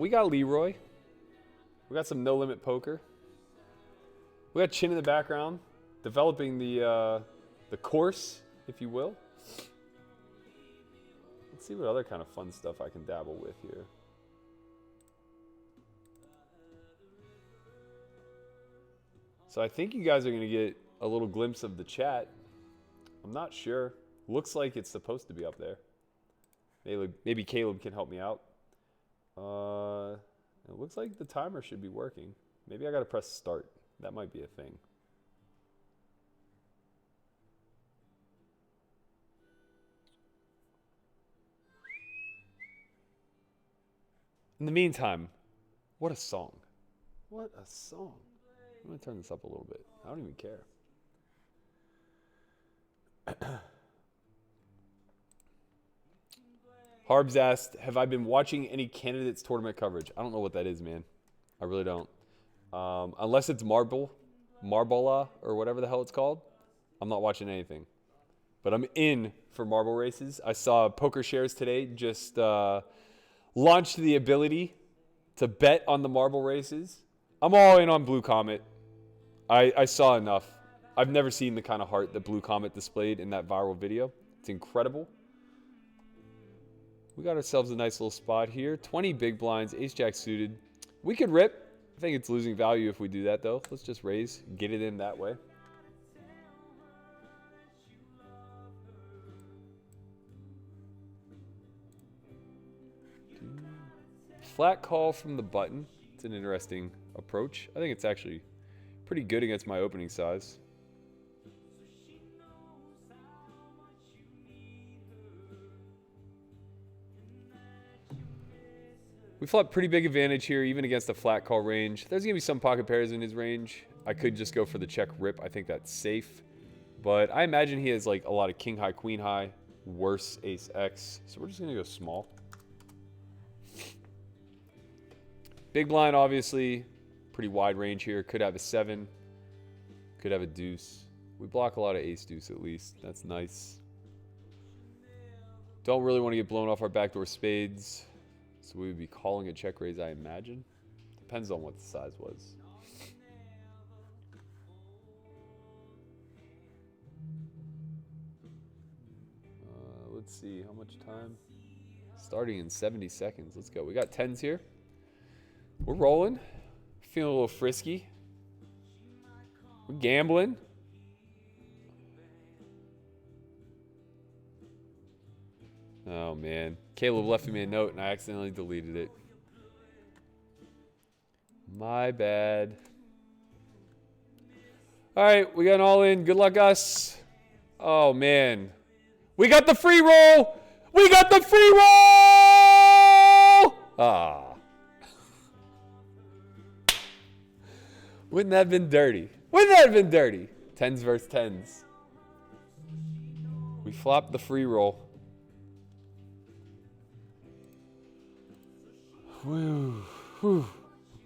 We got Leroy. We got some no-limit poker. We got Chin in the background, developing the course, if you will. Let's see what other kind of fun stuff I can dabble with here. So I think you guys are going to get a little glimpse of the chat. I'm not sure. Looks like it's supposed to be up there. Maybe Caleb can help me out. It looks like the timer should be working. Maybe I got to press start. That might be a thing. In the meantime, what a song. What a song. I'm going to turn this up a little bit. I don't even care. Harbs asked, have I been watching any candidates tournament coverage? I don't know what that is, man. I really don't. Unless it's Marbola, or whatever the hell it's called. I'm not watching anything. But I'm in for marble races. I saw Poker Shares today just launched the ability to bet on the marble races. I'm all in on Blue Comet. I saw enough. I've never seen the kind of heart that Blue Comet displayed in that viral video. It's incredible. We got ourselves a nice little spot here. 20 big blinds, ace-jack suited. We could rip. I think it's losing value if we do that, though. Let's just raise, get it in that way. Flat call from the button. It's an interesting approach. I think it's actually pretty good against my opening size. We flop pretty big advantage here, even against a flat call range. There's going to be some pocket pairs in his range. I could just go for the check rip. I think that's safe. But I imagine he has like a lot of king high, queen high, worse ace X. So we're just going to go small. Big blind, obviously. Pretty wide range here. Could have a 7. Could have a deuce. We block a lot of ace deuce at least. That's nice. Don't really want to get blown off our backdoor spades. So we would be calling a check raise, I imagine. Depends on what the size was. Let's see, how much time? Starting in 70 seconds. Let's go. We got 10s here. We're rolling. Feeling a little frisky. We're gambling. Oh, man. Caleb left me a note, and I accidentally deleted it. My bad. All right, we got an all-in. Good luck, us. Oh, man. We got the free roll. We got the free roll. Ah. Wouldn't that have been dirty? Wouldn't that have been dirty? 10s versus 10s. We flopped the free roll. Whew. Whew.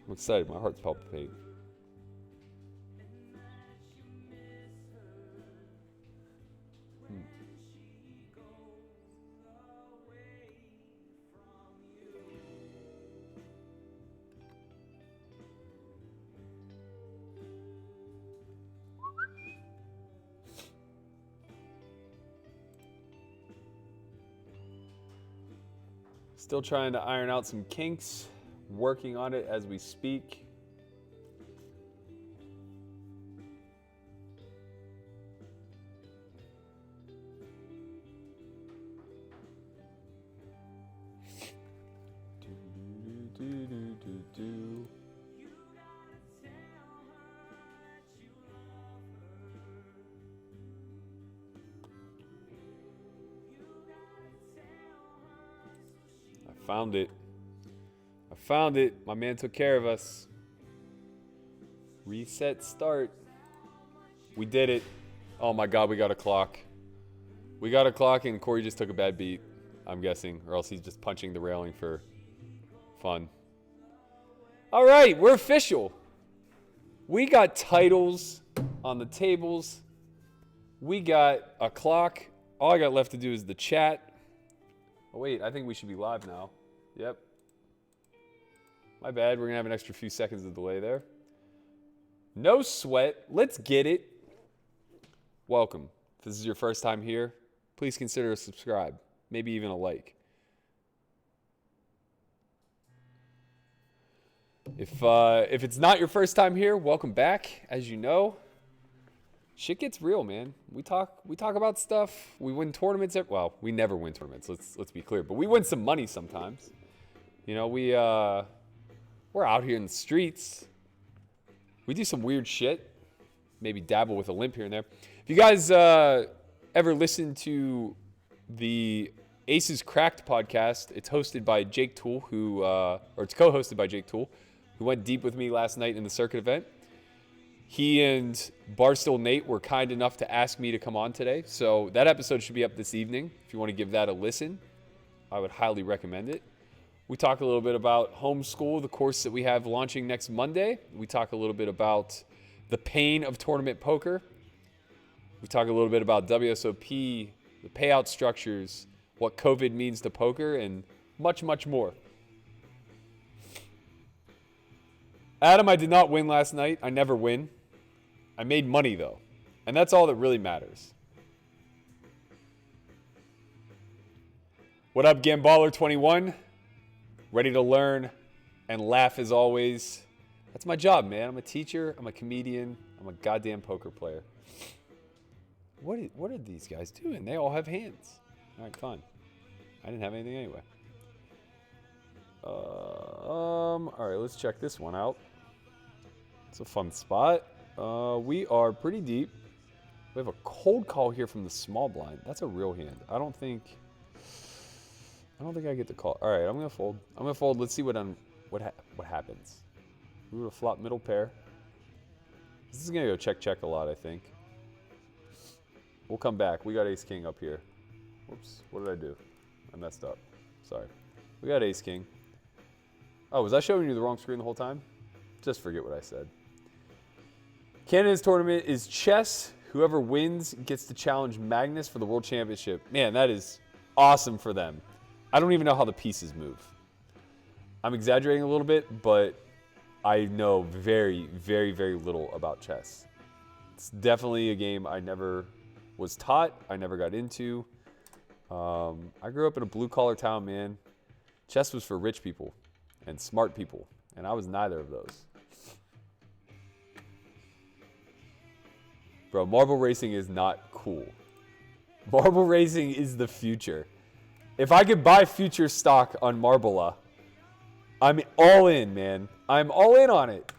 I'm excited. My heart's palpitating. Still trying to iron out some kinks. Working on it as we speak. I found it. I found it. My man took care of us. Reset start. We did it. Oh my God, we got a clock. We got a clock and Corey just took a bad beat, I'm guessing, or else he's just punching the railing for fun. All right, we're official. We got titles on the tables. We got a clock. All I got left to do is the chat. Oh wait, I think we should be live now. Yep. My bad. We're going to have an extra few seconds of delay there. No sweat. Let's get it. Welcome. If this is your first time here, please consider a subscribe. Maybe even a like. If it's not your first time here, welcome back. As you know, shit gets real, man. We talk about stuff. We win tournaments. Well, we never win tournaments. Let's be clear. But we win some money sometimes. You know, we're out here in the streets. We do some weird shit. Maybe dabble with a limp here and there. If you guys ever listen to the Aces Cracked podcast, it's hosted by Jake Toole, or it's co-hosted by Jake Toole, who went deep with me last night in the circuit event. He and Barstool Nate were kind enough to ask me to come on today. So that episode should be up this evening. If you want to give that a listen, I would highly recommend it. We talk a little bit about homeschool, the course that we have launching next Monday. We talk a little bit about the pain of tournament poker. We talk a little bit about WSOP, the payout structures, what COVID means to poker, and much, much more. Adam, I did not win last night. I never win. I made money, though. And that's all that really matters. What up, Gamballer21? Ready to learn and laugh as always. That's my job, man. I'm a teacher. I'm a comedian. I'm a goddamn poker player. What are these guys doing? They all have hands. All right, fine. I didn't have anything anyway. All right, let's check this one out. It's a fun spot. We are pretty deep. We have a cold call here from the small blind. That's a real hand. I don't think I get the call. All right, I'm gonna fold. Let's see what happens. We would have flopped middle pair. This is gonna go check a lot, I think. We'll come back. We got ace king up here. Whoops. What did I do? I messed up. Sorry. We got ace king. Oh, was I showing you the wrong screen the whole time? Just forget what I said. Canada's tournament is chess. Whoever wins gets to challenge Magnus for the World Championship. Man, that is awesome for them. I don't even know how the pieces move. I'm exaggerating a little bit, but I know very, very, very little about chess. It's definitely a game I never was taught. I never got into. I grew up in a blue-collar town, man. Chess was for rich people and smart people, and I was neither of those. Bro, marble racing is not cool. Marble racing is the future. If I could buy future stock on Marbella, I'm all in, man. I'm all in on it.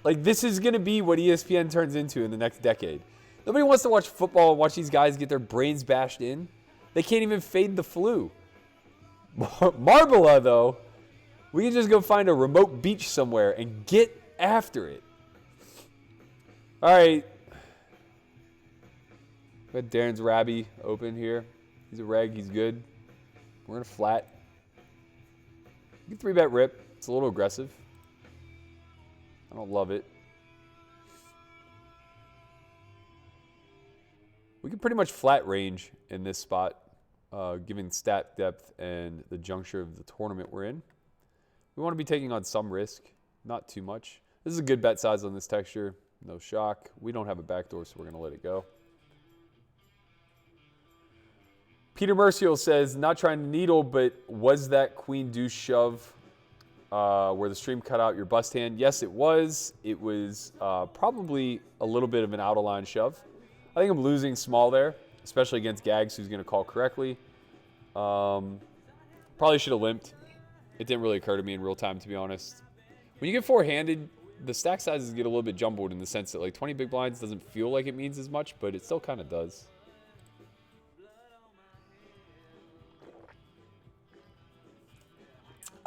Like, this is going to be what ESPN turns into in the next decade. Nobody wants to watch football and watch these guys get their brains bashed in. They can't even fade the flu. Marbella, though, we can just go find a remote beach somewhere and get after it. All right. Got Darren's Rabby open here. He's a reg. He's good. We're in a flat. You can 3-bet rip. It's a little aggressive. I don't love it. We can pretty much flat range in this spot, given stat depth and the juncture of the tournament we're in. We want to be taking on some risk, not too much. This is a good bet size on this texture. No shock. We don't have a backdoor, so we're going to let it go. Peter Mercial says, not trying to needle, but was that queen deuce shove where the stream cut out your bust hand? Yes, it was. It was probably a little bit of an out-of-line shove. I think I'm losing small there, especially against Gags, who's going to call correctly. Probably should have limped. It didn't really occur to me in real time, to be honest. When you get four-handed, the stack sizes get a little bit jumbled in the sense that like 20 big blinds doesn't feel like it means as much, but it still kind of does.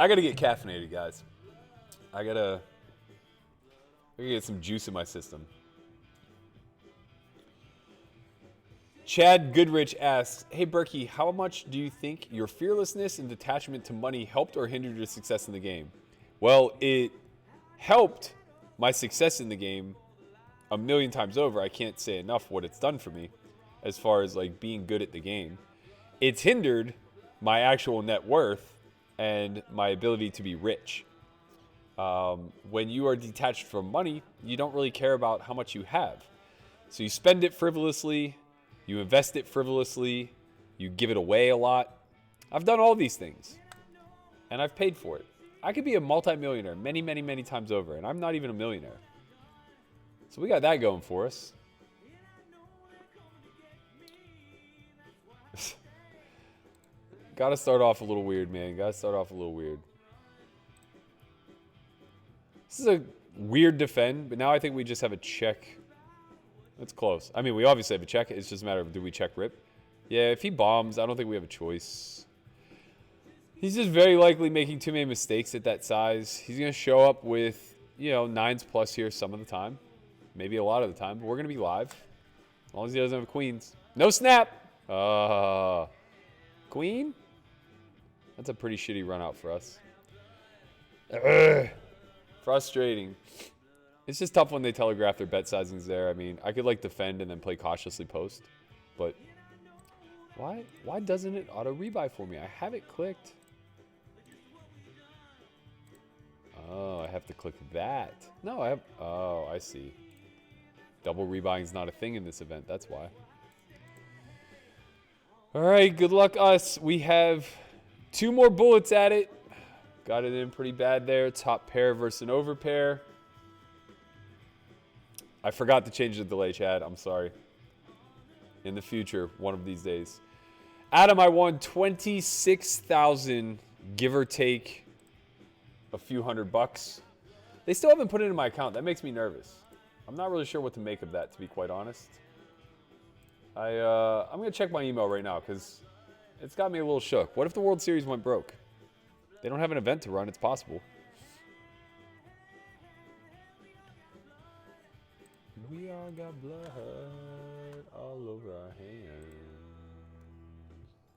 I gotta get caffeinated, guys. I gotta get some juice in my system. Chad Goodrich asks, hey Berkey, how much do you think your fearlessness and detachment to money helped or hindered your success in the game? Well, it helped my success in the game a million times over. I can't say enough what it's done for me as far as like being good at the game. It's hindered my actual net worth and my ability to be rich. When you are detached from money, you don't really care about how much you have. So you spend it frivolously, you invest it frivolously, you give it away a lot. I've done all these things, and I've paid for it. I could be a multimillionaire many, many, many times over, and I'm not even a millionaire. So we got that going for us. Gotta start off a little weird, man. Gotta start off a little weird. This is a weird defend, but now I think we just have a check. That's close. I mean, we obviously have a check. It's just a matter of, do we check rip? Yeah, if he bombs, I don't think we have a choice. He's just very likely making too many mistakes at that size. He's going to show up with, you know, 9s plus here some of the time. Maybe a lot of the time. But we're going to be live. As long as he doesn't have queens. No snap! Queen? That's a pretty shitty run out for us. Ugh. Frustrating. It's just tough when they telegraph their bet sizings there. I mean, I could like defend and then play cautiously post. But why doesn't it auto rebuy for me? I have it clicked. Oh, I have to click that. No, I have. Oh, I see. Double rebuying is not a thing in this event. That's why. All right, good luck us. We have 2 more bullets at it. Got it in pretty bad there. Top pair versus an over pair. I forgot to change the delay, Chad. I'm sorry. In the future, one of these days. Adam, I won 26,000, give or take a few $100. They still haven't put it in my account. That makes me nervous. I'm not really sure what to make of that, to be quite honest. I'm going to check my email right now because it's got me a little shook. What if the World Series went broke? They don't have an event to run. It's possible. We all got blood all over our hands.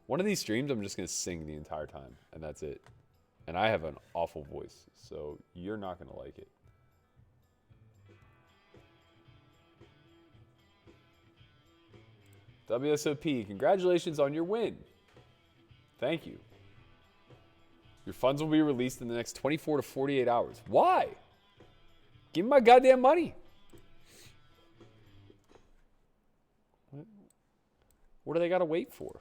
One of these streams, I'm just going to sing the entire time, and that's it. And I have an awful voice, so you're not going to like it. WSOP, congratulations on your win. Thank you. Your funds will be released in the next 24 to 48 hours. Why? Give me my goddamn money. What do they got to wait for?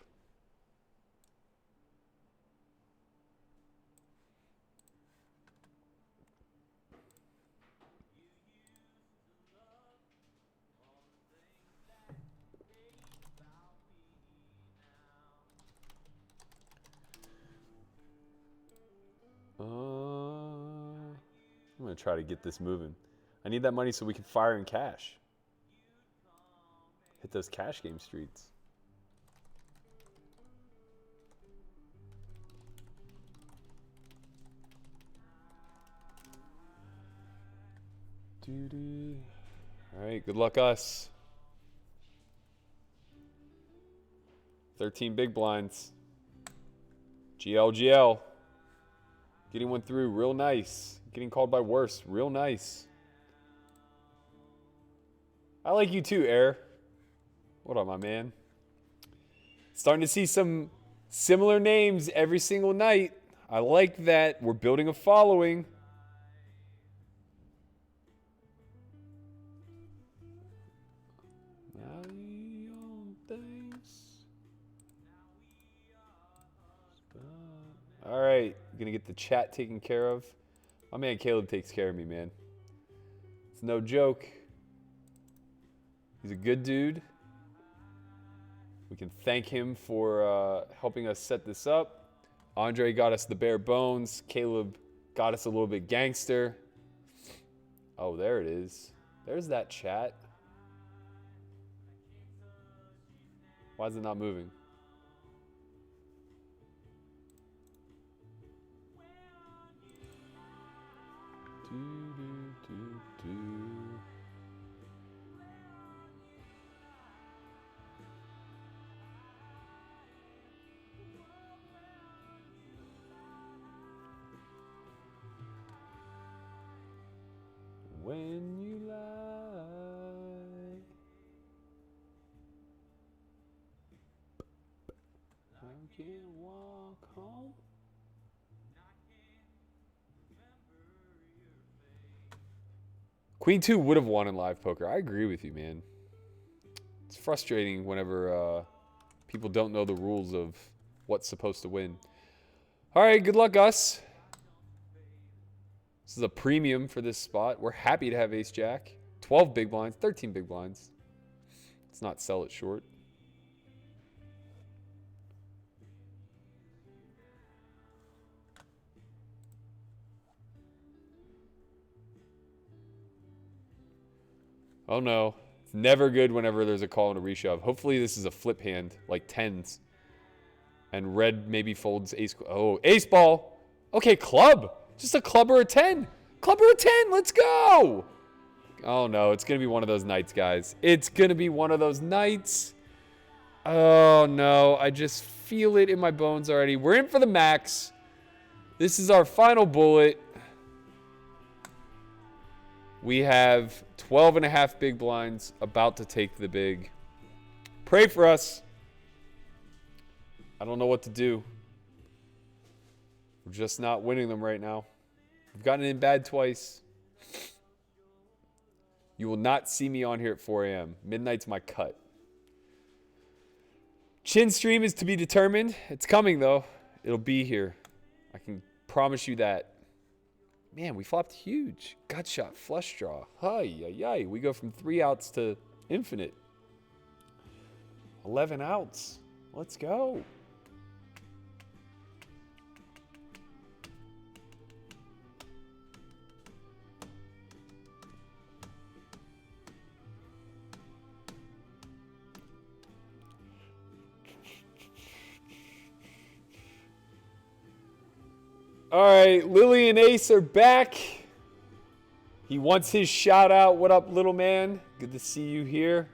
I'm going to try to get this moving. I need that money so we can fire in cash. Hit those cash game streets. All right, good luck us. 13 big blinds. GL. Getting one through, real nice. Getting called by worse, real nice. I like you too, Air. What up, my man? Starting to see some similar names every single night. I like that. We're building a following. All right, gonna get the chat taken care of. My man Caleb takes care of me, man. It's no joke. He's a good dude. We can thank him for helping us set this up. Andre got us the bare bones. Caleb got us a little bit gangster. Oh, there it is. There's that chat. Why is it not moving? When you lie, I can't walk home. Queen 2 would have won in live poker. I agree with you, man. It's frustrating whenever people don't know the rules of what's supposed to win. All right, good luck, Gus. This is a premium for this spot. We're happy to have ace jack. 12 big blinds, 13 big blinds. Let's not sell it short. Oh no. It's never good whenever there's a call and a reshove. Hopefully this is a flip hand, like tens. And red maybe folds ace. Oh, ace ball. Okay, club. Just a club or a 10. Club or a 10. Let's go. Oh no, it's going to be one of those nights, guys. It's going to be one of those nights. Oh no, I just feel it in my bones already. We're in for the max. This is our final bullet. We have 12 and a half big blinds about to take the big. Pray for us. I don't know what to do. We're just not winning them right now. We've gotten in bad twice. You will not see me on here at 4 a.m. Midnight's my cut. Chin stream is to be determined. It's coming, though. It'll be here. I can promise you that. Man, we flopped huge. Gut shot, flush draw. Hi. We go from 3 outs to infinite. 11 outs. Let's go. All right, Lily and Ace are back. He wants his shout out. What up, little man? Good to see you here.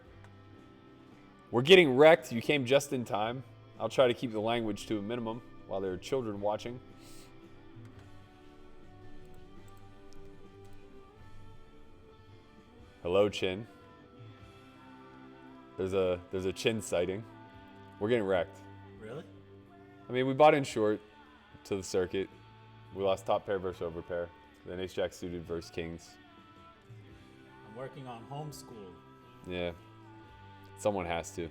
We're getting wrecked. You came just in time. I'll try to keep the language to a minimum while there are children watching. Hello, Chin. There's a Chin sighting. We're getting wrecked. Really? I mean, we bought in short to the circuit. We lost top pair versus over pair. Then ace jack suited versus kings. I'm working on homeschool. Yeah. Someone has to.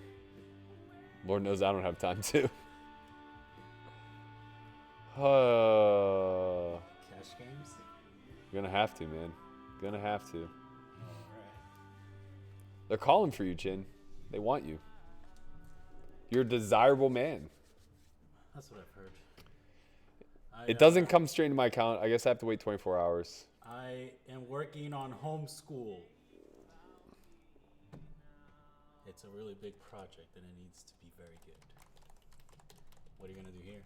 Lord knows I don't have time to. Cash games? Gonna have to, man. Gonna have to. Alright. They're calling for you, Chin. They want you. You're a desirable man. That's what I've heard. It doesn't come straight into my account. I guess I have to wait 24 hours. I am working on homeschool. It's a really big project and it needs to be very good. What are you going to do here?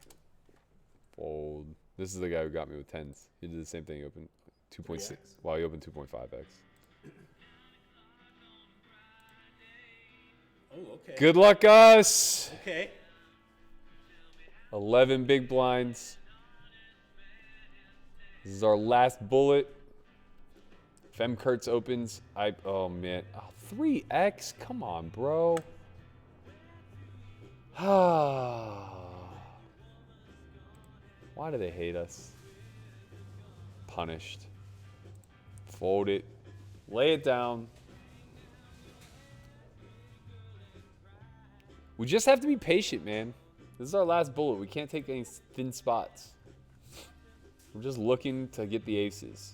Fold. This is the guy who got me with tens. He did the same thing. He opened 2.6. Wow, he opened 2.5x. Oh, okay. Good luck, Gus. Okay. 11 big blinds. This is our last bullet. Fem Kurtz opens. Oh man. Oh, 3x? Come on, bro. Why do they hate us? Punished. Fold it. Lay it down. We just have to be patient, man. This is our last bullet. We can't take any thin spots. We're just looking to get the aces.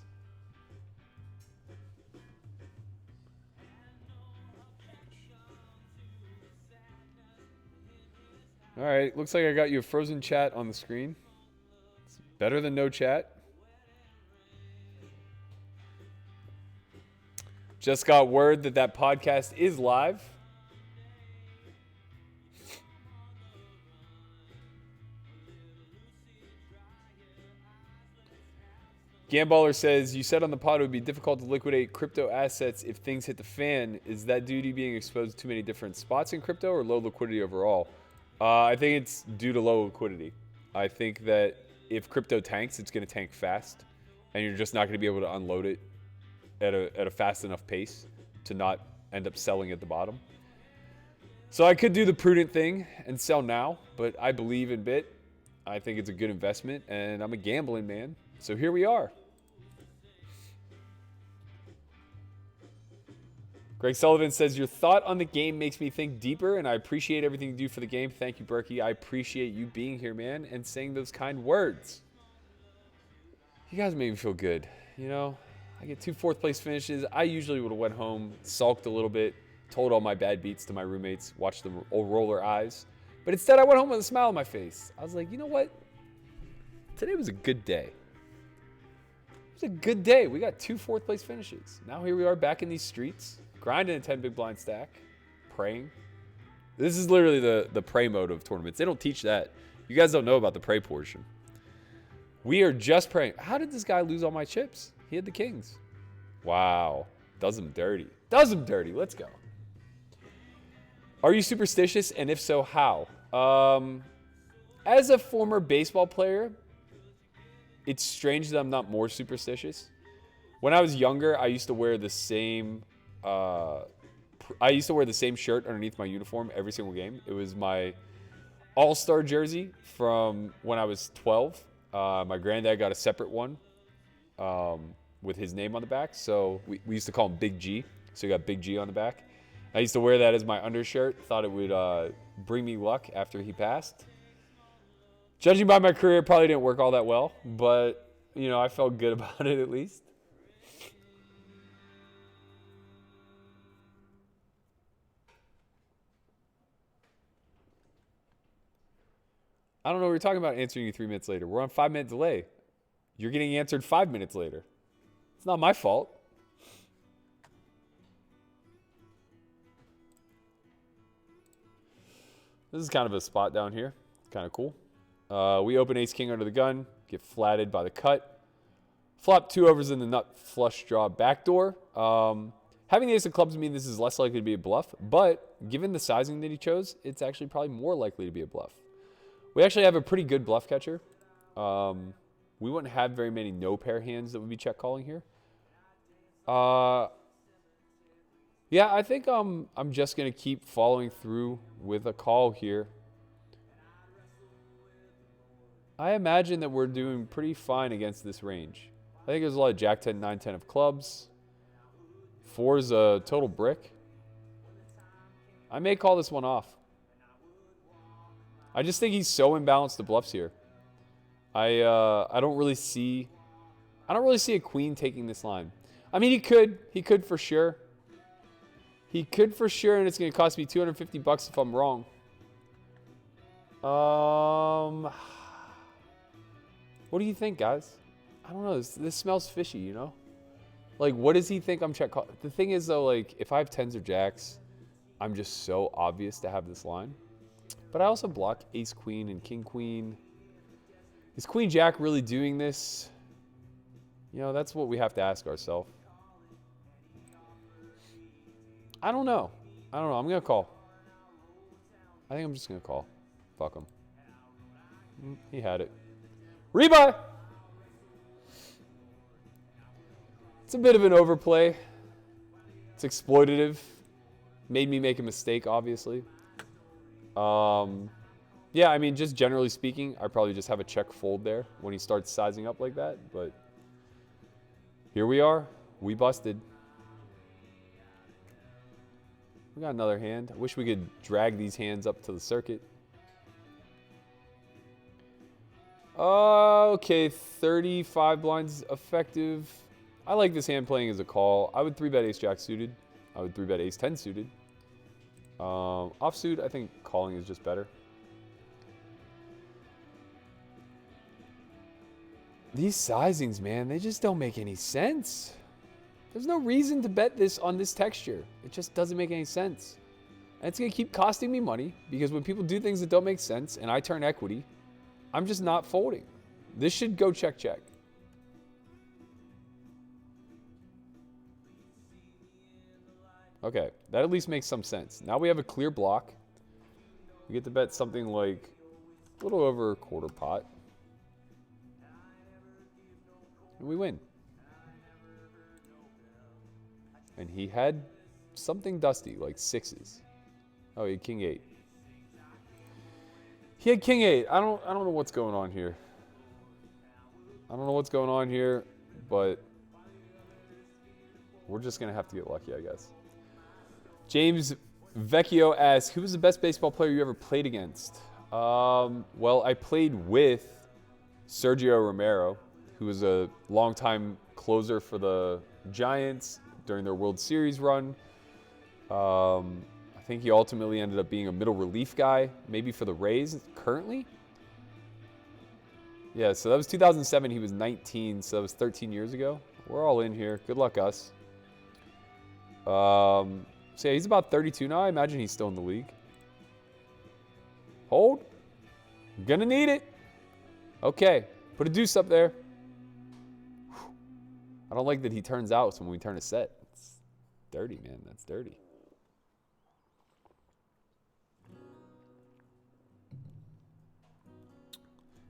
All right, looks like I got you a frozen chat on the screen. It's better than no chat. Just got word that that podcast is live. Gamballer says, you said on the pod it would be difficult to liquidate crypto assets if things hit the fan. Is that due to being exposed to too many different spots in crypto or low liquidity overall? I think it's due to low liquidity. I think that if crypto tanks, it's going to tank fast. And you're just not going to be able to unload it at a fast enough pace to not end up selling at the bottom. So I could do the prudent thing and sell now, but I believe in Bit. I think it's a good investment, and I'm a gambling man. So here we are. Greg Sullivan says, your thought on the game makes me think deeper, and I appreciate everything you do for the game. Thank you, Berkey. I appreciate you being here, man, and saying those kind words. You guys make me feel good. You know, I get 2 fourth-place finishes. I usually would have went home, sulked a little bit, told all my bad beats to my roommates, watched them roll their eyes. But instead, I went home with a smile on my face. I was like, you know what? Today was a good day. It was a good day. We got 2 fourth-place finishes. Now here we are back in these streets, grinding a 10 big blind stack, praying. This is literally the pray mode of tournaments. They don't teach that. You guys don't know about the pray portion. We are just praying. How did this guy lose all my chips? He had the kings. Wow. Does him dirty. Does him dirty. Let's go. Are you superstitious? And if so, how? As a former baseball player, it's strange that I'm not more superstitious. When I was younger, I used to wear the same shirt underneath my uniform every single game. It was my All-Star jersey from when I was 12. My granddad got a separate one with his name on the back. So we used to call him Big G. So he got Big G on the back. I used to wear that as my undershirt. Thought it would bring me luck after he passed. Judging by my career, it probably didn't work all that well. But, you know, I felt good about it at least. I don't know what you're talking about answering you 3 minutes later. We're on 5-minute delay. You're getting answered 5 minutes later. It's not my fault. This is kind of a spot down here. It's kind of cool. We open ace-king under the gun. Get flatted by the cut. Flop 2 overs in the nut flush draw backdoor. Having the ace of clubs mean this is less likely to be a bluff. But given the sizing that he chose, it's actually probably more likely to be a bluff. We actually have a pretty good bluff catcher. We wouldn't have very many no-pair hands that would be check calling here. Yeah, I think I'm just going to keep following through with a call here. I imagine that we're doing pretty fine against this range. I think there's a lot of jack 10, 9, 10 of clubs. 4 is a total brick. I may call this one off. I just think he's so imbalanced to bluffs here. I don't really see a queen taking this line. I mean, he could for sure. He could for sure, and it's going to cost me $250 if I'm wrong. What do you think, guys? I don't know. This smells fishy, you know? Like, what does he think I'm check call? The thing is, though, like, if I have 10s or jacks, I'm just so obvious to have this line. But I also block ace queen and king queen. Is queen jack really doing this? You know, that's what we have to ask ourselves. I don't know. I'm going to call. I think I'm just going to call. Fuck him. He had it. Rebuy! It's a bit of an overplay. It's exploitative. Made me make a mistake, obviously. Yeah, I mean, just generally speaking, I probably just have a check fold there when he starts sizing up like that. But here we are. We busted. We got another hand. I wish we could drag these hands up to the circuit. Okay, 35 blinds effective. I like this hand playing as a call. I would 3-bet ace-jack suited. I would 3-bet ace-10 suited. Offsuit, I think calling is just better. These sizings, man, they just don't make any sense. There's no reason to bet this on this texture. It just doesn't make any sense. And it's going to keep costing me money because when people do things that don't make sense and I turn equity, I'm just not folding. This should go check, check. Okay, that at least makes some sense. Now we have a clear block. We get to bet something like a little over a quarter pot. And we win. And he had something dusty, like 6s. Oh, he had king 8. He had king 8. I don't know what's going on here. I don't know what's going on here, but we're just going to have to get lucky, I guess. James Vecchio asks, who was the best baseball player you ever played against? Well, I played with Sergio Romero, who was a longtime closer for the Giants during their World Series run. I think he ultimately ended up being a middle relief guy, maybe for the Rays currently. Yeah, so that was 2007. He was 19, so that was 13 years ago. We're all in here. Good luck, us. So yeah, he's about 32 now. I imagine he's still in the league. Hold. I'm gonna need it. Okay, put a deuce up there. I don't like that he turns out when we turn a set. It's dirty, man. That's dirty.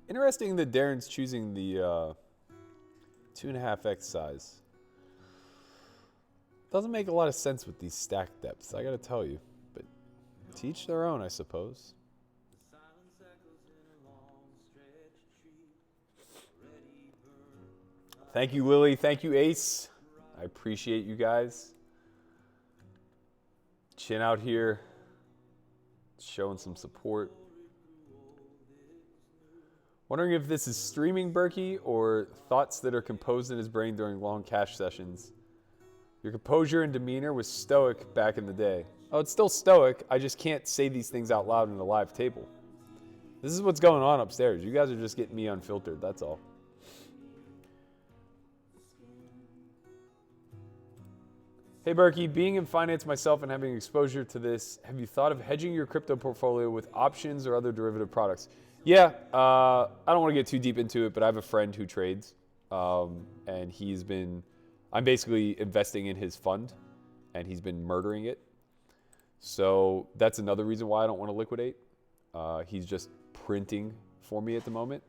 Interesting that Darren's choosing the 2.5x size. Doesn't make a lot of sense with these stack depths, I gotta tell you. But to each their own, I suppose. Thank you, Lily. Thank you, Ace. I appreciate you guys. Chin out here, showing some support. Wondering if this is streaming Berkey or thoughts that are composed in his brain during long cash sessions. Your composure and demeanor was stoic back in the day. Oh, it's still stoic. I just can't say these things out loud in a live table. This is what's going on upstairs. You guys are just getting me unfiltered, that's all. Hey Berkey, being in finance myself and having exposure to this, have you thought of hedging your crypto portfolio with options or other derivative products? Yeah, I don't want to get too deep into it, but I have a friend who trades, and I'm basically investing in his fund, and he's been murdering it. So that's another reason why I don't want to liquidate. He's just printing for me at the moment.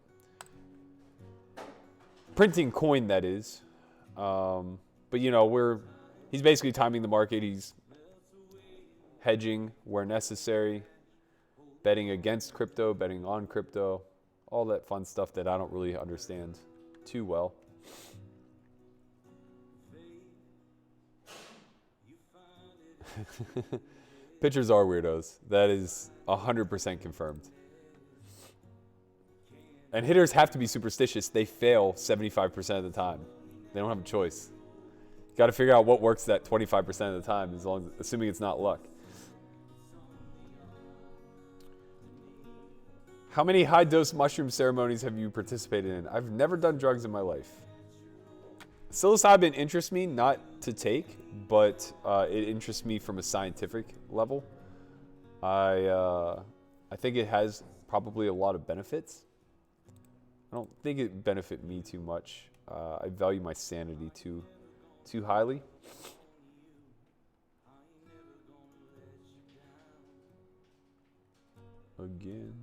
Printing coin, that is. But you know, he's basically timing the market. He's hedging where necessary, betting against crypto, betting on crypto, all that fun stuff that I don't really understand too well. Pitchers are weirdos. That is 100% confirmed. And hitters have to be superstitious. They fail 75% of the time. They don't have a choice. Got to figure out what works that 25% of the time, assuming it's not luck. How many high-dose mushroom ceremonies have you participated in? I've never done drugs in my life. Psilocybin interests me not to take, but it interests me from a scientific level. I think it has probably a lot of benefits. I don't think it benefit me too much. I value my sanity too highly. Again.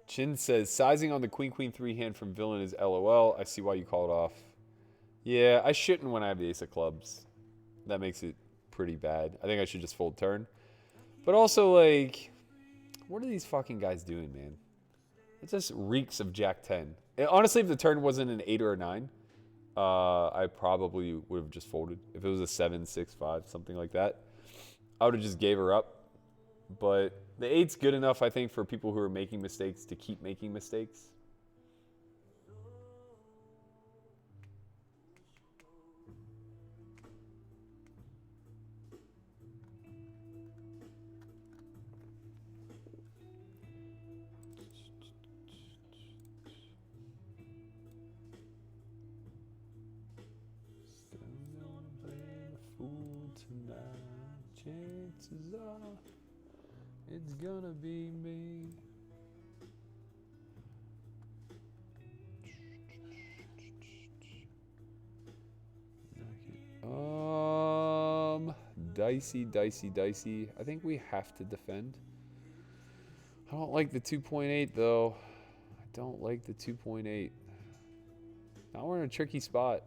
Chin says, sizing on the queen 3 hand from villain is LOL. I see why you call it off. Yeah, I shouldn't when I have the ace of clubs. That makes it pretty bad. I think I should just fold turn. But also, like, what are these fucking guys doing, man? It just reeks of Jack 10. And honestly, if the turn wasn't an 8 or a 9, I probably would have just folded. If it was a 7, 6, 5, something like that, I would have just gave her up. But the 8's good enough, I think, for people who are making mistakes to keep making mistakes. Chances are it's gonna be me. Dicey, dicey, dicey. I think we have to defend. I don't like the 2.8 though. I don't like the 2.8. Now we're in a tricky spot.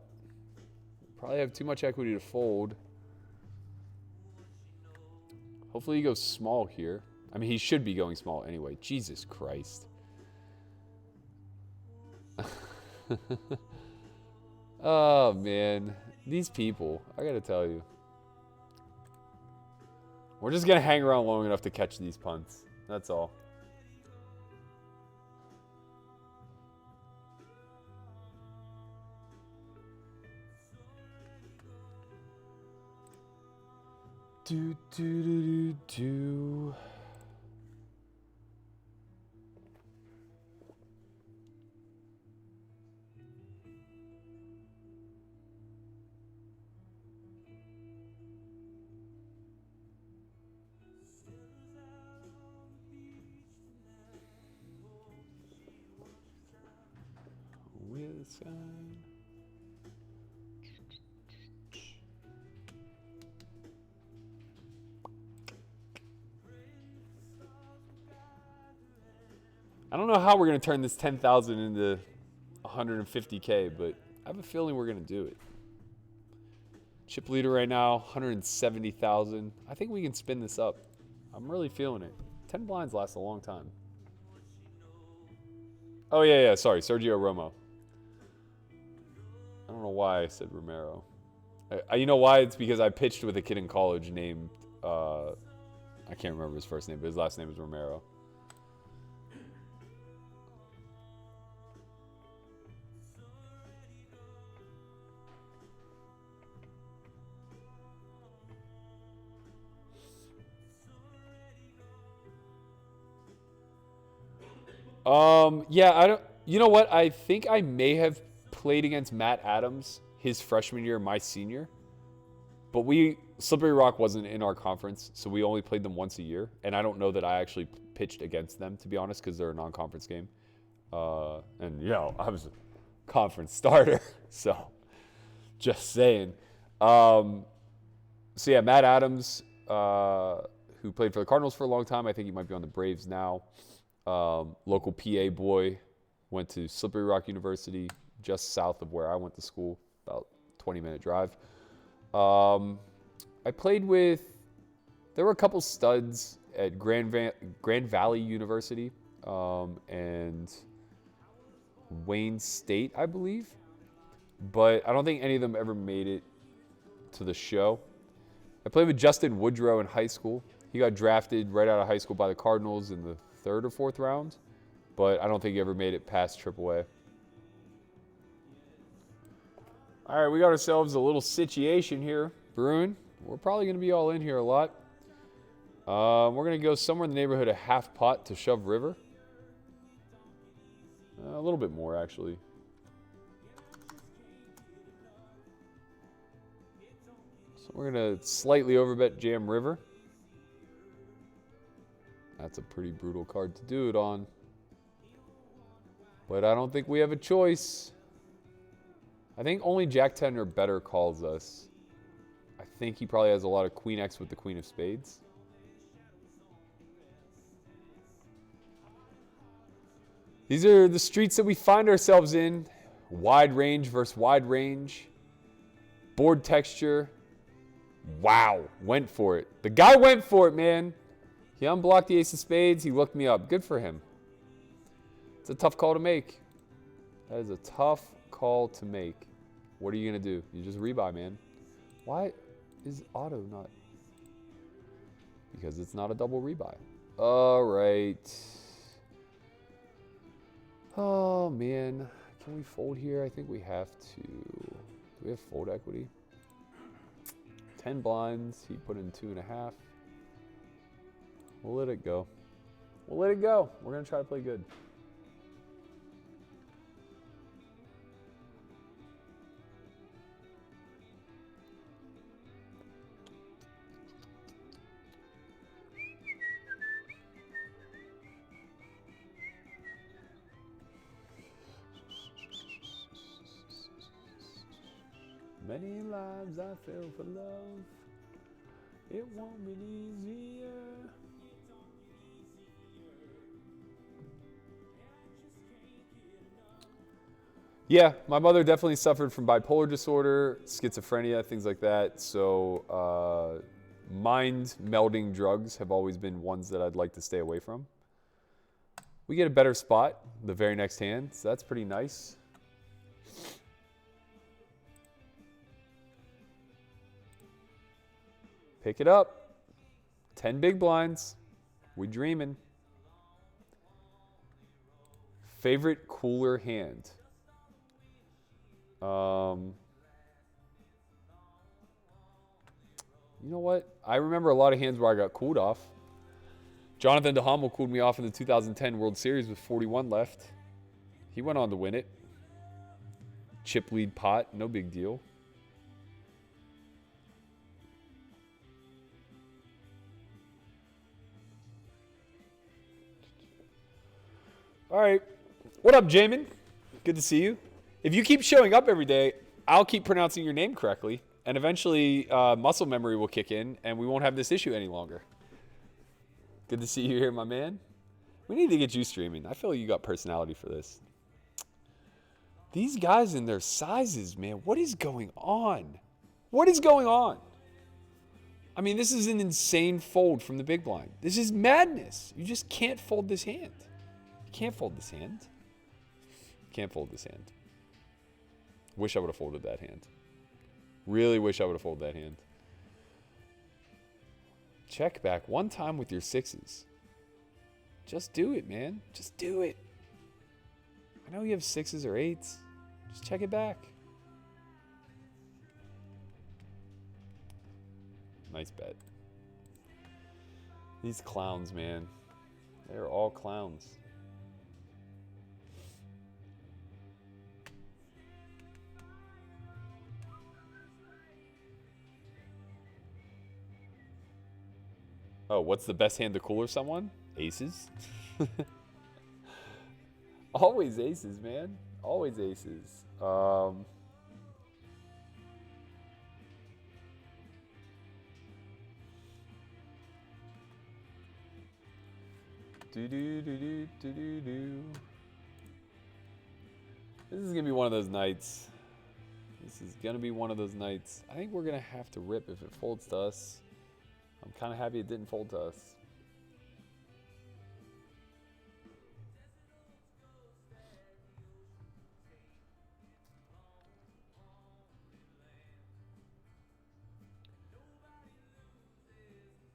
Probably have too much equity to fold. Hopefully he goes small here. I mean, he should be going small anyway. Jesus Christ. Oh, man. These people, I gotta tell you. We're just gonna hang around long enough to catch these punts. That's all. Do, do, do, do, do. Wilson. I don't know how we're going to turn this 10,000 into 150K, but I have a feeling we're going to do it. Chip leader right now, 170,000. I think we can spin this up. I'm really feeling it. 10 blinds last a long time. Oh, yeah, sorry, Sergio Romo. I don't know why I said Romero. You know why? It's because I pitched with a kid in college named, I can't remember his first name, but his last name is Romero. Yeah, I don't. You know what? I think I may have played against Matt Adams his freshman year, my senior. But Slippery Rock wasn't in our conference, so we only played them once a year. And I don't know that I actually pitched against them, to be honest, because they're a non-conference game. And, I was a conference starter, so just saying. So, yeah, Matt Adams, who played for the Cardinals for a long time. I think he might be on the Braves now. Local PA boy, went to Slippery Rock University, just south of where I went to school, about 20-minute drive. I played with, there were a couple studs at Grand Valley University and Wayne State, I believe. But I don't think any of them ever made it to the show. I played with Justin Woodrow in high school. He got drafted right out of high school by the Cardinals in the 3rd or 4th round, but I don't think he ever made it past AAA. All right, we got ourselves a little situation here, Bruin. We're probably going to be all in here a lot. We're going to go somewhere in the neighborhood of half pot to shove river. A little bit more, actually. So we're going to slightly overbet jam river. That's a pretty brutal card to do it on. But I don't think we have a choice. I think only Jack 10 or better calls us. I think he probably has a lot of Queen X with the Queen of Spades. These are the streets that we find ourselves in. Wide range versus wide range. Board texture. Wow. Went for it. The guy went for it, man. He unblocked the ace of spades. He looked me up. Good for him. It's a tough call to make. That is a tough call to make. What are you going to do? You just rebuy, man. Why is auto not? Because it's not a double rebuy. All right. Oh, man. Can we fold here? I think we have to. Do we have fold equity? 10 blinds. He put in 2.5. We'll let it go. We'll let it go. We're going to try to play good. Many lives I feel for love. It won't be easier. Yeah, my mother definitely suffered from bipolar disorder, schizophrenia, things like that. So mind melding drugs have always been ones that I'd like to stay away from. We get a better spot the very next hand, so that's pretty nice. Pick it up. 10 big blinds. We dreaming. Favorite cooler hand? You know what? I remember a lot of hands where I got cooled off. Jonathan DeHummel cooled me off in the 2010 World Series with 41 left. He went on to win it. Chip lead pot, no big deal. All right. What up, Jamin? Good to see you. If you keep showing up every day, I'll keep pronouncing your name correctly. And eventually, muscle memory will kick in, and we won't have this issue any longer. Good to see you here, my man. We need to get you streaming. I feel you got personality for this. These guys and their sizes, man. What is going on? What is going on? I mean, this is an insane fold from the big blind. This is madness. You just can't fold this hand. You can't fold this hand. Can't fold this hand. Wish I would have folded that hand. Really wish I would have folded that hand. Check back one time with your sixes. Just do it, man. Just do it. I know you have sixes or eights. Just check it back. Nice bet. These clowns, man. They're all clowns. Oh, what's the best hand to cooler someone? Aces. Always aces, man. Always aces. This is gonna be one of those nights. This is gonna be one of those nights. I think we're gonna have to rip if it folds to us. I'm kind of happy it didn't fold to us.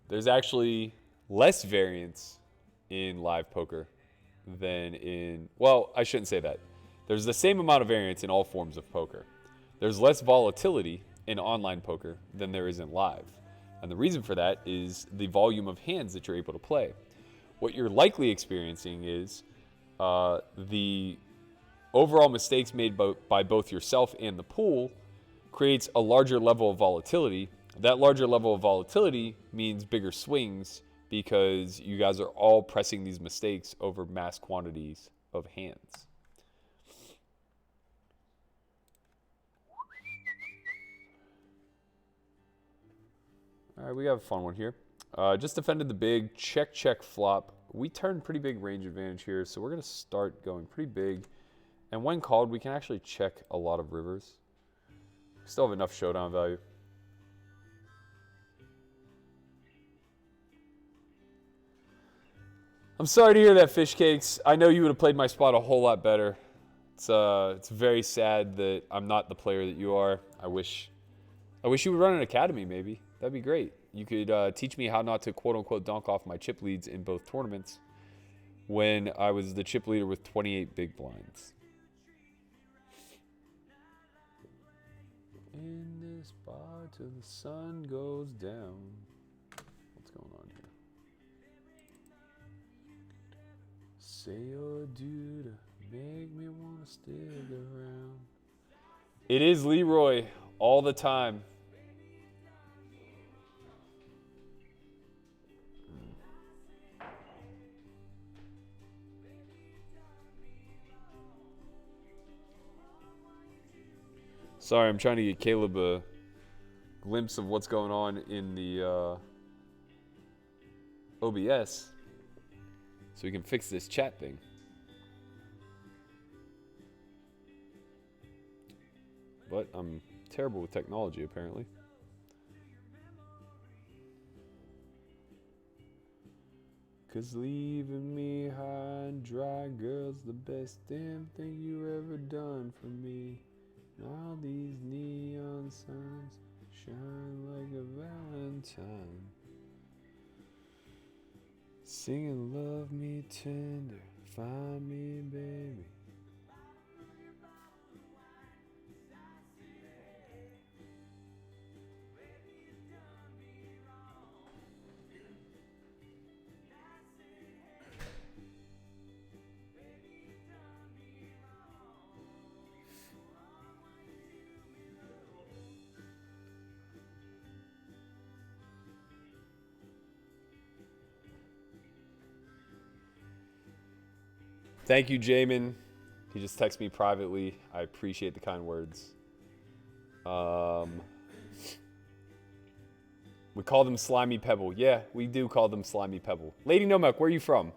There's actually less variance in live poker than in, well, I shouldn't say that. There's the same amount of variance in all forms of poker. There's less volatility in online poker than there is in live. And the reason for that is the volume of hands that you're able to play. What you're likely experiencing is the overall mistakes made by both yourself and the pool creates a larger level of volatility. That larger level of volatility means bigger swings because you guys are all pressing these mistakes over mass quantities of hands. All right, we have a fun one here. Just defended the big check, check, flop. We turned pretty big range advantage here, so we're going to start going pretty big. And when called, we can actually check a lot of rivers. Still have enough showdown value. I'm sorry to hear that, Fish Cakes. I know you would have played my spot a whole lot better. It's very sad that I'm not the player that you are. I wish you would run an academy, maybe. That'd be great. You could teach me how not to quote-unquote donk off my chip leads in both tournaments when I was the chip leader with 28 big blinds. In this bar till the sun goes down. What's going on here? Say you're due to make me want to stick around. It is Leroy all the time. Sorry, I'm trying to get Caleb a glimpse of what's going on in the OBS so we can fix this chat thing. But I'm terrible with technology, apparently. Cause leaving me high and dry, girl's the best damn thing you ever done for me. Now these neon signs shine like a valentine, singing love me tender, find me baby. Thank you, Jamin. He just texted me privately. I appreciate the kind words. We call them Slimy Pebble. Yeah, we do call them Slimy Pebble. Lady No Milk, where are you from?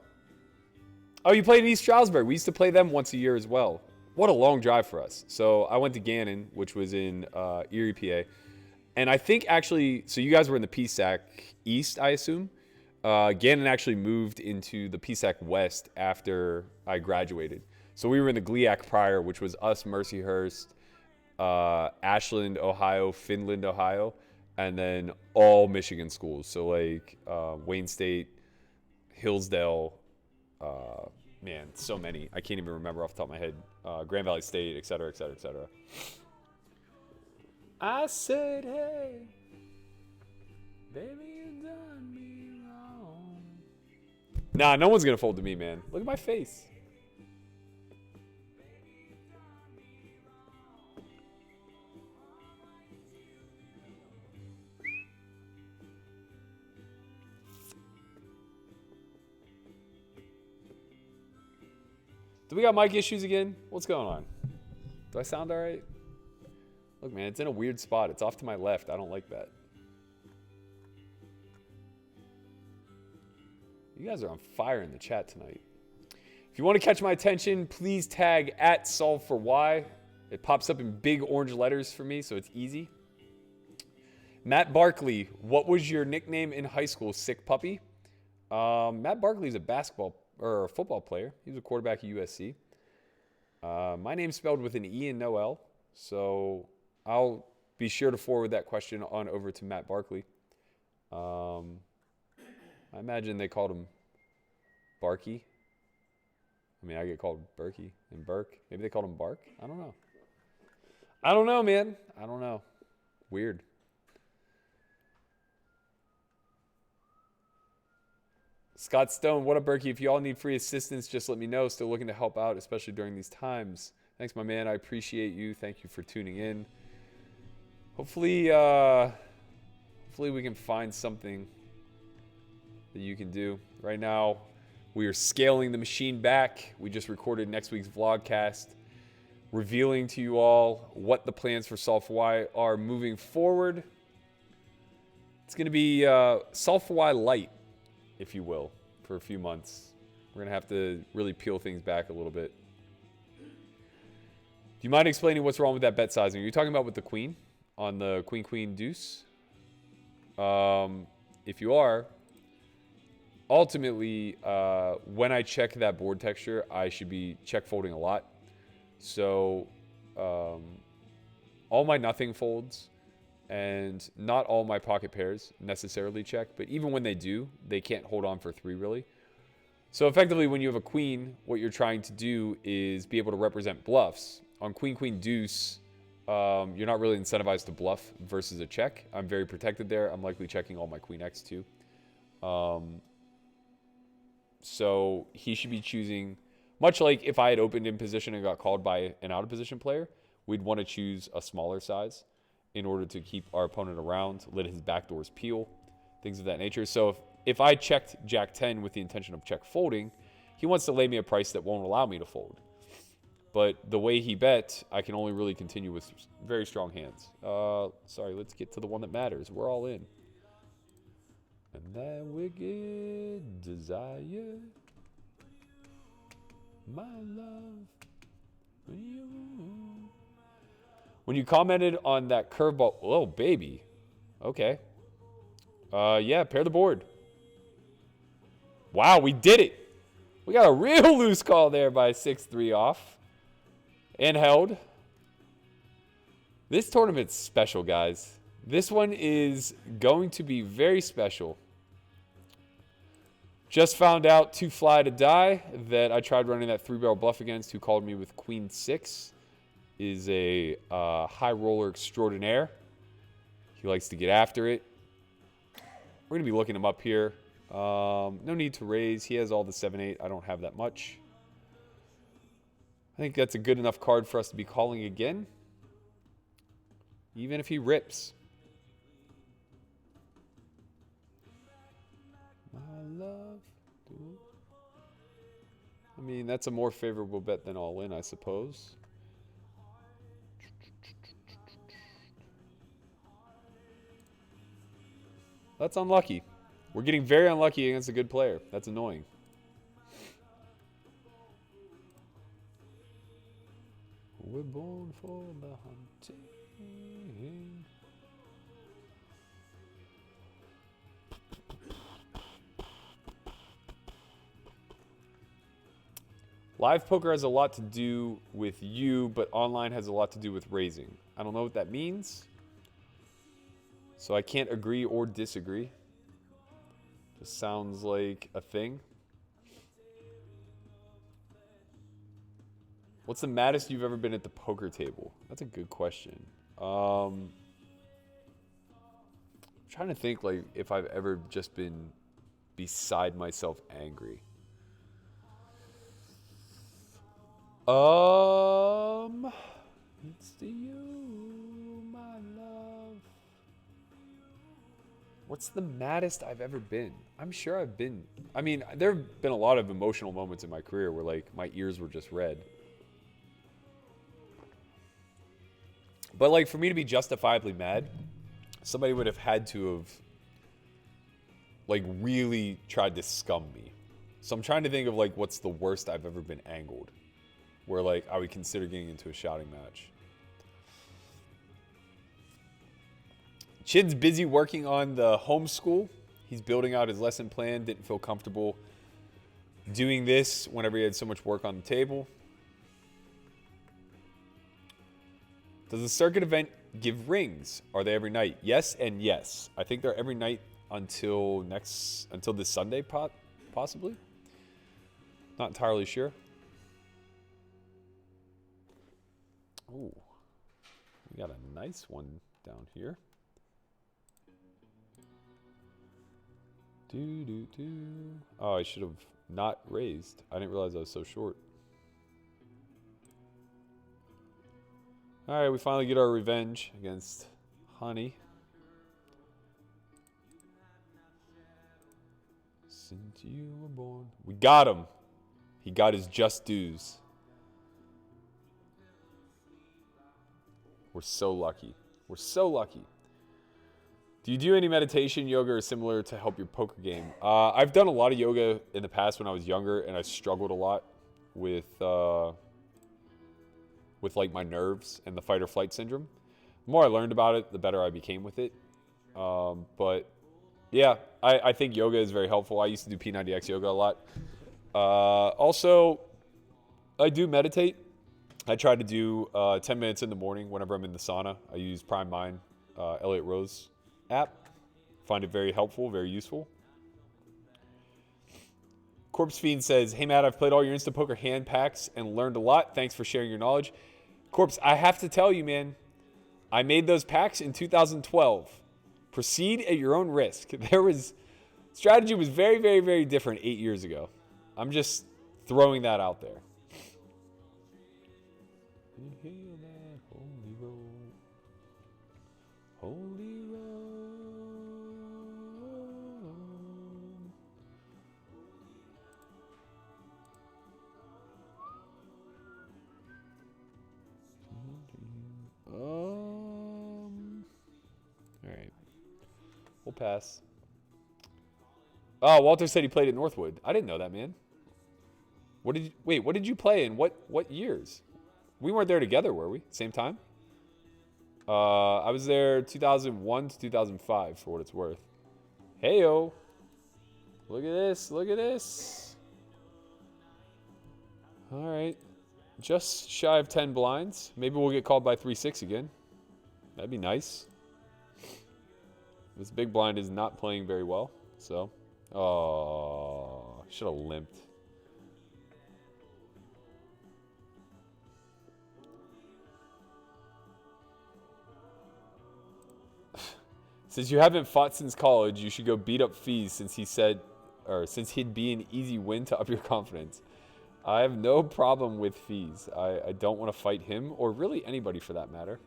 Oh, you played in East Stroudsburg. We used to play them once a year as well. What a long drive for us. So I went to Gannon, which was in Erie, PA. And I think actually, so you guys were in the PSAC East, I assume. Gannon actually moved into the PSAC West after I graduated. So we were in the GLIAC prior, which was us, Mercyhurst, Ashland, Ohio, Finland, Ohio, and then all Michigan schools. So like Wayne State, Hillsdale, man, so many. I can't even remember off the top of my head. Grand Valley State, et cetera, et cetera, et cetera. I said, hey, baby, you done me wrong. Nah, no one's going to fold to me, man. Look at my face. Do we got mic issues again? What's going on? Do I sound all right? Look, man, it's in a weird spot. It's off to my left. I don't like that. You guys are on fire in the chat tonight. If you want to catch my attention, please tag at S4Y. It pops up in big orange letters for me, so it's easy. Matt Barkley, what was your nickname in high school? Sick puppy? Matt Barkley is a basketball or a football player. He was a quarterback at USC. My name's spelled with an E and no L, so I'll be sure to forward that question on over to Matt Barkley. I imagine they called him Barkey. I mean, I get called Berkey and Burke. Maybe they called him Bark. I don't know. I don't know, man. I don't know. Weird. Scott Stone, what up, Berkey? If you all need free assistance, just let me know. Still looking to help out, especially during these times. Thanks, my man. I appreciate you. Thank you for tuning in. Hopefully we can find something that you can do. Right now, we are scaling the machine back. We just recorded next week's vlogcast, revealing to you all what the plans for S4Y are moving forward. It's going to be S4Y Light, if you will, for a few months. We're going to have to really peel things back a little bit. Do you mind explaining what's wrong with that bet sizing? Are you talking about with the queen on the queen deuce? If you are, ultimately, when I check that board texture, I should be check folding a lot. So all my nothing folds and not all my pocket pairs necessarily check, but even when they do, they can't hold on for three really. So effectively, when you have a queen, what you're trying to do is be able to represent bluffs. On queen deuce, you're not really incentivized to bluff versus a check. I'm very protected there. I'm likely checking all my queen X too. So he should be choosing, much like if I had opened in position and got called by an out of position player, we'd want to choose a smaller size in order to keep our opponent around, let his backdoors peel, things of that nature. So if I checked Jack 10 with the intention of check folding, he wants to lay me a price that won't allow me to fold. But the way he bet, I can only really continue with very strong hands. Sorry, let's get to the one that matters. We're all in. And that wicked desire, my love for you. When you commented on that curveball, oh, baby. Okay. Yeah, pair the board. Wow, we did it. We got a real loose call there by 6-3 off. And held. This tournament's special, guys. This one is going to be very special. Just found out 2 fly to die that I tried running that 3-barrel bluff against, who called me with queen 6. Is a high roller extraordinaire. He likes to get after it. We're going to be looking him up here. No need to raise. He has all the 7-8. I don't have that much. I think that's a good enough card for us to be calling again. Even if he rips. My love. I mean, that's a more favorable bet than all in, I suppose. That's unlucky. We're getting very unlucky against a good player. That's annoying. We're born for the hunting. Live poker has a lot to do with you, but online has a lot to do with raising. I don't know what that means, so I can't agree or disagree. Just sounds like a thing. What's the maddest you've ever been at the poker table? That's a good question. I'm trying to think like if I've ever just been beside myself angry. It's to you, my love. What's the maddest I've ever been? I'm sure I've been. I mean, there have been a lot of emotional moments in my career where like my ears were just red. But like for me to be justifiably mad, somebody would have had to have like really tried to scum me. So I'm trying to think of like what's the worst I've ever been angled, where like I would consider getting into a shouting match. Chid's busy working on the homeschool. He's building out his lesson plan. Didn't feel comfortable doing this whenever he had so much work on the table. Does the circuit event give rings? Are they every night? Yes and yes. I think they're every night until this Sunday, possibly. Not entirely sure. Ooh, we got a nice one down here. Oh, I should have not raised. I didn't realize I was so short. All right, we finally get our revenge against Honey. Since you were born. We got him. He got his just dues. We're so lucky. We're so lucky. Do you do any meditation, yoga, or similar to help your poker game? I've done a lot of yoga in the past when I was younger, and I struggled a lot with like my nerves and the fight or flight syndrome. The more I learned about it, the better I became with it. But yeah, I think yoga is very helpful. I used to do P90X yoga a lot. Also, I do meditate. I try to do 10 minutes in the morning whenever I'm in the sauna. I use Prime Mind, Elliot Rose app. Find it very helpful, very useful. Corpse Fiend says, hey Matt, I've played all your Instant Poker hand packs and learned a lot. Thanks for sharing your knowledge. Corpse, I have to tell you, man, I made those packs in 2012. Proceed at your own risk. Strategy was very, very, very different 8 years ago. I'm just throwing that out there. You hear that holy roll, holy roll. We'll pass. Oh, Walter said he played at Northwood. I didn't know that, man. What did you play in? What years? We weren't there together, were we? Same time? I was there 2001 to 2005 for what it's worth. Heyo. Look at this. Look at this. All right. Just shy of 10 blinds. Maybe we'll get called by 3-6 again. That'd be nice. This big blind is not playing very well. So, oh, should have limped. Since you haven't fought since college, you should go beat up Fees since he'd be an easy win to up your confidence. I have no problem with Fees. I don't want to fight him or really anybody for that matter.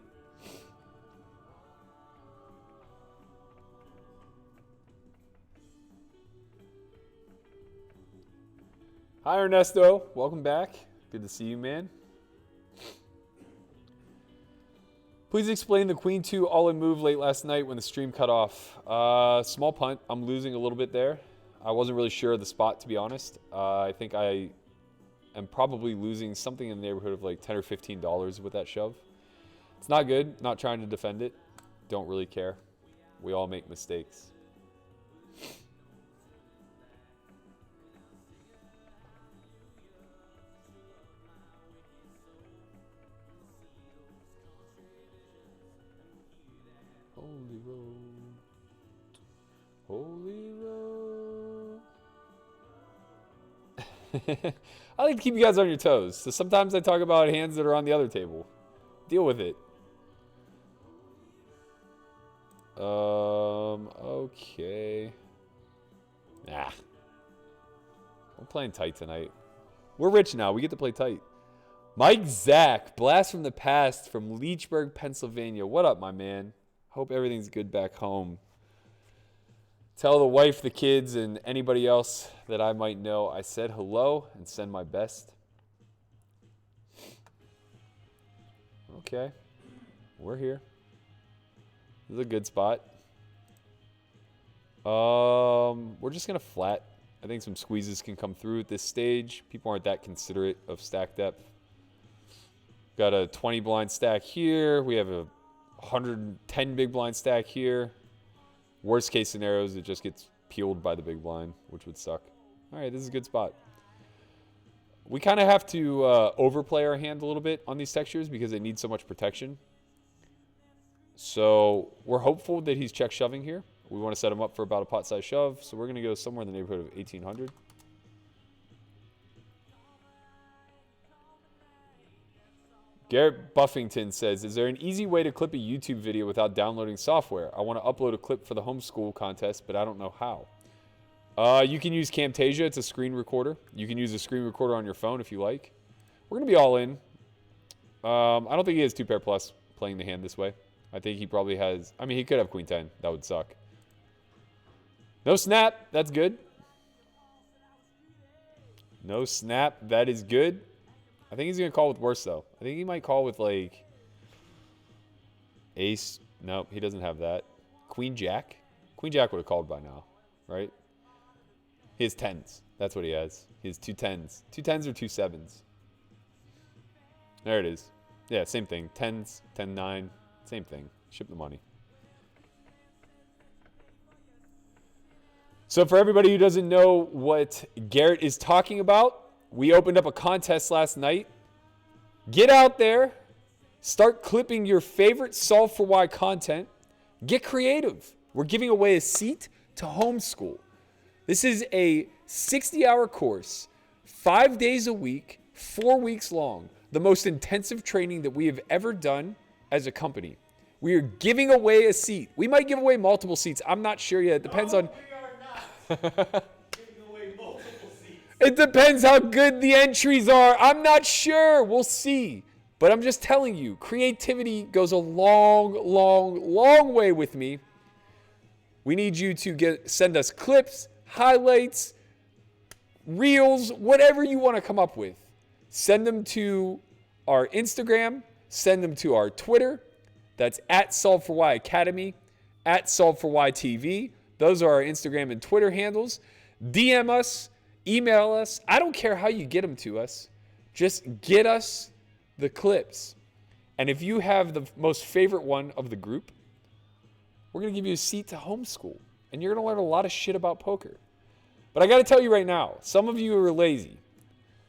Hi Ernesto, welcome back. Good to see you, man. Please explain the Queen 2 all-in move late last night when the stream cut off. Small punt. I'm losing a little bit there. I wasn't really sure of the spot, to be honest. I think I am probably losing something in the neighborhood of like $10 or $15 with that shove. It's not good. Not trying to defend it. Don't really care. We all make mistakes. Holy road, holy road. I like to keep you guys on your toes. So sometimes I talk about hands that are on the other table. Deal with it. Okay. Nah. We're playing tight tonight. We're rich now. We get to play tight. Mike Zach, blast from the past from Leechburg, Pennsylvania. What up, my man? Hope everything's good back home. Tell the wife, the kids, and anybody else that I might know I said hello and send my best. Okay. We're here. This is a good spot. We're just going to flat. I think some squeezes can come through at this stage. People aren't that considerate of stack depth. Got a 20 blind stack here. We have a 110 big blind stack here. Worst case scenarios, it just gets peeled by the big blind, which would suck. All right, this is a good spot. We kind of have to overplay our hand a little bit on these textures because they need so much protection. So we're hopeful that he's check shoving here. We want to set him up for about a pot size shove. So we're going to go somewhere in the neighborhood of 1800. Garrett Buffington says, is there an easy way to clip a YouTube video without downloading software? I want to upload a clip for the homeschool contest, but I don't know how. You can use Camtasia. It's a screen recorder. You can use a screen recorder on your phone if you like. We're going to be all in. I don't think he has 2-pair plus playing the hand this way. I think he probably has... I mean, he could have Queen 10. That would suck. No snap. That's good. No snap. That is good. I think he's going to call with worse, though. I think he might call with, like, ace. Nope, he doesn't have that. Queen Jack. Queen Jack would have called by now, right? He has 10s. That's what he has. He has 2 10s. 2 10s or 2 7s. There it is. Yeah, same thing. 10s, 10 9. Same thing. Ship the money. So for everybody who doesn't know what Garrett is talking about, we opened up a contest last night. Get out there. Start clipping your favorite Solve for Why content. Get creative. We're giving away a seat to homeschool. This is a 60-hour course, 5 days a week, 4 weeks long. The most intensive training that we have ever done as a company. We are giving away a seat. We might give away multiple seats. I'm not sure yet. It depends on... We are not giving away multiple seats. It depends how good the entries are. I'm not sure. We'll see. But I'm just telling you, creativity goes a long, long, long way with me. We need you to send us clips, highlights, reels, whatever you want to come up with. Send them to our Instagram. Send them to our Twitter. That's at Solve for Why Academy. at Solve4Y TV. Those are our Instagram and Twitter handles. DM us, email us. I don't care how you get them to us. Just get us the clips. And if you have the most favorite one of the group, we're going to give you a seat to homeschool. And you're going to learn a lot of shit about poker. But I got to tell you right now, some of you are lazy.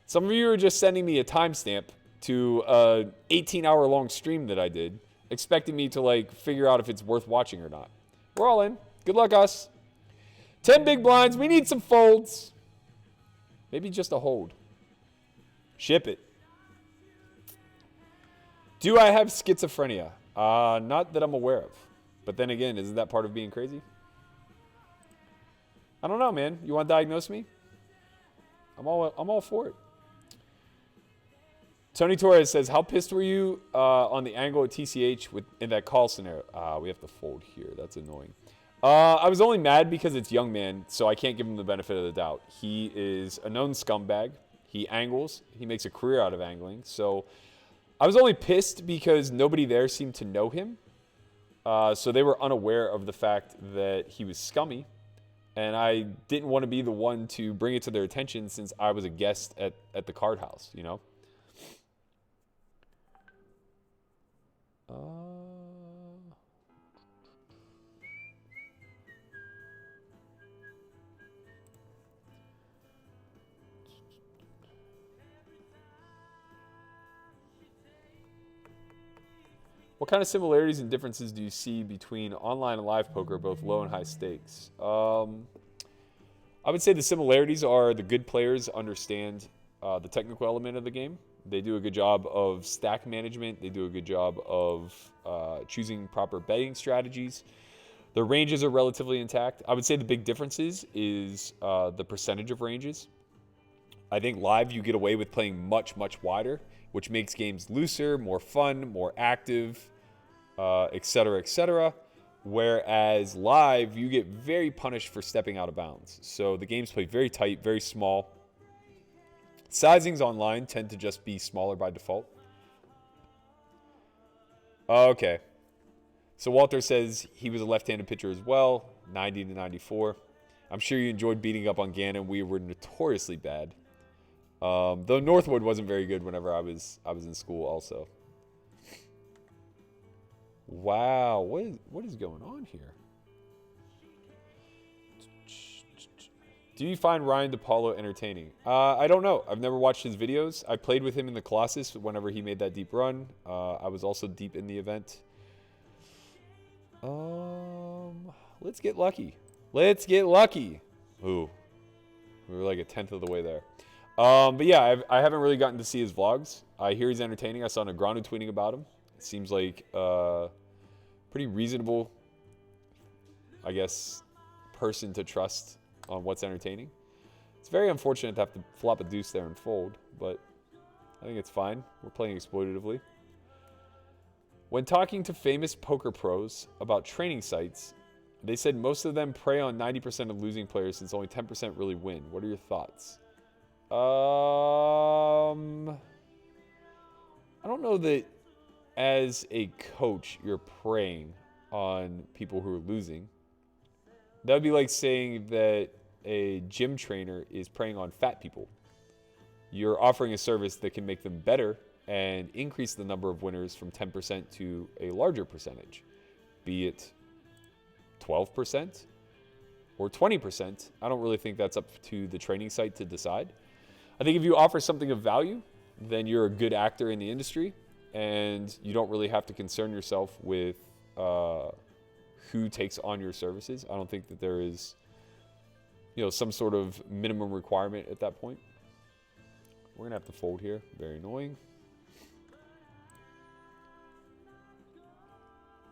Some of you are just sending me a timestamp to an 18-hour long stream that I did, expecting me to like figure out if it's worth watching or not. We're all in. Good luck, us. 10 big blinds. We need some folds. Maybe just a hold. Ship it. Do I have schizophrenia? Not that I'm aware of. But then again, isn't that part of being crazy? I don't know, man. You want to diagnose me? I'm all for it. Tony Torres says, how pissed were you on the angle at TCH in that call scenario? We have to fold here. That's annoying. I was only mad because it's young man, so I can't give him the benefit of the doubt. He is a known scumbag. He angles. He makes a career out of angling. So I was only pissed because nobody there seemed to know him. So they were unaware of the fact that he was scummy. And I didn't want to be the one to bring it to their attention since I was a guest at the card house, you know? What kind of similarities and differences do you see between online and live poker, both low and high stakes? I would say the similarities are the good players understand the technical element of the game. They do a good job of stack management. They do a good job of choosing proper betting strategies. Their ranges are relatively intact. I would say the big differences is the percentage of ranges. I think live you get away with playing much, much wider, which makes games looser, more fun, more active, et cetera, et cetera. Whereas live, you get very punished for stepping out of bounds. So the games play very tight, very small. Sizings online tend to just be smaller by default. Okay. So Walter says he was a left-handed pitcher as well, 90 to 94. I'm sure you enjoyed beating up on Gannon. We were notoriously bad. Though Northwood wasn't very good whenever I was in school also. Wow, what is going on here? Do you find Ryan DePaulo entertaining? I don't know. I've never watched his videos. I played with him in the Colossus whenever he made that deep run. I was also deep in the event. Let's get lucky. Let's get lucky. Ooh, we were like a tenth of the way there. But yeah, I haven't really gotten to see his vlogs. I hear he's entertaining. I saw Negreanu tweeting about him. It seems like pretty reasonable, I guess, person to trust on what's entertaining. It's very unfortunate to have to flop a deuce there and fold, but I think it's fine. We're playing exploitatively. When talking to famous poker pros about training sites, they said most of them prey on 90% of losing players since only 10% really win. What are your thoughts? I don't know that as a coach you're preying on people who are losing. That would be like saying that a gym trainer is preying on fat people. You're offering a service that can make them better and increase the number of winners from 10% to a larger percentage, be it 12% or 20%. I don't really think that's up to the training site to decide. I think if you offer something of value, then you're a good actor in the industry, and you don't really have to concern yourself with who takes on your services. I don't think that there is, some sort of minimum requirement at that point. We're gonna have to fold here. Very annoying.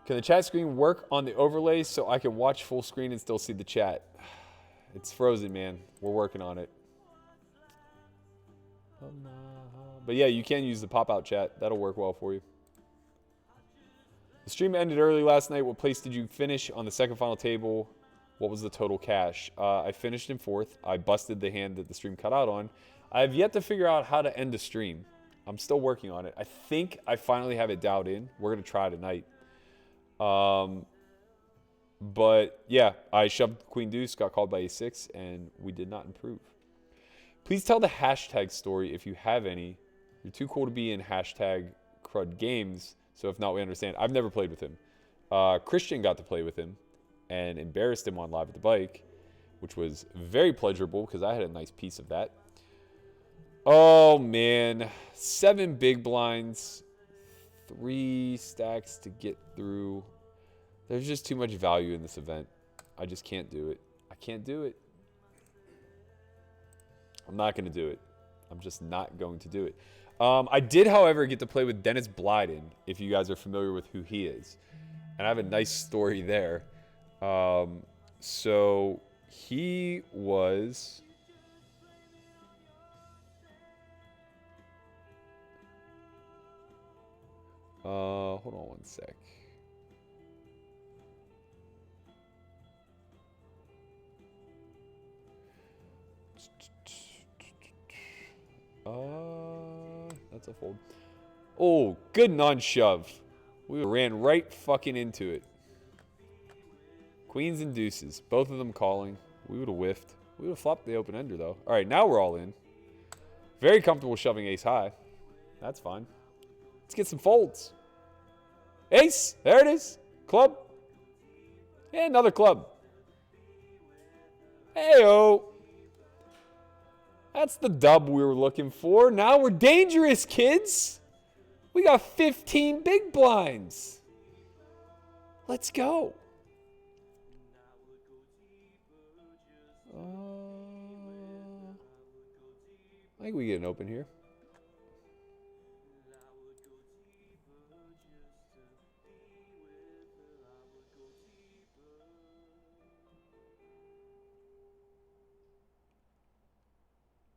Can the chat screen work on the overlay so I can watch full screen and still see the chat? It's frozen, man. We're working on it. But yeah, you can use the pop-out chat. That'll work well for you. The stream ended early last night. What place did you finish on the second final table? What was the total cash? I finished in fourth. I busted the hand that the stream cut out on. I have yet to figure out how to end a stream. I'm still working on it. I think I finally have it dialed in. We're going to try tonight. But yeah, I shoved queen deuce, got called by a6, and we did not improve. Please tell the hashtag story if you have any. You're too cool to be in hashtag crud games, so if not, we understand. I've never played with him. Christian got to play with him and embarrassed him on Live at the Bike, which was very pleasurable because I had a nice piece of that. Oh, man. 7 big blinds. 3 stacks to get through. There's just too much value in this event. I just can't do it. I can't do it. I'm not going to do it. I'm just not going to do it. I did, however, get to play with Dennis Blyden, if you guys are familiar with who he is. And I have a nice story there. So he was... hold on one sec. That's a fold. Oh, good non-shove. We ran right fucking into it. Queens and deuces. Both of them calling. We would have whiffed. We would have flopped the open ender, though. All right, now we're all in. Very comfortable shoving ace high. That's fine. Let's get some folds. Ace. There it is. Club. And another club. Hey-o. That's the dub we were looking for. Now we're dangerous, kids. We got 15 big blinds. Let's go. I think we get an open here.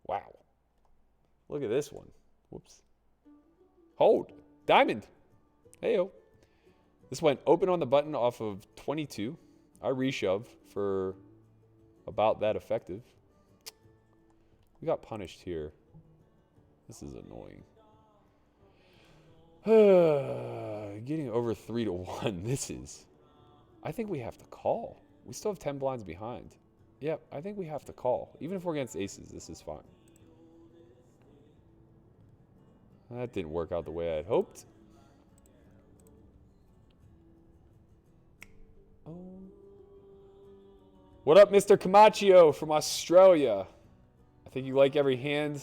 Wow. Look at this one. Whoops. Hold. Diamond. Hey-o. This went open on the button off of 22. I reshove for about that effective. We got punished here. This is annoying. Getting over 3-1. This is... I think we have to call. We still have 10 blinds behind. Yep, I think we have to call. Even if we're against aces, this is fine. That didn't work out the way I had hoped. Oh. What up, Mr. Camacho from Australia? I think you like every hand.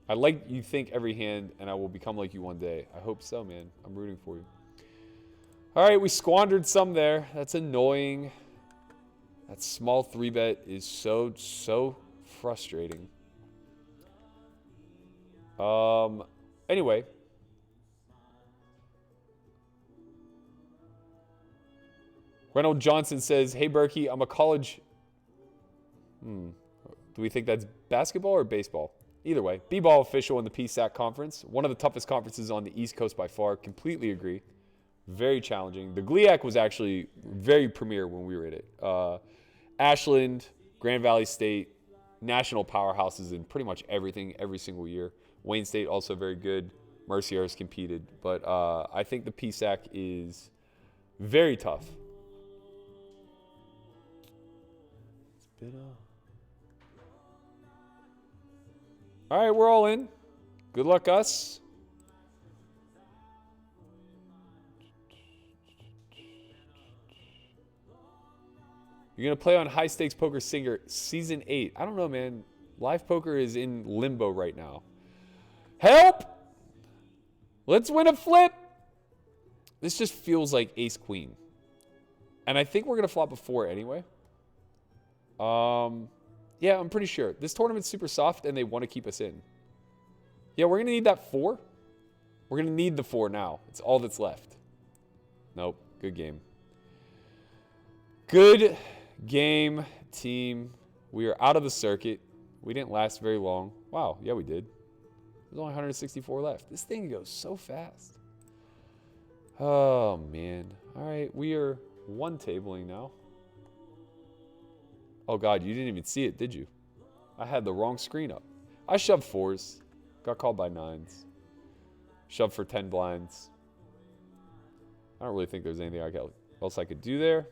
I like you think every hand, and I will become like you one day. I hope so, man. I'm rooting for you. All right, we squandered some there. That's annoying. That small 3-bet is so frustrating. Anyway. Reynold Johnson says, hey, Berkey, I'm a college... Do we think that's basketball or baseball? Either way, B-ball official in the PSAC conference. One of the toughest conferences on the East Coast by far. Completely agree. Very challenging. The GLIAC was actually very premier when we were in it. Ashland, Grand Valley State, national powerhouses in pretty much everything every single year. Wayne State also very good. Mercier's competed. But I think the PSAC is very tough. It's been all right, we're all in. Good luck, us. You're going to play on High Stakes Poker Singer Season 8. I don't know, man. Live poker is in limbo right now. Help! Let's win a flip. This just feels like ace-queen. And I think we're going to flop a 4 anyway. Yeah, I'm pretty sure. This tournament's super soft, and they want to keep us in. Yeah, we're going to need that 4. We're going to need the 4 now. It's all that's left. Nope. Good game. Good game, team. We are out of the circuit. We didn't last very long. Wow. Yeah, we did. There's only 164 left. This thing goes so fast. Oh, man. All right. We are one tabling now. Oh, God. You didn't even see it, did you? I had the wrong screen up. I shoved 4s. Got called by 9s. Shoved for 10 blinds. I don't really think there's anything I got. else I could do there?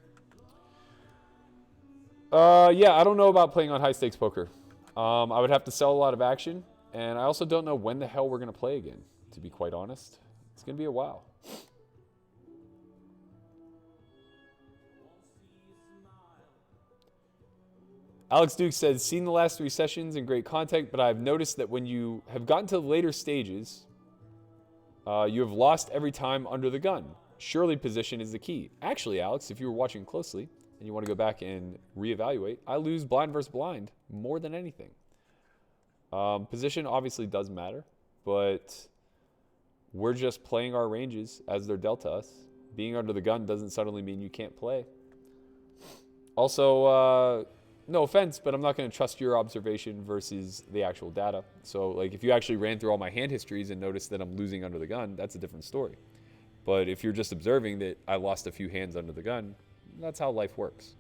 Yeah, I don't know about playing on high stakes poker. I would have to sell a lot of action, and I also don't know when the hell we're going to play again, to be quite honest. It's going to be a while. Alex Duke says, seen the last 3 sessions and great content, but I've noticed that when you have gotten to the later stages, you have lost every time under the gun. Surely position is the key. Actually, Alex, if you were watching closely and you want to go back and reevaluate, I lose blind versus blind more than anything. Position obviously does matter, but we're just playing our ranges as they're dealt to us. Being under the gun doesn't suddenly mean you can't play. Also, no offense, but I'm not going to trust your observation versus the actual data. So, like, if you actually ran through all my hand histories and noticed that I'm losing under the gun, that's a different story. But if you're just observing that I lost a few hands under the gun, that's how life works.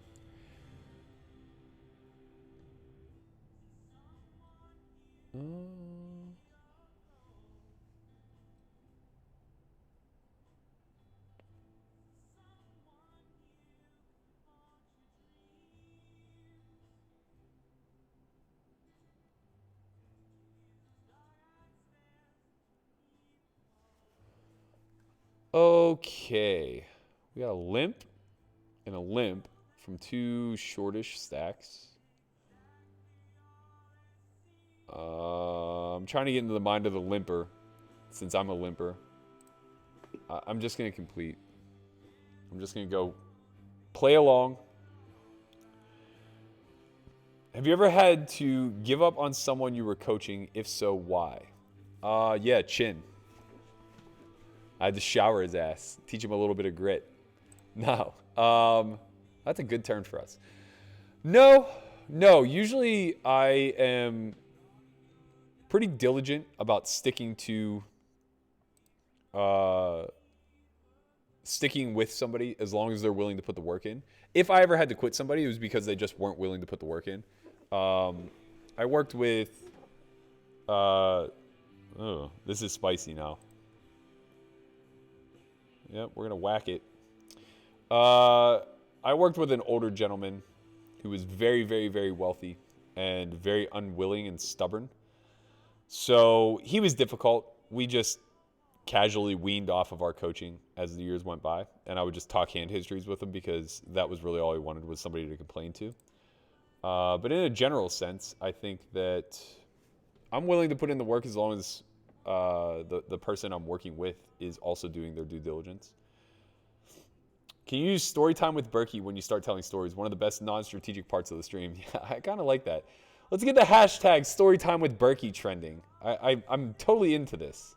Okay. We got a limp and a limp from 2 shortish stacks. I'm trying to get into the mind of the limper, since I'm a limper. I'm just going to complete. I'm just going to go play along. Have you ever had to give up on someone you were coaching? If so, why? Yeah, Chin. I had to shower his ass, teach him a little bit of grit. No. That's a good term for us. No. Usually I am pretty diligent about sticking with somebody as long as they're willing to put the work in. If I ever had to quit somebody, it was because they just weren't willing to put the work in. I worked with... this is spicy now. Yep, we're going to whack it. I worked with an older gentleman who was very, very, very wealthy and very unwilling and stubborn. So he was difficult. We just casually weaned off of our coaching as the years went by. And I would just talk hand histories with him because that was really all he wanted, was somebody to complain to. But in a general sense, I think that I'm willing to put in the work as long as the person I'm working with is also doing their due diligence. Can you use story time with Berkey when you start telling stories? One of the best non-strategic parts of the stream. Yeah, I kind of like that. Let's get the hashtag story time with Berkey trending. I'm totally into this.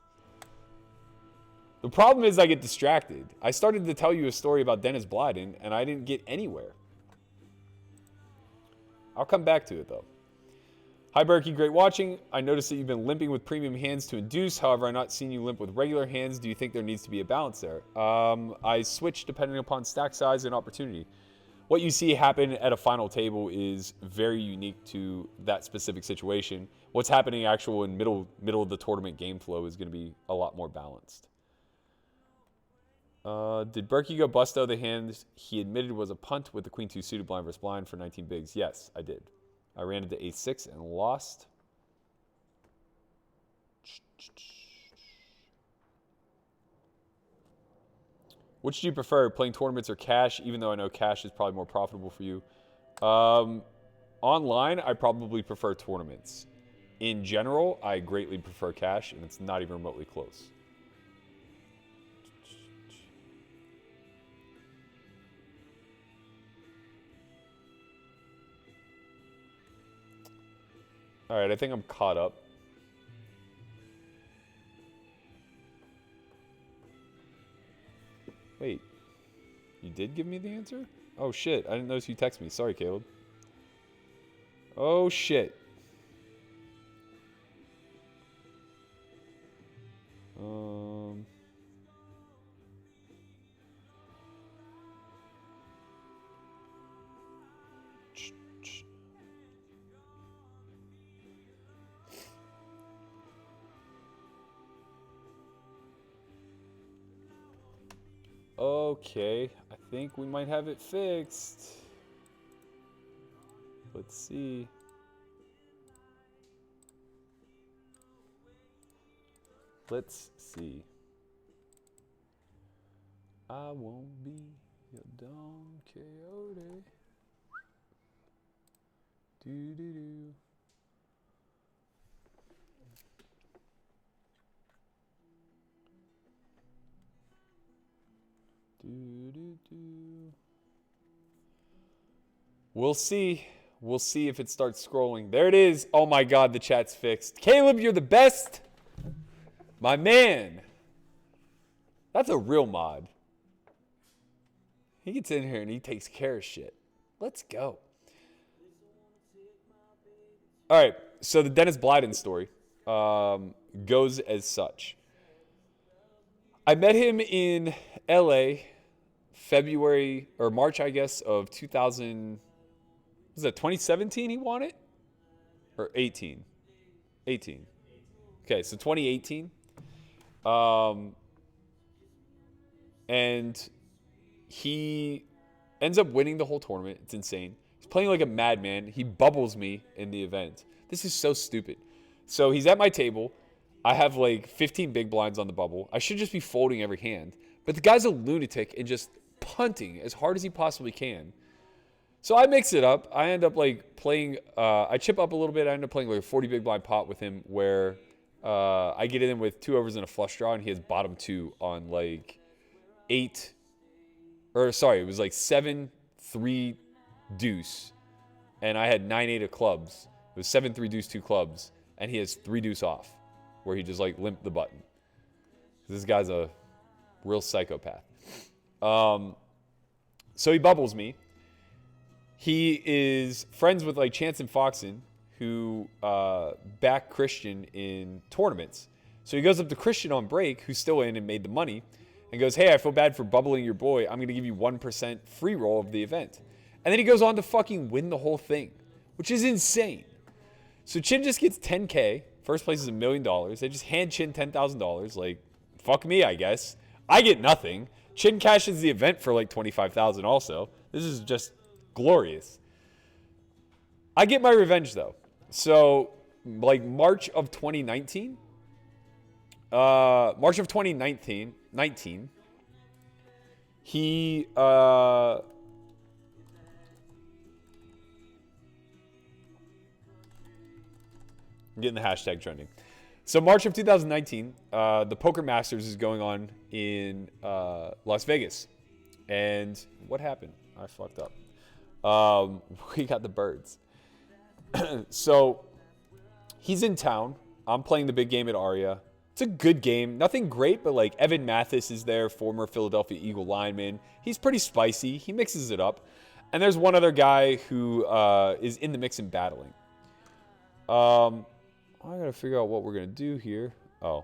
The problem is I get distracted. I started to tell you a story about Dennis Blyden, and I didn't get anywhere. I'll come back to it, though. Hi, Berkey. Great watching. I noticed that you've been limping with premium hands to induce. However, I've not seen you limp with regular hands. Do you think there needs to be a balance there? I switch depending upon stack size and opportunity. What you see happen at a final table is very unique to that specific situation. What's happening in middle of the tournament game flow is going to be a lot more balanced. Did Berkey go busto the hand he admitted was a punt with the queen 2 suited blind versus blind for 19 bigs? Yes, I did. I ran into a6 and lost. Which do you prefer, playing tournaments or cash, even though I know cash is probably more profitable for you? Online, I probably prefer tournaments. In general, I greatly prefer cash, and it's not even remotely close. All right, I think I'm caught up. Wait, you did give me the answer? Oh, shit. I didn't notice you texted me. Sorry, Caleb. Oh, shit. Okay, I think we might have it fixed. Let's see. Let's see. I won't be your Don Quixote. Do. We'll see. We'll see if it starts scrolling. There it is. Oh my God, the chat's fixed. Caleb, you're the best. My man. That's a real mod. He gets in here and he takes care of shit. Let's go. All right. So the Dennis Blyden story goes as such. I met him in LA February or March, I guess, of 2000. Was that 2017 he won it? Or 18? 18. Okay, so 2018. And he ends up winning the whole tournament. It's insane. He's playing like a madman. He bubbles me in the event. This is so stupid. So he's at my table. I have like 15 big blinds on the bubble. I should just be folding every hand. But the guy's a lunatic and just punting as hard as he possibly can. So I mix it up. I end up like playing, I chip up a little bit. I end up playing like a 40 big blind pot with him where I get in with 2 overs and a flush draw, and he has bottom 2 on like 8, or sorry, it was like 7-3 deuce, and I had 9-8 of clubs. It was 7-3 deuce 2 clubs, and he has 3 deuce off, where he just like limped the button. This guy's a real psychopath. So he bubbles me. He is friends with like Chance and Foxen, who back Christian in tournaments. So he goes up to Christian on break, who's still in and made the money, and goes, hey, I feel bad for bubbling your boy. I'm going to give you 1% free roll of the event. And then he goes on to fucking win the whole thing, which is insane. So Chin just gets $10K. First place is $1 million. They just hand Chin $10,000. Like, fuck me, I guess. I get nothing. Chin cashes the event for like $25,000 also. This is just glorious. I get my revenge though. So like March of 2019, he I'm getting the hashtag trending. So March of 2019, the Poker Masters is going on in Las Vegas. And what happened? I fucked up. We got the birds. So he's in town. I'm playing the big game at Aria. It's a good game. Nothing great, but like Evan Mathis is there, former Philadelphia Eagle lineman. He's pretty spicy. He mixes it up. And there's one other guy who is in the mix and battling. I got to figure out what we're going to do here. Oh.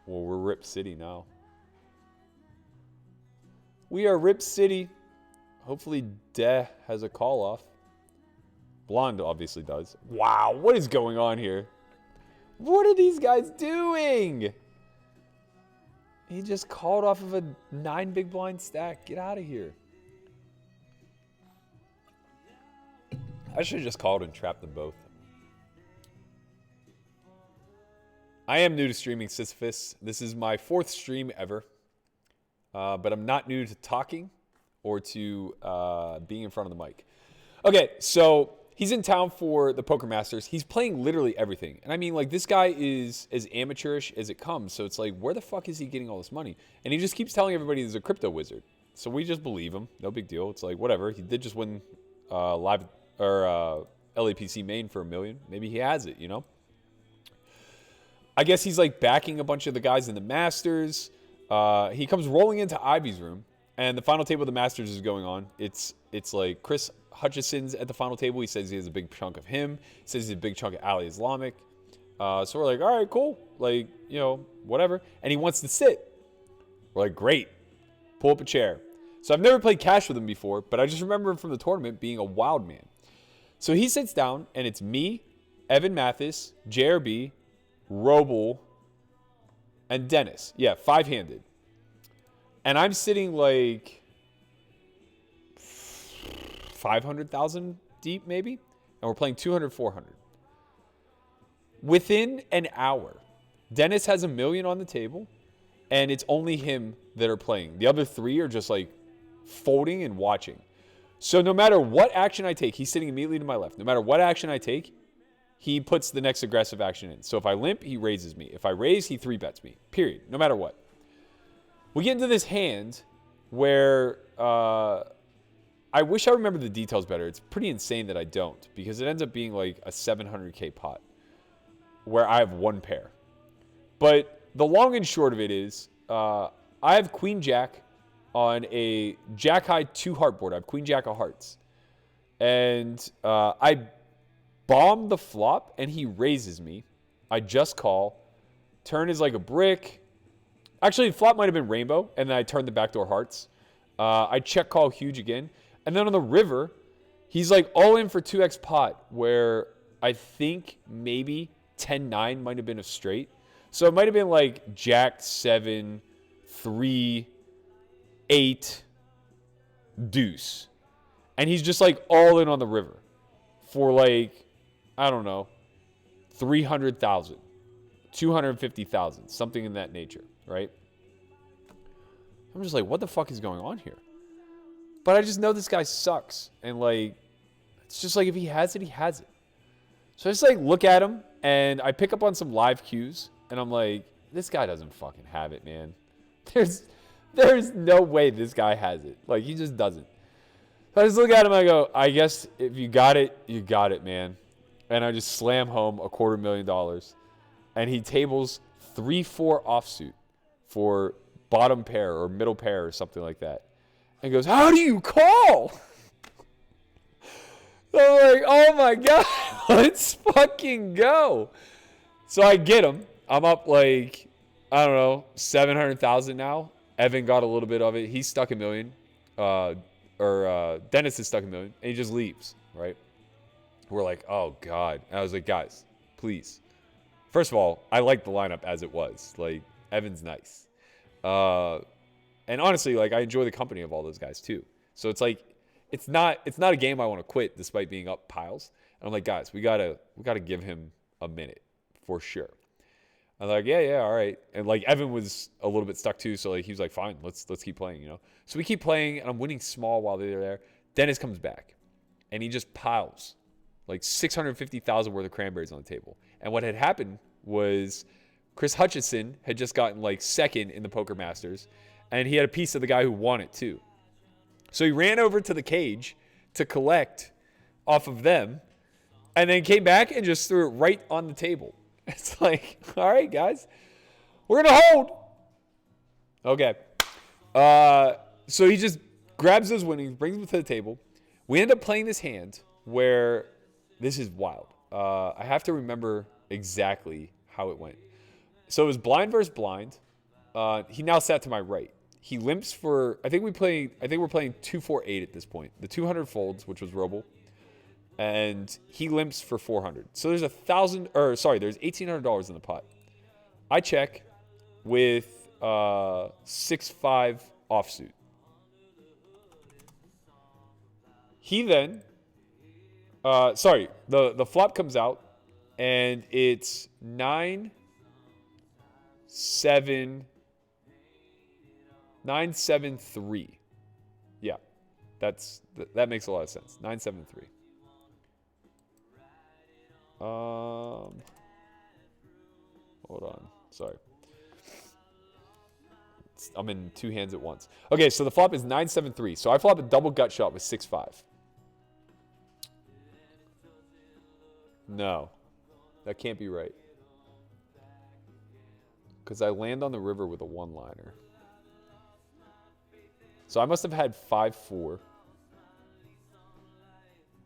Well, we're Rip City now. We are Rip City. Hopefully, Deh has a call off. Blonde obviously does. Wow, what is going on here? What are these guys doing? He just called off of a 9 big blind stack. Get out of here. I should have just called and trapped them both. I am new to streaming Sisyphus. This is my 4th stream ever. But I'm not new to talking or to being in front of the mic. Okay, so he's in town for the Poker Masters. He's playing literally everything. And I mean, like, this guy is as amateurish as it comes. So it's like, where the fuck is he getting all this money? And he just keeps telling everybody he's a crypto wizard. So we just believe him. No big deal. It's like, whatever. He did just win LAPC main for $1 million. Maybe he has it, you know? I guess he's like backing a bunch of the guys in the Masters. He comes rolling into Ivy's room, and the final table of the Masters is going on. It's like Chris Hutchison's at the final table. He says he has a big chunk of him. He says he's a big chunk of Ali Islamic. So we're like, all right, cool. Like, you know, whatever. And he wants to sit. We're like, great. Pull up a chair. So I've never played cash with him before, but I just remember him from the tournament being a wild man. So he sits down, and it's me, Evan Mathis, JRB, Roble, and Dennis. Yeah, 5-handed. And I'm sitting like 500,000 deep maybe, and we're playing 200, 400. Within an hour, Dennis has $1 million on the table, and it's only him that are playing. The other three are just like folding and watching. So no matter what action I take, he's sitting immediately to my left. No matter what action I take, he puts the next aggressive action in. So if I limp, he raises me. If I raise, he 3-bets me. Period. No matter what. We get into this hand where I wish I remember the details better. It's pretty insane that I don't, because it ends up being like a 700K pot where I have one pair. But the long and short of it is I have Queen Jack on a Jack High 2 heart board. I have Queen Jack of hearts. And I bomb the flop, and he raises me. I just call. Turn is like a brick. Actually, the flop might have been rainbow, and then I turned the backdoor hearts. I check call huge again. And then on the river, he's like all in for 2x pot, where I think maybe 10-9 might have been a straight. So it might have been like Jack 7, 3, 8, deuce. And he's just like all in on the river for like, I don't know, 300,000, 250,000, something in that nature, right? I'm just like, what the fuck is going on here? But I just know this guy sucks. And like, it's just like, if he has it, he has it. So I just like look at him, and I pick up on some live cues, and I'm like, this guy doesn't fucking have it, man. There's no way this guy has it. Like, he just doesn't. So I just look at him, and I go, I guess if you got it, you got it, man. And I just slam home $250,000. And he tables 3-4 offsuit for bottom pair or middle pair or something like that. And goes, how do you call? I'm like, oh my God, let's fucking go. So I get him. I'm up like, I don't know, 700,000 now. Evan got a little bit of it. He's stuck $1 million. Dennis is stuck $1 million. And he just leaves, right? We're like, oh God. And I was like, guys, please. First of all, I like the lineup as it was. Like, Evan's nice. And honestly, like, I enjoy the company of all those guys too. So it's like, it's not a game I want to quit despite being up piles. And I'm like, guys, we gotta give him a minute for sure. I'm like, yeah, all right. And like, Evan was a little bit stuck too, so like he was like, fine, let's keep playing, you know. So we keep playing, and I'm winning small while they're there. Dennis comes back, and he just piles like 650,000 worth of cranberries on the table. And what had happened was Chris Hutchison had just gotten like second in the Poker Masters, and he had a piece of the guy who won it too. So he ran over to the cage to collect off of them, and then came back and just threw it right on the table. It's like, all right, guys, we're going to hold. Okay. So he just grabs those winnings, brings them to the table. We end up playing this hand where this is wild. I have to remember exactly how it went. So it was blind versus blind. He now sat to my right. He limps for, I think we're playing 2-4-8 at this point. The 200 folds, which was Roble. And he limps for 400. So there's there's $1,800 in the pot. I check with 6-5 offsuit. He then, the flop comes out, and it's 9-7-3. Yeah, that makes a lot of sense. 9-7-3. Hold on. Sorry. I'm in two hands at once. Okay, so the flop is 9-7-3. So I flop a double gut shot with 6-5. No, that can't be right. Because I land on the river with a one-liner. So I must have had 5-4.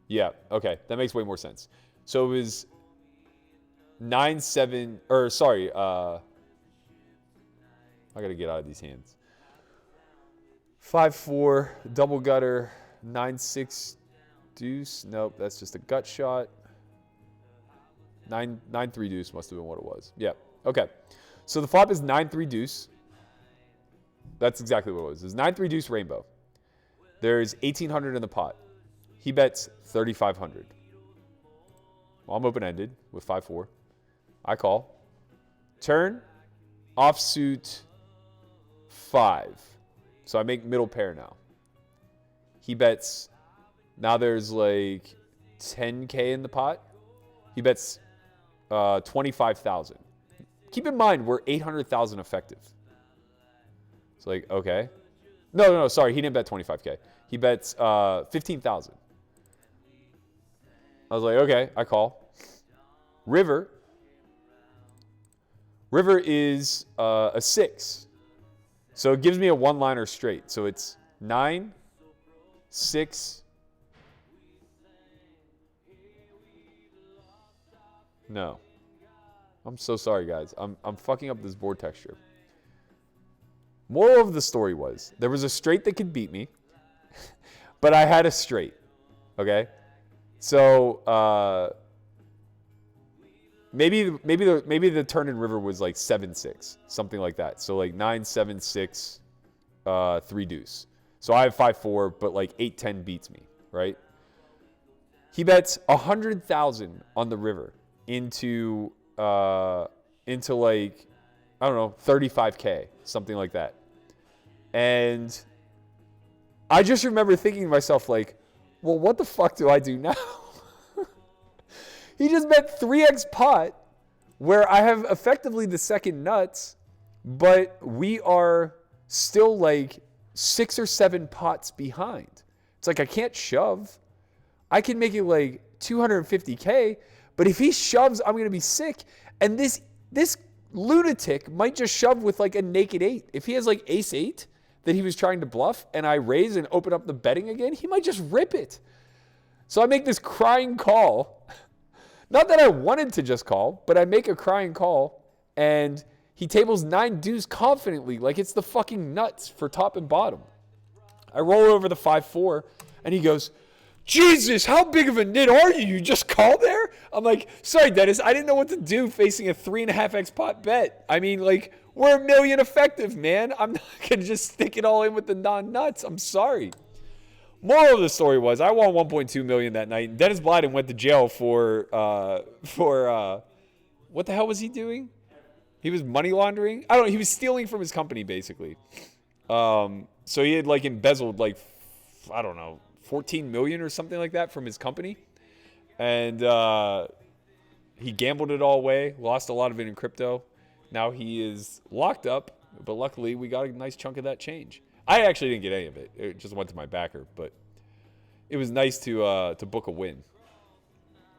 Yeah, okay. That makes way more sense. So it was 9-7, I got to get out of these hands. 5-4, double gutter, 9-6 deuce. Nope, that's just a gut shot. 9-3 deuce must have been what it was. Yeah, okay. So the flop is 9-3 deuce. That's exactly what it was. It was 9-3 deuce rainbow. There's 1,800 in the pot. He bets 3,500. Well, I'm open-ended with 5-4. I call. Turn, offsuit 5. So I make middle pair now. He bets, now there's like 10K in the pot. He bets 25,000. Keep in mind, we're 800,000 effective. It's like, okay. No, sorry, he didn't bet 25K. He bets 15,000. I was like, okay, I call. River is a 6. So it gives me a one-liner straight. So it's 9, 6. No. I'm so sorry, guys. I'm fucking up this board texture. Moral of the story was, there was a straight that could beat me, but I had a straight. Okay? So maybe the turn in river was like 7-6, something like that. So like 9, 7, 6, 3 deuce. So I have 5-4, but like 8-10 beats me, right? He bets 100,000 on the river into like, I don't know, 35K, something like that. And I just remember thinking to myself, like, well, what the fuck do I do now? He just bet 3x pot where I have effectively the second nuts, but we are still like 6 or 7 pots behind. It's like I can't shove. I can make it like 250K, but if he shoves, I'm going to be sick. And this lunatic might just shove with like a naked 8. If he has like ace 8 that he was trying to bluff and I raise and open up the betting again, he might just rip it. So I make this crying call. Not that I wanted to just call, but I make a crying call, and he tables 9 deuce confidently, like it's the fucking nuts for top and bottom. I roll over the 5-4, and he goes, Jesus, how big of a nit are you? You just called there? I'm like, sorry, Dennis, I didn't know what to do facing a 3.5x pot bet. I mean, like, we're 1 million effective, man. I'm not going to just stick it all in with the non-nuts. I'm sorry. Moral of the story was I won 1.2 million that night. And Dennis Blyden went to jail for what the hell was he doing? He was money laundering. I don't know. He was stealing from his company basically. So he had like embezzled like, I don't know, 14 million or something like that from his company. And he gambled it all away, lost a lot of it in crypto. Now he is locked up, but luckily we got a nice chunk of that change. I actually didn't get any of it. It just went to my backer, but it was nice to book a win.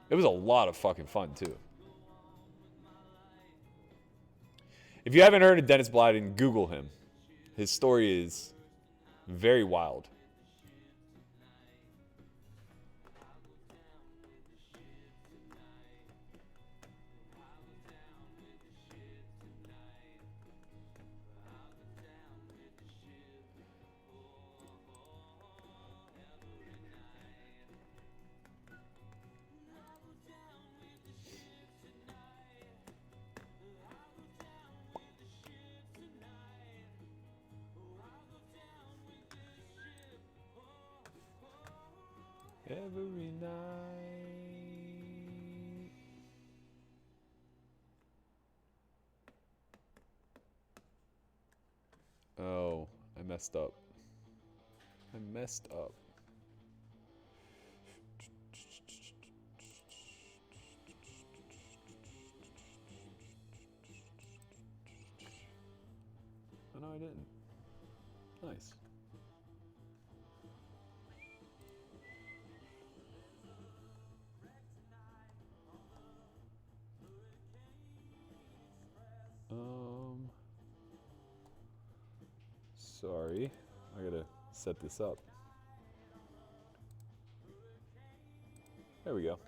It was a lot of fucking fun too. If you haven't heard of Dennis Blyden, Google him. His story is very wild. Every night. Oh, I messed up. Oh, no, I didn't. Nice. Sorry, I gotta set this up. There we go.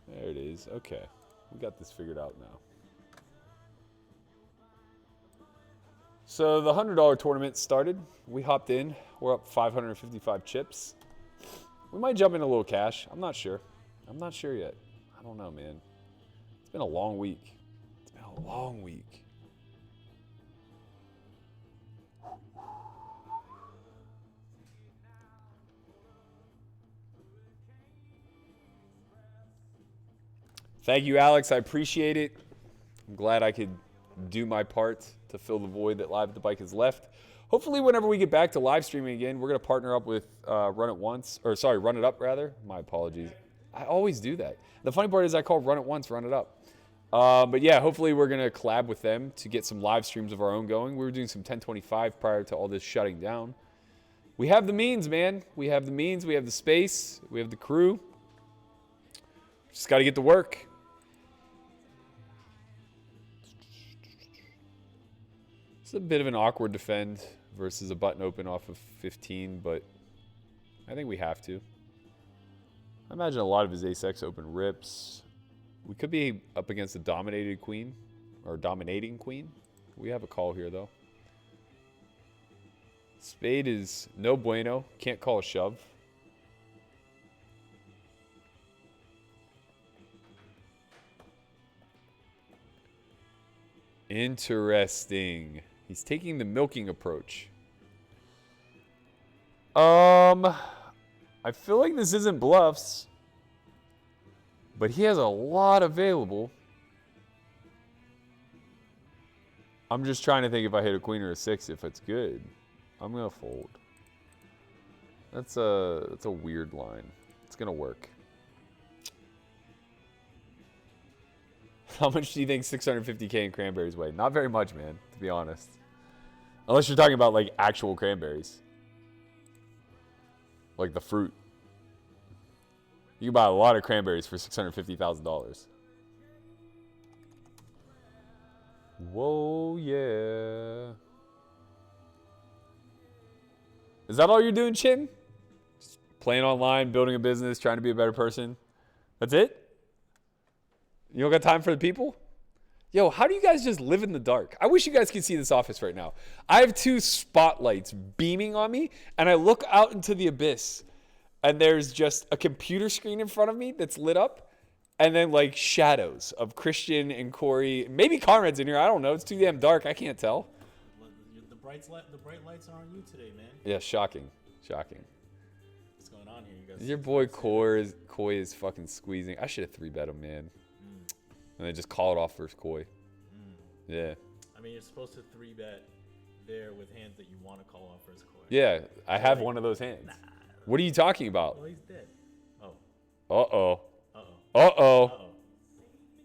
There it is. Okay, we got this figured out now. So the $100 tournament started. We hopped in. We're up 555 chips. We might jump in a little cash. I'm not sure. I'm not sure yet. I don't know, man. It's been a long week. It's been a long week. Thank you, Alex. I appreciate it. I'm glad I could do my part to fill the void that Live at the Bike has left. Hopefully, whenever we get back to live streaming again, we're going to partner up with Run It Up, rather. My apologies. I always do that. The funny part is I call Run It Once, Run It Up. But yeah, hopefully we're going to collab with them to get some live streams of our own going. We were doing some 1025 prior to all this shutting down. We have the means, man. We have the means. We have the space. We have the crew. Just got to get to work. It's a bit of an awkward defend versus a button open off of 15, but I think we have to. I imagine a lot of his ace-x open rips. We could be up against a dominated queen, or dominating queen. We have a call here, though. Spade is no bueno. Can't call a shove. Interesting. He's taking the milking approach. I feel like this isn't bluffs, but he has a lot available. I'm just trying to think if I hit a queen or a six, if it's good. I'm gonna fold. That's a weird line. It's gonna work. How much do you think 650K in cranberries weigh? Not very much, man, to be honest. Unless you're talking about, like, actual cranberries. Like the fruit. You can buy a lot of cranberries for $650,000. Whoa, yeah. Is that all you're doing, Chin? Just playing online, building a business, trying to be a better person? That's it? You don't got time for the people? Yo, how do you guys just live in the dark? I wish you guys could see this office right now. I have two spotlights beaming on me, and I look out into the abyss, and there's just a computer screen in front of me that's lit up, and then, like, shadows of Christian and Corey. Maybe Conrad's in here. I don't know. It's too damn dark. I can't tell. The bright lights are on you today, man. Yeah, shocking. Shocking. What's going on here? You guys? Your boy Coy is fucking squeezing. I should have 3-bet him, man. And then just call it off first koi. Yeah. I mean, you're supposed to 3-bet there with hands that you want to call off first koi. Yeah, I have one of those hands. Nah. What are you talking about? Well, he's dead. Oh. Uh-oh. Uh-oh. Uh-oh. Uh-oh.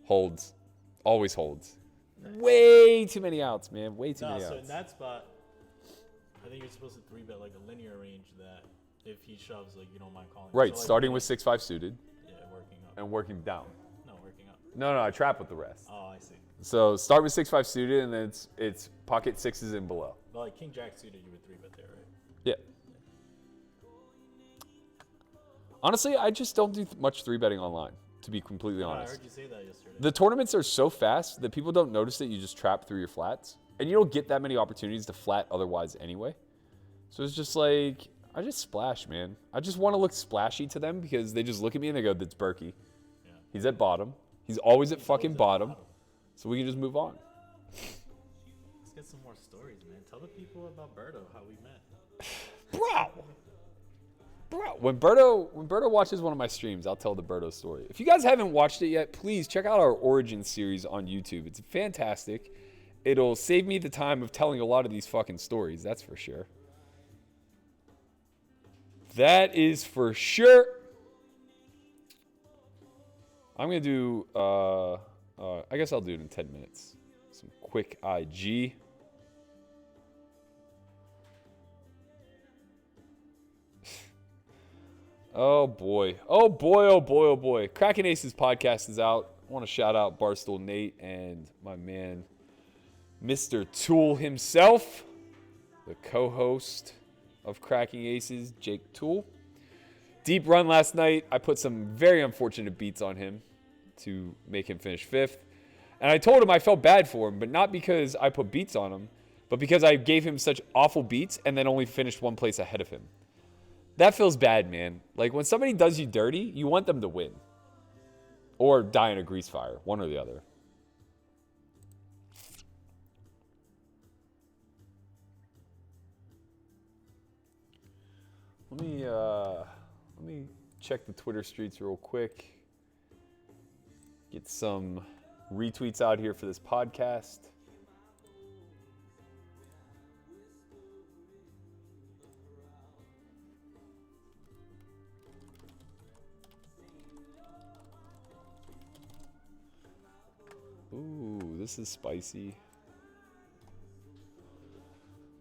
Holds. Always holds. Nice. Way too many outs, man. Way too many outs. So in that spot, I think you're supposed to 3-bet like a linear range that if he shoves, like, you don't mind calling. Right, so, like, starting with 6-5 suited. Yeah, working up. And working down. Working up. No, I trap with the rest. Oh, I see. So start with 6-5 suited, and then it's pocket sixes and below. But like king jack suited, you would 3-bet there, right? Yeah. Honestly, I just don't do much 3-betting online, to be completely honest. I heard you say that yesterday. The tournaments are so fast that people don't notice that you just trap through your flats. And you don't get that many opportunities to flat otherwise anyway. So it's just like, I just splash, man. I just want to look splashy to them because they just look at me and they go, that's Berkey. Yeah. He's at bottom. He's always at fucking bottom. So we can just move on. Let's get some more stories, man. Tell the people about Berto, how we met. Bro, when Berto watches one of my streams, I'll tell the Berto story. If you guys haven't watched it yet, please check out our Origin series on YouTube. It's fantastic. It'll save me the time of telling a lot of these fucking stories, that's for sure. That is for sure. I'm going to do, I guess I'll do it in 10 minutes. Some quick IG. Oh boy. Oh boy, oh boy, oh boy. Cracking Aces podcast is out. I want to shout out Barstool Nate and my man, Mr. Tool himself, the co-host of Cracking Aces, Jake Tool. Deep run last night. I put some very unfortunate beats on him to make him finish 5th. And I told him I felt bad for him, but not because I put beats on him, but because I gave him such awful beats and then only finished one place ahead of him. That feels bad, man. Like, when somebody does you dirty, you want them to win. Or die in a grease fire. One or the other. Let me check the Twitter streets real quick. Get some retweets out here for this podcast. Ooh, this is spicy.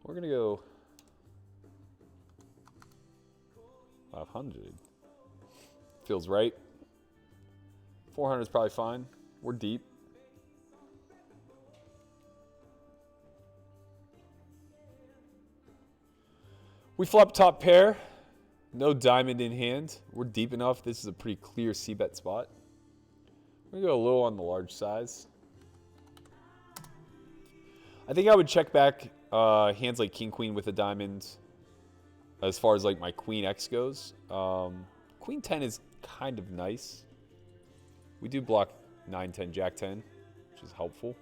We're gonna go 500. Feels right. 400 is probably fine. We're deep. We flop top pair. No diamond in hand. We're deep enough. This is a pretty clear c-bet spot. We're gonna go a little on the large size. I think I would check back hands like king queen with a diamond as far as like my queen x goes. Queen 10 is kind of nice. We do block 9 10 jack 10, which is helpful.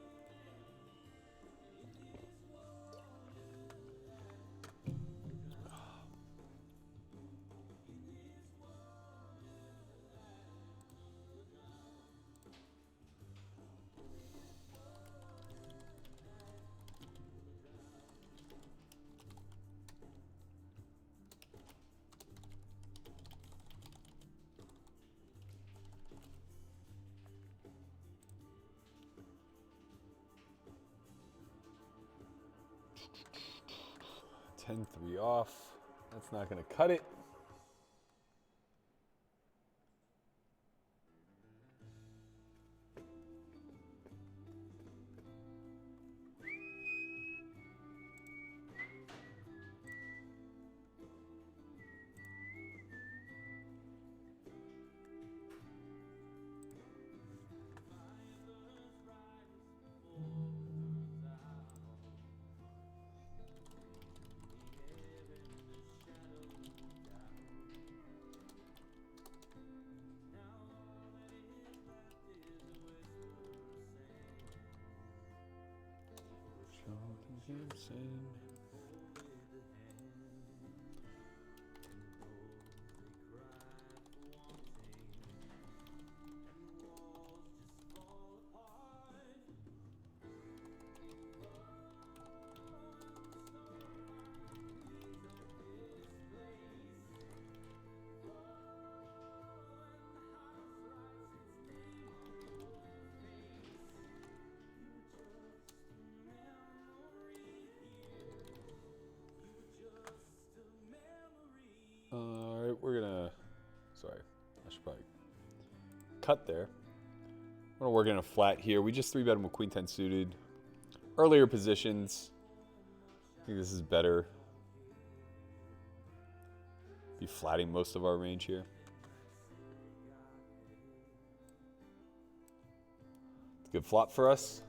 Ten three off. That's not going to cut it. All right, we're gonna, sorry, I should probably cut there. We're gonna work in a flat here. We just 3-bet him with queen 10 suited. Earlier positions, I think this is better. Be flatting most of our range here. It's a good flop for us.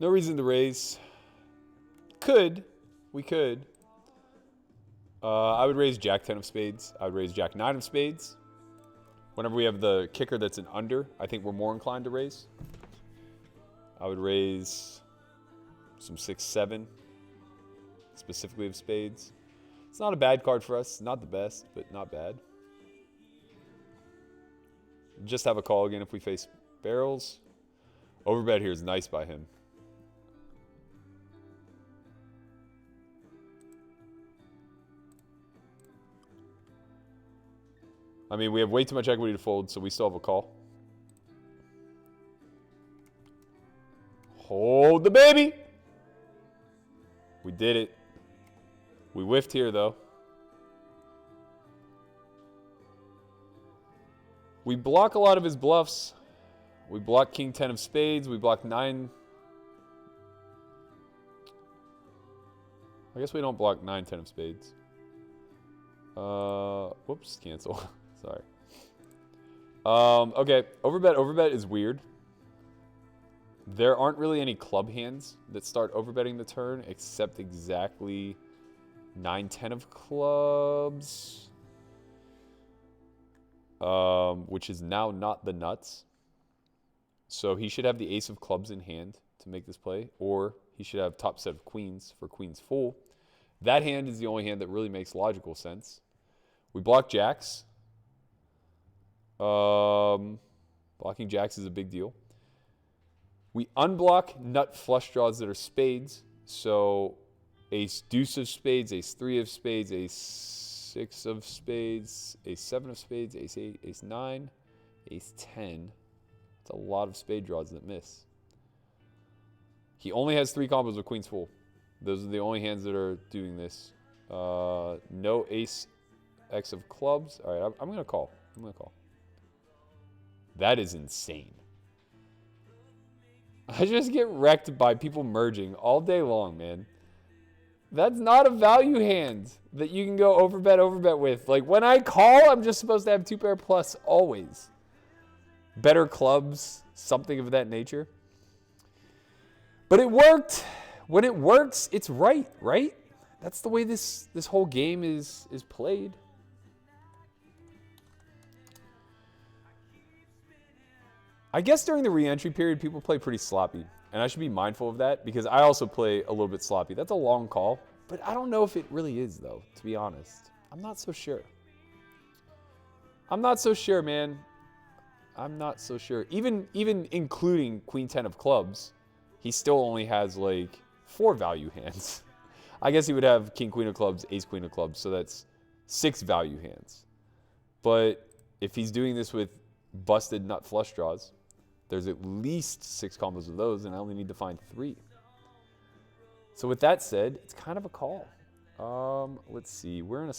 No reason to raise. We could. I would raise jack 10 of spades. I would raise jack 9 of spades. Whenever we have the kicker that's an under, I think we're more inclined to raise. I would raise some 6 7, specifically of spades. It's not a bad card for us. Not the best, but not bad. Just have a call again if we face barrels. Overbet here is nice by him. I mean, we have way too much equity to fold, so we still have a call. Hold the baby. We did it. We whiffed here, though. We block a lot of his bluffs. We block king 10 of spades. We block 9. I guess we don't block 9 10 of spades. Whoops, cancel. Sorry. Okay, overbet is weird. There aren't really any club hands that start overbetting the turn except exactly 9 10 of clubs. which is now not the nuts. So he should have the ace of clubs in hand to make this play, or he should have top set of queens for queens full. That hand is the only hand that really makes logical sense. We block jacks. Blocking jacks is a big deal. We unblock nut flush draws that are spades. So ace deuce of spades, ace three of spades, ace six of spades, ace seven of spades, ace eight, ace nine, ace 10. It's a lot of spade draws that miss. He only has 3 combos with queens full. Those are the only hands that are doing this. No ace x of clubs. All right, I'm going to call. That is insane. I just get wrecked by people merging all day long, man. That's not a value hand that you can go overbet with. Like, when I call, I'm just supposed to have 2 pair plus always. Better clubs, something of that nature. But it worked. When it works, it's right? That's the way this whole game is played. I guess during the re-entry period, people play pretty sloppy. And I should be mindful of that because I also play a little bit sloppy. That's a long call. But I don't know if it really is, though, to be honest. I'm not so sure. Man. I'm not so sure. Even including queen 10 of clubs, he still only has like 4 value hands. I guess he would have king queen of clubs, ace queen of clubs, so that's 6 value hands. But if he's doing this with busted nut flush draws, there's at least 6 combos of those, and I only need to find 3. So with that said, it's kind of a call. Let's see. We're in a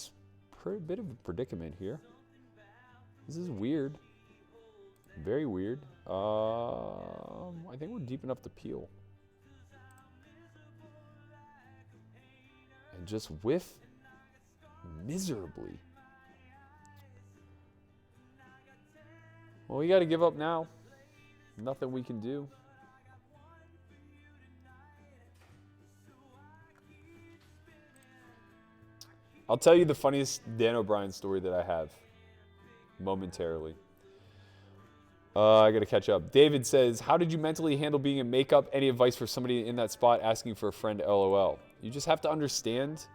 bit of a predicament here. This is weird. Very weird. I think we're deep enough to peel. And just whiff miserably. Well, we got to give up now. Nothing we can do. I'll tell you the funniest Dan O'Brien story that I have momentarily. I got to catch up. David says, how did you mentally handle being in makeup? Any advice for somebody in that spot asking for a friend, LOL? You just have to understand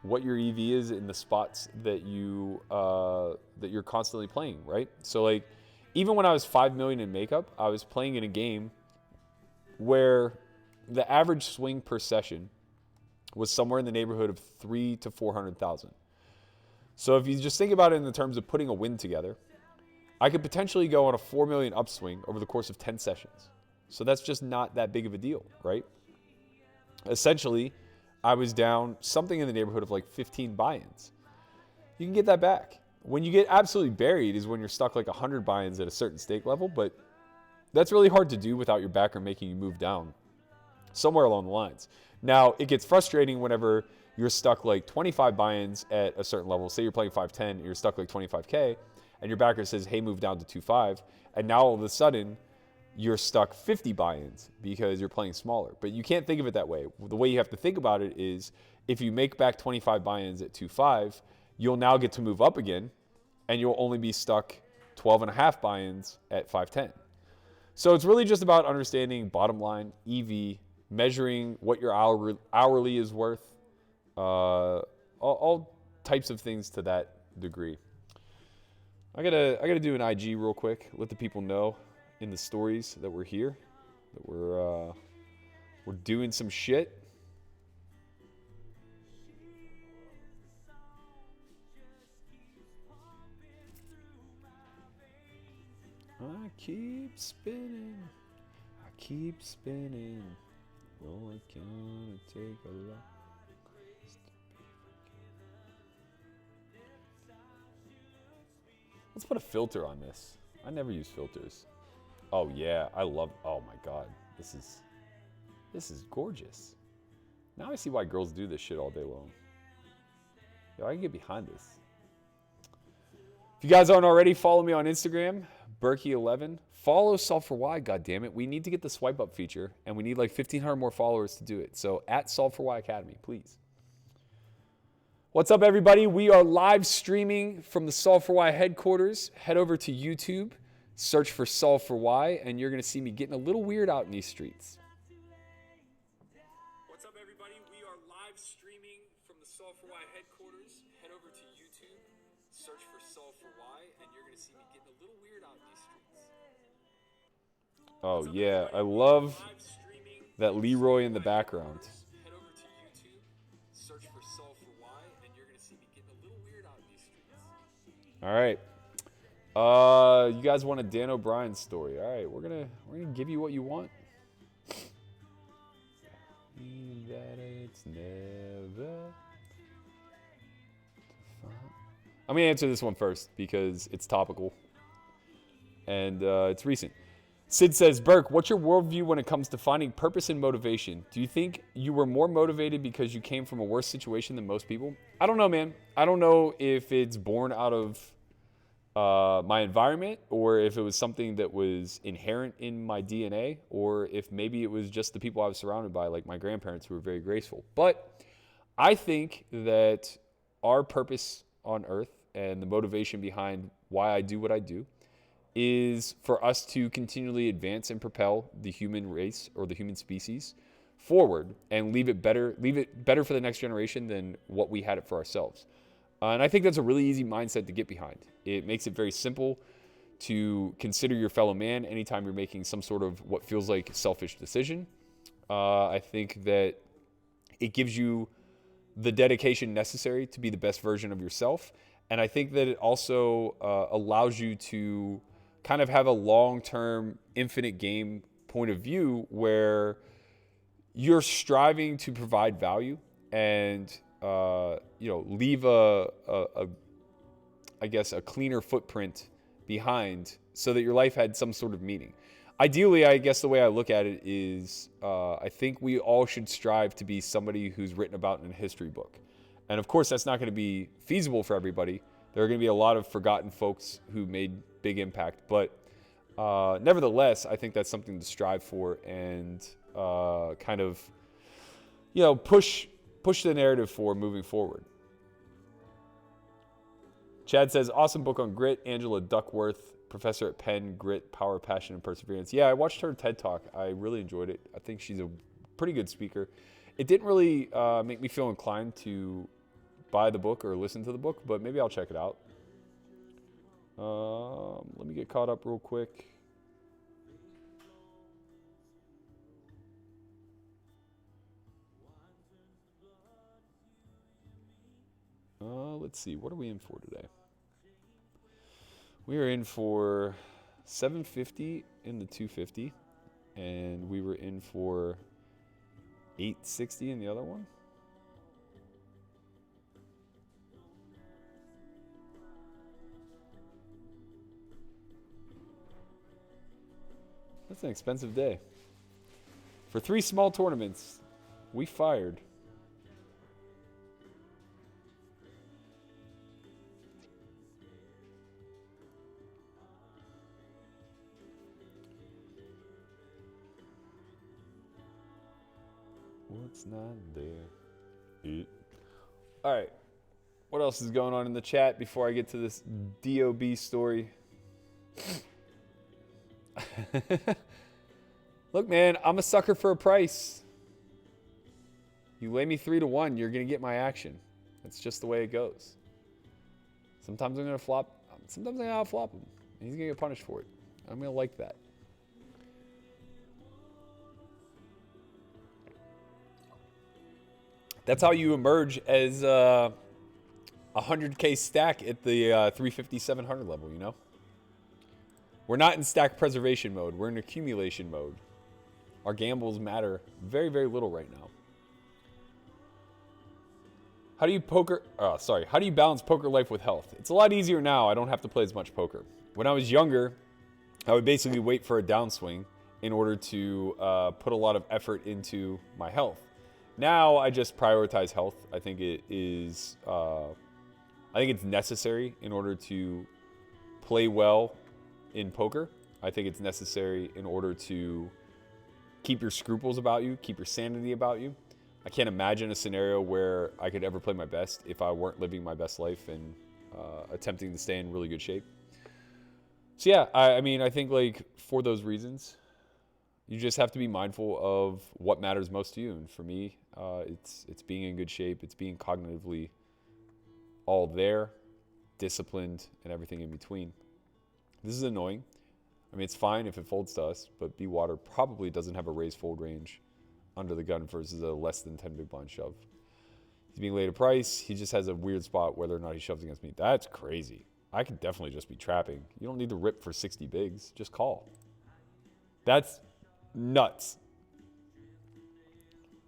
what your EV is in the spots that you're constantly playing, right? So like, even when I was 5 million in makeup, I was playing in a game where the average swing per session was somewhere in the neighborhood of 300,000 to 400,000. So if you just think about it in the terms of putting a win together, I could potentially go on a 4 million upswing over the course of 10 sessions. So that's just not that big of a deal, right? Essentially, I was down something in the neighborhood of like 15 buy-ins. You can get that back. When you get absolutely buried is when you're stuck like 100 buy-ins at a certain stake level, but that's really hard to do without your backer making you move down somewhere along the lines. Now, it gets frustrating whenever you're stuck like 25 buy-ins at a certain level. Say you're playing 510 and you're stuck like 25K, and your backer says, hey, move down to 2.5, and now all of a sudden you're stuck 50 buy-ins because you're playing smaller. But you can't think of it that way. The way you have to think about it is if you make back 25 buy-ins at 2.5, you'll now get to move up again, and you'll only be stuck 12 and a half buy-ins at 510. So it's really just about understanding bottom line, EV, measuring what your hourly is worth, all types of things to that degree. I gotta do an IG real quick. Let the people know in the stories that we're here, that we're doing some shit. I keep spinning. Oh, I can't take a lot. Let's put a filter on this. I never use filters. Oh yeah, oh my God. This is gorgeous. Now I see why girls do this shit all day long. Yo, I can get behind this. If you guys aren't already, follow me on Instagram, Berkey11. Follow S4Y, goddammit. We need to get the swipe up feature, and we need like 1,500 more followers to do it. So at S4Y Academy, please. What's up, everybody? We are live streaming from the S4Y headquarters. Head over to YouTube, search for S4Y, and you're going to see me getting a little weird out in these streets. What's up, everybody? We are live streaming from the S4Y headquarters. Head over to YouTube, search for S4Y, and you're going to see me getting a little weird out in these streets. Oh, yeah. I love that Leroy in the background. All right. You guys want a Dan O'Brien story? All right, we're gonna give you what you want. That it's never. I'm gonna answer this one first because it's topical and it's recent. Sid says, Berk, what's your worldview when it comes to finding purpose and motivation? Do you think you were more motivated because you came from a worse situation than most people? I don't know, man. I don't know if it's born out of my environment or if it was something that was inherent in my DNA or if maybe it was just the people I was surrounded by, like my grandparents who were very graceful. But I think that our purpose on earth and the motivation behind why I do what I do is for us to continually advance and propel the human race or the human species forward and leave it better for the next generation than what we had it for ourselves. And I think that's a really easy mindset to get behind. It makes it very simple to consider your fellow man anytime you're making some sort of what feels like selfish decision. I think that it gives you the dedication necessary to be the best version of yourself. And I think that it also allows you to kind of have a long-term infinite game point of view where you're striving to provide value and leave a cleaner footprint behind so that your life had some sort of meaning. Ideally, I guess the way I look at it is I think we all should strive to be somebody who's written about in a history book. And of course, that's not going to be feasible for everybody. There are going to be a lot of forgotten folks who made big impact. But nevertheless, I think that's something to strive for and push the narrative for moving forward. Chad says, awesome book on grit. Angela Duckworth, professor at Penn, Grit, Power, Passion, and Perseverance. Yeah, I watched her TED Talk. I really enjoyed it. I think she's a pretty good speaker. It didn't really make me feel inclined to buy the book or listen to the book, but maybe I'll check it out. Let me get caught up real quick. Let's see. What are we in for today? We are in for 750 in the 250, and we were in for 860 in the other one. That's an expensive day. For 3 small tournaments, we fired. What's not there? All right. What else is going on in the chat before I get to this DOB story? Look, man, I'm a sucker for a price. You lay me 3-1, you're going to get my action. That's just the way it goes. Sometimes I'm going to flop. Sometimes I'm going to outflop him. And he's going to get punished for it. I'm going to like that. That's how you emerge as a 100K stack at the 350, 700 level, you know? We're not in stack preservation mode. We're in accumulation mode. Our gambles matter very, very little right now. How do you balance poker life with health? It's a lot easier now. I don't have to play as much poker. When I was younger, I would basically wait for a downswing in order to put a lot of effort into my health. Now I just prioritize health. I think it is. I think it's necessary in order to play well in poker. I think it's necessary in order to keep your scruples about you, keep your sanity about you. I can't imagine a scenario where I could ever play my best if I weren't living my best life and attempting to stay in really good shape. So yeah, I mean, I think like for those reasons, you just have to be mindful of what matters most to you. And for me, it's being in good shape. It's being cognitively all there, disciplined, and everything in between. This is annoying. I mean, it's fine if it folds to us, but B Water probably doesn't have a raise fold range under the gun versus a less than 10 big blind shove. He's being laid a price. He just has a weird spot whether or not he shoves against me. That's crazy. I could definitely just be trapping. You don't need to rip for 60 bigs. Just call. That's nuts.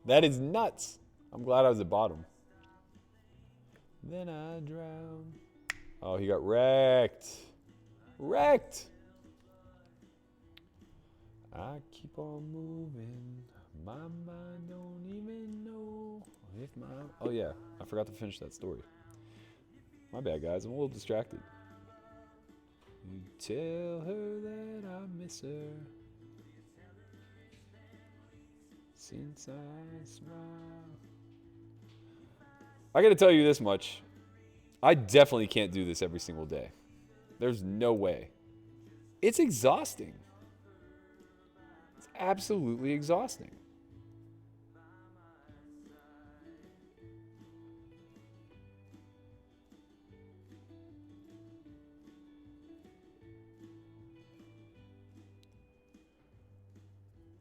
That is nuts. I'm glad I was at bottom. Then I drown. Oh, he got wrecked. Wrecked. I keep on moving. My mind don't even know if my... Oh, yeah. I forgot to finish that story. My bad, guys. I'm a little distracted. You tell her that I miss her since I smile. I got to tell you this much. I definitely can't do this every single day. There's no way. It's exhausting. It's absolutely exhausting.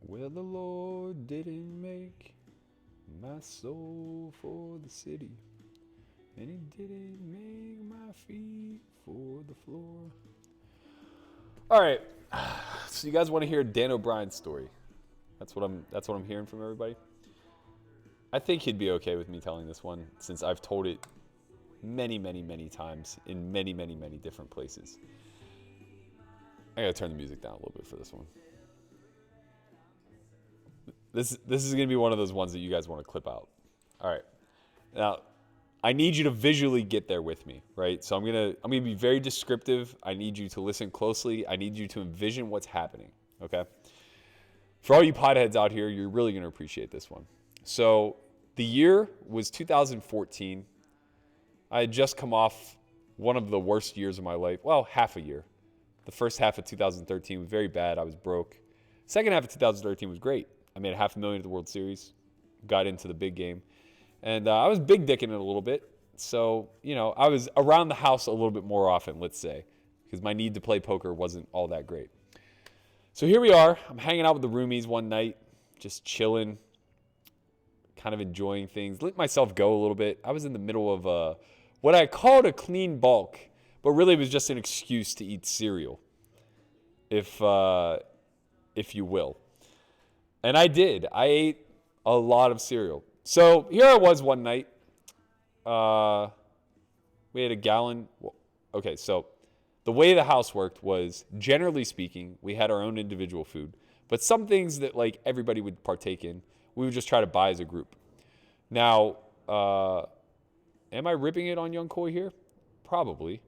Well, the Lord didn't make my soul for the city, and He didn't make my feet for the floor. All right, so you guys want to hear Dan O'Brien's story? That's what I'm hearing from everybody. I think he'd be okay with me telling this one, since I've told it many, many, many times in many, many, many different places. I gotta turn the music down a little bit for this one. This is going to be one of those ones that you guys want to clip out. All right. Now, I need you to visually get there with me, right? So I'm going to be very descriptive. I need you to listen closely. I need you to envision what's happening, okay? For all you potheads out here, you're really going to appreciate this one. So the year was 2014. I had just come off one of the worst years of my life. Well, half a year. The first half of 2013 was very bad. I was broke. Second half of 2013 was great. I made $500,000 at the World Series, got into the big game, and I was big dicking it a little bit. So, you know, I was around the house a little bit more often, let's say, because my need to play poker wasn't all that great. So here we are. I'm hanging out with the roomies one night, just chilling, kind of enjoying things. Let myself go a little bit. I was in the middle of what I called a clean bulk, but really it was just an excuse to eat cereal, if you will. And I did. I ate a lot of cereal. So here I was one night. We had a gallon. Okay, so the way the house worked was, generally speaking, we had our own individual food. But some things that like everybody would partake in, we would just try to buy as a group. Now, am I ripping it on Young Koi here? Probably.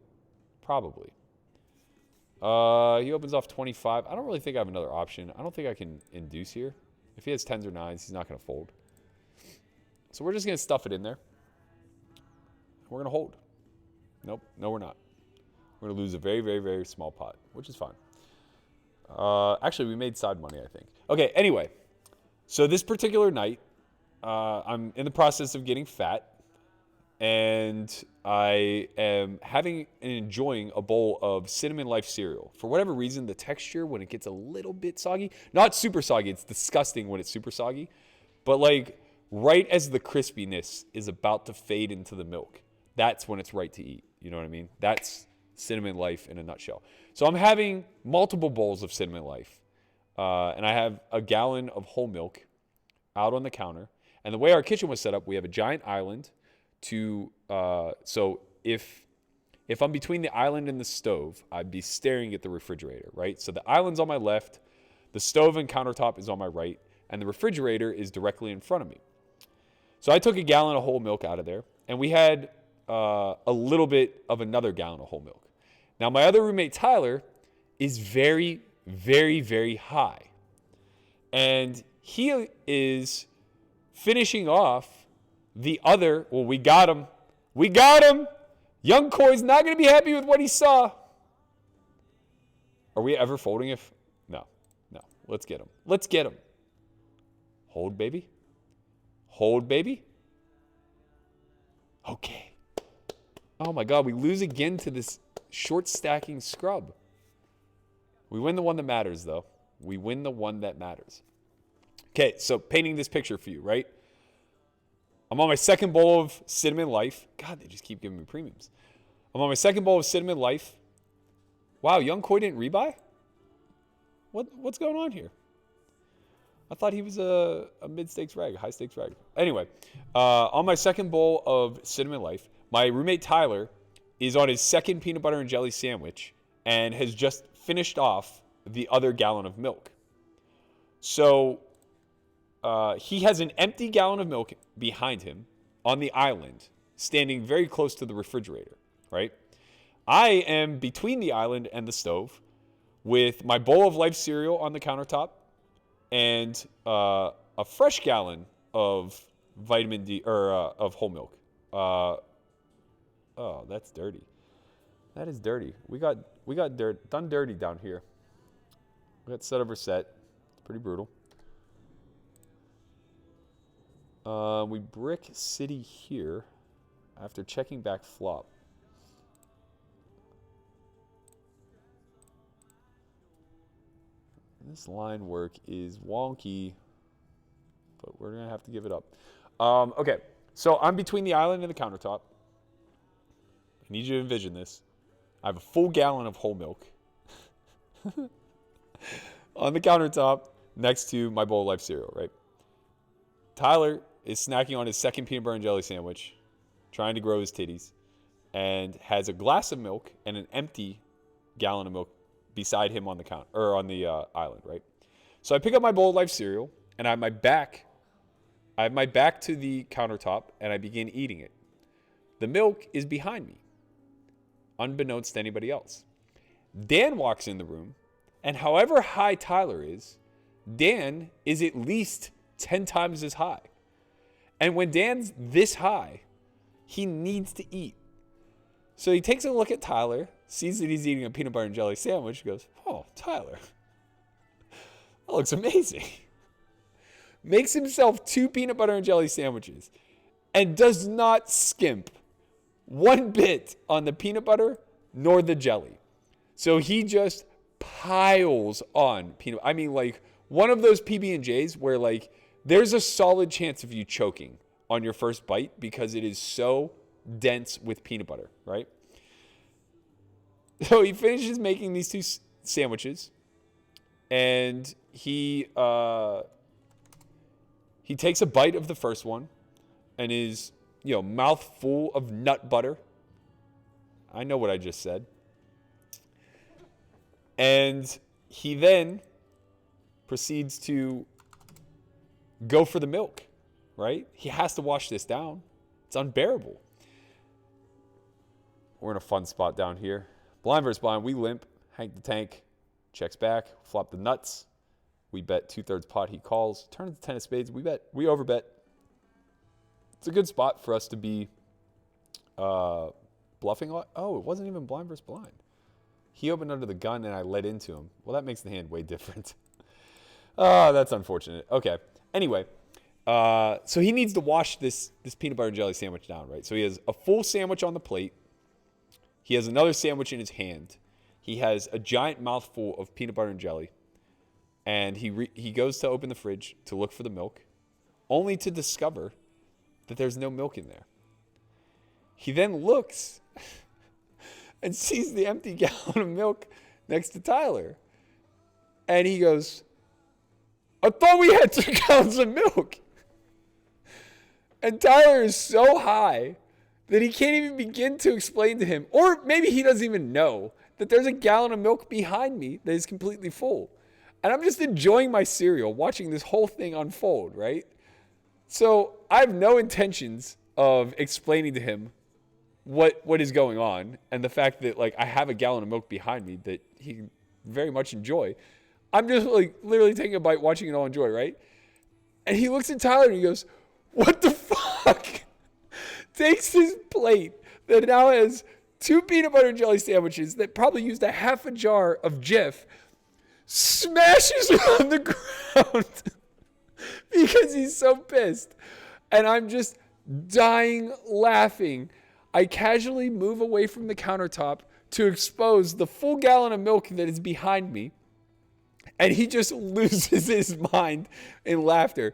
He opens off 25. I don't really think I have another option. I don't think I can induce here. If he has 10s or 9s, he's not going to fold. So we're just going to stuff it in there. We're going to hold. Nope. No, we're not. We're going to lose a very, very, very small pot, which is fine. Actually, we made side money, I think. Okay, anyway. So this particular night, I'm in the process of getting fat. And I am having and enjoying a bowl of Cinnamon Life cereal. For whatever reason, the texture, when it gets a little bit soggy, not super soggy, it's disgusting when it's super soggy, but like right as the crispiness is about to fade into the milk, that's when it's right to eat. You know what I mean? That's Cinnamon Life in a nutshell. So I'm having multiple bowls of Cinnamon Life, and I have a gallon of whole milk out on the counter. And the way our kitchen was set up, we have a giant island so if I'm between the island and the stove, I'd be staring at the refrigerator, right? So the island's on my left, the stove and countertop is on my right, and the refrigerator is directly in front of me. So I took a gallon of whole milk out of there, and we had a little bit of another gallon of whole milk. Now, my other roommate, Tyler, is very, very, very high. And he is finishing off the other. Well, we got him. We got him. Young Koi's not going to be happy with what he saw. Are we ever folding if? No. Let's get him. Let's get him. Hold, baby. Hold, baby. Okay. Oh, my God. We lose again to this short stacking scrub. We win the one that matters, though. We win the one that matters. Okay, so painting this picture for you, right? I'm on my second bowl of Cinnamon Life. God, they just keep giving me premiums. I'm on my second bowl of Cinnamon Life. Wow, Young Koi didn't rebuy? What's going on here? I thought he was a mid-stakes reg, high-stakes reg. Anyway, on my second bowl of Cinnamon Life, my roommate Tyler is on his second peanut butter and jelly sandwich and has just finished off the other gallon of milk. So he has an empty gallon of milk behind him on the island, standing very close to the refrigerator, right? I am between the island and the stove with my bowl of Life cereal on the countertop and a fresh gallon of vitamin D, or of whole milk. Oh, that's dirty. That is dirty. We got done dirty down here. We got set over set. It's pretty brutal. We brick city here after checking back flop. This line work is wonky, but we're going to have to give it up. Okay, so I'm between the island and the countertop. I need you to envision this. I have a full gallon of whole milk on the countertop next to my bowl of Life cereal, right? Tyler is snacking on his second peanut butter and jelly sandwich, trying to grow his titties, and has a glass of milk and an empty gallon of milk beside him on the island, right? So I pick up my bowl of Life cereal, and I have my back to the countertop, and I begin eating it. The milk is behind me, unbeknownst to anybody else. Dan walks in the room, and however high Tyler is, Dan is at least 10 times as high. And when Dan's this high, he needs to eat. So he takes a look at Tyler, sees that he's eating a peanut butter and jelly sandwich, goes, "Oh, Tyler, that looks amazing." Makes himself 2 peanut butter and jelly sandwiches and does not skimp one bit on the peanut butter nor the jelly. So he just piles on peanut. I mean, like one of those PB&Js where like there's a solid chance of you choking on your first bite because it is so dense with peanut butter, right? So he finishes making these 2 sandwiches, and he takes a bite of the first one, and is mouth full of nut butter. I know what I just said. And he then proceeds to go for the milk, right? He has to wash this down. It's unbearable. We're in a fun spot down here. Blind versus blind, we limp. Hank the tank checks back, flop the nuts. We bet 2/3 pot, he calls. Turns to 10 of spades, we overbet. It's a good spot for us to be bluffing. Oh, it wasn't even blind versus blind. He opened under the gun and I led into him. Well, that makes the hand way different. Oh, that's unfortunate. Okay. Anyway, so he needs to wash this peanut butter and jelly sandwich down, right? So he has a full sandwich on the plate. He has another sandwich in his hand. He has a giant mouthful of peanut butter and jelly. And he goes to open the fridge to look for the milk, only to discover that there's no milk in there. He then looks and sees the empty gallon of milk next to Tyler. And he goes, "I thought we had 2 gallons of milk." And Tyler is so high that he can't even begin to explain to him, or maybe he doesn't even know, that there's a gallon of milk behind me that is completely full. And I'm just enjoying my cereal, watching this whole thing unfold, right? So I have no intentions of explaining to him what is going on, and the fact that like I have a gallon of milk behind me that he can very much enjoy. I'm just like literally taking a bite, watching it all enjoy, right? And he looks at Tyler and he goes, What the fuck? Takes his plate that now has 2 peanut butter and jelly sandwiches that probably used a half a jar of Jif, smashes it on the ground because he's so pissed. And I'm just dying laughing. I casually move away from the countertop to expose the full gallon of milk that is behind me. And he just loses his mind in laughter.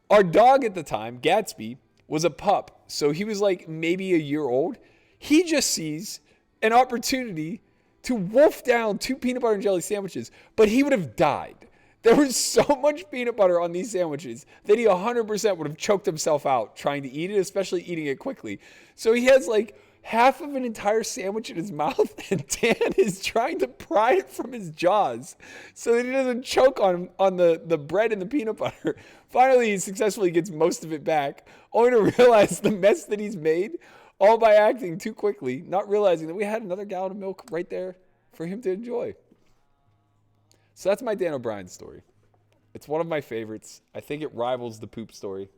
Our dog at the time, Gatsby, was a pup. So he was like maybe a year old. He just sees an opportunity to wolf down 2 peanut butter and jelly sandwiches, but he would have died. There was so much peanut butter on these sandwiches that he 100% would have choked himself out trying to eat it, especially eating it quickly. So he has like half of an entire sandwich in his mouth, and Dan is trying to pry it from his jaws so that he doesn't choke on the bread and the peanut butter. Finally, he successfully gets most of it back, only to realize the mess that he's made, all by acting too quickly, not realizing that we had another gallon of milk right there for him to enjoy. So that's my Dan O'Brien story. It's one of my favorites. I think it rivals the poop story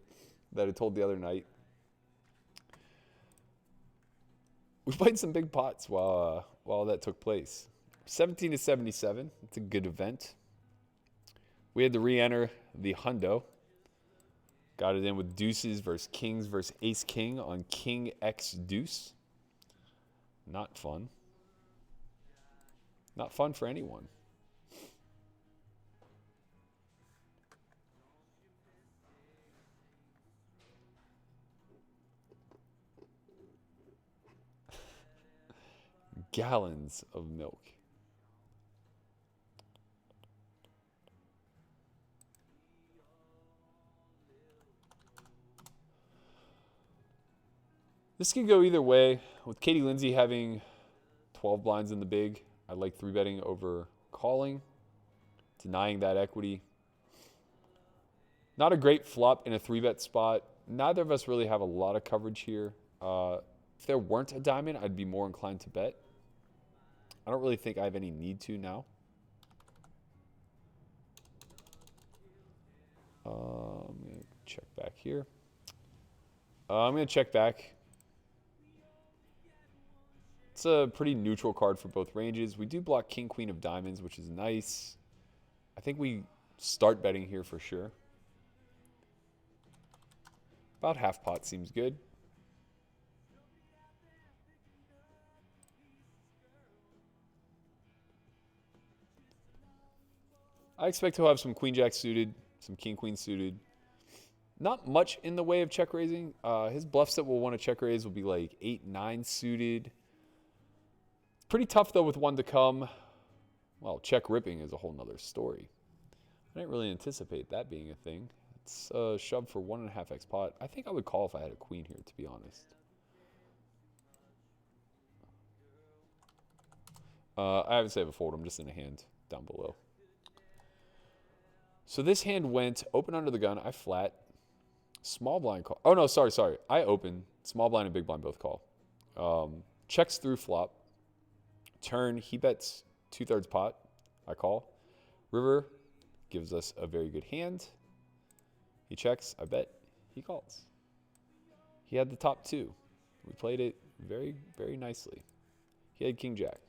that I told the other night. We played some big pots while that took place. 17-77. It's a good event. We had to re-enter the hundo. Got it in with deuces versus kings versus ace king on king x deuce. Not fun. Not fun for anyone. Gallons of milk. This could go either way. With Katie Lindsay having 12 blinds in the big, I like 3-betting over calling, denying that equity. Not a great flop in a 3-bet spot. Neither of us really have a lot of coverage here. If there weren't a diamond, I'd be more inclined to bet. I don't really think I have any need to now. I'm going to check back here. I'm going to check back. It's a pretty neutral card for both ranges. We do block king, queen of diamonds, which is nice. I think we start betting here for sure. About half pot seems good. I expect he'll have some queen jack suited, some king queen suited. Not much in the way of check raising. His bluffs that will want to check raise will be like 8-9 suited. Pretty tough though with one to come. Well, check ripping is a whole nother story. I didn't really anticipate that being a thing. It's a shove for 1.5x pot. I think I would call if I had a queen here, to be honest. I haven't saved a fold. I'm just in a hand down below. So this hand went open under the gun. I flat. Small blind call. Oh, no, sorry. I open. Small blind and big blind both call. Checks through flop. Turn, he bets 2/3 pot. I call. River gives us a very good hand. He checks. I bet. He calls. He had the top 2. We played it very, very nicely. He had king jack.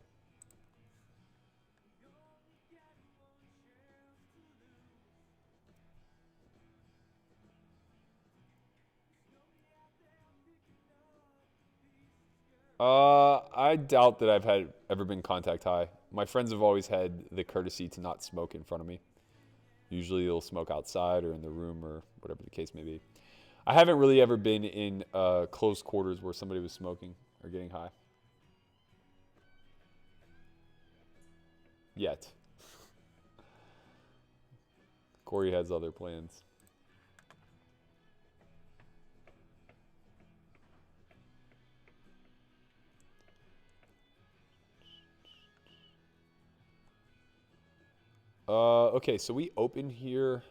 I doubt that I've ever been contact high. My friends have always had the courtesy to not smoke in front of me. Usually they'll smoke outside or in the room or whatever the case may be. I haven't really ever been in close quarters where somebody was smoking or getting high. Yet. Corey has other plans. Okay, so we open here.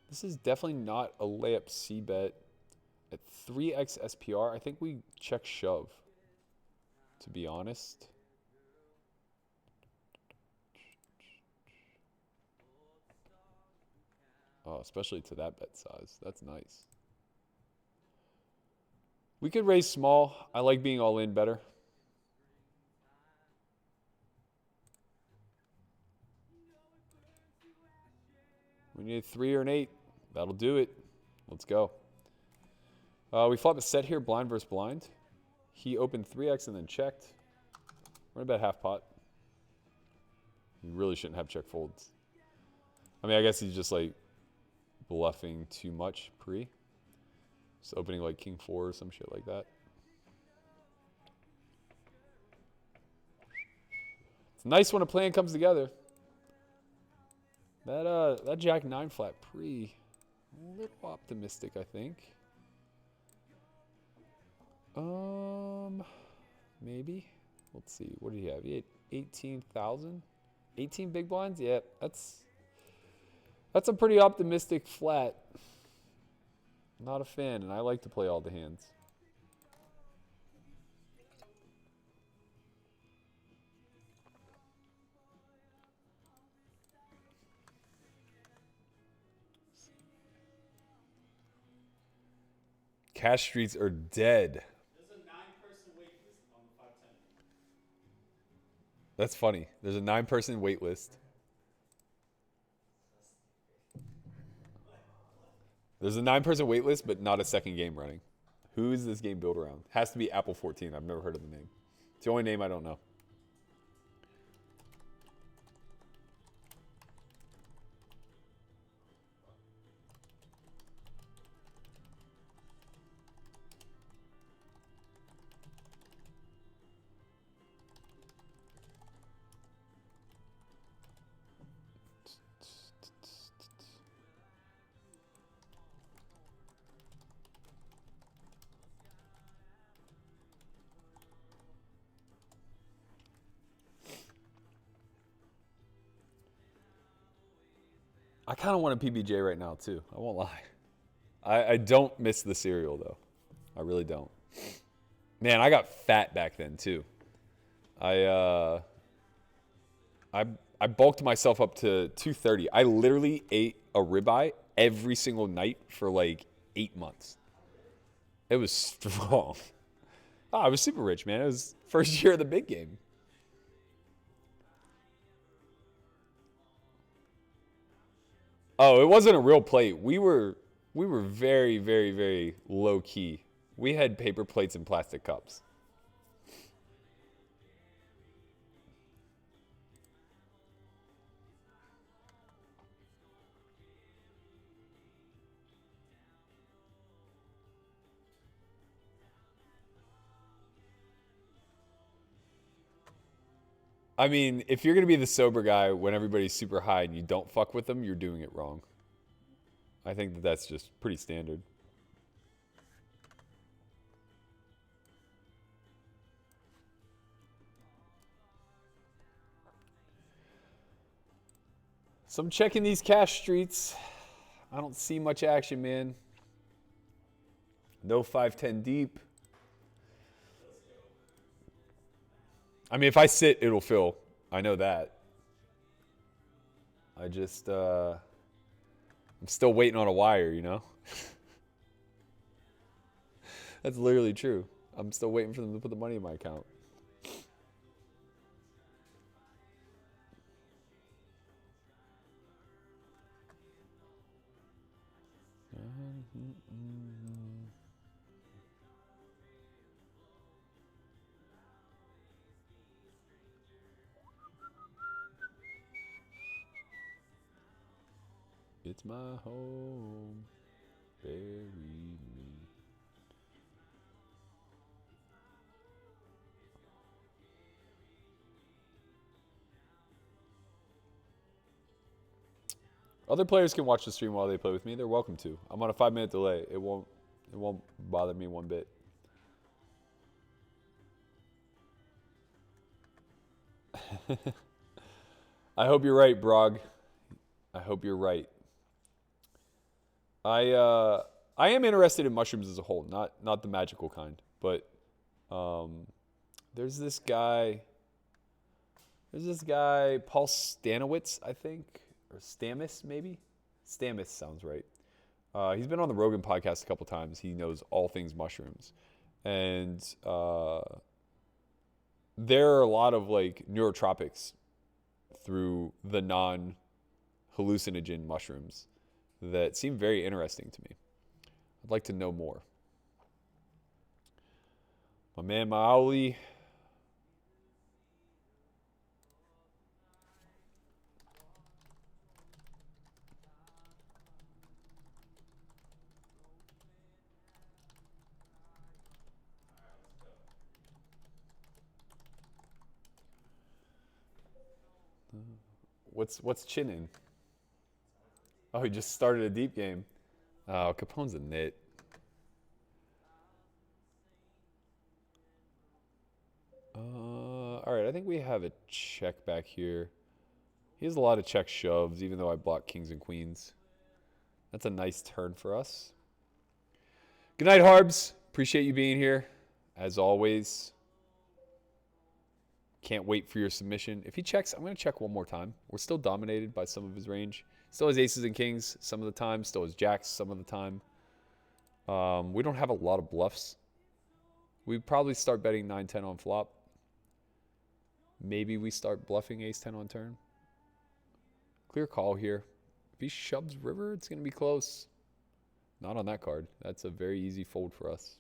This is definitely not a layup C bet. At 3x SPR, I think we check shove, to be honest. Oh, especially to that bet size. That's nice. We could raise small. I like being all in better. We need a 3 or an 8. That'll do it. Let's go. We flop a set here, blind versus blind. He opened 3x and then checked. We're about half pot. You really shouldn't have check folds. I mean, I guess he's just like bluffing too much pre. Just opening like king 4 or some shit like that. It's nice when a plan comes together. That jack 9 flat pre, a little optimistic, I think. Maybe. Let's see. What did he have? He had 18,000. 18 big blinds. Yeah, that's a pretty optimistic flat. Not a fan, and I like to play all the hands. Cash streets are dead. There's a 9-person wait list on the 510. That's funny. There's a 9-person wait list. There's a 9-person wait list, but not a second game running. Who is this game built around? Has to be Apple 14. I've never heard of the name. It's the only name I don't know. I kind of want a PBJ right now, too. I won't lie. I don't miss the cereal, though. I really don't. Man, I got fat back then, too. I bulked myself up to 230. I literally ate a ribeye every single night for like 8 months. It was strong. Oh, I was super rich, man. It was first year of the big game. Oh, it wasn't a real plate. We were very, very, very low key. We had paper plates and plastic cups. I mean, if you're going to be the sober guy when everybody's super high and you don't fuck with them, you're doing it wrong. I think that that's just pretty standard. So I'm checking these cash streets. I don't see much action, man. No 510 deep. I mean, if I sit, it'll fill. I know that. I just, I'm still waiting on a wire, you know? That's literally true. I'm still waiting for them to put the money in my account. It's my home, bury me. Other players can watch the stream while they play with me. They're welcome to. I'm on a 5-minute delay. It won't bother me one bit. I hope you're right, Brog. I hope you're right. I am interested in mushrooms as a whole, not the magical kind, but there's this guy Paul Stanowitz, I think, or Stamis maybe. Stamis sounds right. He's been on the Rogan podcast a couple times. He knows all things mushrooms, And there are a lot of like neurotropics through the non-hallucinogen mushrooms that seem very interesting to me. I'd like to know more. My man Maoli. What's chinning? Oh, he just started a deep game. Oh, Capone's a nit. All right, I think we have a check back here. He has a lot of check shoves, even though I block kings and queens. That's a nice turn for us. Good night, Harbs. Appreciate you being here, as always. Can't wait for your submission. If he checks, I'm going to check one more time. We're still dominated by some of his range. Still has aces and kings some of the time. Still has jacks some of the time. We don't have a lot of bluffs. We'd probably start betting 9-10 on flop. Maybe we start bluffing ace-10 on turn. Clear call here. If he shoves river, it's going to be close. Not on that card. That's a very easy fold for us.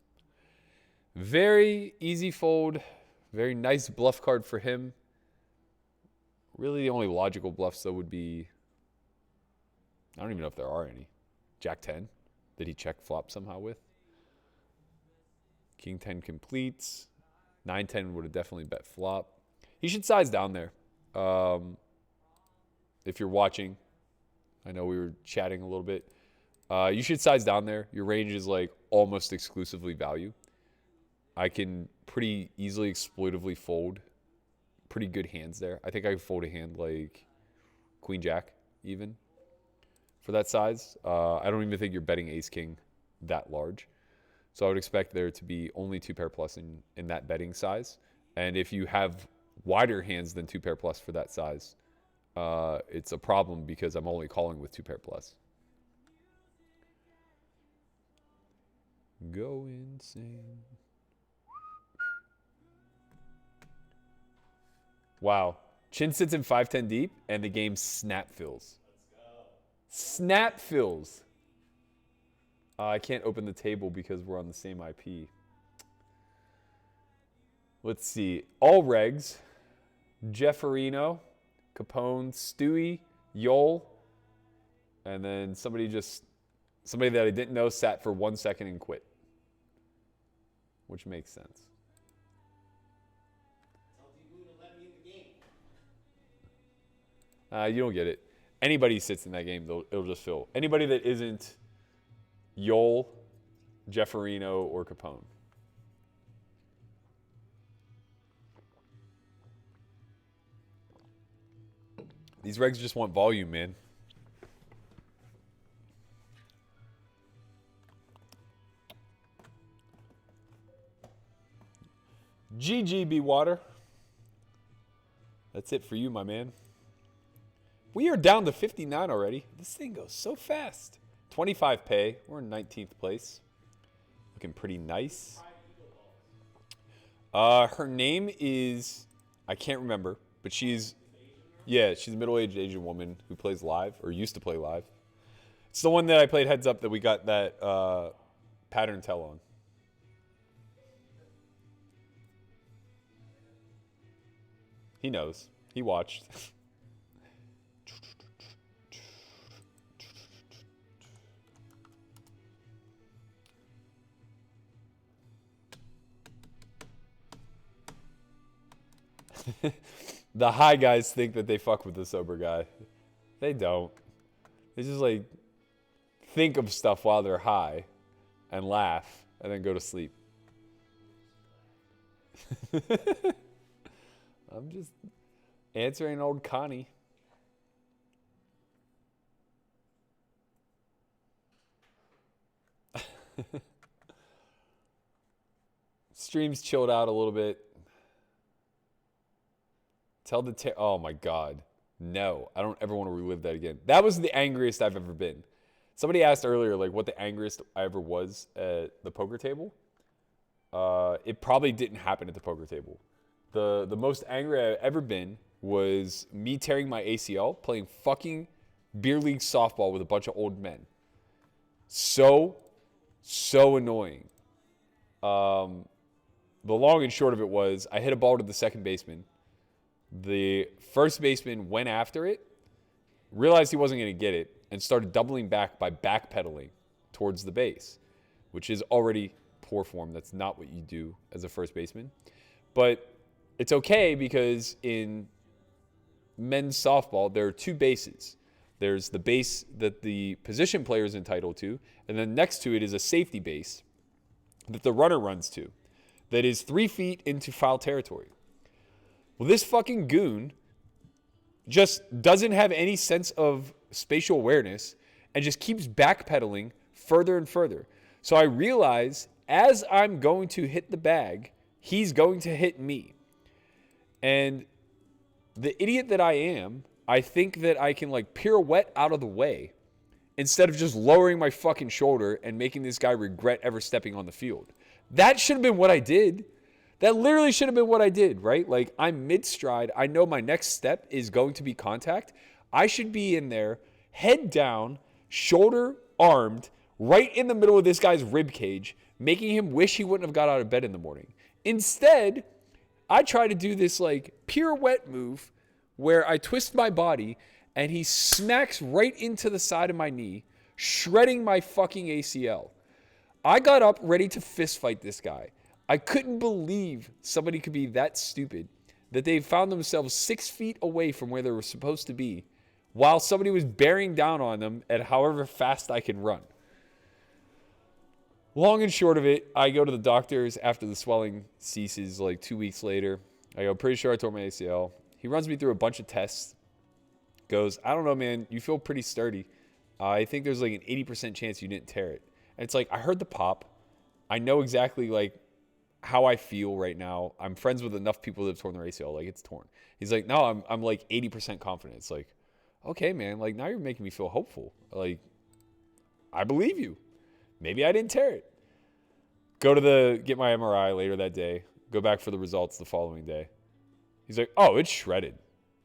Very easy fold. Very nice bluff card for him. Really the only logical bluffs, though, would be... I don't even know if there are any. Jack 10. Did he check flop somehow with? King 10 completes. 9-10 would have definitely bet flop. He should size down there. If you're watching, I know we were chatting a little bit. You should size down there. Your range is like almost exclusively value. I can pretty easily exploitively fold pretty good hands there. I think I could fold a hand like Queen Jack even for that size. I don't even think you're betting Ace King that large. So I would expect there to be only 2 pair plus in that betting size. And if you have wider hands than 2 pair plus for that size, it's a problem because I'm only calling with 2 pair plus. Go insane. Wow. Chin sits in 5-10 deep, and the game snap fills. Snap fills. I can't open the table because we're on the same IP. Let's see. All regs. Jefferino, Capone, Stewie, Yol, and then somebody that I didn't know sat for 1 second and quit. Which makes sense. You don't get it. Anybody sits in that game, it'll just fill. Anybody that isn't Yol, Jefferino, or Capone. These regs just want volume, man. GGB Water. That's it for you, my man. We are down to 59 already. This thing goes so fast. 25 pay. We're in 19th place. Looking pretty nice. Her name is, I can't remember, but she's a middle-aged Asian woman who plays live, or used to play live. It's the one that I played heads up that we got that pattern tell on. He knows. He watched. The high guys think that they fuck with the sober guy. They don't. They just like think of stuff while they're high and laugh and then go to sleep. I'm just answering old Connie. Stream's chilled out a little bit. Oh my God. No, I don't ever want to relive that again. That was the angriest I've ever been. Somebody asked earlier, like, what the angriest I ever was at the poker table. it probably didn't happen at the poker table. The most angry I've ever been was me tearing my ACL playing fucking beer league softball with a bunch of old men. So annoying. The long and short of it was I hit a ball to the second baseman. The first baseman went after it, realized he wasn't going to get it, and started doubling back by backpedaling towards the base, which is already poor form. That's not what you do as a first baseman. But it's okay because in men's softball, there are two bases. There's the base that the position player is entitled to, and then next to it is a safety base that the runner runs to that is 3 feet into foul territory. Well, this fucking goon just doesn't have any sense of spatial awareness and just keeps backpedaling further and further. So I realize as I'm going to hit the bag, he's going to hit me. And the idiot that I am, I think that I can like pirouette out of the way instead of just lowering my fucking shoulder and making this guy regret ever stepping on the field. That should have been what I did. That literally should have been what I did, right? Like, I'm mid-stride. I know my next step is going to be contact. I should be in there, head down, shoulder armed, right in the middle of this guy's rib cage, making him wish he wouldn't have got out of bed in the morning. Instead, I try to do this, like, pirouette move where I twist my body and he smacks right into the side of my knee, shredding my fucking ACL. I got up ready to fist fight this guy. I couldn't believe somebody could be that stupid that they found themselves 6 feet away from where they were supposed to be while somebody was bearing down on them at however fast I could run. Long and short of it, I go to the doctors after the swelling ceases like 2 weeks later. I go, pretty sure I tore my ACL. He runs me through a bunch of tests. Goes, I don't know, man. You feel pretty sturdy. I think there's like an 80% chance you didn't tear it. And it's like, I heard the pop. I know exactly like how I feel right now. I'm friends with enough people that have torn their ACL. Like, it's torn. He's like, no, I'm like 80% confident. It's like, okay, man. Like, now you're making me feel hopeful. Like, I believe you. Maybe I didn't tear it. Get my MRI later that day. Go back for the results the following day. He's like, oh, it's shredded.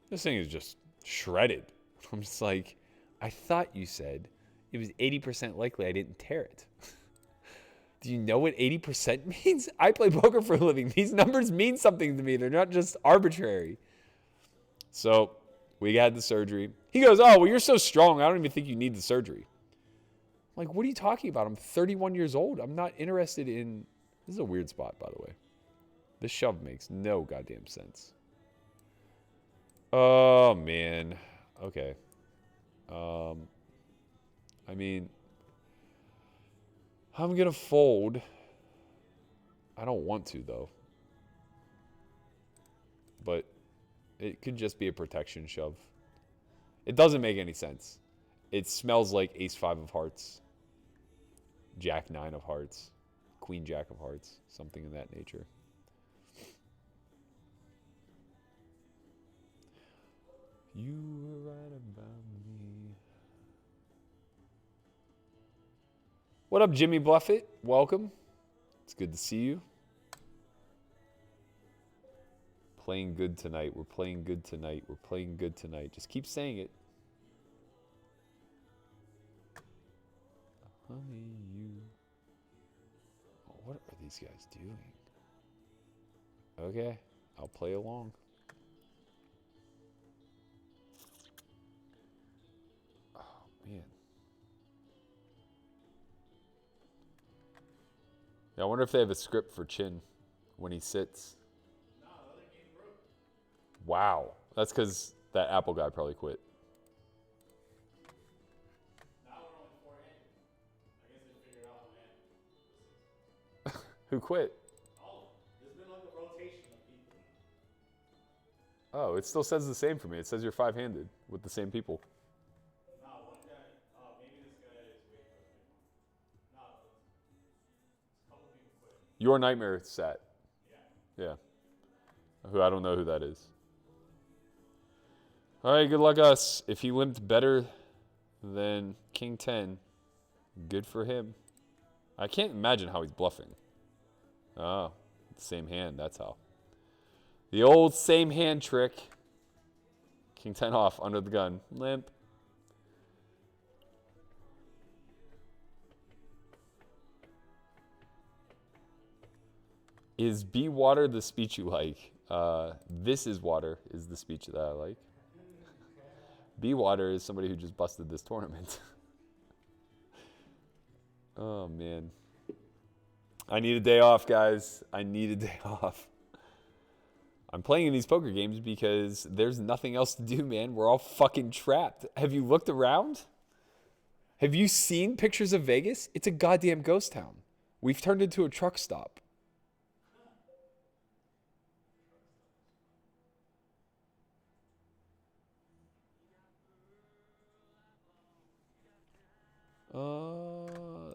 This thing is just shredded. I'm just like, I thought you said it was 80% likely I didn't tear it. Do you know what 80% means? I play poker for a living. These numbers mean something to me. They're not just arbitrary. So we had the surgery. He goes, oh, well, you're so strong. I don't even think you need the surgery. I'm like, what are you talking about? I'm 31 years old. I'm not interested in... This is a weird spot, by the way. This shove makes no goddamn sense. Oh, man. Okay. I mean... I'm going to fold. I don't want to, though. But it could just be a protection shove. It doesn't make any sense. It smells like ace-5 of hearts, jack-9 of hearts, queen-jack of hearts, something in that nature. You were right about me. What up, Jimmy Bluffett? Welcome. It's good to see you. Playing good tonight. We're playing good tonight. We're playing good tonight. Just keep saying it. Honey, you. Oh, what are these guys doing? Okay, I'll play along. Oh, man. Yeah, I wonder if they have a script for Chin when he sits. No, the other game broke. Wow. That's because that Apple guy probably quit. Now we're only four-handed. I guess they figured out how to handle. Who quit? All of them. There's been like a rotation of people. Oh, it still says the same for me. It says you're five-handed with the same people. No, one guy. Maybe this guy is way further. No, it's a couple people quit. Your Nightmare sat. Yeah. Yeah. Who I don't know who that is. All right, good luck us. If he limped better than King 10, good for him. I can't imagine how he's bluffing. Oh, same hand. That's how. The old same hand trick. King 10 off, under the gun. Limp. Is be water the speech you like? This is water is the speech that I like. Be water is somebody who just busted this tournament. Oh, man. I need a day off, guys. I need a day off. I'm playing in these poker games because there's nothing else to do, man. We're all fucking trapped. Have you looked around? Have you seen pictures of Vegas? It's a goddamn ghost town. We've turned into a truck stop.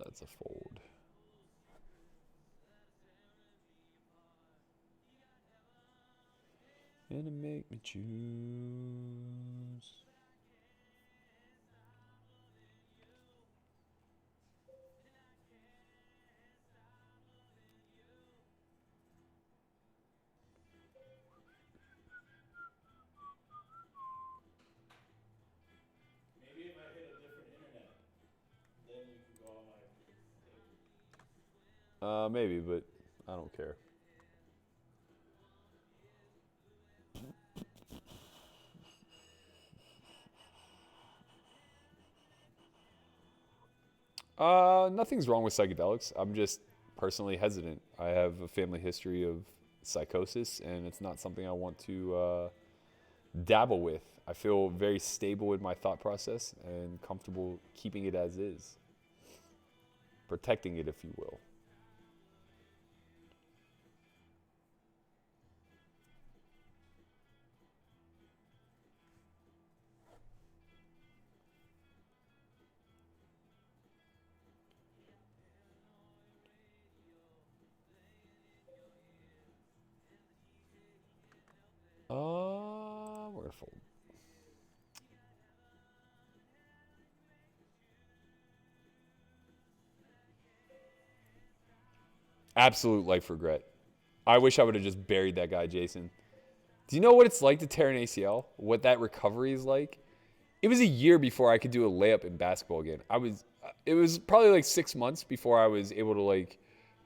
That's a fold. Gonna make me choose. Maybe if I hit a different internet, then you can go on my page. Maybe, but I don't care. Nothing's wrong with psychedelics. I'm just personally hesitant. I have a family history of psychosis, and it's not something I want to dabble with. I feel very stable in my thought process and comfortable keeping it as is. Protecting it, if you will. We're gonna fold. Absolute life regret. I wish I would have just buried that guy, Jason. Do you know what it's like to tear an ACL? What that recovery is like? It was a year before I could do a layup in basketball again. It was probably like 6 months before I was able to like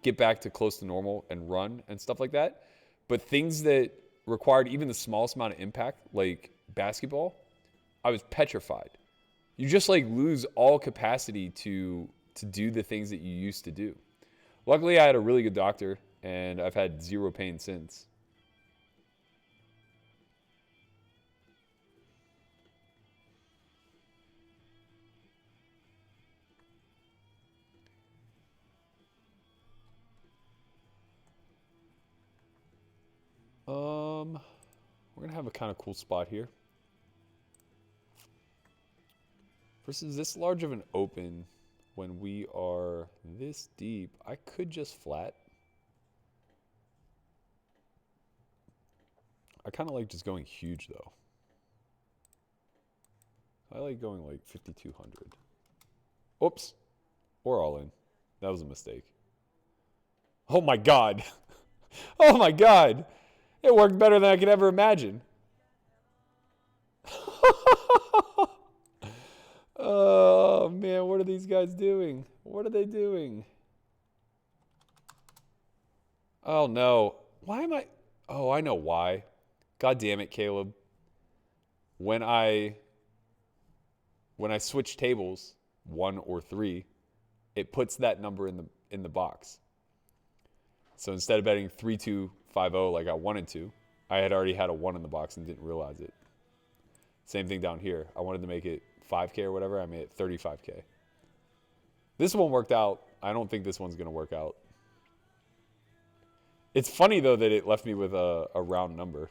get back to close to normal and run and stuff like that. But things that required even the smallest amount of impact, like basketball, I was petrified. You just like lose all capacity to do the things that you used to do. Luckily, I had a really good doctor, and I've had zero pain since. We're gonna have a kind of cool spot here. Versus this large of an open, when we are this deep, I could just flat. I kind of like just going huge though. I like going like 5,200. Oops. Or all in. That was a mistake. Oh my God. Oh my God. It worked better than I could ever imagine. Oh man, what are these guys doing? What are they doing? Oh no. Why am I? Oh, I know why. God damn it, Caleb. When I switch tables, 1 or 3, it puts that number in the box. So instead of betting 3-2-5-0 like I wanted to, I had already had a 1 in the box and didn't realize it. Same thing down here. I wanted to make it 5K or whatever. I made it 35K. This one worked out. I don't think this one's going to work out. It's funny, though, that it left me with a round number.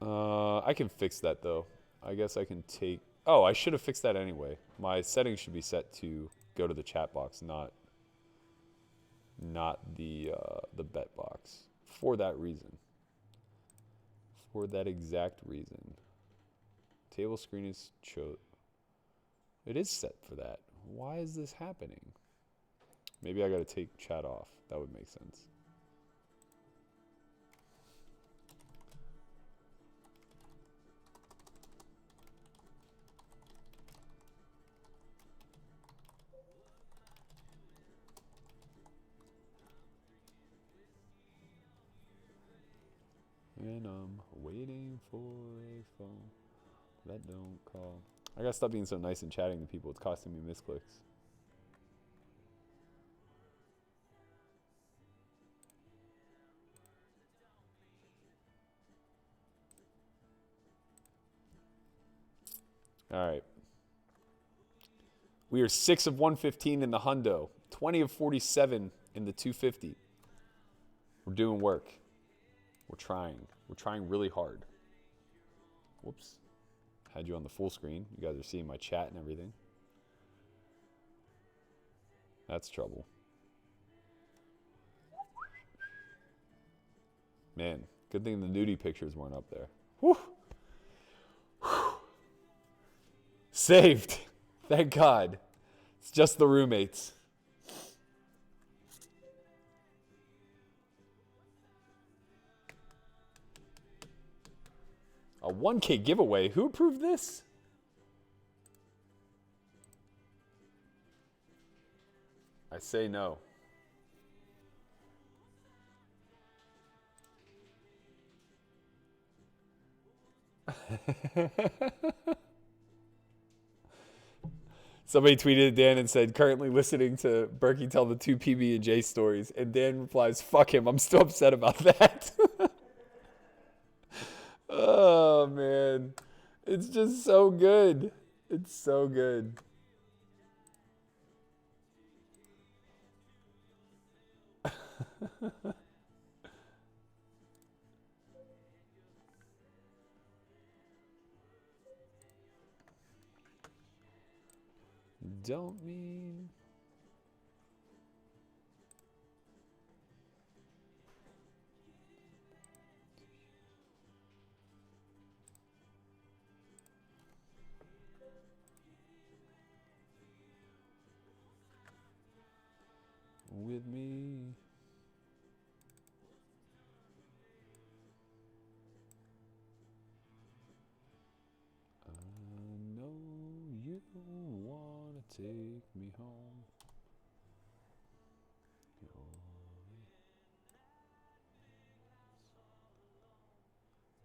I can fix that, though. I guess I can take... Oh, I should have fixed that anyway. My settings should be set to go to the chat box, not the bet box. for that reason. For that exact reason. Table screen is it is set for that. Why is this happening? Maybe I gotta take chat off. That would make sense. And I'm waiting for a phone that don't call. I gotta stop being so nice and chatting to people. It's costing me misclicks. All right. We are 6 of 115 in the hundo, 20 of 47 in the 250. We're doing work. We're trying. We're trying really hard. Whoops. Had you on the full screen. You guys are seeing my chat and everything. That's trouble. Man, good thing the nudie pictures weren't up there. Whew. Whew. Saved. Thank God. It's just the roommates. A 1K giveaway. Who approved this? I say no. Somebody tweeted at Dan and said, currently listening to Berkey tell the 2 PB&J stories. And Dan replies, fuck him. I'm still upset about that. Oh, man. It's just so good. It's so good. Don't mean... with me. I know you wanna take me home.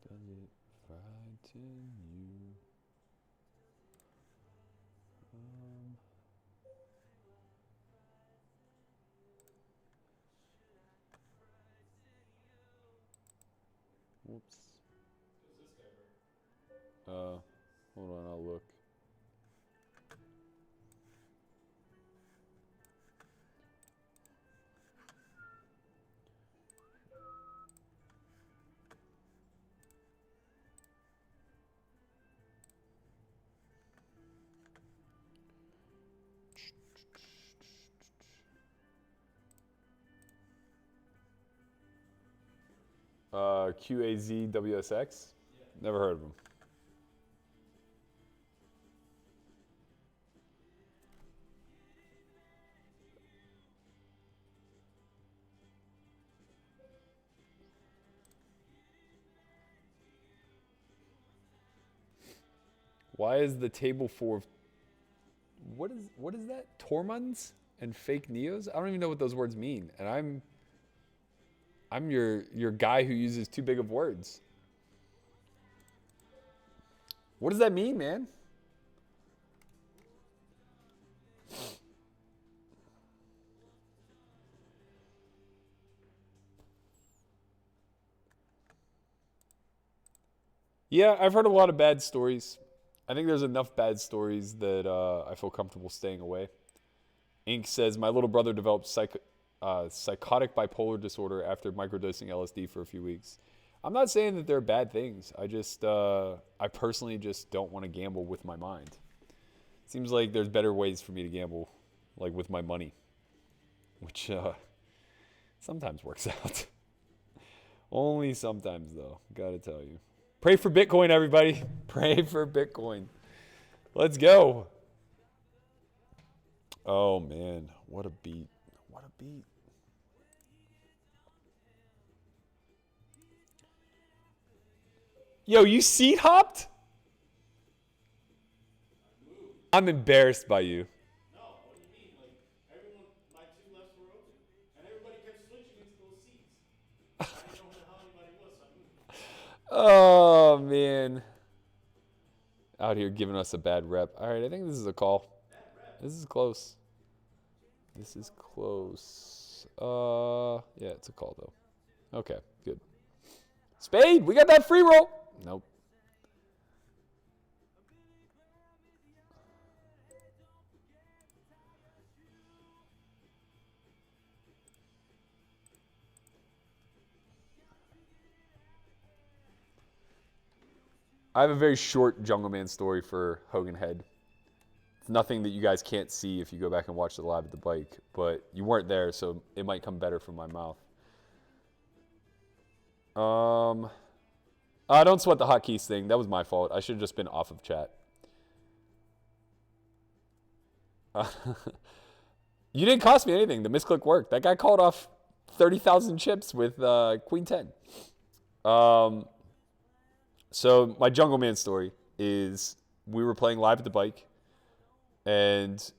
Does it frighten you? Whoops. Hold on, I'll look. QAZWSX? Never heard of him. Why is the table for... What is that? Tormunds and fake Neos? I don't even know what those words mean. And I'm your guy who uses too big of words. What does that mean, man? Yeah, I've heard a lot of bad stories. I think there's enough bad stories that I feel comfortable staying away. Ink says, my little brother developed psychotic bipolar disorder after microdosing LSD for a few weeks. I'm not saying that they're bad things. I personally just don't want to gamble with my mind. Seems like there's better ways for me to gamble, like with my money, which sometimes works out. Only sometimes, though. Gotta tell you. Pray for Bitcoin, everybody. Pray for Bitcoin. Let's go. Oh, man. What a beat. What a beat. Yo, you seat hopped? I'm embarrassed by you. No, what do you mean? Like, everyone, my two lefts were open. And everybody kept switching into those seats. I didn't know who the hell anybody was, so I moved. Oh, man. Out here giving us a bad rep. All right, I think this is a call. This is close. This is close. Yeah, it's a call, though. Okay, good. Spade, we got that free roll. Nope. I have a very short Jungle Man story for Hogan Head. It's nothing that you guys can't see if you go back and watch the live at the bike, but you weren't there, so it might come better from my mouth. Don't sweat the hotkeys thing. That was my fault. I should have just been off of chat. You didn't cost me anything. The misclick worked. That guy called off 30,000 chips with Queen 10. So my Jungle Man story is we were playing live at the bike, and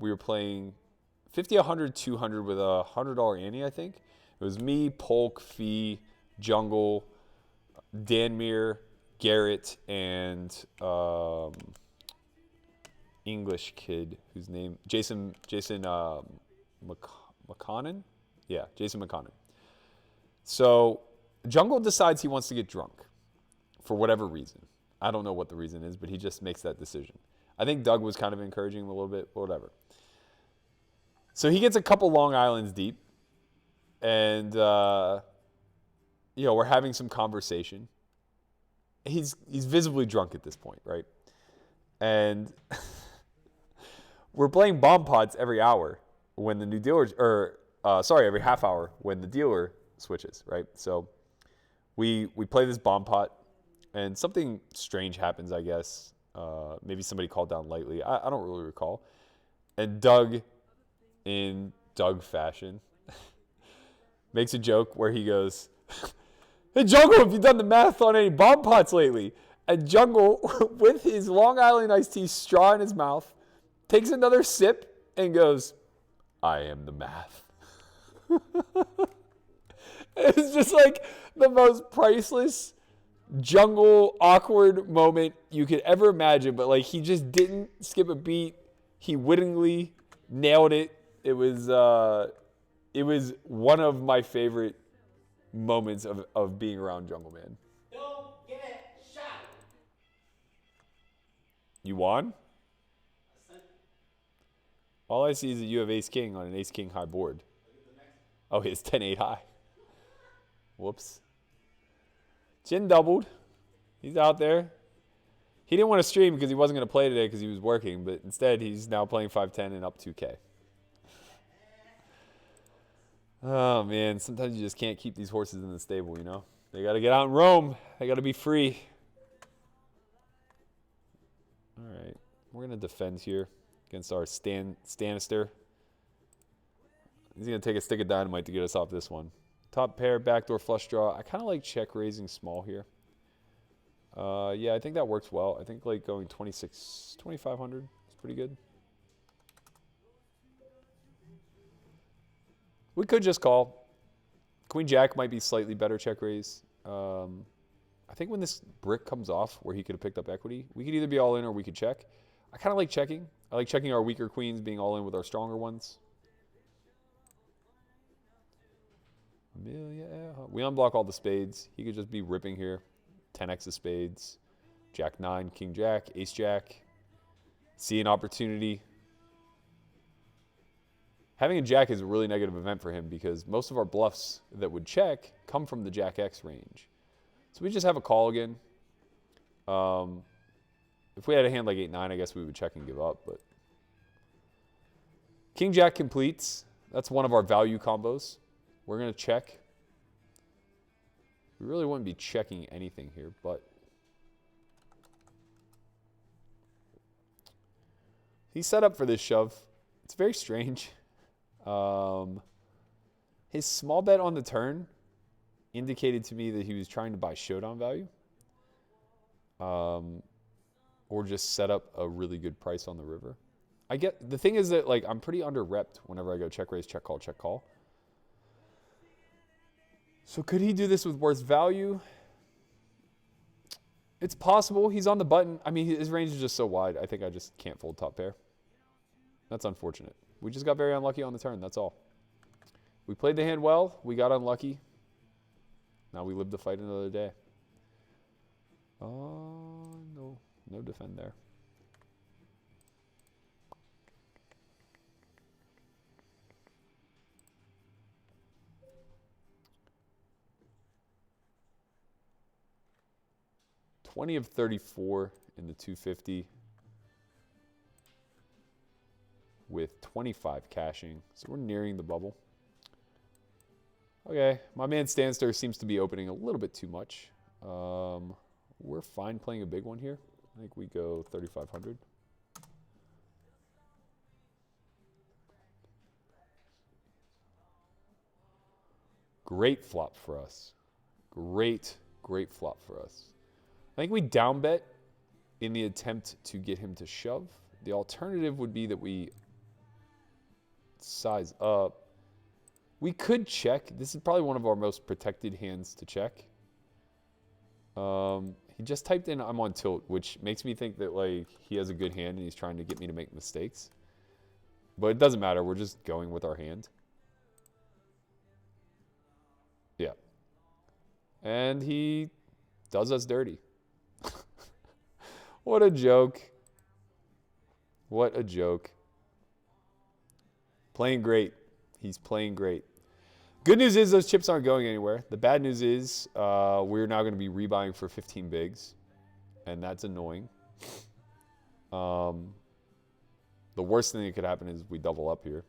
we were playing 50, 100, 200 with a $100 ante, I think. It was me, Polk, Fee, Jungle, Danmere, Garrett, and English kid whose name Jason McConnon. Yeah, Jason McConnon. So Jungle decides he wants to get drunk for whatever reason. I don't know what the reason is, but he just makes that decision. I think Doug was kind of encouraging him a little bit, whatever. So he gets a couple Long Islands deep, and we're having some conversation. He's visibly drunk at this point, right? And we're playing bomb pots every hour when the new dealer, every half hour when the dealer switches, right? So we play this bomb pot, and something strange happens, I guess. Maybe somebody called down lightly. I don't really recall. And Doug, in Doug fashion, makes a joke where he goes, "Hey, Jungle, have you done the math on any bomb pots lately?" And Jungle, with his Long Island iced tea straw in his mouth, takes another sip and goes, "I am the math." It's just like the most priceless Jungle awkward moment you could ever imagine, but like he just didn't skip a beat. He wittingly nailed it. It was one of my favorite moments of being around Jungle Man. Don't get shot. You won? All I see is that you have Ace King on an Ace King high board. Oh, he has 10-8 high. Whoops. Jin doubled. He's out there. He didn't want to stream because he wasn't going to play today because he was working, but instead he's now playing 510 and up 2K. Oh, man. Sometimes you just can't keep these horses in the stable, you know? They got to get out and roam. They got to be free. All right. We're going to defend here against our Stanister. He's going to take a stick of dynamite to get us off this one. Top pair, backdoor flush draw. I kind of like check raising small here. Yeah, I think that works well. I think like going 2,500 is pretty good. We could just call. Queen Jack might be slightly better check raise. I think when this brick comes off where he could have picked up equity, we could either be all in or we could check. I kind of like checking. I like checking our weaker queens, being all in with our stronger ones. We unblock all the spades. He could just be ripping here. 10x of spades. Jack 9, King Jack, Ace Jack. See an opportunity. Having a Jack is a really negative event for him because most of our bluffs that would check come from the Jack X range. So we just have a call again. If we had a hand like 8-9, I guess we would check and give up. But King Jack completes. That's one of our value combos. We're going to check. We really wouldn't be checking anything here, but he's set up for this shove. It's very strange. His small bet on the turn indicated to me that he was trying to buy showdown value. Or just set up a really good price on the river. The thing is that like I'm pretty under-repped whenever I go check raise, check call, check call. So could he do this with worse value? It's possible. He's on the button. I mean, his range is just so wide. I think I just can't fold top pair. That's unfortunate. We just got very unlucky on the turn. That's all. We played the hand well. We got unlucky. Now we live to fight another day. No defend there. $20 of 34 in the 250 with 25 cashing. So we're nearing the bubble. Okay, my man Stanster seems to be opening a little bit too much. We're fine playing a big one here. I think we go 3,500. Great flop for us. Great flop for us. I think we down bet in the attempt to get him to shove. The alternative would be that we size up. We could check. This is probably one of our most protected hands to check. He just typed in I'm on tilt, which makes me think that like he has a good hand and he's trying to get me to make mistakes. But it doesn't matter. We're just going with our hand. Yeah. And he does us dirty. What a joke. What a joke. Playing great. He's playing great. Good news is those chips aren't going anywhere. The bad news is we're now going to be rebuying for 15 bigs, and that's annoying. The worst thing that could happen is we double up here.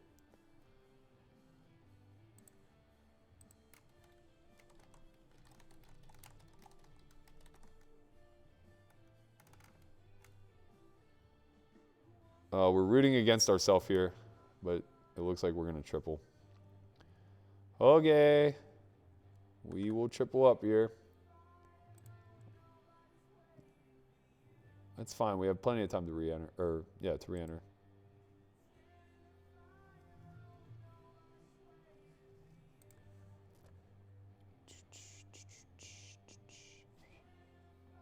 We're rooting against ourselves here, but it looks like we're going to triple. Okay. We will triple up here. That's fine. We have plenty of time to re-enter. To re-enter.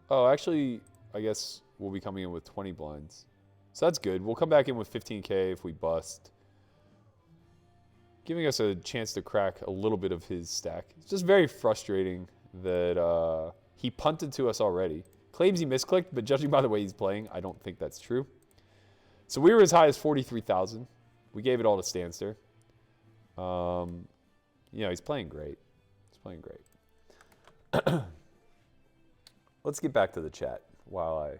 Oh, actually, I guess we'll be coming in with 20 blinds. So that's good. We'll come back in with 15K if we bust. Giving us a chance to crack a little bit of his stack. It's just very frustrating that he punted to us already. Claims he misclicked, but judging by the way he's playing, I don't think that's true. So we were as high as 43,000. We gave it all to Stanster. He's playing great. He's playing great. Let's get back to the chat while I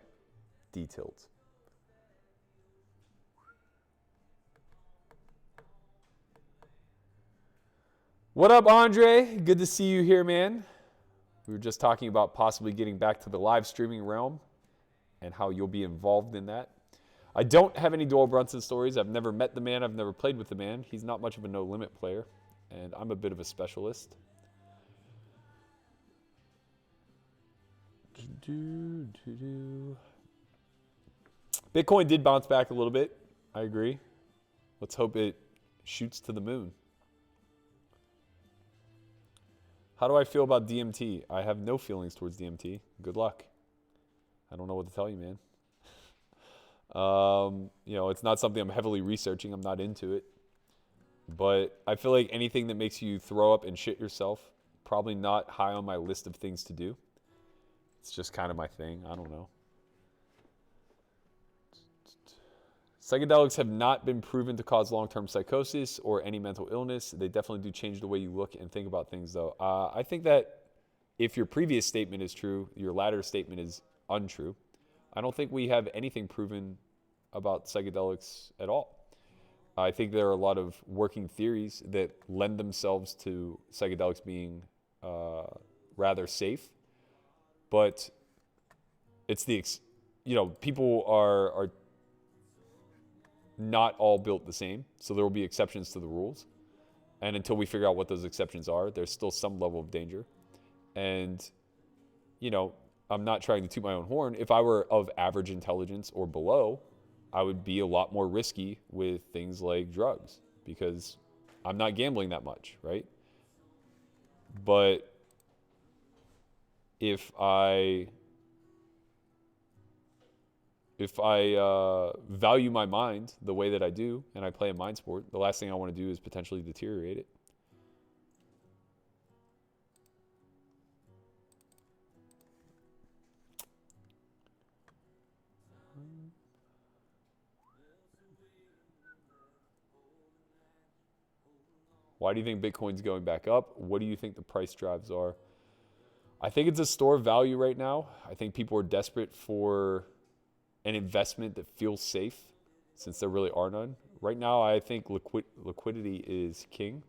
detilt. What up, Andre? Good to see you here, man. We were just talking about possibly getting back to the live streaming realm and how you'll be involved in that. I don't have any Doyle Brunson stories. I've never met the man. I've never played with the man. He's not much of a no-limit player, and I'm a bit of a specialist. Bitcoin did bounce back a little bit. I agree. Let's hope it shoots to the moon. How do I feel about DMT? I have no feelings towards DMT. Good luck. I don't know what to tell you, man. It's not something I'm heavily researching. I'm not into it. But I feel like anything that makes you throw up and shit yourself, probably not high on my list of things to do. It's just kind of my thing. I don't know. Psychedelics have not been proven to cause long-term psychosis or any mental illness. They definitely do change the way you look and think about things, though. I think that if your previous statement is true, your latter statement is untrue. I don't think we have anything proven about psychedelics at all. I think there are a lot of working theories that lend themselves to psychedelics being rather safe. But it's people are not all built the same, so there will be exceptions to the rules. And until we figure out what those exceptions are, there's still some level of danger. And, I'm not trying to toot my own horn. If I were of average intelligence or below, I would be a lot more risky with things like drugs because I'm not gambling that much, right? But if I value my mind the way that I do and I play a mind sport, the last thing I want to do is potentially deteriorate it. Why do you think Bitcoin's going back up? What do you think the price drives are? I think it's a store of value right now. I think people are desperate for an investment that feels safe since there really are none. Right now, I think liquidity is king.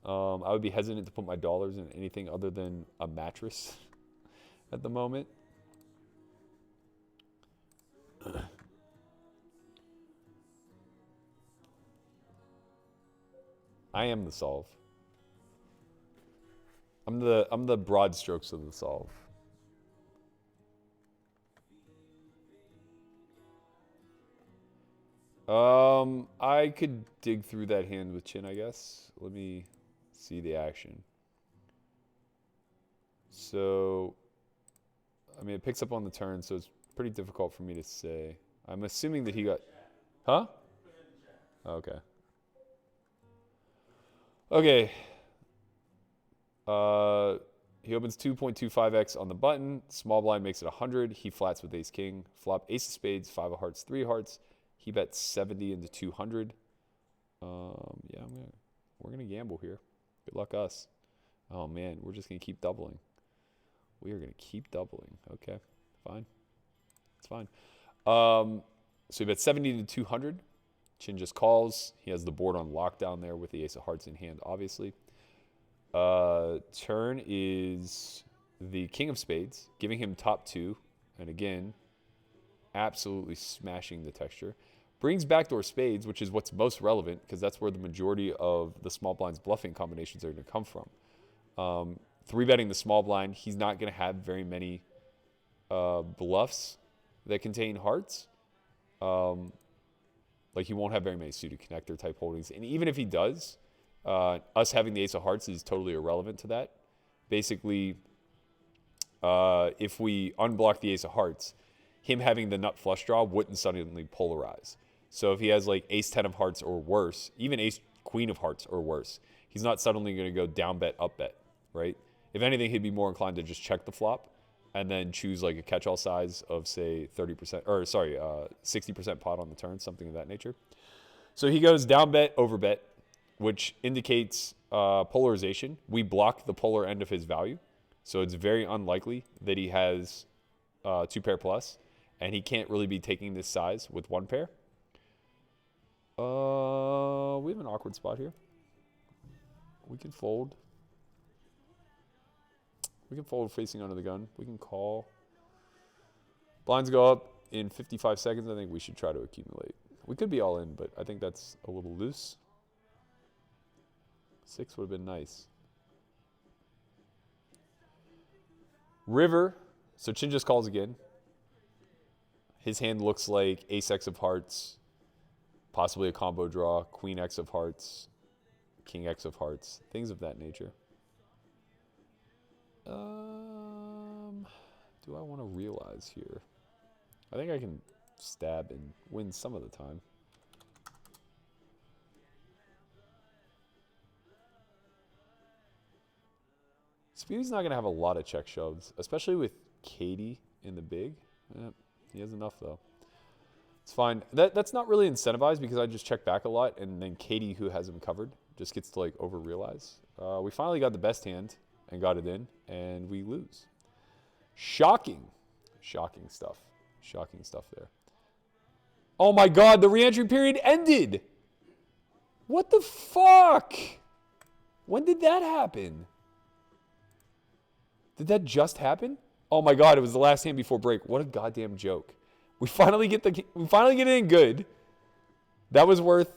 I would be hesitant to put my dollars in anything other than a mattress at the moment. I am the solve. I'm the broad strokes of the solve. I could dig through that hand with chin, I guess. Let me see the action. So, it picks up on the turn, so it's pretty difficult for me to say. I'm assuming that he got... Huh? Okay. Okay. He opens 2.25x on the button. Small blind makes it 100. He flats with ace king. Flop ace of spades, 5 of hearts, 3 hearts. He bets 70 into 200. Yeah, we're gonna gamble here. Good luck us. Oh man, we're just gonna keep doubling. We are gonna keep doubling. Okay, fine. It's fine. So he bets 70 to 200. Chin just calls. He has the board on lockdown there with the ace of hearts in hand, obviously. Turn is the king of spades, giving him top 2. And again, absolutely smashing the texture. Brings backdoor spades, which is what's most relevant because that's where the majority of the small blind's bluffing combinations are going to come from. 3-betting the small blind, he's not going to have very many bluffs that contain hearts. He won't have very many suited connector type holdings. And even if he does, us having the ace of hearts is totally irrelevant to that. Basically, if we unblock the ace of hearts, him having the nut flush draw wouldn't suddenly polarize. So if he has like ace 10 of hearts or worse, even ace queen of hearts or worse, he's not suddenly going to go down bet, up bet, right? If anything, he'd be more inclined to just check the flop and then choose like a catch-all size of say 60% pot on the turn, something of that nature. So he goes down bet, over bet, which indicates polarization. We block the polar end of his value. So it's very unlikely that he has 2 pair plus, and he can't really be taking this size with 1 pair. We have an awkward spot here. We can fold. We can fold facing under the gun. We can call. Blinds go up in 55 seconds. I think we should try to accumulate. We could be all in, but I think that's a little loose. 6 would have been nice. River. So Chin just calls again. His hand looks like ace X of hearts, possibly a combo draw, queen X of hearts, king X of hearts, things of that nature. Do I want to realize here? I think I can stab and win some of the time. Speedy's not going to have a lot of check shoves, especially with Katie in the big. He has enough, though. It's fine. That's not really incentivized because I just check back a lot, and then Katie, who has him covered, just gets to, like, over-realize. We finally got the best hand and got it in, and we lose. Shocking. Shocking stuff. Shocking stuff there. Oh, my God. The re-entry period ended. What the fuck? When did that happen? Did that just happen? Oh my God, it was the last hand before break. What a goddamn joke. We finally get it in good. That was worth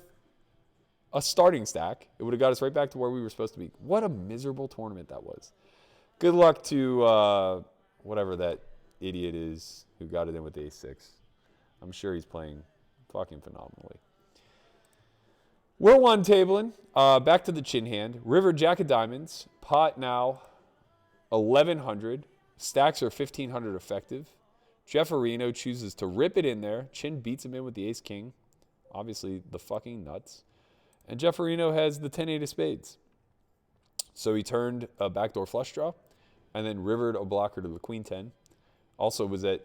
a starting stack. It would have got us right back to where we were supposed to be. What a miserable tournament that was. Good luck to whatever that idiot is who got it in with ace-6. I'm sure he's playing fucking phenomenally. We're one tabling. Back to the chin hand. River, jack of diamonds. Pot now 1,100. Stacks are 1,500 effective. Jefferino chooses to rip it in there. Chin beats him in with the ace-king. Obviously, the fucking nuts. And Jefferino has the 10-8 of spades. So he turned a backdoor flush draw and then rivered a blocker to the queen-10. Also was at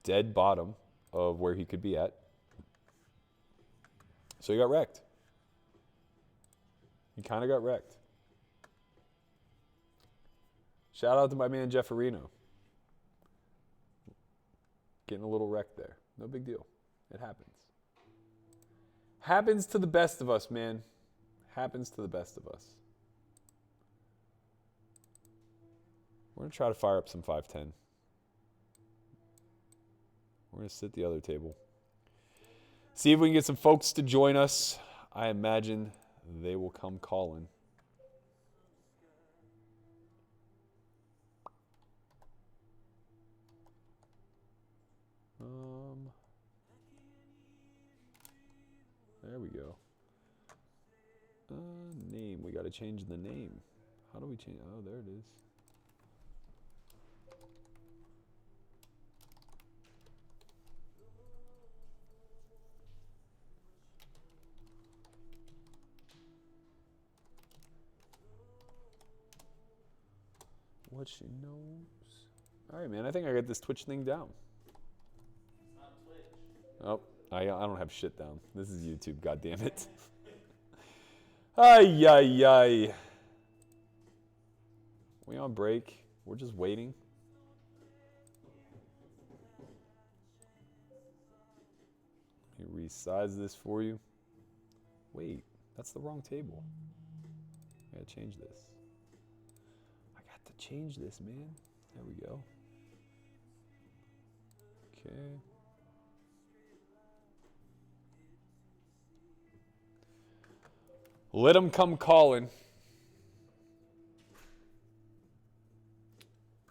dead bottom of where he could be at. So he got wrecked. He kind of got wrecked. Shout out to my man Jefferino. Getting a little wrecked there. No big deal. It happens. Happens to the best of us, man. Happens to the best of us. We're going to try to fire up some 5-10. We're going to sit the other table. See if we can get some folks to join us. I imagine they will come calling. There we go. Name. We got to change the name. How do we change? Oh, there it is. What she knows. All right, man. I think I got this Twitch thing down. It's not Twitch. Oh, I don't have shit down. This is YouTube. God damn it. Ay, ay, ay. We on break? We're just waiting. Let me resize this for you. Wait, that's the wrong table. I gotta change this. I got to change this, man. There we go. Okay. Let them come calling.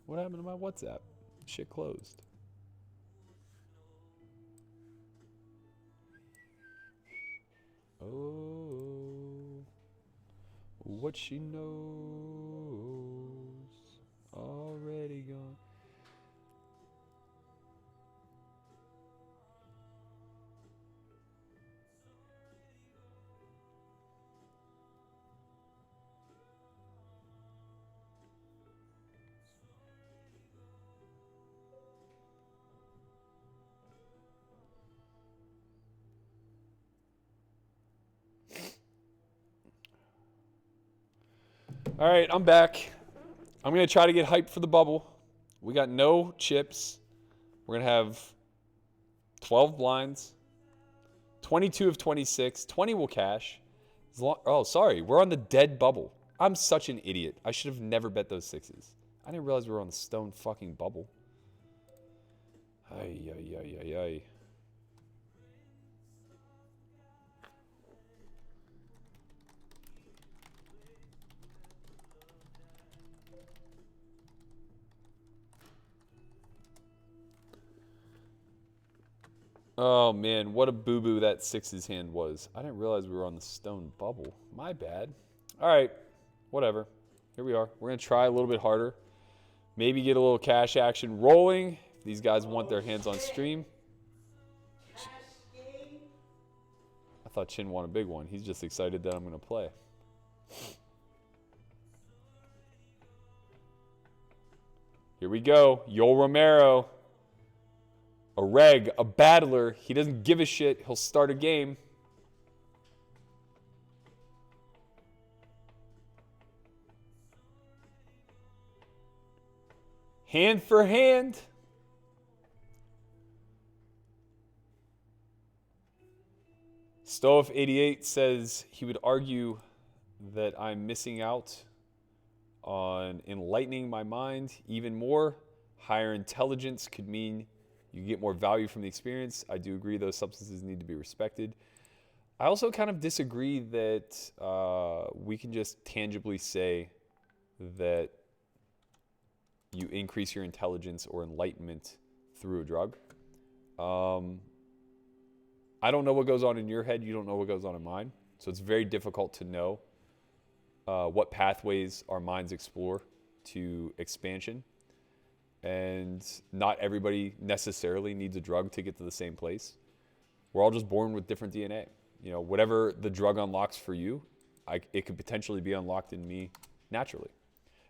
What happened to my WhatsApp? Shit closed. Oh, what she knows already gone. All right, I'm back. I'm going to try to get hyped for the bubble. We got no chips. We're going to have 12 blinds, 22 of 26. 20 will cash. Oh, sorry. We're on the dead bubble. I'm such an idiot. I should have never bet those sixes. I didn't realize we were on the stone fucking bubble. Ay, ay, ay, ay, ay. Oh, man, what a boo-boo that sixes hand was. I didn't realize we were on the stone bubble. My bad. All right, whatever. Here we are. We're going to try a little bit harder. Maybe get a little cash action rolling if these guys want their hands on stream. I thought Chin won a big one. He's just excited that I'm going to play. Here we go. Yoel Romero. A reg, a battler. He doesn't give a shit. He'll start a game. Hand for hand. Stoiff88 says he would argue that I'm missing out on enlightening my mind even more. Higher intelligence could mean you get more value from the experience. I do agree those substances need to be respected. I also kind of disagree that we can just tangibly say that you increase your intelligence or enlightenment through a drug. I don't know what goes on in your head. You don't know what goes on in mine. So it's very difficult to know what pathways our minds explore to expansion. And not everybody necessarily needs a drug to get to the same place. We're all just born with different DNA. You know, whatever the drug unlocks for you, it could potentially be unlocked in me naturally.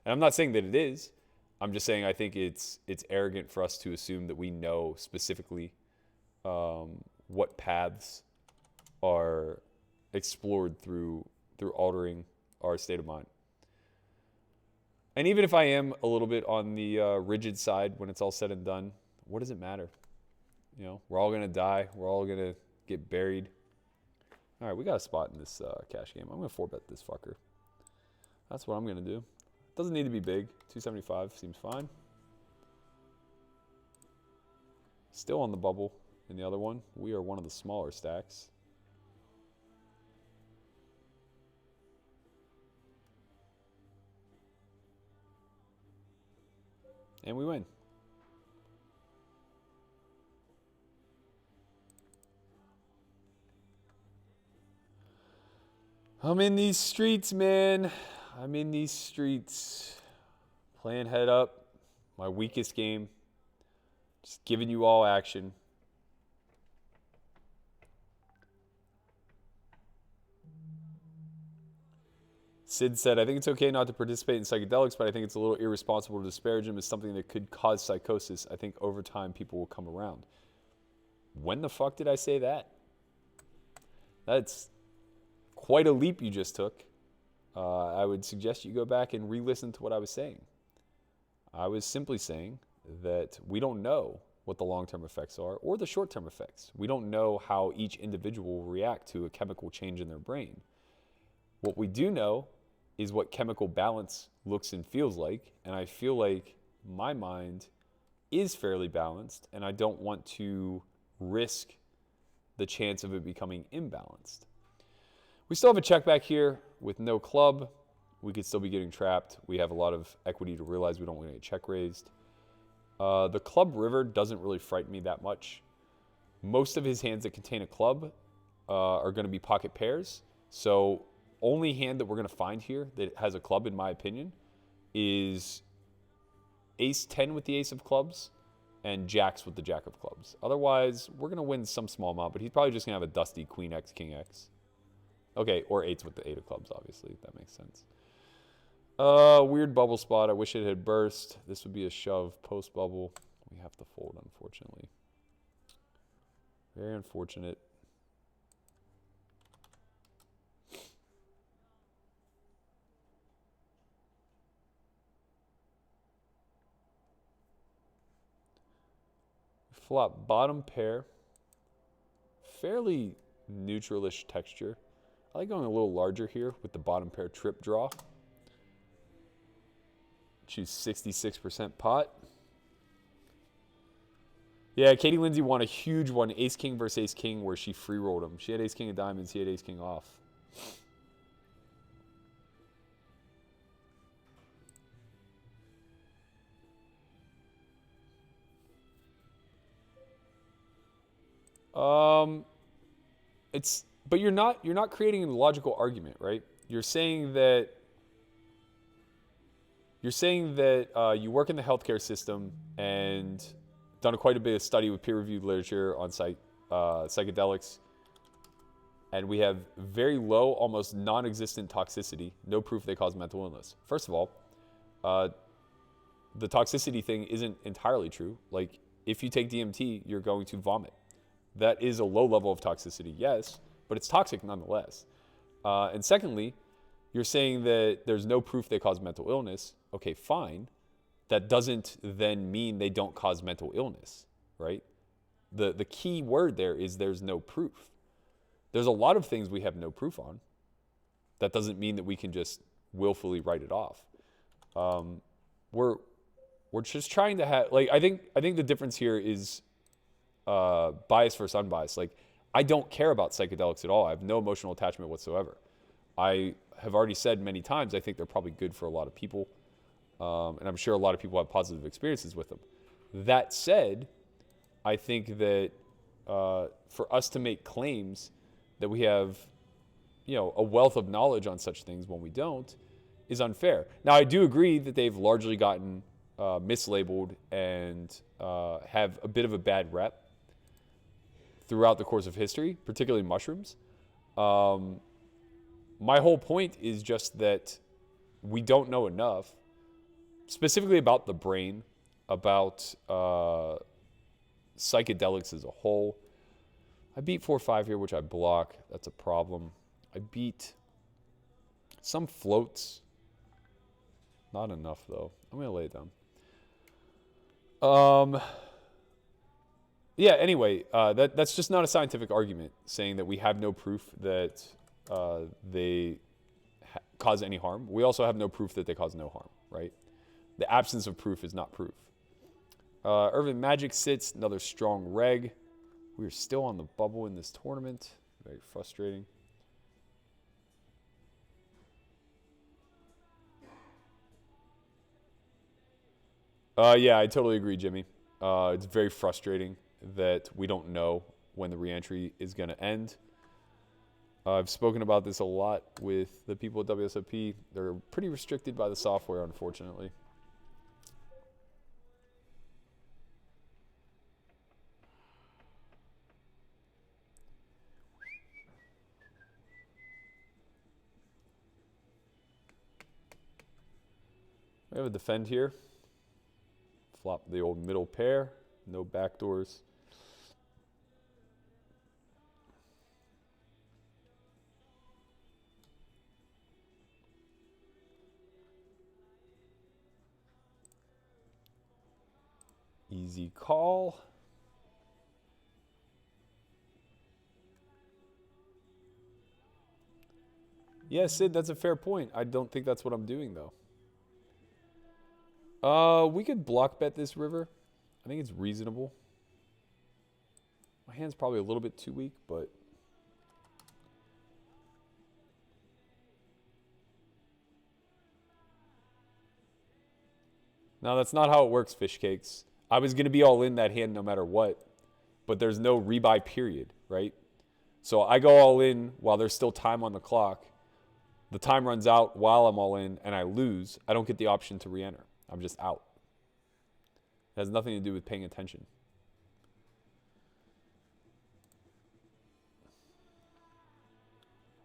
And I'm not saying that it is. I'm just saying I think it's arrogant for us to assume that we know specifically what paths are explored through altering our state of mind. And even if I am a little bit on the rigid side when it's all said and done, what does it matter? You know, we're all going to die. We're all going to get buried. All right, we got a spot in this cash game. I'm going to 4-bet this fucker. That's what I'm going to do. Doesn't need to be big. 275 seems fine. Still on the bubble in the other one. We are one of the smaller stacks. And we win. I'm in these streets, man. I'm in these streets. Playing head up. My weakest game. Just giving you all action. Sid said, I think it's okay not to participate in psychedelics, but I think it's a little irresponsible to disparage them as something that could cause psychosis. I think over time people will come around. When the fuck did I say that? That's quite a leap you just took. I would suggest you go back and re-listen to what I was saying. I was simply saying that we don't know what the long-term effects are or the short-term effects. We don't know how each individual will react to a chemical change in their brain. What we do know is what chemical balance looks and feels like, and I feel like my mind is fairly balanced, and I don't want to risk the chance of it becoming imbalanced. We still have a check back here with no club. We could still be getting trapped. We have a lot of equity to realize we don't want to get check raised. The club river doesn't really frighten me that much. Most of his hands that contain a club are going to be pocket pairs. So only hand that we're going to find here that has a club, in my opinion, is ace 10 with the ace of clubs and jacks with the jack of clubs. Otherwise, we're going to win some small amount, but he's probably just going to have a dusty queen x, king x. Okay, or eights with the eight of clubs, obviously. That makes sense. Weird bubble spot. I wish it had burst. This would be a shove post-bubble. We have to fold, unfortunately. Very unfortunate. Flop bottom pair. Fairly neutralish texture. I like going a little larger here with the bottom pair trip draw. Choose 66% pot. Yeah, Katie Lindsay won a huge one, ace king versus ace king, where she free rolled him. She had ace king of diamonds, he had ace king off. But you're not creating a logical argument, right? You're saying that you work in the healthcare system and done quite a bit of study with peer-reviewed literature on psychedelics, and we have very low, almost non-existent toxicity. No proof they cause mental illness. First of all, the toxicity thing isn't entirely true. Like, if you take DMT, you're going to vomit. That is a low level of toxicity, yes, but it's toxic nonetheless. And secondly, you're saying that there's no proof they cause mental illness. Okay, fine. That doesn't then mean they don't cause mental illness, right? The key word there is there's no proof. There's a lot of things we have no proof on. That doesn't mean that we can just willfully write it off. We're just trying to have like I think the difference here is bias versus unbiased. Like I don't care about psychedelics at all. I have no emotional attachment whatsoever. I have already said many times I think they're probably good for a lot of people, and I'm sure a lot of people have positive experiences with them. That said, I think that for us to make claims that we have, a wealth of knowledge on such things when we don't, is unfair. Now, I do agree that they've largely gotten mislabeled and have a bit of a bad rep throughout the course of history, particularly mushrooms. My whole point is just that we don't know enough, specifically about the brain, about psychedelics as a whole. I beat 4-5 here, which I block. That's a problem. I beat some floats. Not enough, though. I'm going to lay it down. Yeah, anyway, that's just not a scientific argument, saying that we have no proof that they cause any harm. We also have no proof that they cause no harm, right? The absence of proof is not proof. Irvin Magic sits, another strong reg. We are still on the bubble in this tournament. Very frustrating. Yeah, I totally agree, Jimmy. It's very frustrating that we don't know when the reentry is going to end. I've spoken about this a lot with the people at WSOP. They're pretty restricted by the software, unfortunately. We have a defend here. Flop the old middle pair. No backdoors. Easy call. Yeah, Sid, that's a fair point. I don't think that's what I'm doing, though. We could block bet this river. I think it's reasonable. My hand's probably a little bit too weak, but... No, that's not how it works, fish cakes. I was going to be all in that hand no matter what, but there's no rebuy period, right? So I go all in while there's still time on the clock. The time runs out while I'm all in, and I lose. I don't get the option to re-enter. I'm just out. It has nothing to do with paying attention.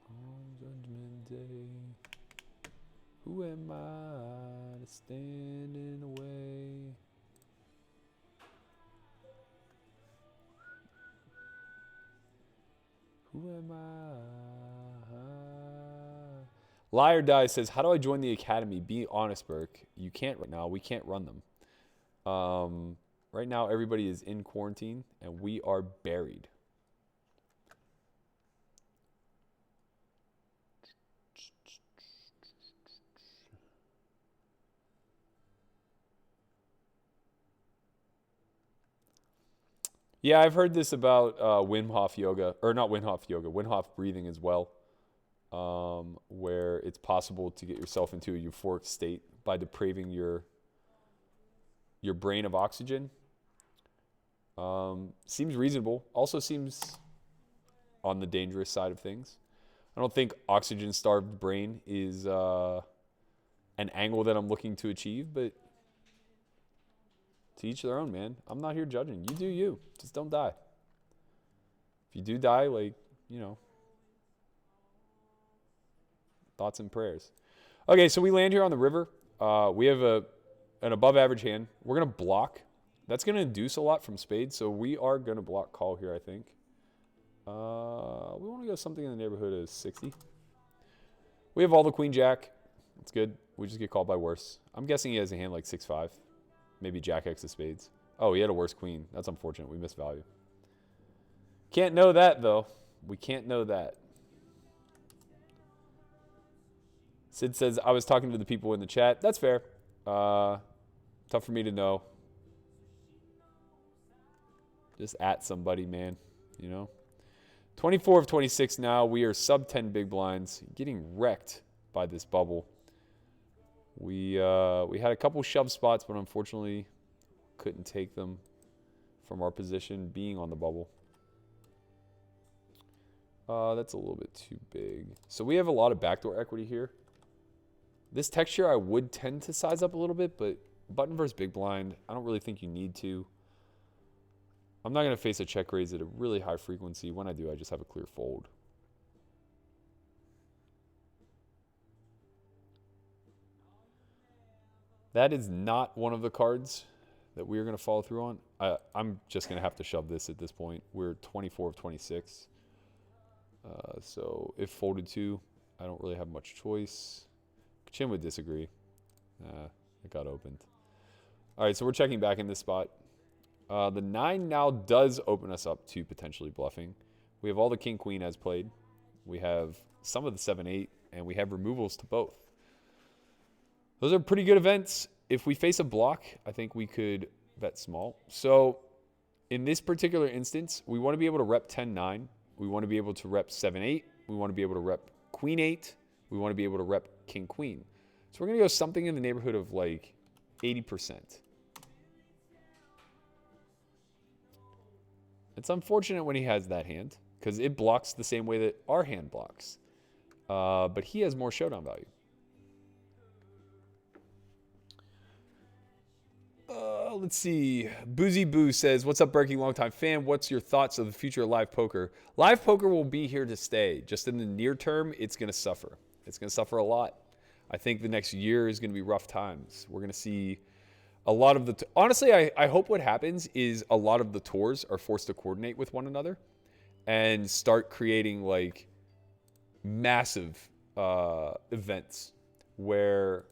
On Judgment Day, who am I to stand in the way? Who am I? Liar Die says, how do I join the academy? Be honest, Burke. You can't right now. We can't run them. Right now, everybody is in quarantine, and we are buried. Yeah, I've heard this about Wim Hof yoga, or not Wim Hof yoga, Wim Hof breathing as well, where it's possible to get yourself into a euphoric state by depraving your brain of oxygen. Seems reasonable. Also seems on the dangerous side of things. I don't think oxygen-starved brain is an angle that I'm looking to achieve, but to each their own, man. I'm not here judging. You do you. Just don't die. If you do die, thoughts and prayers. Okay, so we land here on the river. We have an above-average hand. We're going to block. That's going to induce a lot from spades, so we are going to block call here, I think. We want to go something in the neighborhood of 60. We have all the queen-jack. It's good. We just get called by worse. I'm guessing he has a hand like 6-5. Maybe Jack X of spades. Oh, he had a worse queen. That's unfortunate. We missed value. Can't know that, though. We can't know that. Sid says, I was talking to the people in the chat. That's fair. Tough for me to know. Just at somebody, man. 24 of 26 now. We are sub 10 big blinds. Getting wrecked by this bubble. We had a couple shove spots, but unfortunately couldn't take them from our position being on the bubble. That's a little bit too big. So we have a lot of backdoor equity here. This texture I would tend to size up a little bit, but button versus big blind, I don't really think you need to. I'm not going to face a check raise at a really high frequency. When I do, I just have a clear fold. That is not one of the cards that we are going to follow through on. I'm just going to have to shove this at this point. We're 24 of 26. So if folded to, I don't really have much choice. Chin would disagree. It got opened. All right, so we're checking back in this spot. The 9 now does open us up to potentially bluffing. We have all the king-queen as played. We have some of the 7-8, and we have removals to both. Those are pretty good events. If we face a block, I think we could bet small. So in this particular instance, we want to be able to rep 10-9. We want to be able to rep 7-8. We want to be able to rep queen-8. We want to be able to rep king-queen. So we're going to go something in the neighborhood of like 80%. It's unfortunate when he has that hand because it blocks the same way that our hand blocks. But he has more showdown value. Let's see. Boozy Boo says, what's up, Berkey? Longtime fan. What's your thoughts of the future of live poker? Live poker will be here to stay. Just in the near term, it's going to suffer. It's going to suffer a lot. I think the next year is going to be rough times. We're going to see a lot of the... Honestly, I hope what happens is a lot of the tours are forced to coordinate with one another and start creating like massive events where...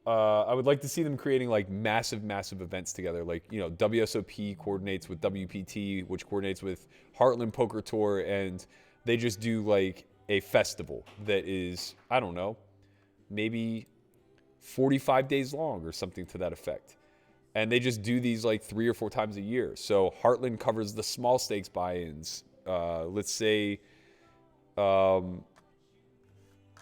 I would like to see them creating like massive events together. Like, WSOP coordinates with WPT, which coordinates with Heartland Poker Tour, and they just do like a festival that is, I don't know, maybe 45 days long or something to that effect. And they just do these like 3 or 4 times a year. So Heartland covers the small stakes buy-ins. Let's say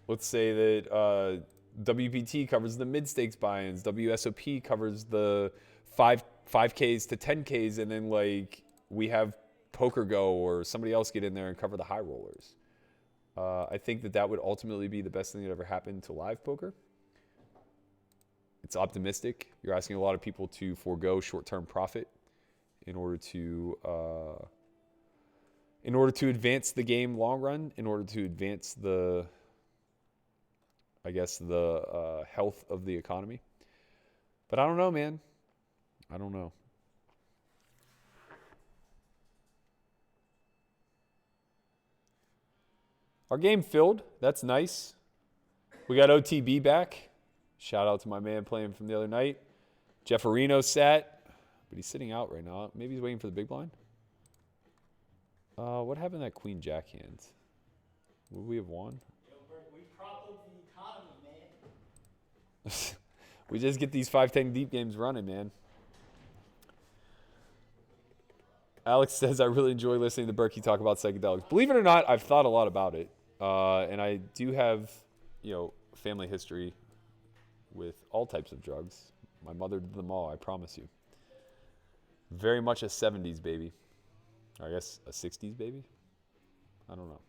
that WPT covers the mid-stakes buy-ins. WSOP covers the 5Ks to 10Ks, and then like we have Poker Go or somebody else get in there and cover the high rollers. I think that would ultimately be the best thing that ever happened to live poker. It's optimistic. You're asking a lot of people to forego short-term profit in order to advance the game long run, in order to advance the health of the economy. But I don't know, man. I don't know. Our game filled. That's nice. We got OTB back. Shout out to my man playing from the other night. Jefferino sat, but he's sitting out right now. Maybe he's waiting for the big blind. What happened to that queen jack hand? Would we have won? We prop up the economy, man. We just get these 5-10 deep games running, man. Alex says, I really enjoy listening to Berkey talk about psychedelics. Believe it or not, I've thought a lot about it. And I do have, family history with all types of drugs. My mother did them all, I promise you. Very much a 70s baby. Or I guess a 60s baby? I don't know.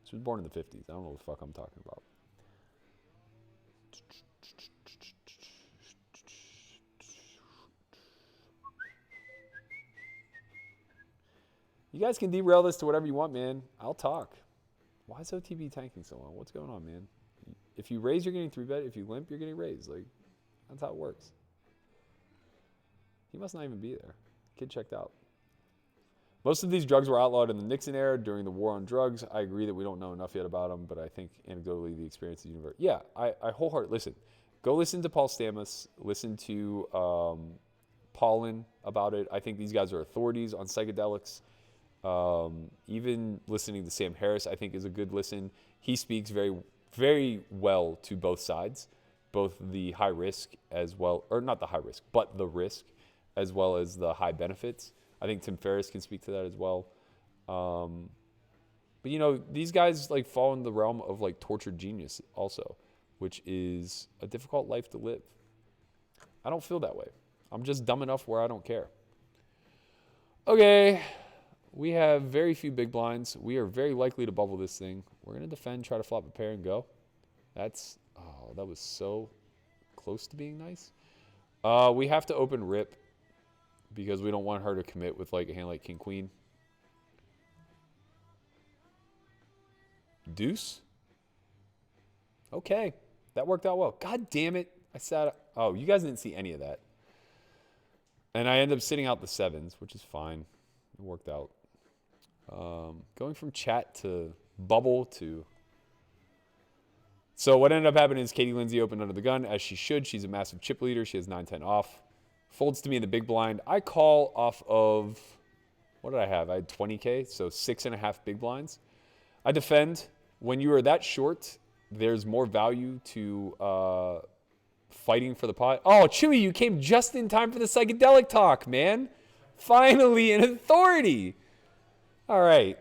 She was born in the 50s. I don't know what the fuck I'm talking about. You guys can derail this to whatever you want, man. I'll talk. Why is OTB tanking so long? What's going on, man? If you raise, you're getting 3-bet. If you limp, you're getting raised. Like, that's how it works. He must not even be there. Kid checked out. Most of these drugs were outlawed in the Nixon era during the war on drugs. I agree that we don't know enough yet about them, but I think anecdotally the experience is universal. Yeah, I wholeheartedly listen. Go listen to Paul Stamets. Listen to Paulin about it. I think these guys are authorities on psychedelics. Even listening to Sam Harris, I think, is a good listen. He speaks very, very well to both sides, both the high risk as well, or not the high risk, but the risk, as well as the high benefits. I think Tim Ferriss can speak to that as well. But, you know, these guys, like, fall in the realm of, like, tortured genius also, which is a difficult life to live. I don't feel that way. I'm just dumb enough where I don't care. Okay, we have very few big blinds. We are very likely to bubble this thing. We're going to defend, try to flop a pair, and go. That was so close to being nice. We have to open rip because we don't want her to commit with, like, a hand like king-queen. Deuce? Okay, that worked out well. God damn it. Oh, you guys didn't see any of that. And I end up sitting out the sevens, which is fine. It worked out. Going from chat to bubble to... So what ended up happening is Katie Lindsay opened under the gun, as she should. She's a massive chip leader. She has 9-10 off. Folds to me in the big blind. I call off of... What did I have? I had 20K, so 6.5 big blinds. I defend. When you are that short, there's more value to fighting for the pot. Oh, Chewy, you came just in time for the psychedelic talk, man. Finally, an authority. All right,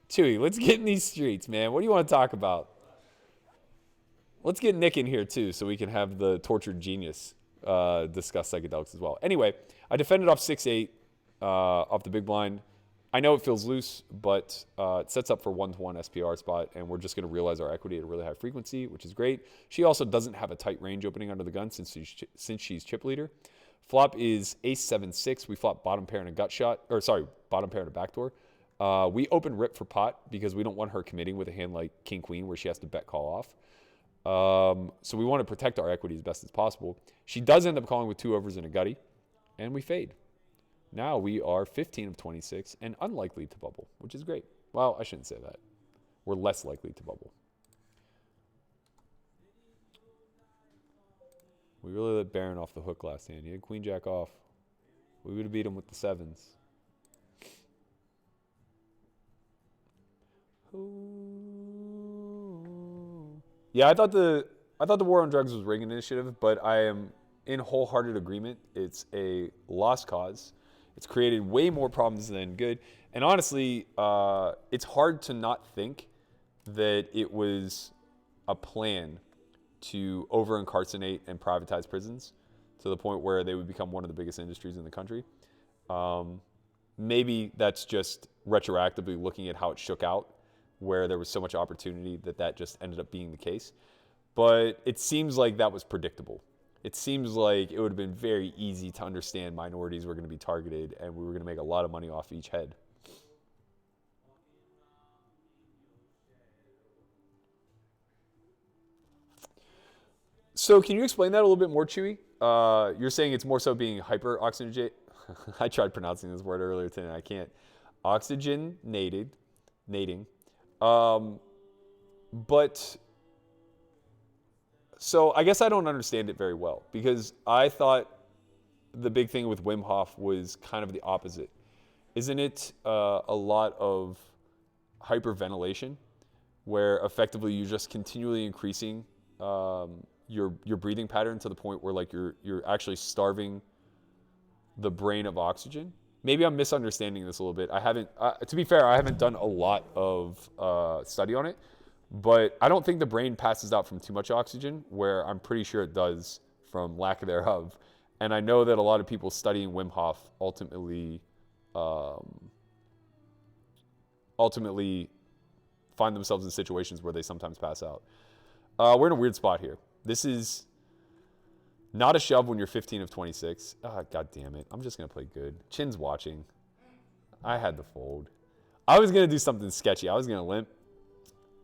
Chewy, let's get in these streets, man. What do you want to talk about? Let's get Nick in here, too, so we can have the tortured genius discuss psychedelics as well. Anyway, I defended off 6-8 off the big blind. I know it feels loose, but it sets up for 1-to-1 SPR spot, and we're just going to realize our equity at a really high frequency, which is great. She also doesn't have a tight range opening under the gun since she's chip leader. Flop is ace-7-6. We flop bottom pair and a gut shot, or sorry, bottom pair and a backdoor. We open rip for pot because we don't want her committing with a hand like king-queen where she has to bet call off. So we want to protect our equity as best as possible. She does end up calling with 2 overs and a gutty, and we fade. Now we are 15 of 26 and unlikely to bubble, which is great. Well, I shouldn't say that. We're less likely to bubble. We really let Baron off the hook last hand. He had queen jack off. We would have beat him with the sevens. Yeah, I thought the war on drugs was rigging initiative, but I am in wholehearted agreement. It's a lost cause. It's created way more problems than good. And honestly, it's hard to not think that it was a plan to over-incarcerate and privatize prisons to the point where they would become one of the biggest industries in the country. Maybe that's just retroactively looking at how it shook out, where there was so much opportunity that just ended up being the case. But it seems like that was predictable. It seems like it would have been very easy to understand minorities were going to be targeted and we were going to make a lot of money off each head. So can you explain that a little bit more, Chewy? You're saying it's more so being hyper-oxygenate. I tried pronouncing this word earlier today and I can't. Oxygenating. But... So I guess I don't understand it very well because I thought the big thing with Wim Hof was kind of the opposite. Isn't it a lot of hyperventilation where effectively you're just continually increasing your breathing pattern to the point where like you're actually starving the brain of oxygen? Maybe I'm misunderstanding this a little bit. I haven't, to be fair, I haven't done a lot of study on it. But I don't think the brain passes out from too much oxygen, where I'm pretty sure it does from lack thereof. And I know that a lot of people studying Wim Hof ultimately find themselves in situations where they sometimes pass out. We're in a weird spot here. This is not a shove when you're 15 of 26. God damn it. I'm just going to play good. Chin's watching. I had to fold. I was going to do something sketchy. I was going to limp.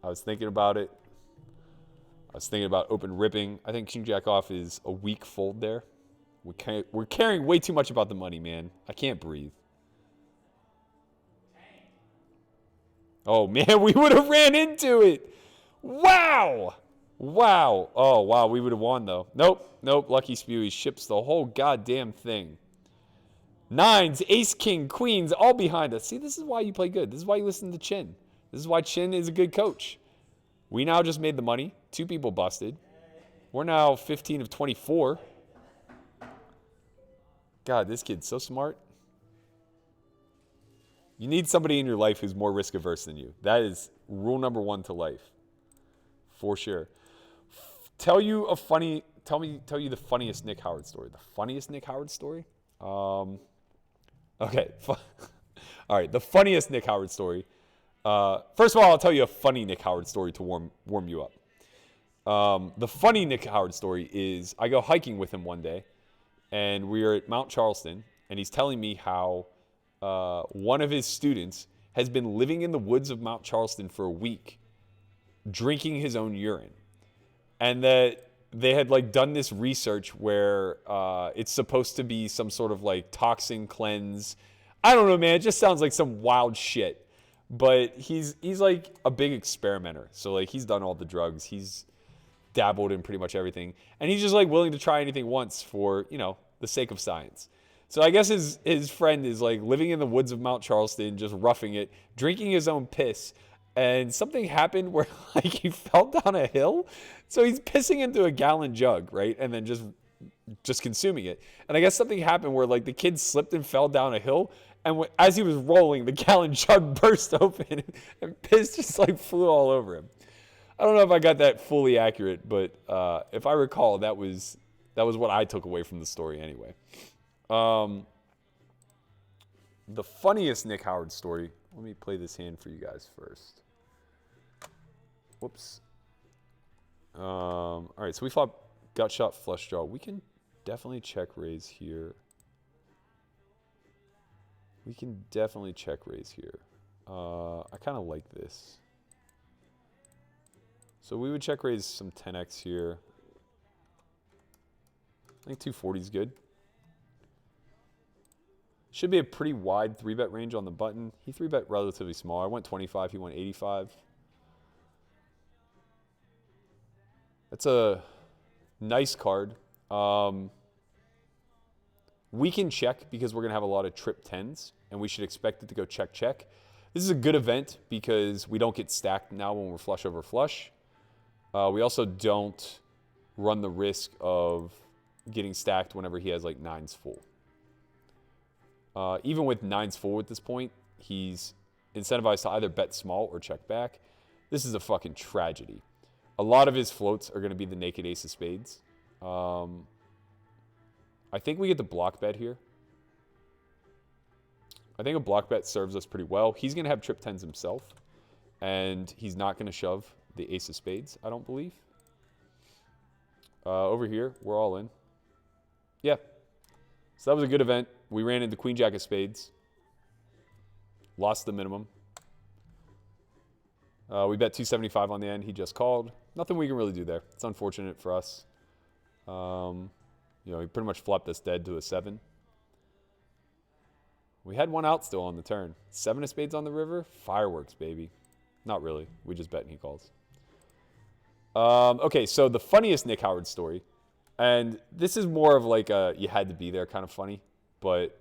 I was thinking about it. I was thinking about open ripping. I think king jack off is a weak fold there. We're caring way too much about the money, man. I can't breathe. Oh, man, we would have ran into it. Wow. Wow. Oh, wow, we would have won, though. Nope. Lucky Spewy ships the whole goddamn thing. Nines, ace, king, queens, all behind us. See, this is why you play good. This is why you listen to Chin. This is why Chin is a good coach. We now just made the money. 2 people busted. We're now 15 of 24. God, this kid's so smart. You need somebody in your life who's more risk averse than you. That is rule number 1 to life, for sure. Tell you the funniest Nick Howard story. The funniest Nick Howard story? Okay. All right. The funniest Nick Howard story. First of all, I'll tell you a funny Nick Howard story to warm you up. The funny Nick Howard story is I go hiking with him one day, and we are at Mount Charleston, and he's telling me how one of his students has been living in the woods of Mount Charleston for a week, drinking his own urine, and that they had like done this research where it's supposed to be some sort of like toxin cleanse. I don't know, man. It just sounds like some wild shit. But he's like a big experimenter. So like he's done all the drugs. He's dabbled in pretty much everything. And he's just like willing to try anything once for, the sake of science. So I guess his friend is like living in the woods of Mount Charleston, just roughing it, drinking his own piss. And something happened where like he fell down a hill. So he's pissing into a gallon jug, right? And then just consuming it. And I guess something happened where like the kid slipped and fell down a hill. And as he was rolling, the gallon jug burst open and piss just like flew all over him. I don't know if I got that fully accurate, but if I recall, that was what I took away from the story anyway. The funniest Nick Howard story. Let me play this hand for you guys first. Whoops. All right, so we fought gut shot, flush draw. We can definitely check raise here. I kind of like this. So we would check raise some 10x here. I think 240 is good. Should be a pretty wide 3-bet range on the button. He 3-bet relatively small. I went 25, he went 85. That's a nice card. We can check because we're going to have a lot of trip 10s, and we should expect it to go check, check. This is a good event because we don't get stacked now when we're flush over flush. We also don't run the risk of getting stacked whenever he has like 9s full. Even with 9s full at this point, he's incentivized to either bet small or check back. This is a fucking tragedy. A lot of his floats are going to be the naked ace of spades. I think we get the block bet here. I think a block bet serves us pretty well. He's going to have trip 10s himself, and he's not going to shove the ace of spades, I don't believe. Over here, we're all in. Yeah. So that was a good event. We ran into queen jack of spades. Lost the minimum. We bet 275 on the end. He just called. Nothing we can really do there. It's unfortunate for us. He pretty much flopped us dead to a 7. We had one out still on the turn. 7 of spades on the river. Fireworks, baby. Not really. We just bet and he calls. Okay, so the funniest Nick Howard story. And this is more of like a you had to be there kind of funny. But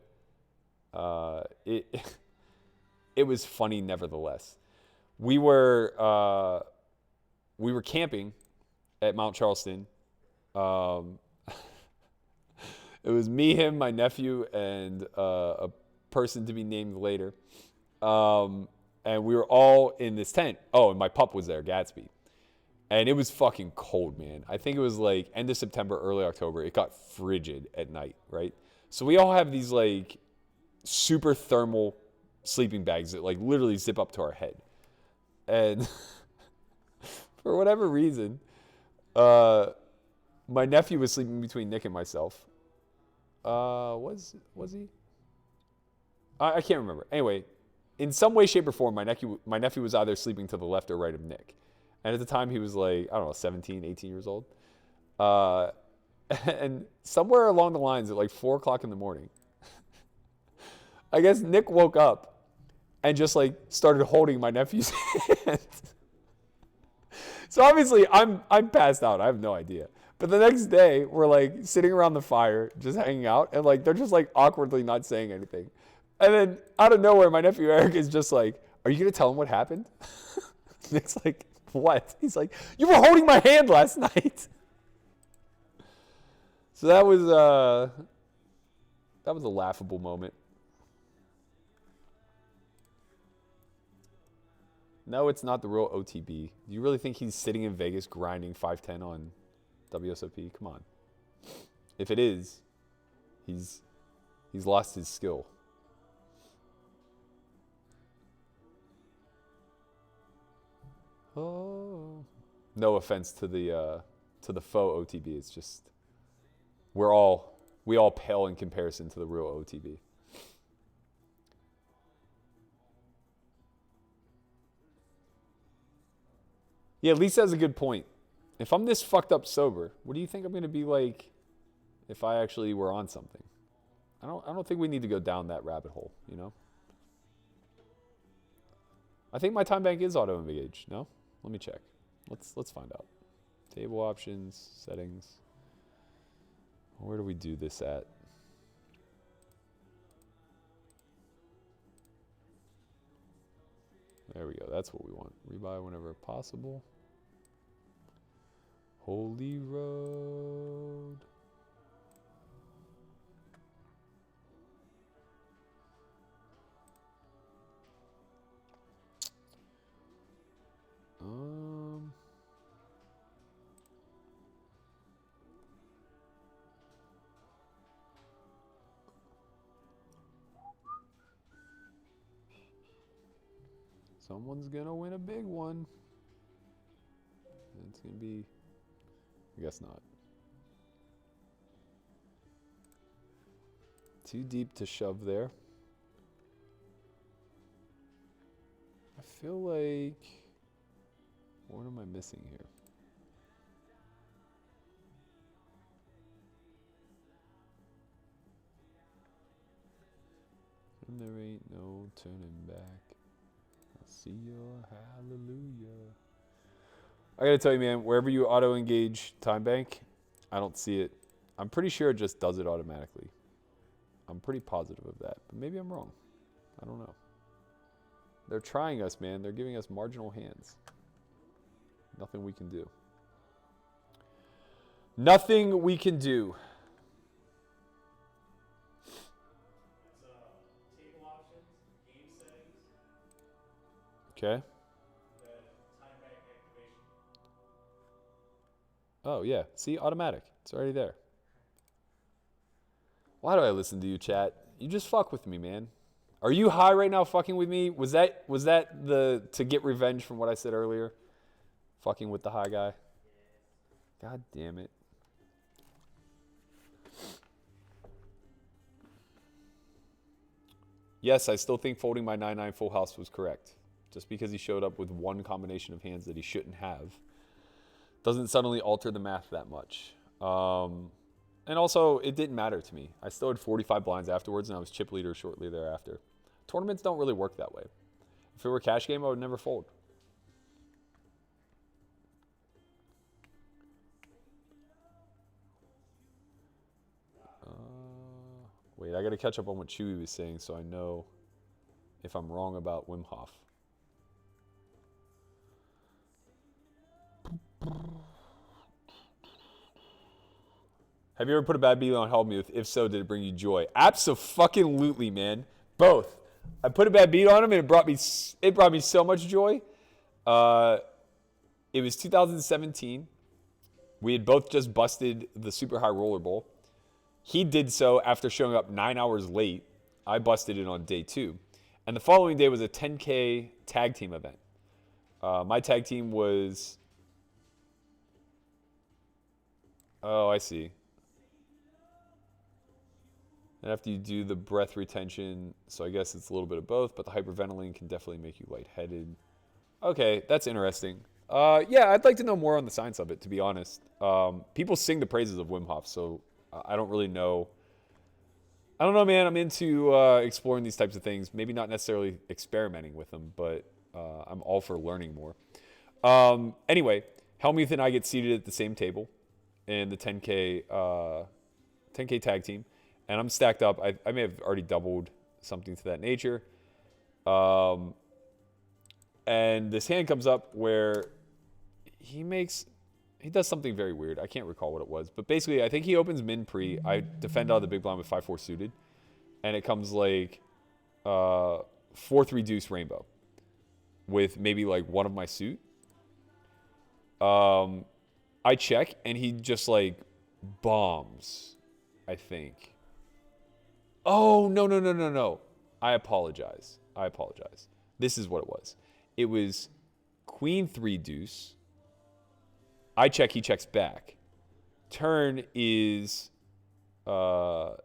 it was funny nevertheless. We were camping at Mount Charleston. It was me, him, my nephew, and a person to be named later. And we were all in this tent. Oh, and my pup was there, Gatsby. And it was fucking cold, man. I think it was like end of September, early October. It got frigid at night, right? So we all have these like super thermal sleeping bags that like literally zip up to our head. And for whatever reason, my nephew was sleeping between Nick and myself. Was he? I can't remember. Anyway, in some way, shape, or form, my nephew was either sleeping to the left or right of Nick. And at the time, he was like, I don't know, 17, 18 years old. And somewhere along the lines at like 4 o'clock in the morning, I guess Nick woke up and just like started holding my nephew's hand. So obviously I'm passed out. I have no idea. But the next day we're like sitting around the fire, just hanging out, and like they're just like awkwardly not saying anything. And then out of nowhere, my nephew Eric is just like, "Are you gonna tell him what happened?" Nick's like, "What?" He's like, "You were holding my hand last night." So that was a laughable moment. No, it's not the real OTB. Do you really think he's sitting in Vegas grinding 510 on WSOP? Come on. If it is, he's lost his skill. Oh. No offense to the faux OTB. It's just we all pale in comparison to the real OTB. Yeah, Lisa has a good point. If I'm this fucked up sober, what do you think I'm gonna be like if I actually were on something? I don't think we need to go down that rabbit hole, you know? I think my time bank is auto engaged, no? Let me check. Let's find out. Table options, settings. Where do we do this at? There we go. That's what we want. Rebuy whenever possible. Holy Road. Someone's gonna win a big one. It's gonna be, I guess not. Too deep to shove there. I feel like, what am I missing here? And there ain't no turning back. I'll see your hallelujah. I gotta tell you, man, wherever you auto engage time bank, I don't see it. I'm pretty sure it just does it automatically. I'm pretty positive of that, but maybe I'm wrong. I don't know. They're trying us, man. They're giving us marginal hands. Nothing we can do. Nothing we can do. Table options, game settings, Okay. the time bank activation. Oh, yeah. See, automatic. It's already there. Why do I listen to you, chat? You just fuck with me, man. Are you high right now fucking with me? Was that the to get revenge from what I said earlier? Fucking with the high guy? God damn it. Yes, I still think folding my 9-9 full house was correct. Just because he showed up with one combination of hands that he shouldn't have doesn't suddenly alter the math that much. And also, it didn't matter to me. I still had 45 blinds afterwards, and I was chip leader shortly thereafter. Tournaments don't really work that way. If it were a cash game, I would never fold. Wait, I got to catch up on what Chewy was saying so I know if I'm wrong about Wim Hof. Have you ever put a bad beat on Hellmuth? If so, did it bring you joy? Abso-fucking-lutely, man. Both. I put a bad beat on him, and it brought me so much joy. It was 2017. We had both just busted the super high roller bowl. He did so after showing up 9 hours late. I busted it on day 2. And the following day was a 10K tag team event. My tag team was... Oh, I see. And after you do the breath retention, so I guess it's a little bit of both, but the hyperventilating can definitely make you lightheaded. Okay, that's interesting. Yeah, I'd like to know more on the science of it, to be honest. People sing the praises of Wim Hof, so I don't really know. I don't know, man. I'm into exploring these types of things. Maybe not necessarily experimenting with them, but I'm all for learning more. Anyway, Helmuth and I get seated at the same table in the 10K tag team, and I'm stacked up. I may have already doubled, something to that nature. And this hand comes up where he does something very weird. I can't recall what it was, but basically I think he opens min pre. I defend out of the big blind with 5-4 suited, and it comes like 4-3 deuce rainbow with maybe like one of my suit. I check, and he just like bombs, I think. Oh, no. I apologize. This is what it was. It was queen 3 deuce. I check, he checks back. Turn is turn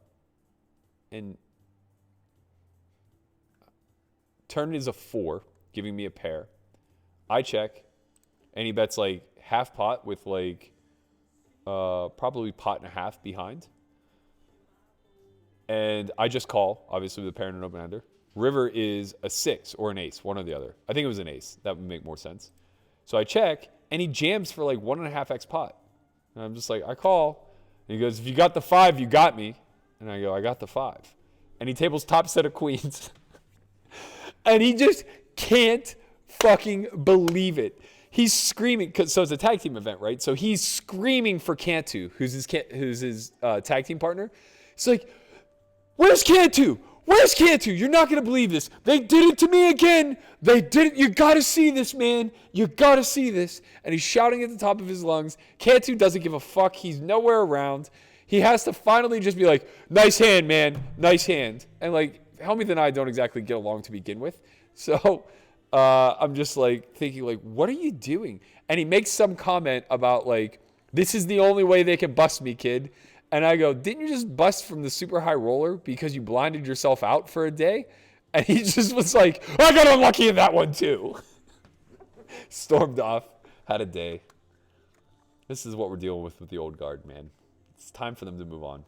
is a 4, giving me a pair. I check, and he bets like half pot with like probably pot and a half behind. And I just call, obviously with a pair and an open ender. River is a 6 or an ace, one or the other. I think it was an ace. That would make more sense. So I check, and he jams for like 1.5x pot. And I'm just like, I call. And he goes, if you got the 5, you got me. And I go, I got the 5. And he tables top set of queens. And he just can't fucking believe it. He's screaming, so it's a tag team event, right? So he's screaming for Cantu, who's his tag team partner. He's like, where's Cantu? Where's Cantu? You're not going to believe this. They did it to me again. They did it. You got to see this, man. You got to see this. And he's shouting at the top of his lungs. Cantu doesn't give a fuck. He's nowhere around. He has to finally just be like, nice hand, man. Nice hand. And like, Helmuth and I don't exactly get along to begin with. So I'm just like thinking like, what are you doing? And he makes some comment about like, this is the only way they can bust me, kid. And I go, didn't you just bust from the super high roller because you blinded yourself out for a day? And he just was like, I got unlucky in that one too. Stormed off, had a day. This is what we're dealing with the old guard, man. It's time for them to move on.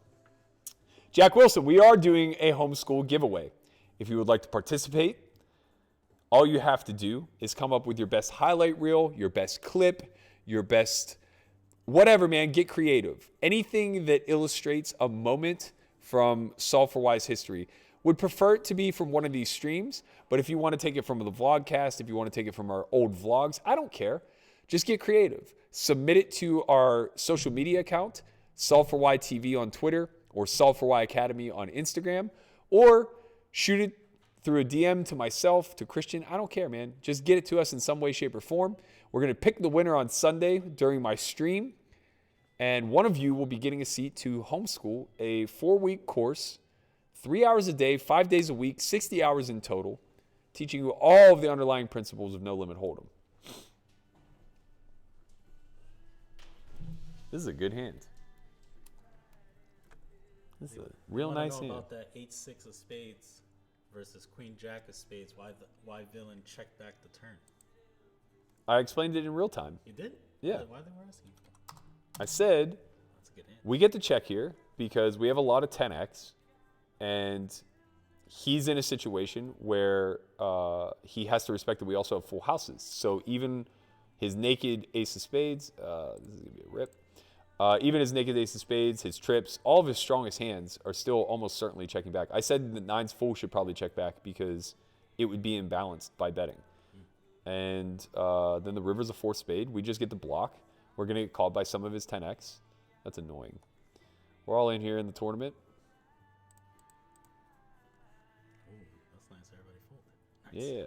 Jack Wilson, we are doing a homeschool giveaway. If you would like to participate, all you have to do is come up with your best highlight reel, your best clip, your best whatever, man, get creative. Anything that illustrates a moment from S4Y's history. Would prefer it to be from one of these streams, but if you want to take it from the vlogcast, if you want to take it from our old vlogs, I don't care. Just get creative. Submit it to our social media account, S4Y TV on Twitter, or S4Y Academy on Instagram, or shoot it through a DM to myself, to Christian. I don't care, man. Just get it to us in some way, shape, or form. We're going to pick the winner on Sunday during my stream. And one of you will be getting a seat to homeschool, a 4-week course, 3 hours a day, 5 days a week, 60 hours in total, teaching you all of the underlying principles of No Limit Hold'em. This is a good hand. This is a real nice hand. About that 8-6 of spades versus Queen Jack of spades. Why villain checked back the turn? I explained it in real time. You did? Yeah. Why they were asking? I said, That's a good hand. we get to check here because we have a lot of 10x, and he's in a situation where he has to respect that we also have full houses. So even his naked ace of spades, this is going to be a rip. Even his naked ace of spades, his trips, all of his strongest hands are still almost certainly checking back. I said that 9's full should probably check back because it would be imbalanced by betting. And then the river's a 4 spade. We just get the block. We're going to get called by some of his 10x. That's annoying. We're all in here in the tournament. Ooh, that's nice. Everybody folded. Nice. Yeah.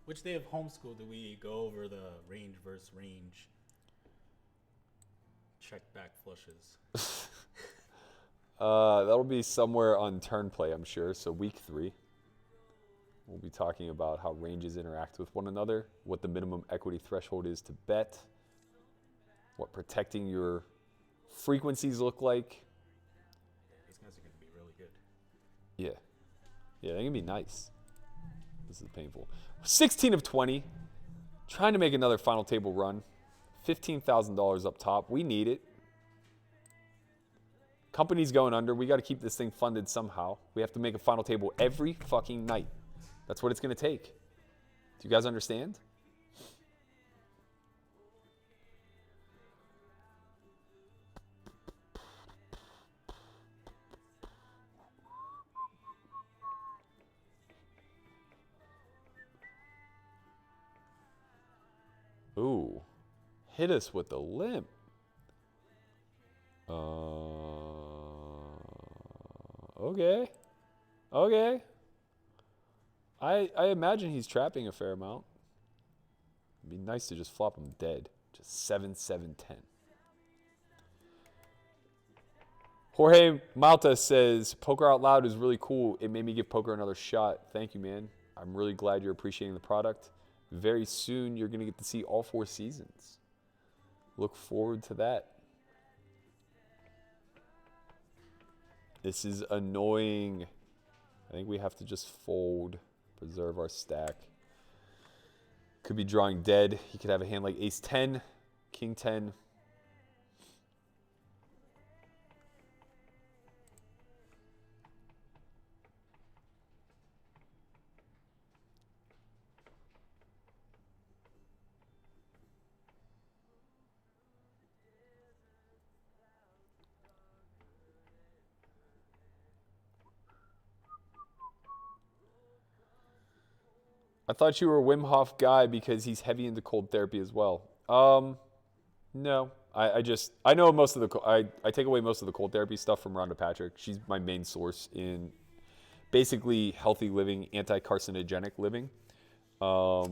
Which day of homeschool do we go over the range versus range check back flushes? That'll be somewhere on turn play, I'm sure. So week 3. We'll be talking about how ranges interact with one another, what the minimum equity threshold is to bet, what protecting your frequencies look like. These guys are going to be really good. Yeah. Yeah, they're going to be nice. This is painful. 16 of 20. Trying to make another final table run. $15,000 up top. We need it. Company's going under. We got to keep this thing funded somehow. We have to make a final table every fucking night. That's what it's going to take. Do you guys understand? Ooh. Hit us with the limp. Okay. Okay. I imagine he's trapping a fair amount. It'd be nice to just flop him dead. Just 7-7-10. Jorge Malta says, Poker Out Loud is really cool. It made me give poker another shot. Thank you, man. I'm really glad you're appreciating the product. Very soon, you're going to get to see all 4 seasons. Look forward to that. This is annoying. I think we have to just fold, preserve our stack. Could be drawing dead. He could have a hand like ace 10, king 10. I thought you were a Wim Hof guy because he's heavy into cold therapy as well. No. I know most of the, I take away most of the cold therapy stuff from Rhonda Patrick. She's my main source in basically healthy living, anti-carcinogenic living. I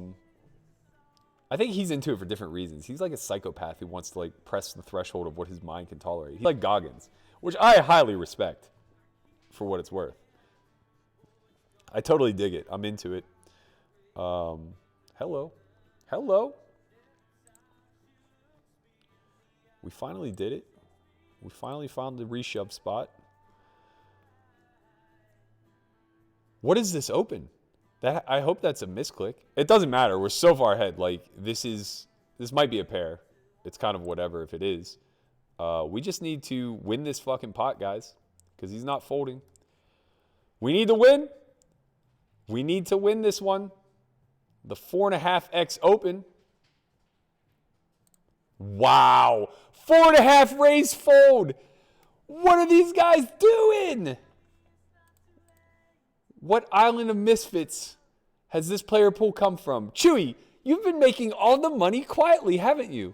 think he's into it for different reasons. He's like a psychopath who wants to like press the threshold of what his mind can tolerate. He's like Goggins, which I highly respect for what it's worth. I totally dig it. I'm into it. Hello. We finally did it. We finally found the reshove spot. What is this open? I hope that's a misclick. It doesn't matter. We're so far ahead. Like this might be a pair. It's kind of whatever if it is. We just need to win this fucking pot, guys, because he's not folding. We need to win. We need to win this one. The 4.5x open. Wow. 4.5 raise fold. What are these guys doing? What island of misfits has this player pool come from? Chewy, you've been making all the money quietly, haven't you?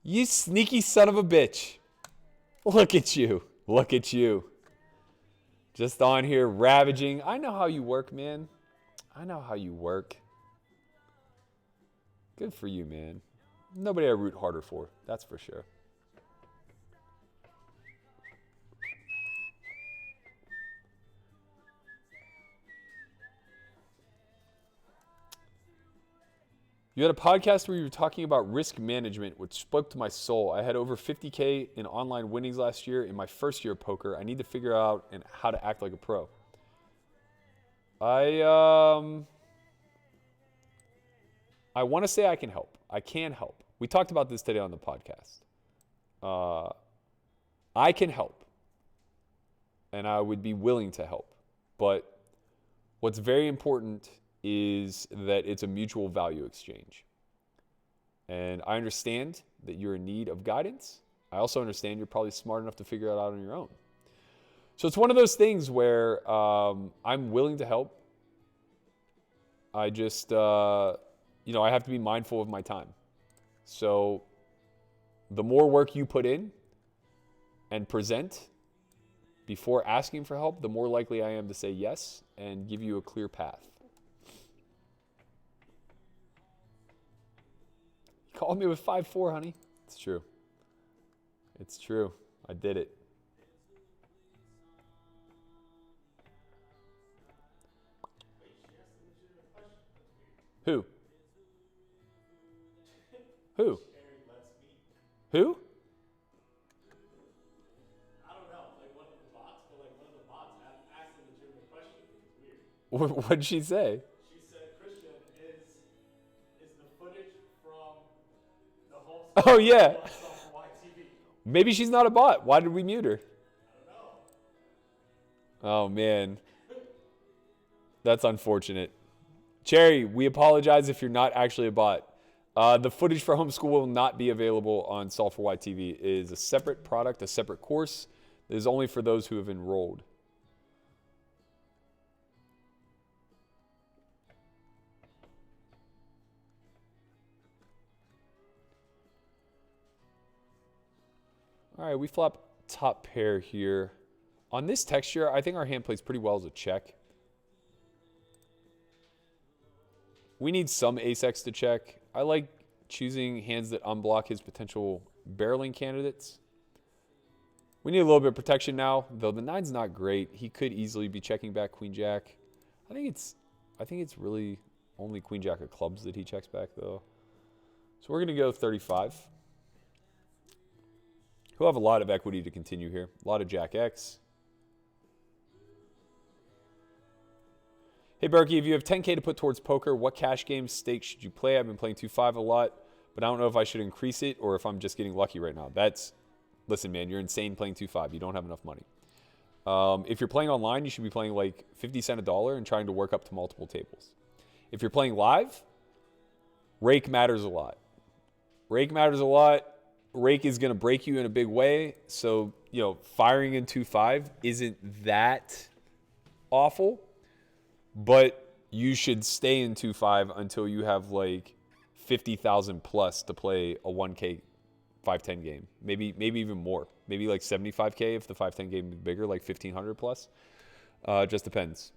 You sneaky son of a bitch. Look at you. Look at you. Just on here ravaging. I know how you work, man. I know how you work. Good for you, man. Nobody I root harder for, that's for sure. You had a podcast where you were talking about risk management, which spoke to my soul. I had over 50K in online winnings last year in my first year of poker. I need to figure out how to act like a pro. I want to say I can help. I can help. We talked about this today on the podcast. I can help. And I would be willing to help. But what's very important is that it's a mutual value exchange. And I understand that you're in need of guidance. I also understand you're probably smart enough to figure it out on your own. So it's one of those things where I'm willing to help. I just, I have to be mindful of my time. So the more work you put in and present before asking for help, the more likely I am to say yes and give you a clear path. You called me with 5-4, honey. It's true. It's true. I did it. Who? Who? Who? I don't know, like one of the bots, but like one of the bots asked a legitimate question. It's weird. What did she say? She said, Christian, is the footage from the home Oh, yeah. on S4Y TV? Maybe she's not a bot. Why did we mute her? I don't know. Oh, man. That's unfortunate. Cherry, we apologize if you're not actually a bot. The footage for homeschool will not be available on S4Y TV. It is a separate product, a separate course. It is only for those who have enrolled. All right, we flop top pair here. On this texture, I think our hand plays pretty well as a check. We need some ace-x to check. I like choosing hands that unblock his potential barreling candidates. We need a little bit of protection now, though the 9's not great. He could easily be checking back queen-jack. I think it's really only queen-jack of clubs that he checks back, though. So we're going to go 35. He'll have a lot of equity to continue here. A lot of jack-x. Hey, Berkey, if you have 10K to put towards poker, what cash game stake should you play? I've been playing 2-5 a lot, but I don't know if I should increase it or if I'm just getting lucky right now. Listen, man, you're insane playing 2-5. You don't have enough money. If you're playing online, you should be playing like 50 cents a dollar and trying to work up to multiple tables. If you're playing live, rake matters a lot. Rake matters a lot. Rake is going to break you in a big way. So, firing in 2-5 isn't that awful. But you should stay in 2-5 until you have like 50,000 plus to play a 1K 5-10 game. Maybe even more. Maybe like 75K if the 5-10 game is bigger, like 1,500 plus. Just depends.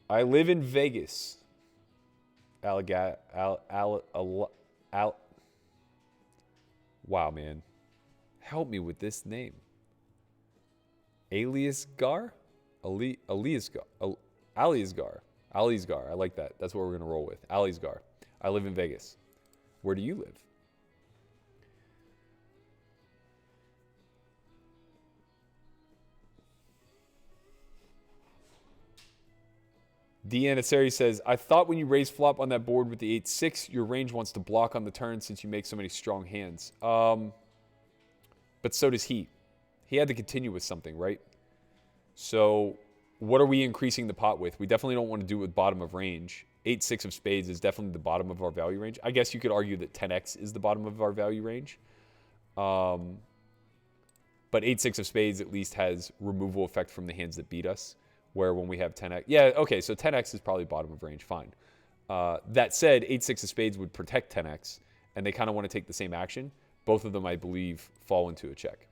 I live in Vegas. Wow, man. Help me with this name. Alias Gar? Aliasgar. I like that. That's what we're going to roll with. Aliasgar. I live in Vegas. Where do you live? Deanna says, I thought when you raise flop on that board with the 8-6, your range wants to block on the turn since you make so many strong hands. But so does he. He had to continue with something, right? So what are we increasing the pot with? We definitely don't want to do it with bottom of range. 8-6 of spades is definitely the bottom of our value range. I guess you could argue that 10x is the bottom of our value range. But 8-6 of spades at least has removal effect from the hands that beat us, where when we have 10x... Yeah, okay, so 10x is probably bottom of range, fine. That said, 8-6 of spades would protect 10x, and they kind of want to take the same action. Both of them, I believe, fall into a check.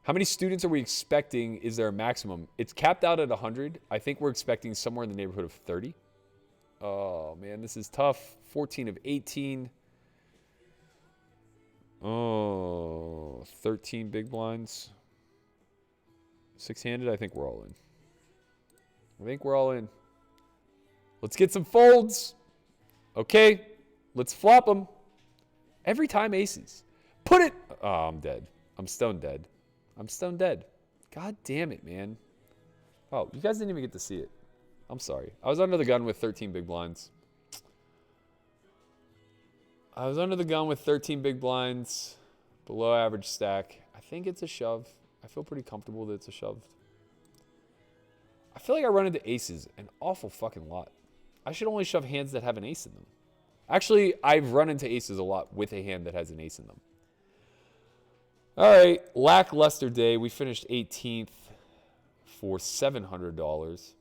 How many students are we expecting? Is there a maximum? It's capped out at 100. I think we're expecting somewhere in the neighborhood of 30. Oh, man, this is tough. 14 of 18. Oh, 13 big blinds. Six-handed, I think we're all in. Let's get some folds. Okay, let's flop them. Every time aces. Put it. Oh, I'm dead. I'm stone dead. God damn it, man. Oh, you guys didn't even get to see it. I'm sorry. I was under the gun with 13 big blinds. Below average stack. I think it's a shove. I feel pretty comfortable that it's a shove. I feel like I run into aces an awful fucking lot. I should only shove hands that have an ace in them. Actually, I've run into aces a lot with a hand that has an ace in them. All right, lackluster day. We finished 18th for $700.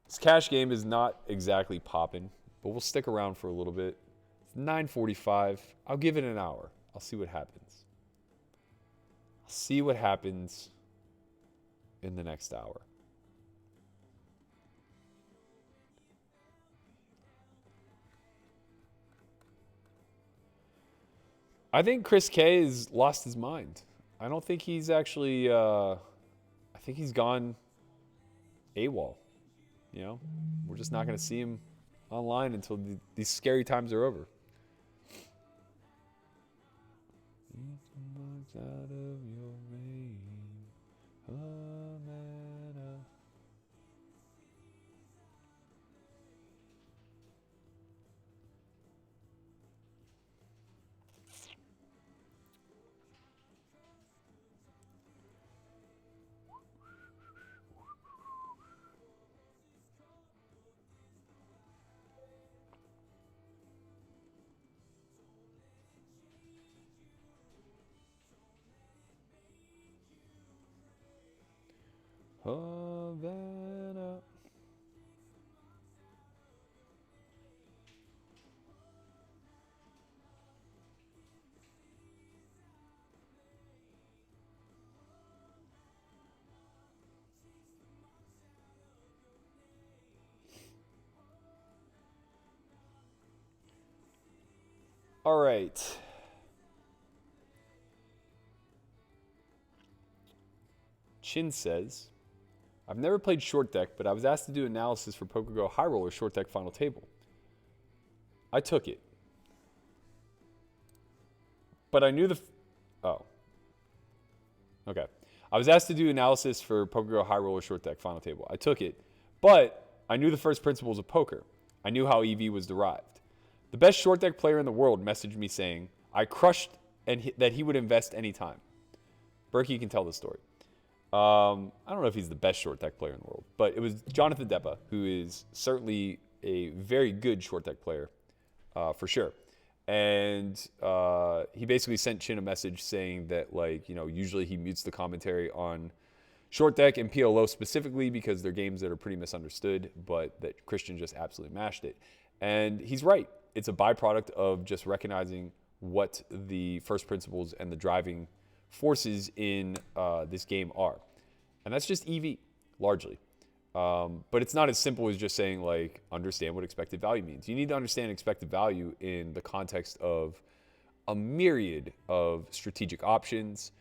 This cash game is not exactly popping, but we'll stick around for a little bit. It's 9:45. I'll give it an hour. I'll see what happens. In the next hour. I think Chris K has lost his mind. I don't think he's actually, I think he's gone AWOL. We're just not going to see him online until these scary times are over. Havana. All right. Chin says, I've never played short deck, but I was asked to do analysis for PokerGo High Roller Short Deck Final Table. I took it. But I knew oh. Okay. I was asked to do analysis for PokerGo High Roller Short Deck Final Table. I took it, but I knew the first principles of poker. I knew how EV was derived. The best short deck player in the world messaged me saying, I crushed and that he would invest anytime. Berkey can tell the story. I don't know if he's the best short deck player in the world, but it was Jonathan Deppa, who is certainly a very good short deck player, for sure. And he basically sent Chin a message saying that, like, you know, usually he mutes the commentary on short deck and PLO specifically because they're games that are pretty misunderstood, but that Christian just absolutely mashed it. And he's right. It's a byproduct of just recognizing what the first principles and the driving forces in this game are. And that's just EV, largely. But it's not as simple as just saying, like, understand what expected value means. You need to understand expected value in the context of a myriad of strategic options,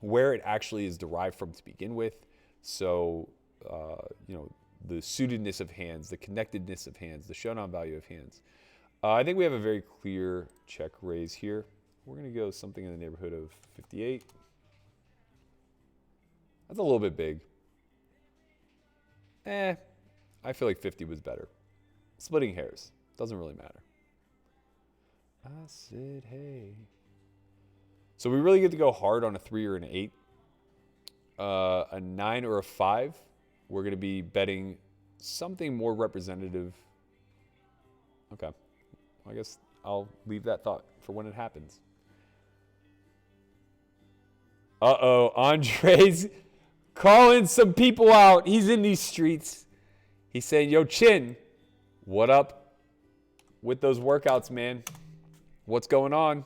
where it actually is derived from to begin with. So, you know, the suitedness of hands, the connectedness of hands, the showdown value of hands. I think we have a very clear check raise here. We're going to go something in the neighborhood of 58. That's a little bit big. I feel like 50 was better. Splitting hairs. Doesn't really matter. I said, hey. So we really get to go hard on a 3 or an 8. A 9 or a 5. We're going to be betting something more representative. Okay. I guess I'll leave that thought for when it happens. Uh-oh. Andre's calling some people out. He's in these streets. He's saying, yo, Chin, what up with those workouts, man? What's going on?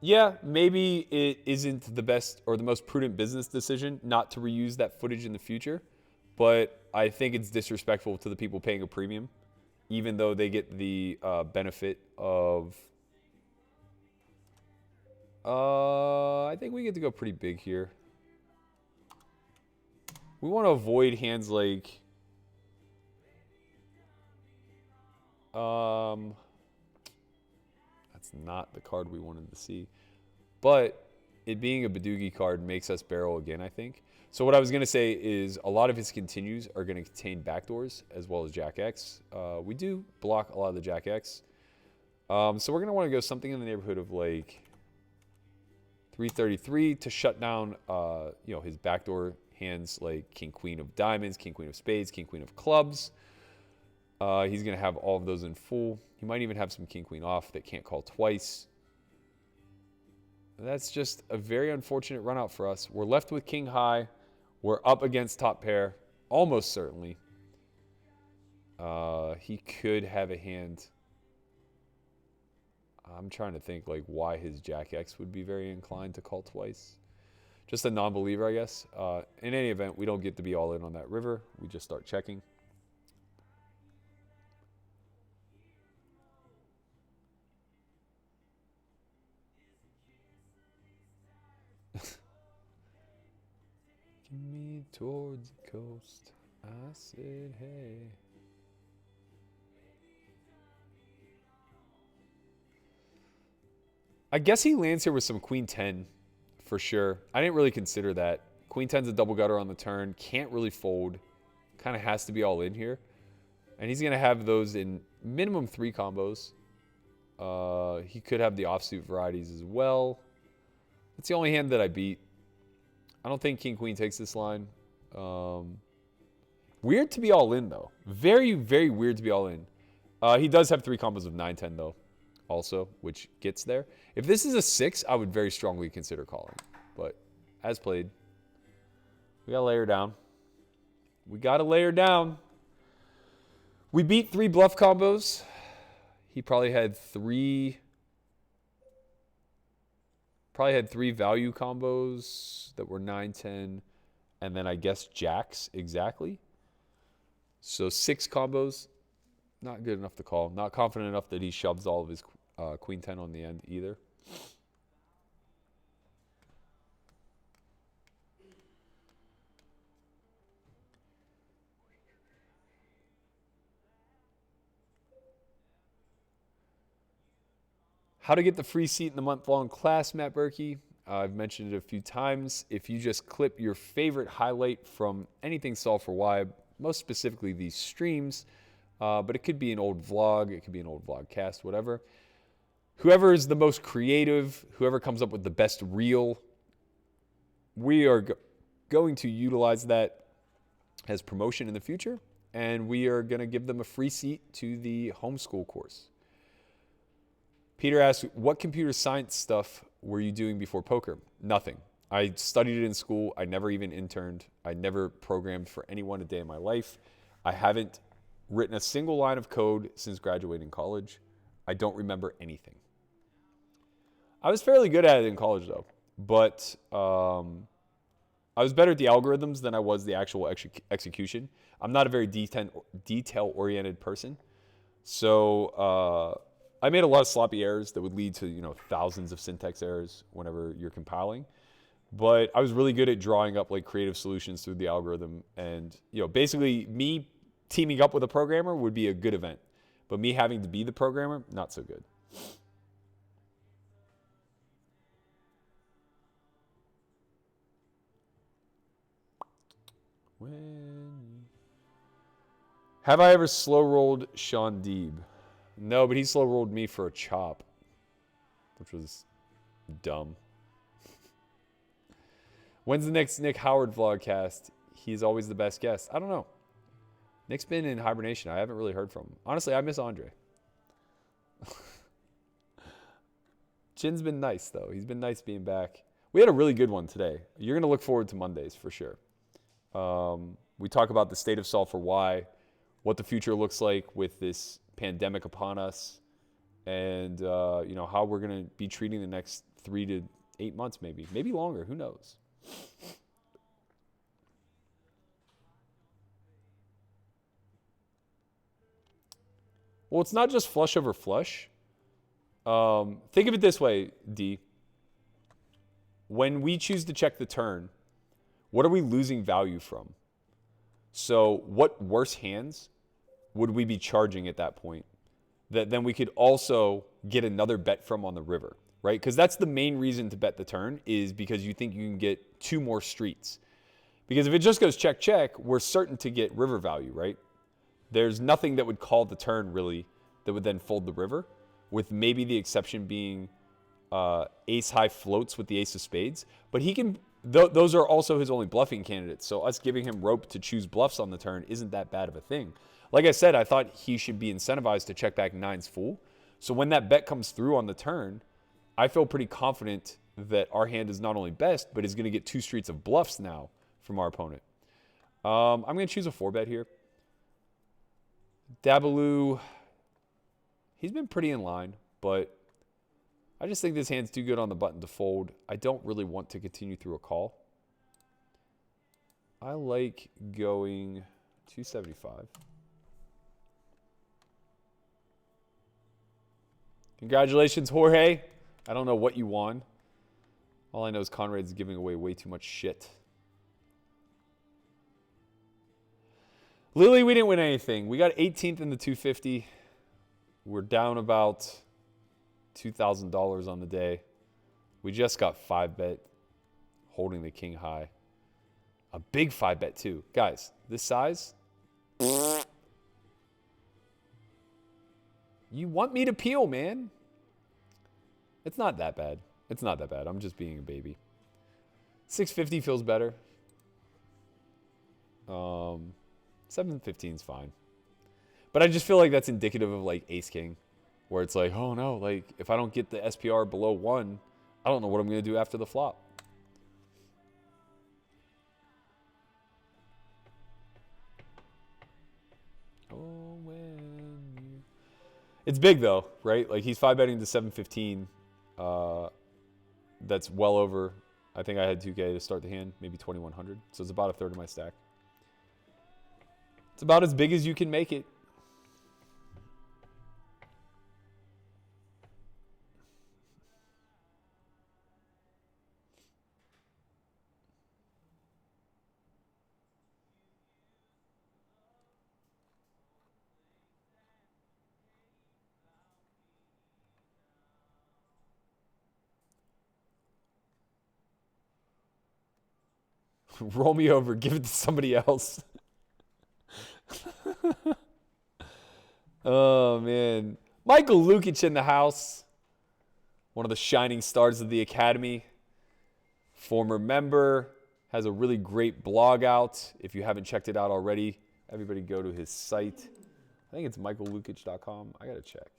Yeah, maybe it isn't the best or the most prudent business decision not to reuse that footage in the future, but I think it's disrespectful to the people paying a premium, even though they get the benefit of... I think we get to go pretty big here. We want to avoid hands like... That's not the card we wanted to see. But it being a Badoogie card makes us barrel again, I think. So what I was going to say is a lot of his continues are going to contain backdoors as well as Jack X. We do block a lot of the Jack X. So we're going to want to go something in the neighborhood of like 333 to shut down you know, his backdoor hands like King Queen of Diamonds, King Queen of Spades, King Queen of Clubs. He's going to have all of those in full. He might even have some King Queen off that can't call twice. That's just a very unfortunate run out for us. We're left with King High. We're up against top pair, almost certainly. He could have a hand. I'm trying to think like why his Jack X would be very inclined to call twice. Just a non-believer, I guess. In any event, we don't get to be all in on that river. We just start checking. Me towards the coast, I said, hey. I guess he lands here with some Queen 10 for sure. I didn't really consider that. Queen 10's a double gutter on the turn, can't really fold, kind of has to be all in here. And he's going to have those in minimum 3 combos. He could have the offsuit varieties as well. That's the only hand that I beat. I don't think King Queen takes this line. Weird to be all in, though. Very, very weird to be all in. He does have 3 combos of 9-10 though, also, which gets there. If this is a 6, I would very strongly consider calling. But as played, we got to layer down. We got to layer down. We beat 3 bluff combos. He probably had 3 value combos that were 9-10, and then I guess jacks exactly. So 6 combos, not good enough to call. Not confident enough that he shoves all of his queen 10 on the end either. How to get the free seat in the month-long class, Matt Berkey. I've mentioned it a few times. If you just clip your favorite highlight from anything S4Y, most specifically these streams, but it could be an old vlog, it could be an old vlogcast, whatever. Whoever is the most creative, whoever comes up with the best reel, we are going to utilize that as promotion in the future, and we are going to give them a free seat to the homeschool course. Peter asks, what computer science stuff were you doing before poker? Nothing. I studied it in school. I never even interned. I never programmed for anyone a day in my life. I haven't written a single line of code since graduating college. I don't remember anything. I was fairly good at it in college, though. But I was better at the algorithms than I was the actual execution. I'm not a very detail-oriented person. So I made a lot of sloppy errors that would lead to, thousands of syntax errors whenever you're compiling. But I was really good at drawing up like creative solutions through the algorithm. And, basically me teaming up with a programmer would be a good event. But me having to be the programmer, not so good. Have I ever slow rolled Sean Deeb? No, but he slow rolled me for a chop, which was dumb. When's the next Nick Howard vlogcast? He's always the best guest. I don't know. Nick's been in hibernation. I haven't really heard from him. Honestly, I miss Andre. Chin's been nice, though. He's been nice being back. We had a really good one today. You're going to look forward to Mondays for sure. We talk about the state of S4Y, what the future looks like with this pandemic upon us, and how we're going to be treating the next 3 to 8 months, maybe longer. Who knows? Well, it's not just flush over flush. Think of it this way, D. When we choose to check the turn, what are we losing value from? So what worse hands would we be charging at that point that then we could also get another bet from on the river, right? Because that's the main reason to bet the turn, is because you think you can get 2 more streets. Because if it just goes check, check, we're certain to get river value, right? There's nothing that would call the turn really that would then fold the river, with maybe the exception being ace high floats with the ace of spades. But he can, those are also his only bluffing candidates. So us giving him rope to choose bluffs on the turn isn't that bad of a thing. Like I said, I thought he should be incentivized to check back 9s full. So when that bet comes through on the turn, I feel pretty confident that our hand is not only best, but is going to get 2 streets of bluffs now from our opponent. I'm going to choose a 4-bet here. Dabaloo, he's been pretty in line, but I just think this hand's too good on the button to fold. I don't really want to continue through a call. I like going 275. Congratulations, Jorge. I don't know what you won. All I know is Conrad's giving away way too much shit. Lily, we didn't win anything. We got 18th in the 250. We're down about $2,000 on the day. We just got 5-bet, holding the king high. A big 5-bet too. Guys, this size. You want me to peel, man. It's not that bad. It's not that bad. I'm just being a baby. 650 feels better. 715 is fine. But I just feel like that's indicative of like ace king, where it's like, oh no, like if I don't get the SPR below 1, I don't know what I'm going to do after the flop. Oh, when it's big though, right? Like he's 5-betting to 715. That's well over. I think I had 2K to start the hand, maybe 2100. So it's about a third of my stack. It's about as big as you can make it. Roll me over. Give it to somebody else. Oh, man. Michael Lukic in the house. One of the shining stars of the academy. Former member. Has a really great blog out. If you haven't checked it out already, everybody go to his site. I think it's michaellukic.com. I got to check.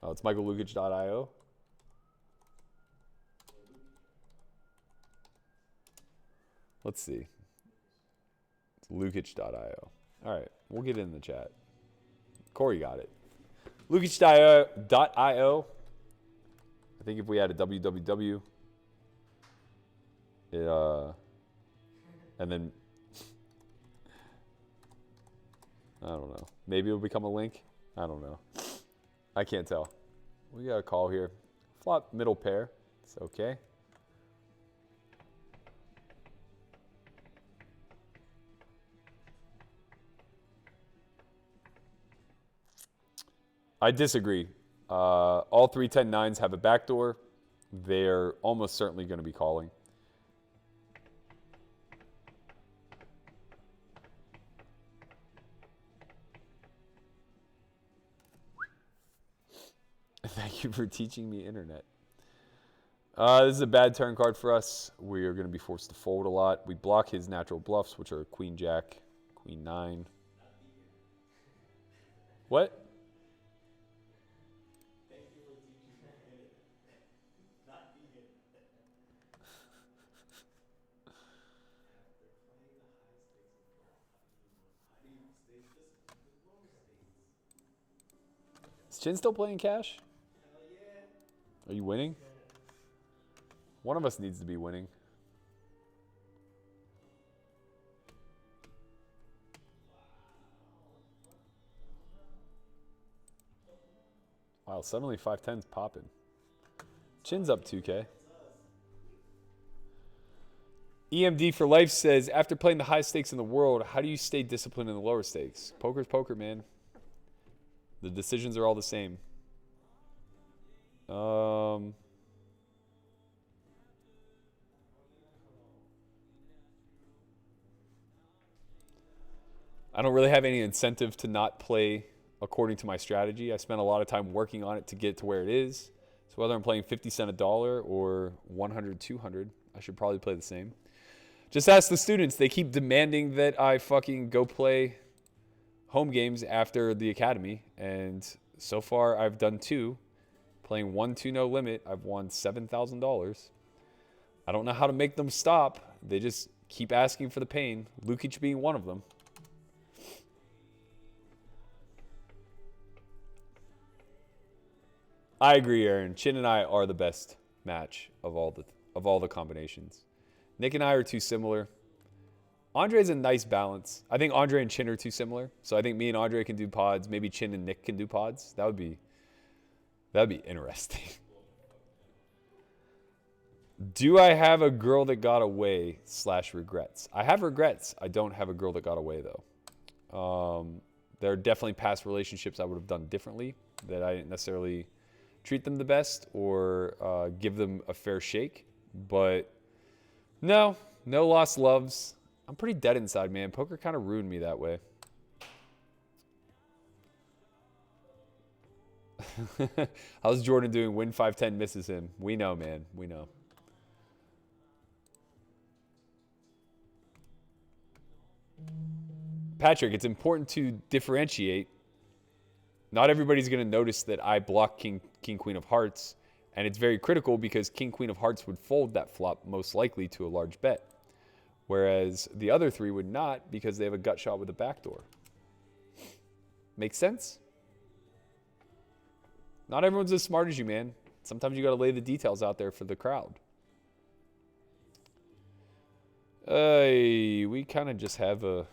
Oh, it's michaellukic.io. Let's see. It's lukic.io. All right, we'll get it in the chat. Corey got it. Lukic.io. I think if we had a www, and then I don't know. Maybe it'll become a link. I don't know. I can't tell. We got a call here. Flop middle pair. It's okay. I disagree. All 3 10-9s have a backdoor. They're almost certainly going to be calling. Thank you for teaching me internet. This is a bad turn card for us. We are going to be forced to fold a lot. We block his natural bluffs, which are queen jack, queen 9. What? Is Chin still playing cash? Are you winning? One of us needs to be winning. Wow, suddenly 5-10's popping. Chin's up 2K. EMD for Life says, after playing the high stakes in the world, how do you stay disciplined in the lower stakes? Poker's poker, man. The decisions are all the same. I don't really have any incentive to not play according to my strategy. I spent a lot of time working on it to get to where it is. So whether I'm playing 50 cents a dollar or 100, 200, I should probably play the same. Just ask the students. They keep demanding that I fucking go play home games after the academy. And so far I've done 2. Playing 1-2 no limit, I've won $7,000. I don't know how to make them stop. They just keep asking for the pain. Lukic being one of them. I agree, Aaron. Chin and I are the best match of all the combinations. Nick and I are too similar. Andre's a nice balance. I think Andre and Chin are too similar. So I think me and Andre can do pods. Maybe Chin and Nick can do pods. That'd be interesting. Do I have a girl that got away / regrets? I have regrets. I don't have a girl that got away, though. There are definitely past relationships I would have done differently that I didn't necessarily treat them the best or give them a fair shake. But no lost loves. I'm pretty dead inside, man. Poker kind of ruined me that way. How's Jordan doing? Win 5-10 misses him. We know, man. We know. Patrick, it's important to differentiate. Not everybody's going to notice that I block king, queen of hearts. And it's very critical because king, queen of hearts would fold that flop most likely to a large bet. Whereas the other three would not because they have a gut shot with a backdoor. Make sense? Not everyone's as smart as you, man. Sometimes you got to lay the details out there for the crowd. We kind of just have a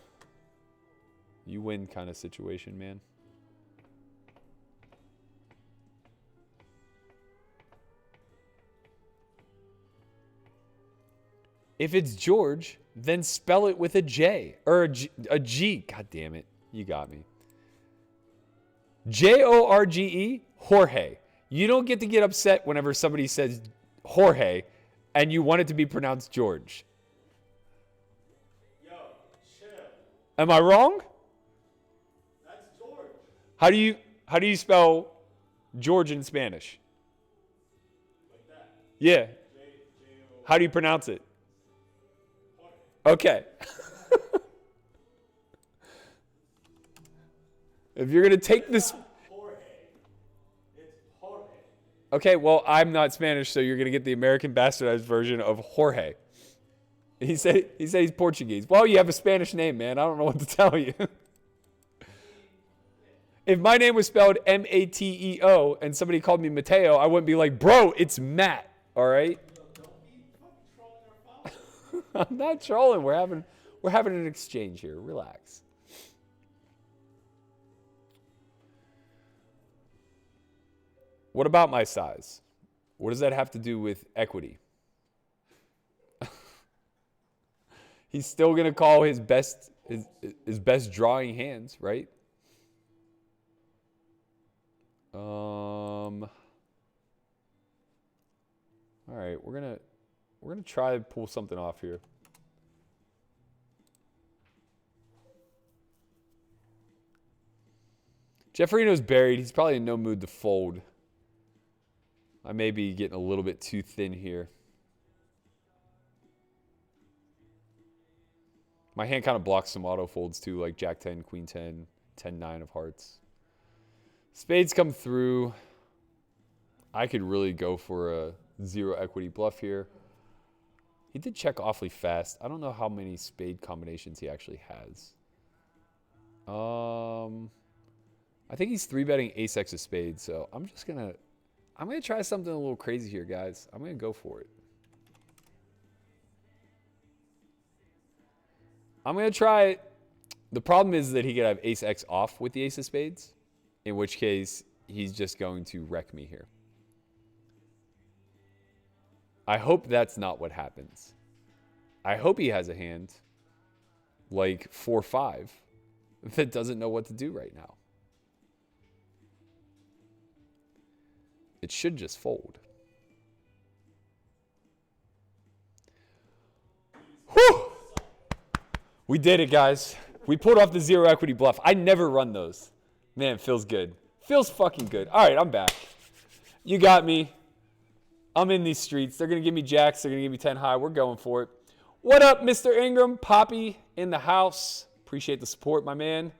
you win kind of situation, man. If it's George, then spell it with a J or a G. God damn it. You got me. Jorge, Jorge. You don't get to get upset whenever somebody says Jorge and you want it to be pronounced George. Yo, chill. Am I wrong? That's George. How do you spell George in Spanish? Like that. Yeah. J-O. How do you pronounce it? Jorge. Okay. If you're going to take this... Jorge. It's Jorge. Okay, well, I'm not Spanish, so you're going to get the American bastardized version of Jorge. He said he's Portuguese. Well, you have a Spanish name, man. I don't know what to tell you. If my name was spelled M-A-T-E-O and somebody called me Mateo, I wouldn't be like, bro, it's Matt. All right? Don't be fucking trolling our followers. I'm not trolling. We're having an exchange here. Relax. What about my size? What does that have to do with equity? He's still going to call his best drawing hands, right? All right, we're gonna try to pull something off here. Jeffrino's buried. He's probably in no mood to fold. I may be getting a little bit too thin here. My hand kind of blocks some auto folds too, like Jack 10, Queen 10, 10-9 of hearts. Spades come through. I could really go for a zero equity bluff here. He did check awfully fast. I don't know how many spade combinations he actually has. I think he's 3-betting ace-x of spades, so I'm gonna try something a little crazy here, guys. I'm gonna go for it. I'm gonna try it. The problem is that he could have ace-x off with the ace of spades, in which case he's just going to wreck me here. I hope that's not what happens. I hope he has a hand like 4-5 that doesn't know what to do right now. It should just fold. Whew! We did it, guys. We pulled off the zero equity bluff. I never run those. Man, feels good. Feels fucking good. All right, I'm back. You got me. I'm in these streets. They're going to give me jacks. They're going to give me 10 high. We're going for it. What up, Mr. Ingram? Poppy in the house. Appreciate the support, my man.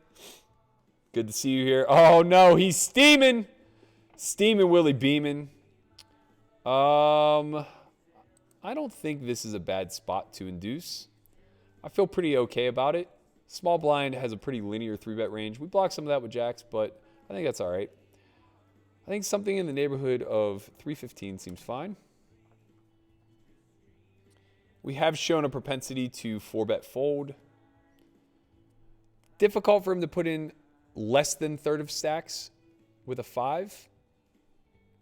Good to see you here. Oh, no, he's steaming. Steaming Willie Beeman. I don't think this is a bad spot to induce. I feel pretty okay about it. Small blind has a pretty linear 3-bet range. We block some of that with jacks, but I think that's all right. I think something in the neighborhood of 315 seems fine. We have shown a propensity to 4-bet fold. Difficult for him to put in less than third of stacks with a 5.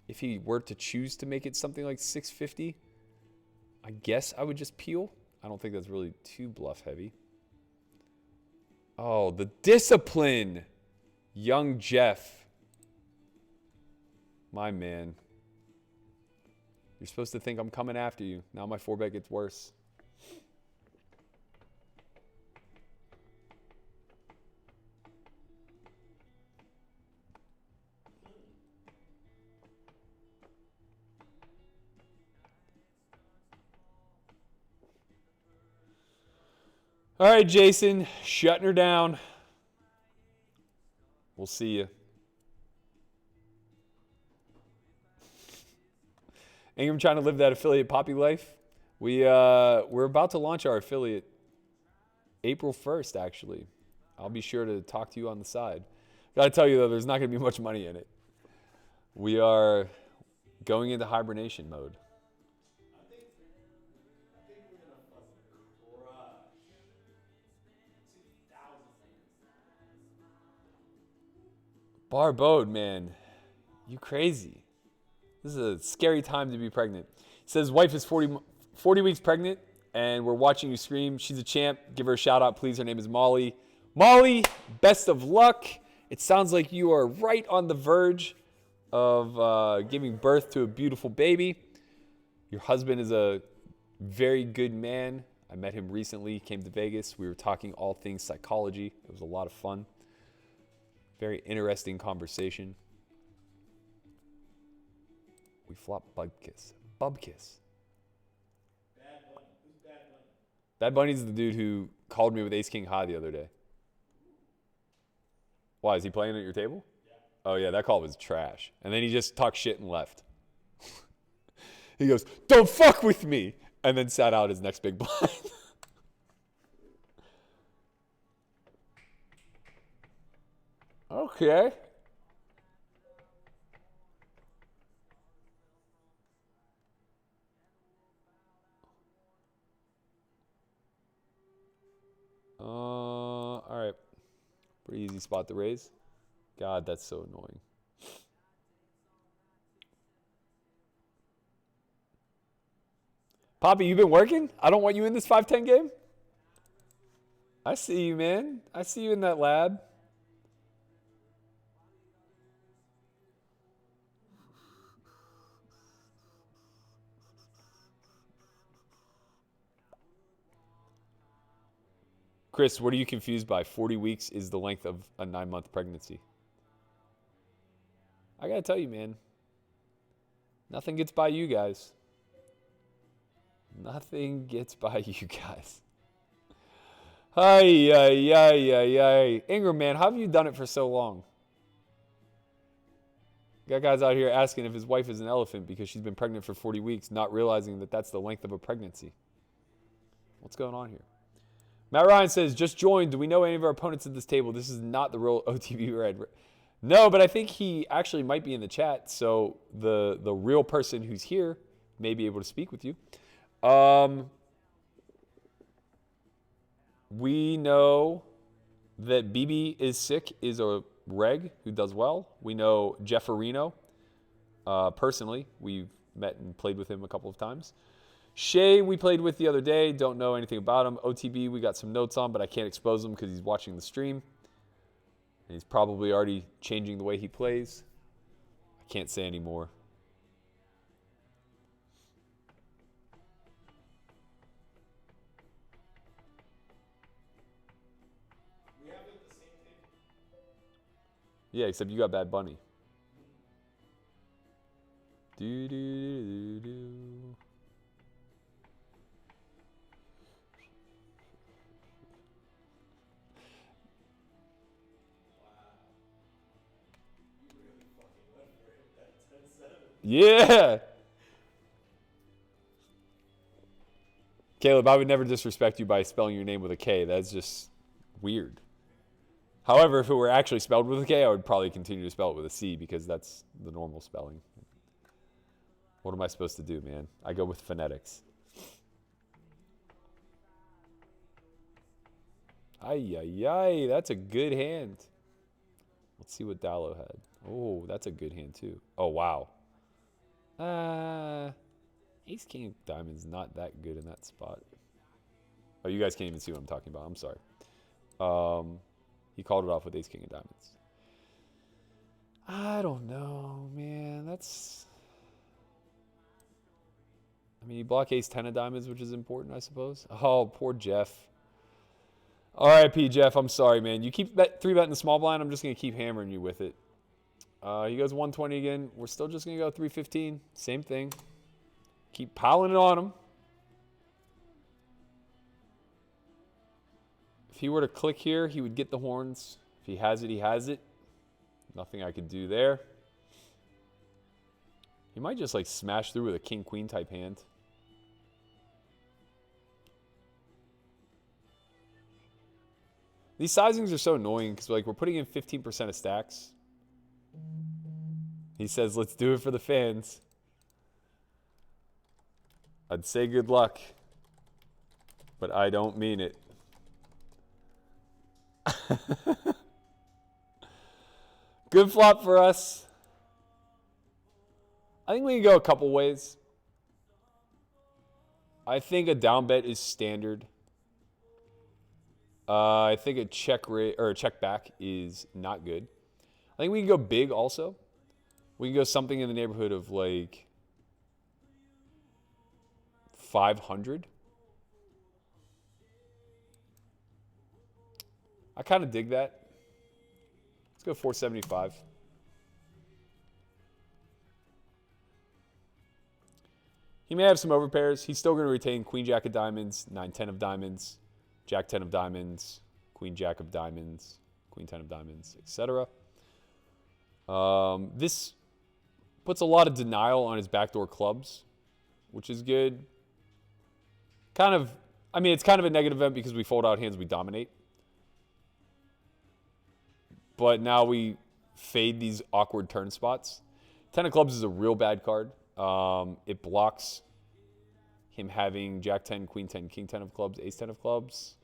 If he were to choose to make it something like 650, I guess I would just peel. I don't think that's really too bluff heavy. Oh, the discipline. Young Jeff. My man. You're supposed to think I'm coming after you. Now my 4-bet gets worse. All right, Jason, shutting her down. We'll see you. Ingram trying to live that affiliate poppy life. We're about to launch our affiliate April 1st, actually. I'll be sure to talk to you on the side. Got to tell you, though, there's not going to be much money in it. We are going into hibernation mode. I think we're gonna fucking crush 2,000. Barbode, man. You crazy. This is a scary time to be pregnant. He says wife is 40 weeks pregnant, and we're watching you scream. She's a champ. Give her a shout out, please. Her name is Molly. Molly, best of luck. It sounds like you are right on the verge of giving birth to a beautiful baby. Your husband is a very good man. I met him recently. He came to Vegas. We were talking all things psychology. It was a lot of fun. Very interesting conversation. We flop Bubkiss. Bubkiss. Bad Bunny. Who's Bad Bunny? Bad Bunny's the dude who called me with Ace King High the other day. Why, is he playing at your table? Yeah. Oh, yeah, that call was trash. And then he just talked shit and left. He goes, don't fuck with me. And then sat out his next big blind. Okay. All right. Pretty easy spot to raise. God, that's so annoying. Poppy, you been working? I don't want you in this 5-10 game. I see you, man. I see you in that lab. Chris, what are you confused by? 40 weeks is the length of a 9-month pregnancy. I got to tell you, man. Nothing gets by you guys. Nothing gets by you guys. Hi. Ingram, man, how have you done it for so long? Got guys out here asking if his wife is an elephant because she's been pregnant for 40 weeks, not realizing that that's the length of a pregnancy. What's going on here? Matt Ryan says, just joined. Do we know any of our opponents at this table? This is not the real OTB Red. No, but I think he actually might be in the chat. So the real person who's here may be able to speak with you. We know that BB is sick, is a reg who does well. We know Jeff Areno personally. We've met and played with him a couple of times. Shay, we played with the other day. Don't know anything about him. OTB, we got some notes on, but I can't expose him because he's watching the stream. And he's probably already changing the way he plays. I can't say any more. We have it at the same table. Yeah, except you got Bad Bunny. Do. Yeah. Caleb, I would never disrespect you by spelling your name with a K. That's just weird. However, if it were actually spelled with a K, I would probably continue to spell it with a C because that's the normal spelling. What am I supposed to do, man? I go with phonetics. Ay. That's a good hand. Let's see what Dallo had. Oh, that's a good hand, too. Oh, wow. Ace King of Diamonds not that good in that spot. Oh, you guys can't even see what I'm talking about. I'm sorry. He called it off with Ace King of Diamonds. I don't know, man. I mean, you block Ace 10 of Diamonds, which is important, I suppose. Oh, poor Jeff. R.I.P. Jeff. I'm sorry, man. You keep 3-betting the small blind. I'm just going to keep hammering you with it. He goes 120 again. We're still just going to go 315. Same thing. Keep piling it on him. If he were to click here, he would get the horns. If he has it, he has it. Nothing I could do there. He might just like smash through with a king-queen type hand. These sizings are so annoying because like we're putting in 15% of stacks. He says, let's do it for the fans. I'd say good luck, but I don't mean it. Good flop for us. I think we can go a couple ways. I think a down bet is standard. I think a check or a check back is not good. I think we can go big also. We can go something in the neighborhood of like 500. I kind of dig that. Let's go 475. He may have some overpairs. He's still going to retain Queen Jack of diamonds, 9-10 of diamonds, Jack 10 of diamonds, Queen Jack of diamonds, Queen 10 of diamonds, etc. This puts a lot of denial on his backdoor clubs, which is good. Kind of, I mean, it's kind of a negative event because we fold out hands we dominate. But now we fade these awkward turn spots. 10 of clubs is a real bad card. It blocks him having Jack 10, Queen 10, King 10 of clubs, Ace 10 of clubs,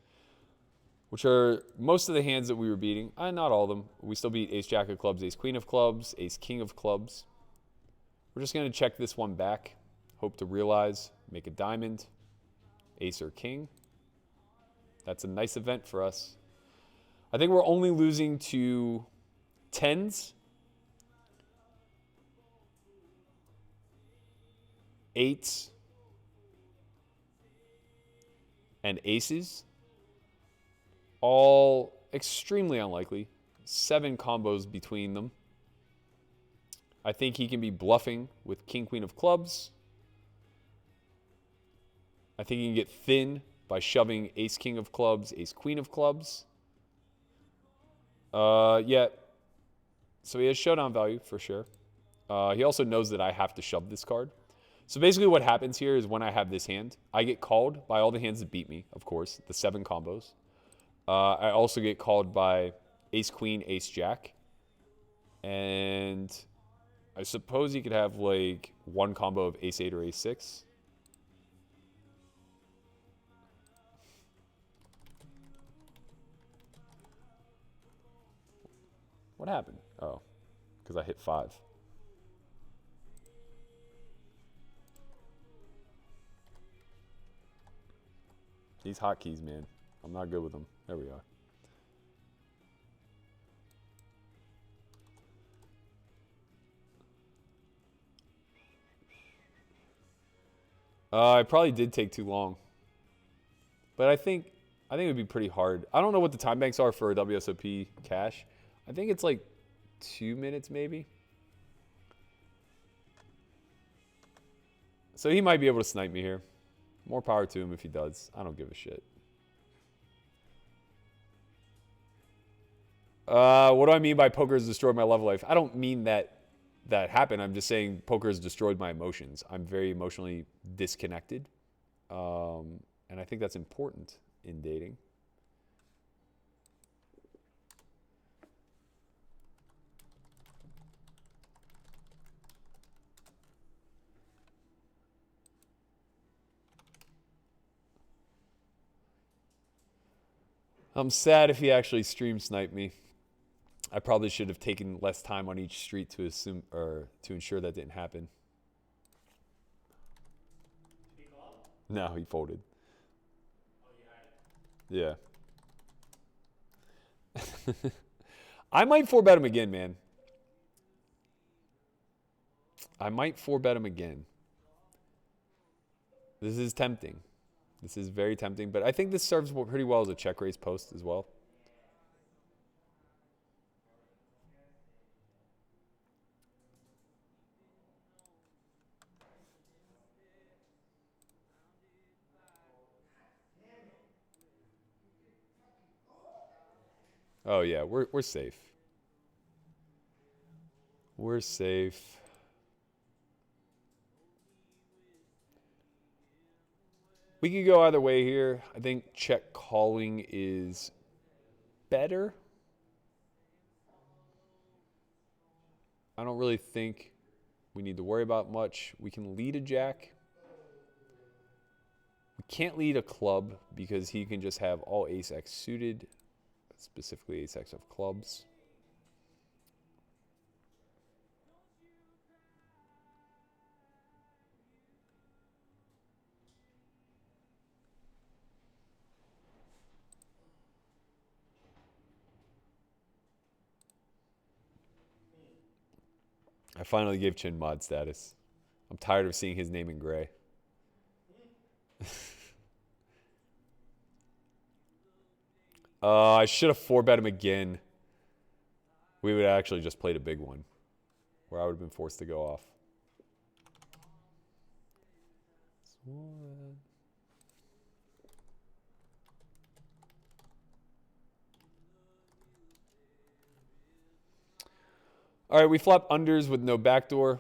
which are most of the hands that we were beating. Not all of them. We still beat Ace Jack of clubs, Ace Queen of clubs, Ace King of clubs. We're just going to check this one back. Hope to realize, make a diamond, Ace or King. That's a nice event for us. I think we're only losing to 10s, 8s, and aces. All extremely unlikely. 7 combos between them. I think he can be bluffing with King, Queen of clubs. I think he can get thin by shoving Ace, King of clubs, Ace, Queen of clubs. Yeah. So he has showdown value for sure. He also knows that I have to shove this card. So basically what happens here is when I have this hand, I get called by all the hands that beat me, of course, the 7 combos. I also get called by Ace, Queen, Ace, Jack. And I suppose he could have like one combo of Ace 8 or Ace 6. What happened? Oh, because I hit 5. These hotkeys, man. I'm not good with them. There we are. I probably did take too long. But I think it would be pretty hard. I don't know what the time banks are for a WSOP cash. I think it's like 2 minutes maybe. So he might be able to snipe me here. More power to him if he does. I don't give a shit. What do I mean by poker has destroyed my love life? I don't mean that happened. I'm just saying poker has destroyed my emotions. I'm very emotionally disconnected. And I think that's important in dating. I'm sad if he actually stream sniped me. I probably should have taken less time on each street to assume or to ensure that didn't happen. Did he call? No, he folded. Oh, you had it? Yeah. I might 4-bet him again, man. I might 4-bet him again. This is tempting. This is very tempting, but I think this serves pretty well as a check raise post as well. Oh yeah, we're safe. We're safe. We could go either way here. I think check calling is better. I don't really think we need to worry about much. We can lead a jack. We can't lead a club because he can just have all ace-x suited, specifically ace-x of clubs. I finally gave Chin mod status. I'm tired of seeing his name in gray. I should have 4-bet him again. We would have actually just played a big one where I would have been forced to go off. All right, we flop unders with no backdoor.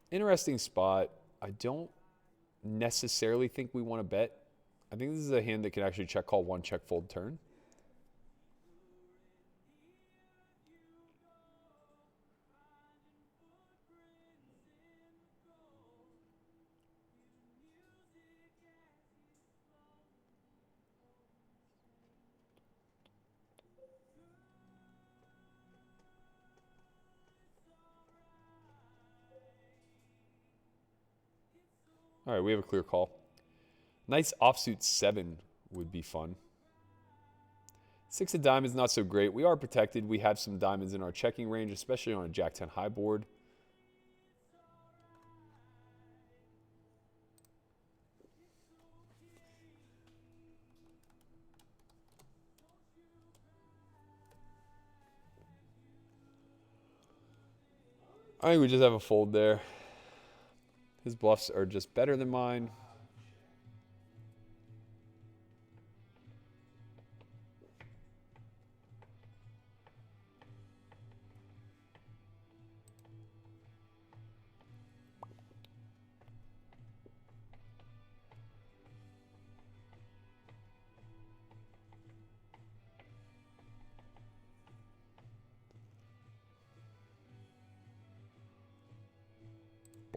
Interesting spot. I don't necessarily think we want to bet. I think this is a hand that can actually check call one, check fold turn. All right, we have a clear call. Nice offsuit 7 would be fun. 6 of diamonds, not so great. We are protected. We have some diamonds in our checking range, especially on a Jack-10 high board. I think we just have a fold there. His bluffs are just better than mine.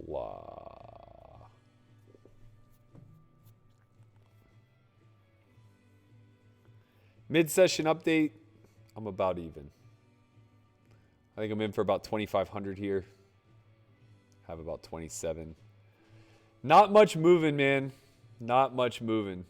Blah. Mid-session update, I'm about even. I think I'm in for about 2,500 here. Have about 27. Not much moving, man. Not much moving.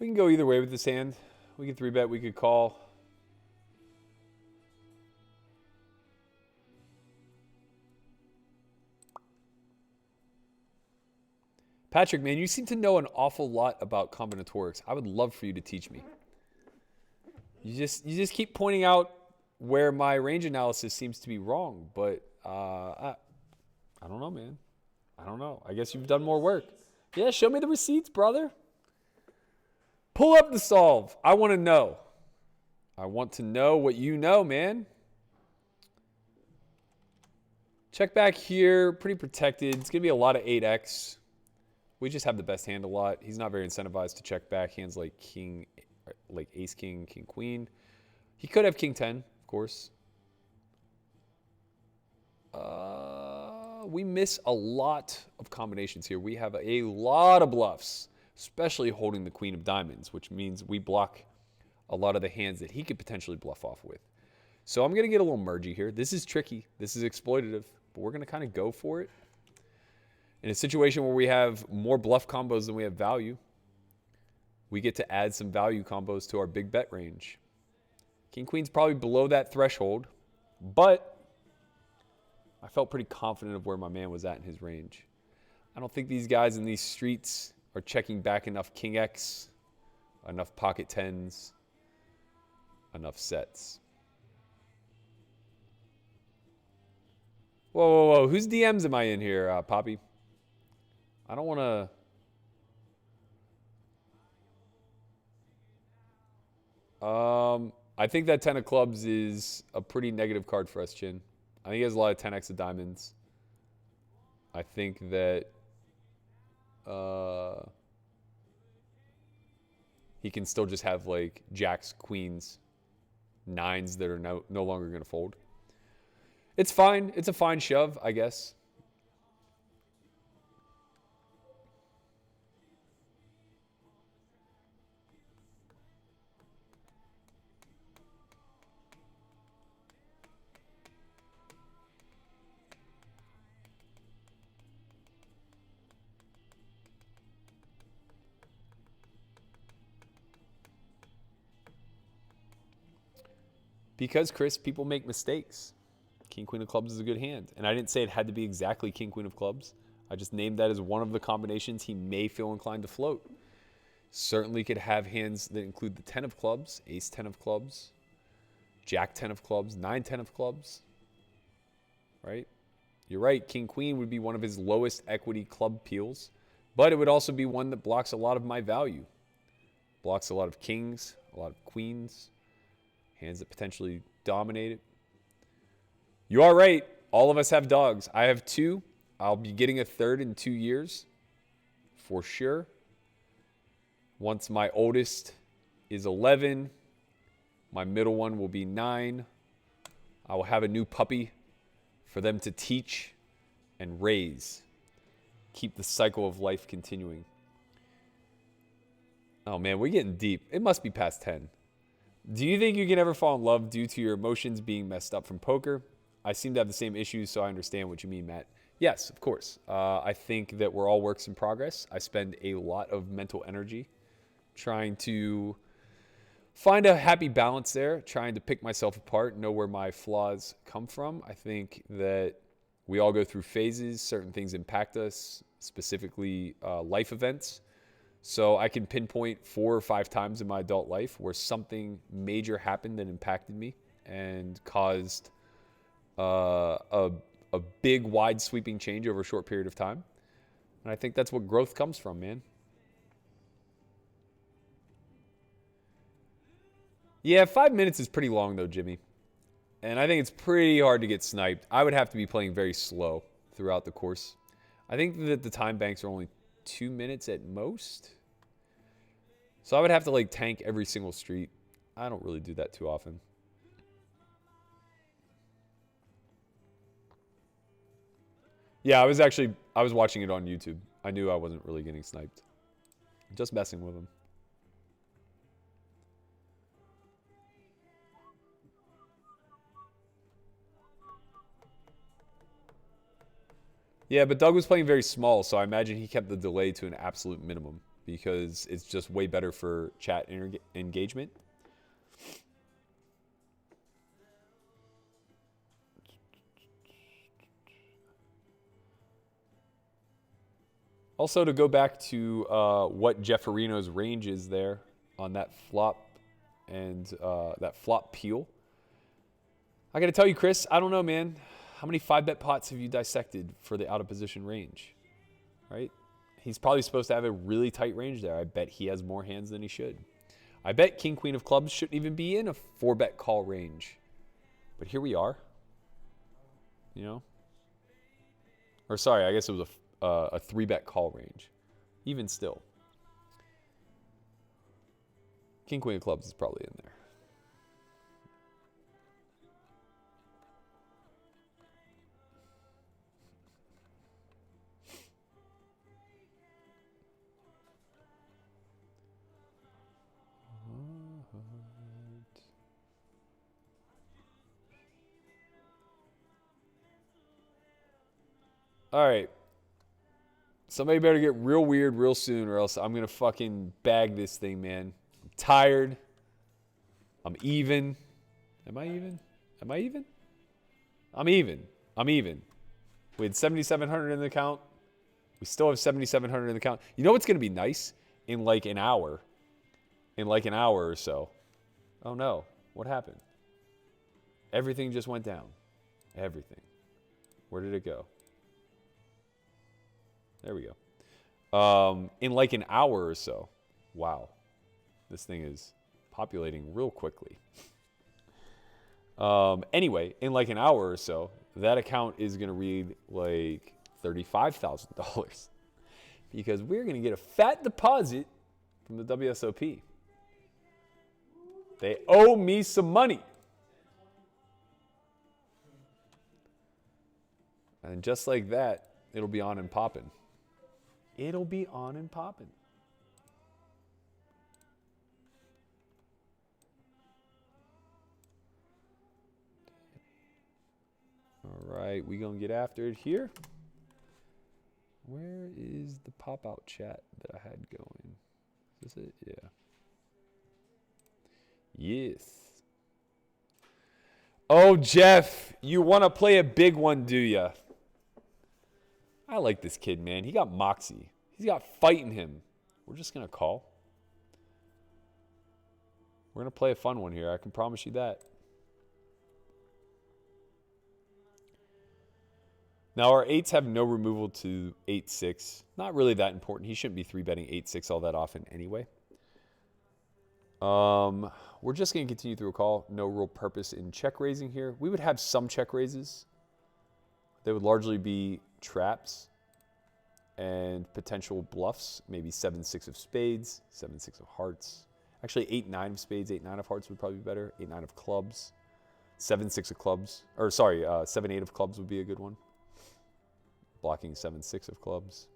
We can go either way with this hand. We can 3-bet, we could call. Patrick, man, you seem to know an awful lot about combinatorics. I would love for you to teach me. You just keep pointing out where my range analysis seems to be wrong, but I don't know, man. I don't know. I guess you've done more work. Yeah, show me the receipts, brother. Pull up the solve. I want to know. I want to know what you know, man. Check back here. Pretty protected. It's going to be a lot of 8x. We just have the best hand a lot. He's not very incentivized to check back hands like king, like ace, king, king, queen. He could have king 10, of course. We miss a lot of combinations here. We have a lot of bluffs, especially holding the queen of diamonds, which means we block a lot of the hands that he could potentially bluff off with. So I'm going to get a little mergy here. This is tricky. This is exploitative, but we're going to kind of go for it. In a situation where we have more bluff combos than we have value, we get to add some value combos to our big bet range. King Queen's probably below that threshold, but I felt pretty confident of where my man was at in his range. I don't think these guys in these streets are checking back enough King X, enough pocket tens, enough sets. Whoa, whoa, whoa. Whose DMs am I in here, Poppy? I don't want to... I think that 10 of clubs is a pretty negative card for us, Chin. I think he has a lot of 10x of diamonds. I think that he can still just have like jacks, queens, nines that are no longer going to fold. It's fine. It's a fine shove, I guess. Because, Chris, people make mistakes. King, Queen of Clubs is a good hand. And I didn't say it had to be exactly King, Queen of Clubs. I just named that as one of the combinations he may feel inclined to float. Certainly could have hands that include the 10 of clubs, ace 10 of clubs, jack 10 of clubs, 9 10 of clubs. Right? You're right. King, Queen would be one of his lowest equity club peels. But it would also be one that blocks a lot of my value. Blocks a lot of kings, a lot of queens. Hands that potentially dominate it. You are right. All of us have dogs. I have 2. I'll be getting a 3rd in 2 years. For sure. Once my oldest is 11. My middle one will be 9. I will have a new puppy for them to teach and raise. Keep the cycle of life continuing. Oh man, we're getting deep. It must be past 10. Do you think you can ever fall in love due to your emotions being messed up from poker? I seem to have the same issues, so I understand what you mean, Matt. Yes, of course. I think that we're all works in progress. I spend a lot of mental energy trying to find a happy balance there, trying to pick myself apart, know where my flaws come from. I think that we all go through phases. Certain things impact us, specifically life events. So I can pinpoint 4 or 5 times in my adult life where something major happened that impacted me and caused a big, wide, sweeping change over a short period of time. And I think that's what growth comes from, man. Yeah, 5 minutes is pretty long, though, Jimmy. And I think it's pretty hard to get sniped. I would have to be playing very slow throughout the course. I think that the time banks are only 2 minutes at most. So I would have to like tank every single street. I don't really do that too often. Yeah, I was watching it on YouTube. I knew I wasn't really getting sniped. Just messing with him. Yeah, but Doug was playing very small, so I imagine he kept the delay to an absolute minimum because it's just way better for chat engagement. Also, to go back to what Jefferino's range is there on that flop and that flop peel. I got to tell you, Chris, I don't know, man. How many 5-bet pots have you dissected for the out-of-position range? Right? He's probably supposed to have a really tight range there. I bet he has more hands than he should. I bet King, Queen of clubs shouldn't even be in a 4-bet call range. But here we are. You know? Or sorry, I guess it was a 3-bet call range. Even still. King, Queen of clubs is probably in there. All right. Somebody better get real weird real soon or else I'm going to fucking bag this thing, man. I'm tired. I'm even. Am I even? Am I even? I'm even. I'm even. We had 7,700 in the account. We still have 7,700 in the account. You know what's going to be nice? In like an hour. In like an hour or so. Oh no. What happened? Everything just went down. Everything. Where did it go? There we go. In like an hour or so. Wow. This thing is populating real quickly. Anyway, in like an hour or so, that account is going to read like $35,000 because we're going to get a fat deposit from the WSOP. They owe me some money. And just like that, it'll be on and popping. It'll be on and popping. All right, we gonna get after it here. Where is the pop-out chat that I had going? Is this it? Yeah. Yes. Oh, Jeff, you want to play a big one, do ya? I like this kid, man. He got moxie. He's got fight in him. We're just going to call. We're going to play a fun one here. I can promise you that. Now, our 8s have no removal to 8-6. Not really that important. He shouldn't be 3-betting 8-6 all that often anyway. We're just going to continue through a call. No real purpose in check raising here. We would have some check raises. They would largely be traps and potential bluffs. Maybe 7-6 of spades, 7-6 of hearts. Actually, 8-9 of spades, 8-9 of hearts would probably be better. 8-9 of clubs. 7-6 of clubs. Or sorry, 7-8 of clubs would be a good one. Blocking 7-6 of clubs.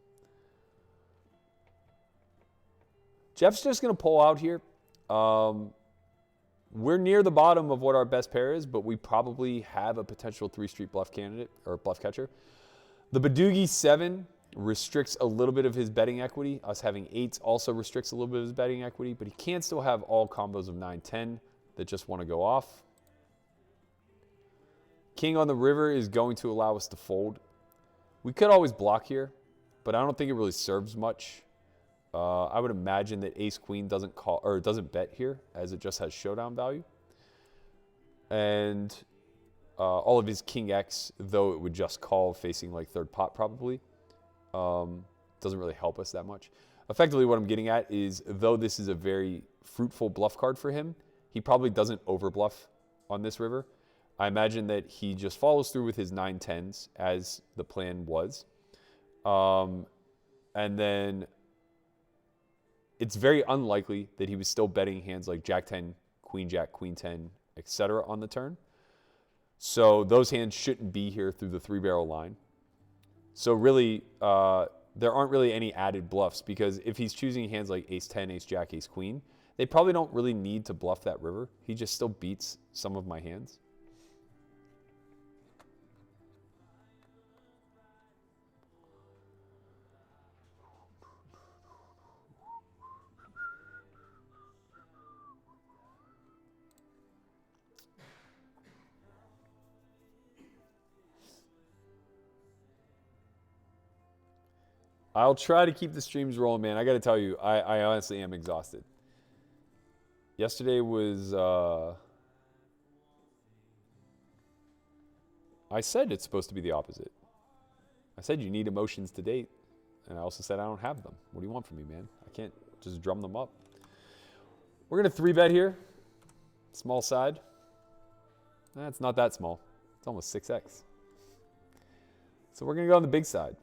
Jeff's just going to pull out here. We're near the bottom of what our best pair is, but we probably have a potential 3-street bluff candidate or bluff catcher. The Badoogie 7 restricts a little bit of his betting equity. Us having 8s also restricts a little bit of his betting equity, but he can still have all combos of 9-10 that just want to go off. King on the river is going to allow us to fold. We could always block here, but I don't think it really serves much. I would imagine that ace queen doesn't call or doesn't bet here, as it just has showdown value. And all of his king X, though it would just call facing like third pot probably, doesn't really help us that much. Effectively, what I'm getting at is, though this is a very fruitful bluff card for him, he probably doesn't overbluff on this river. I imagine that he just follows through with his 9-10s as the plan was. And then it's very unlikely that he was still betting hands like Jack 10, Queen Jack, Queen 10, etc. on the turn. So those hands shouldn't be here through the 3-barrel line. So really, there aren't really any added bluffs, because if he's choosing hands like ace 10, ace jack, ace queen, they probably don't really need to bluff that river. He just still beats some of my hands. I'll try to keep the streams rolling, man. I got to tell you, I honestly am exhausted. Yesterday was, I said it's supposed to be the opposite. I said you need emotions to date. And I also said I don't have them. What do you want from me, man? I can't just drum them up. We're going to 3-bet here. Small side. It's not that small. It's almost 6x. So we're going to go on the big side.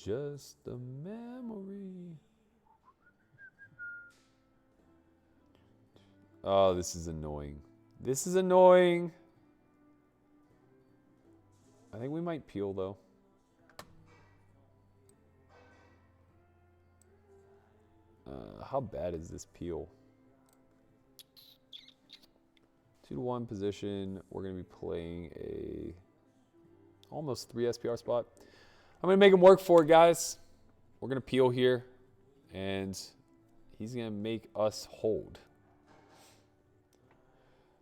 Just a memory. Oh, this is annoying. This is annoying. I think we might peel, though. How bad is this peel? 2-1 position. We're going to be playing a almost 3 SPR spot. I'm going to make him work for it, guys. We're going to peel here, and he's going to make us hold.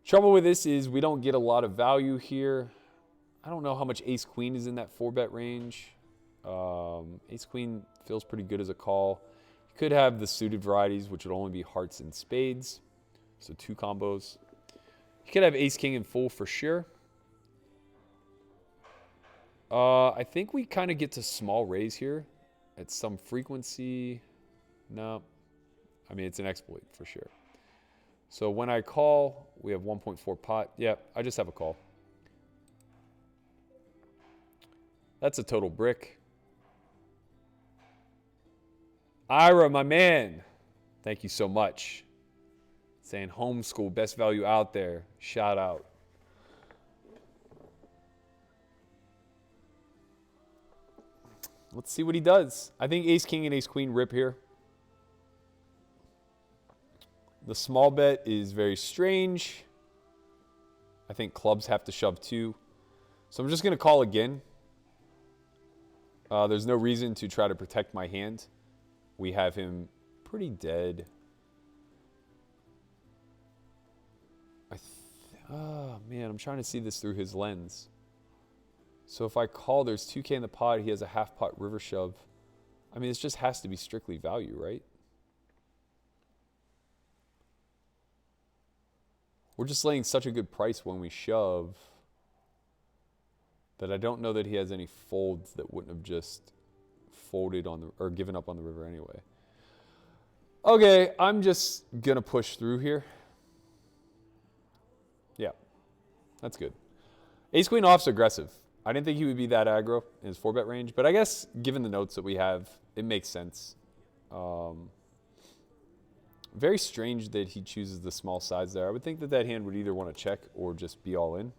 Trouble with this is we don't get a lot of value here. I don't know how much ace-queen is in that 4-bet range. Ace-queen feels pretty good as a call. You could have the suited varieties, which would only be hearts and spades. So 2 combos. You could have ace-king and full for sure. I think we kind of get to small raise here at some frequency. No. I mean, it's an exploit for sure. So when I call, we have 1.4 pot. Yep, I just have a call. That's a total brick. Ira, my man, thank you so much. Saying homeschool, best value out there. Shout out. Let's see what he does. I think ace-king and ace-queen rip here. The small bet is very strange. I think clubs have to shove too. So I'm just going to call again. There's no reason to try to protect my hand. We have him pretty dead. Oh, man, I'm trying to see this through his lens. So if I call, there's 2K in the pot. He has a half pot river shove. I mean, this just has to be strictly value, right? We're just laying such a good price when we shove that I don't know that he has any folds that wouldn't have just folded on the, or given up on the river anyway. Okay, I'm just going to push through here. Yeah, that's good. Ace-queen off's aggressive. I didn't think he would be that aggro in his 4-bet range, but I guess given the notes that we have, it makes sense. Very strange that he chooses the small sides there. I would think that that hand would either want to check or just be all in.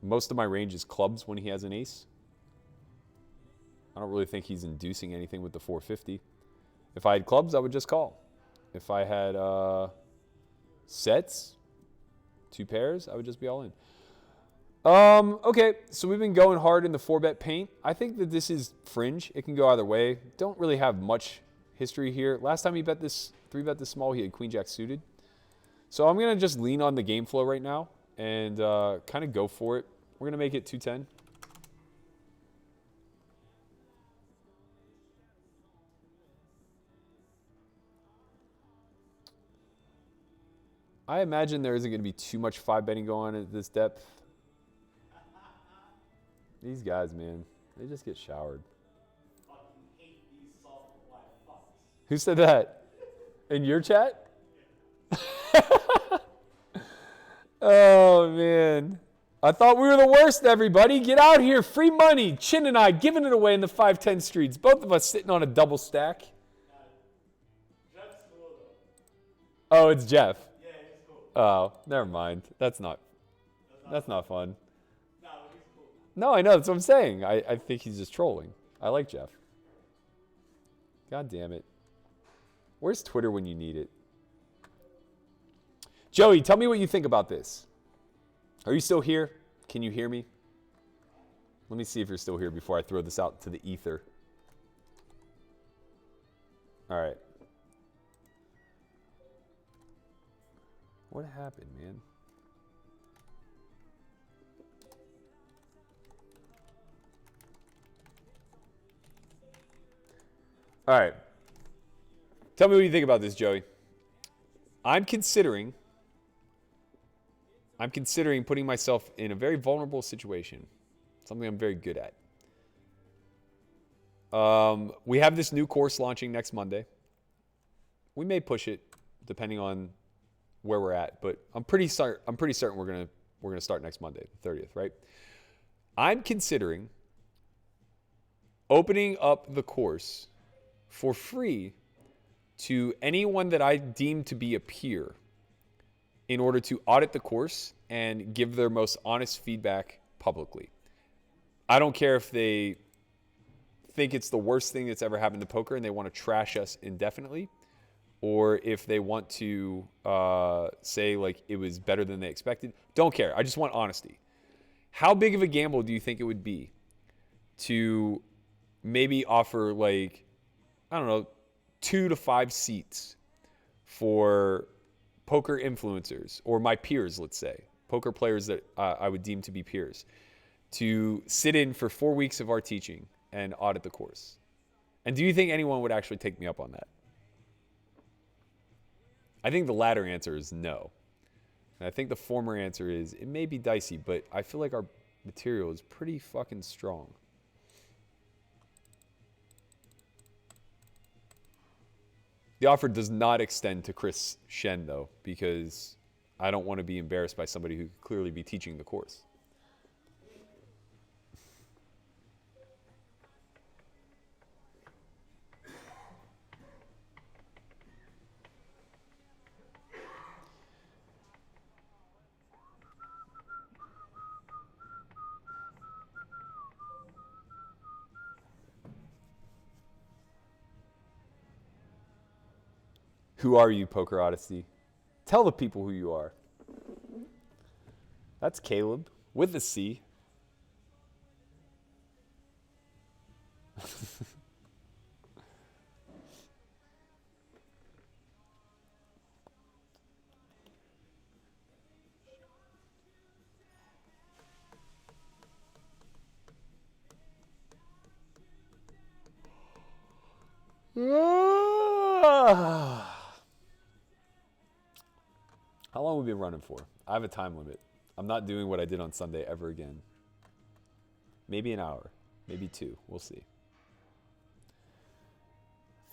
Most of my range is clubs when he has an ace. I don't really think he's inducing anything with the 450. If I had clubs, I would just call. If I had sets, 2 pairs, I would just be all in. Okay, so we've been going hard in the 4-bet paint. I think that this is fringe. It can go either way. Don't really have much history here. Last time he bet this 3-bet this small, he had queen jack suited. So I'm going to just lean on the game flow right now and kind of go for it. We're going to make it 210. I imagine there isn't going to be too much 5-betting going on at this depth. These guys, man, they just get showered. Fucking hate these S4Y fucks. Who said that? In your chat? Oh, man. I thought we were the worst, everybody. Get out here. Free money. Chin and I giving it away in the 510 streets. Both of us sitting on a double stack. Jeff's cool though. Oh, it's Jeff. Yeah, he's cool. Oh, never mind. That's not fun. No, he's cool. No, I know. That's what I'm saying. I think he's just trolling. I like Jeff. God damn it. Where's Twitter when you need it? Joey, tell me what you think about this. Are you still here? Can you hear me? Let me see if you're still here before I throw this out to the ether. All right. What happened, man? All right. Tell me what you think about this, Joey. I'm considering putting myself in a very vulnerable situation, something I'm very good at. We have this new course launching next Monday. We may push it depending on where we're at, but I'm pretty certain we're gonna start next Monday, the 30th, right? I'm considering opening up the course for free to anyone that I deem to be a peer in order to audit the course and give their most honest feedback publicly. I don't care if they think it's the worst thing that's ever happened to poker and they want to trash us indefinitely, or if they want to say like it was better than they expected. Don't care. I just want honesty. How big of a gamble do you think it would be to maybe offer like, I don't know, 2 to 5 seats for poker influencers, or my peers, let's say, poker players that I would deem to be peers, to sit in for 4 weeks of our teaching and audit the course? And do you think anyone would actually take me up on that? I think the latter answer is no. And I think the former answer is it may be dicey, but I feel like our material is pretty fucking strong. The offer does not extend to Chris Shen, though, because I don't want to be embarrassed by somebody who could clearly be teaching the course. Who are you, Poker Odyssey? Tell the people who you are. That's Caleb with a C. How long have we been running for? I have a time limit. I'm not doing what I did on Sunday ever again. Maybe an hour. Maybe 2. We'll see.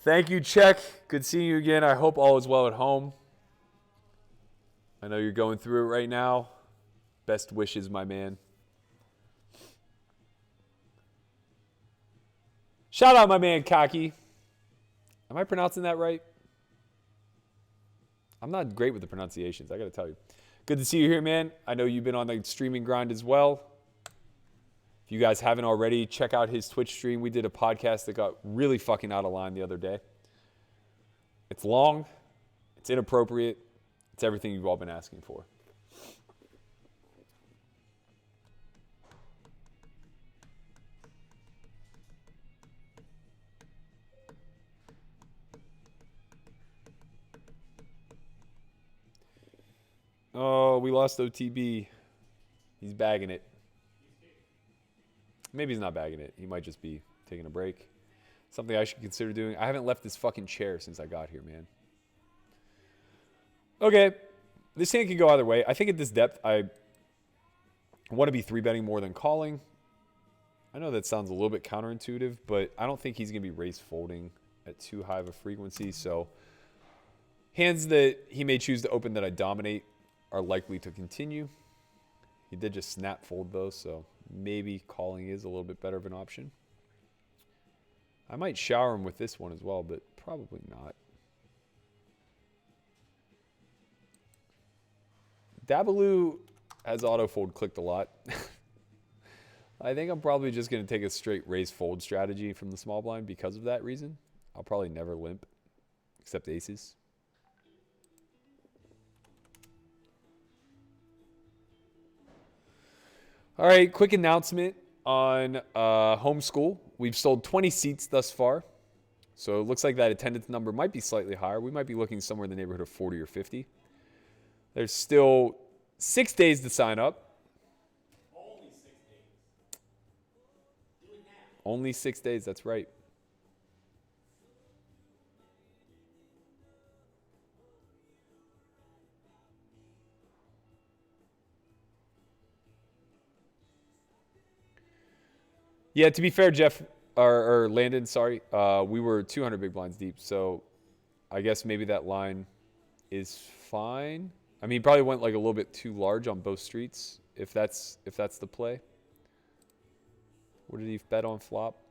Thank you, Czech. Good seeing you again. I hope all is well at home. I know you're going through it right now. Best wishes, my man. Shout out my man, Kaki. Am I pronouncing that right? I'm not great with the pronunciations, I got to tell you. Good to see you here, man. I know you've been on the streaming grind as well. If you guys haven't already, check out his Twitch stream. We did a podcast that got really fucking out of line the other day. It's long. It's inappropriate. It's everything you've all been asking for. Oh, we lost OTB. He's bagging it. Maybe he's not bagging it. He might just be taking a break. Something I should consider doing. I haven't left this fucking chair since I got here, man. Okay. This hand can go either way. I think at this depth, I want to be 3-betting more than calling. I know that sounds a little bit counterintuitive, but I don't think he's going to be raise folding at too high of a frequency. So hands that he may choose to open that I dominate are likely to continue. He did just snap fold though, so maybe calling is a little bit better of an option. I might shower him with this one as well, but probably not. Dabaloo has autofold clicked a lot. I think I'm probably just going to take a straight raise fold strategy from the small blind because of that reason. I'll probably never limp, except aces. All right, quick announcement on homeschool. We've sold 20 seats thus far. So it looks like that attendance number might be slightly higher. We might be looking somewhere in the neighborhood of 40 or 50. There's still 6 days to sign up. Only 6 days. Do it now. Only 6 days, that's right. Yeah, to be fair, Jeff, or Landon, sorry, we were 200 big blinds deep, so I guess maybe that line is fine. I mean, he probably went like a little bit too large on both streets, if that's the play. What did he bet on flop?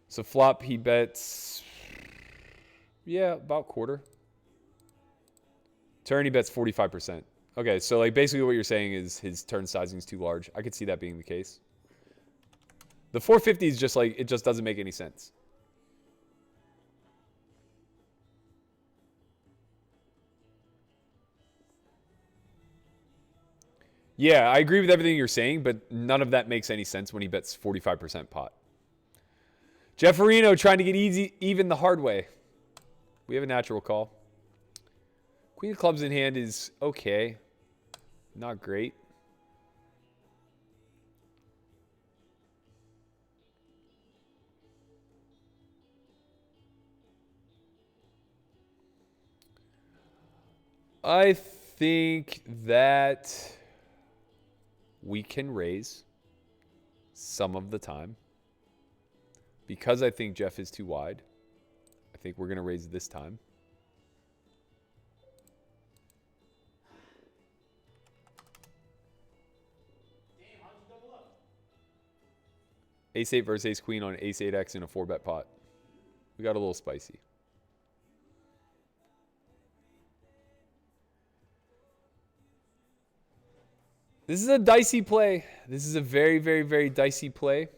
So flop, he bets, yeah, about quarter. Turn, he bets 45%. Okay, so like basically what you're saying is his turn sizing is too large. I could see that being the case. The 450 is just like, it just doesn't make any sense. Yeah, I agree with everything you're saying, but none of that makes any sense when he bets 45% pot. Jeff Areno trying to get even the hard way. We have a natural call. Queen of clubs in hand is okay. Not great. I think that we can raise some of the time. Because I think Jeff is too wide, I think we're going to raise this time. Damn, how'd you double up? Ace 8 versus Ace Queen on Ace 8X in a 4-bet pot. We got a little spicy. This is a dicey play. This is a very, very, very dicey play.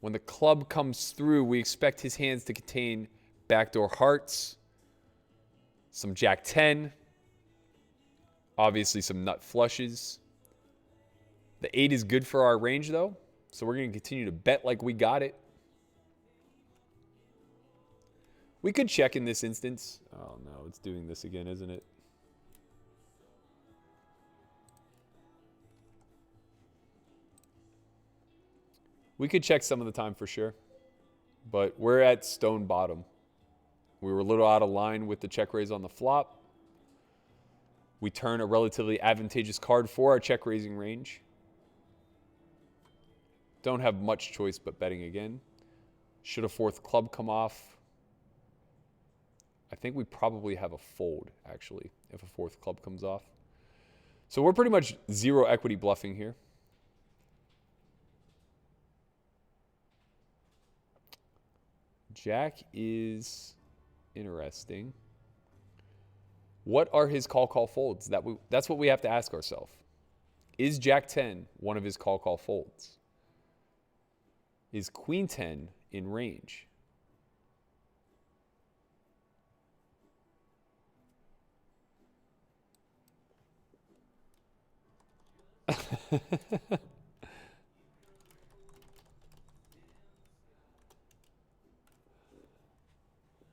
When the club comes through, we expect his hands to contain backdoor hearts, some Jack 10, obviously some nut flushes. The 8 is good for our range, though, so we're going to continue to bet like we got it. We could check in this instance. Oh, no, it's doing this again, isn't it? We could check some of the time for sure, but we're at stone bottom. We were a little out of line with the check raise on the flop. We turn a relatively advantageous card for our check raising range. Don't have much choice but betting again. Should a 4th club come off? I think we probably have a fold, actually, if a 4th club comes off. So we're pretty much zero equity bluffing here. Jack is interesting. What are his call folds? That's what we have to ask ourselves. Is Jack 10 one of his call folds? Is Queen 10 in range?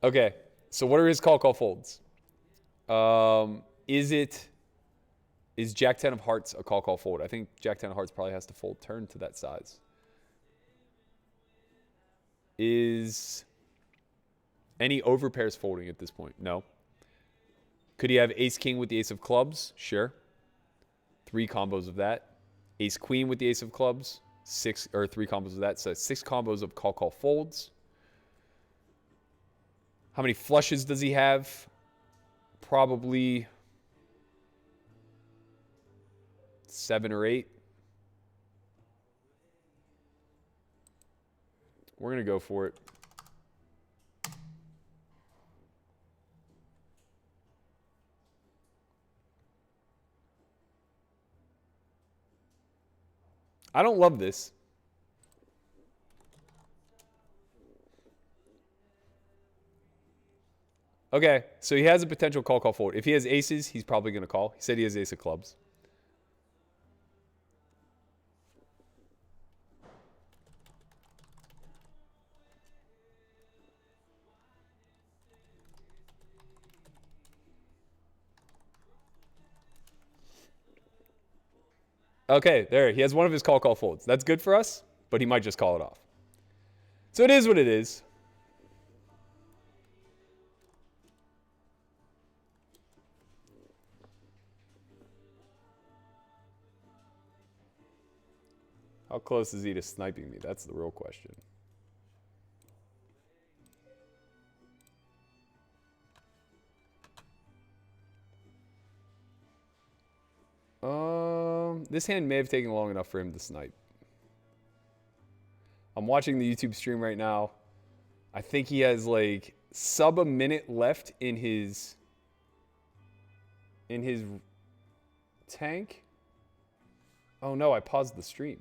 Okay, so what are his call folds? Is Jack 10 of hearts a call fold? I think Jack 10 of hearts probably has to fold turn to that size. Is any overpairs folding at this point? No. Could he have ace king with the ace of clubs? Sure. 3 combos of that. Ace queen with the ace of clubs. 3 combos of that. So 6 combos of call folds. How many flushes does he have? Probably 7 or 8. We're going to go for it. I don't love this. Okay, so he has a potential call fold. If he has aces, he's probably going to call. He said he has ace of clubs. Okay, there. He has one of his call folds. That's good for us, but he might just call it off. So it is what it is. How close is he to sniping me? That's the real question. This hand may have taken long enough for him to snipe. I'm watching the YouTube stream right now. I think he has like sub a minute left in his tank. Oh no, I paused the stream.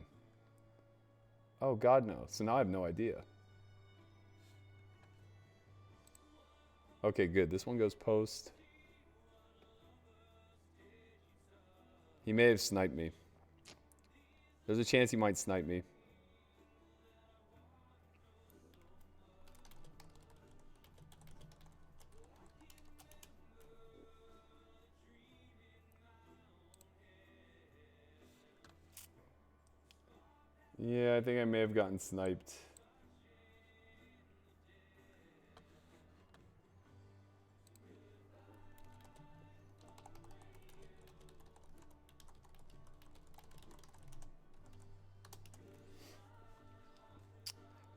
Oh God, no. So now I have no idea. Okay, good. This one goes post. He may have sniped me. There's a chance he might snipe me. Yeah, I think I may have gotten sniped.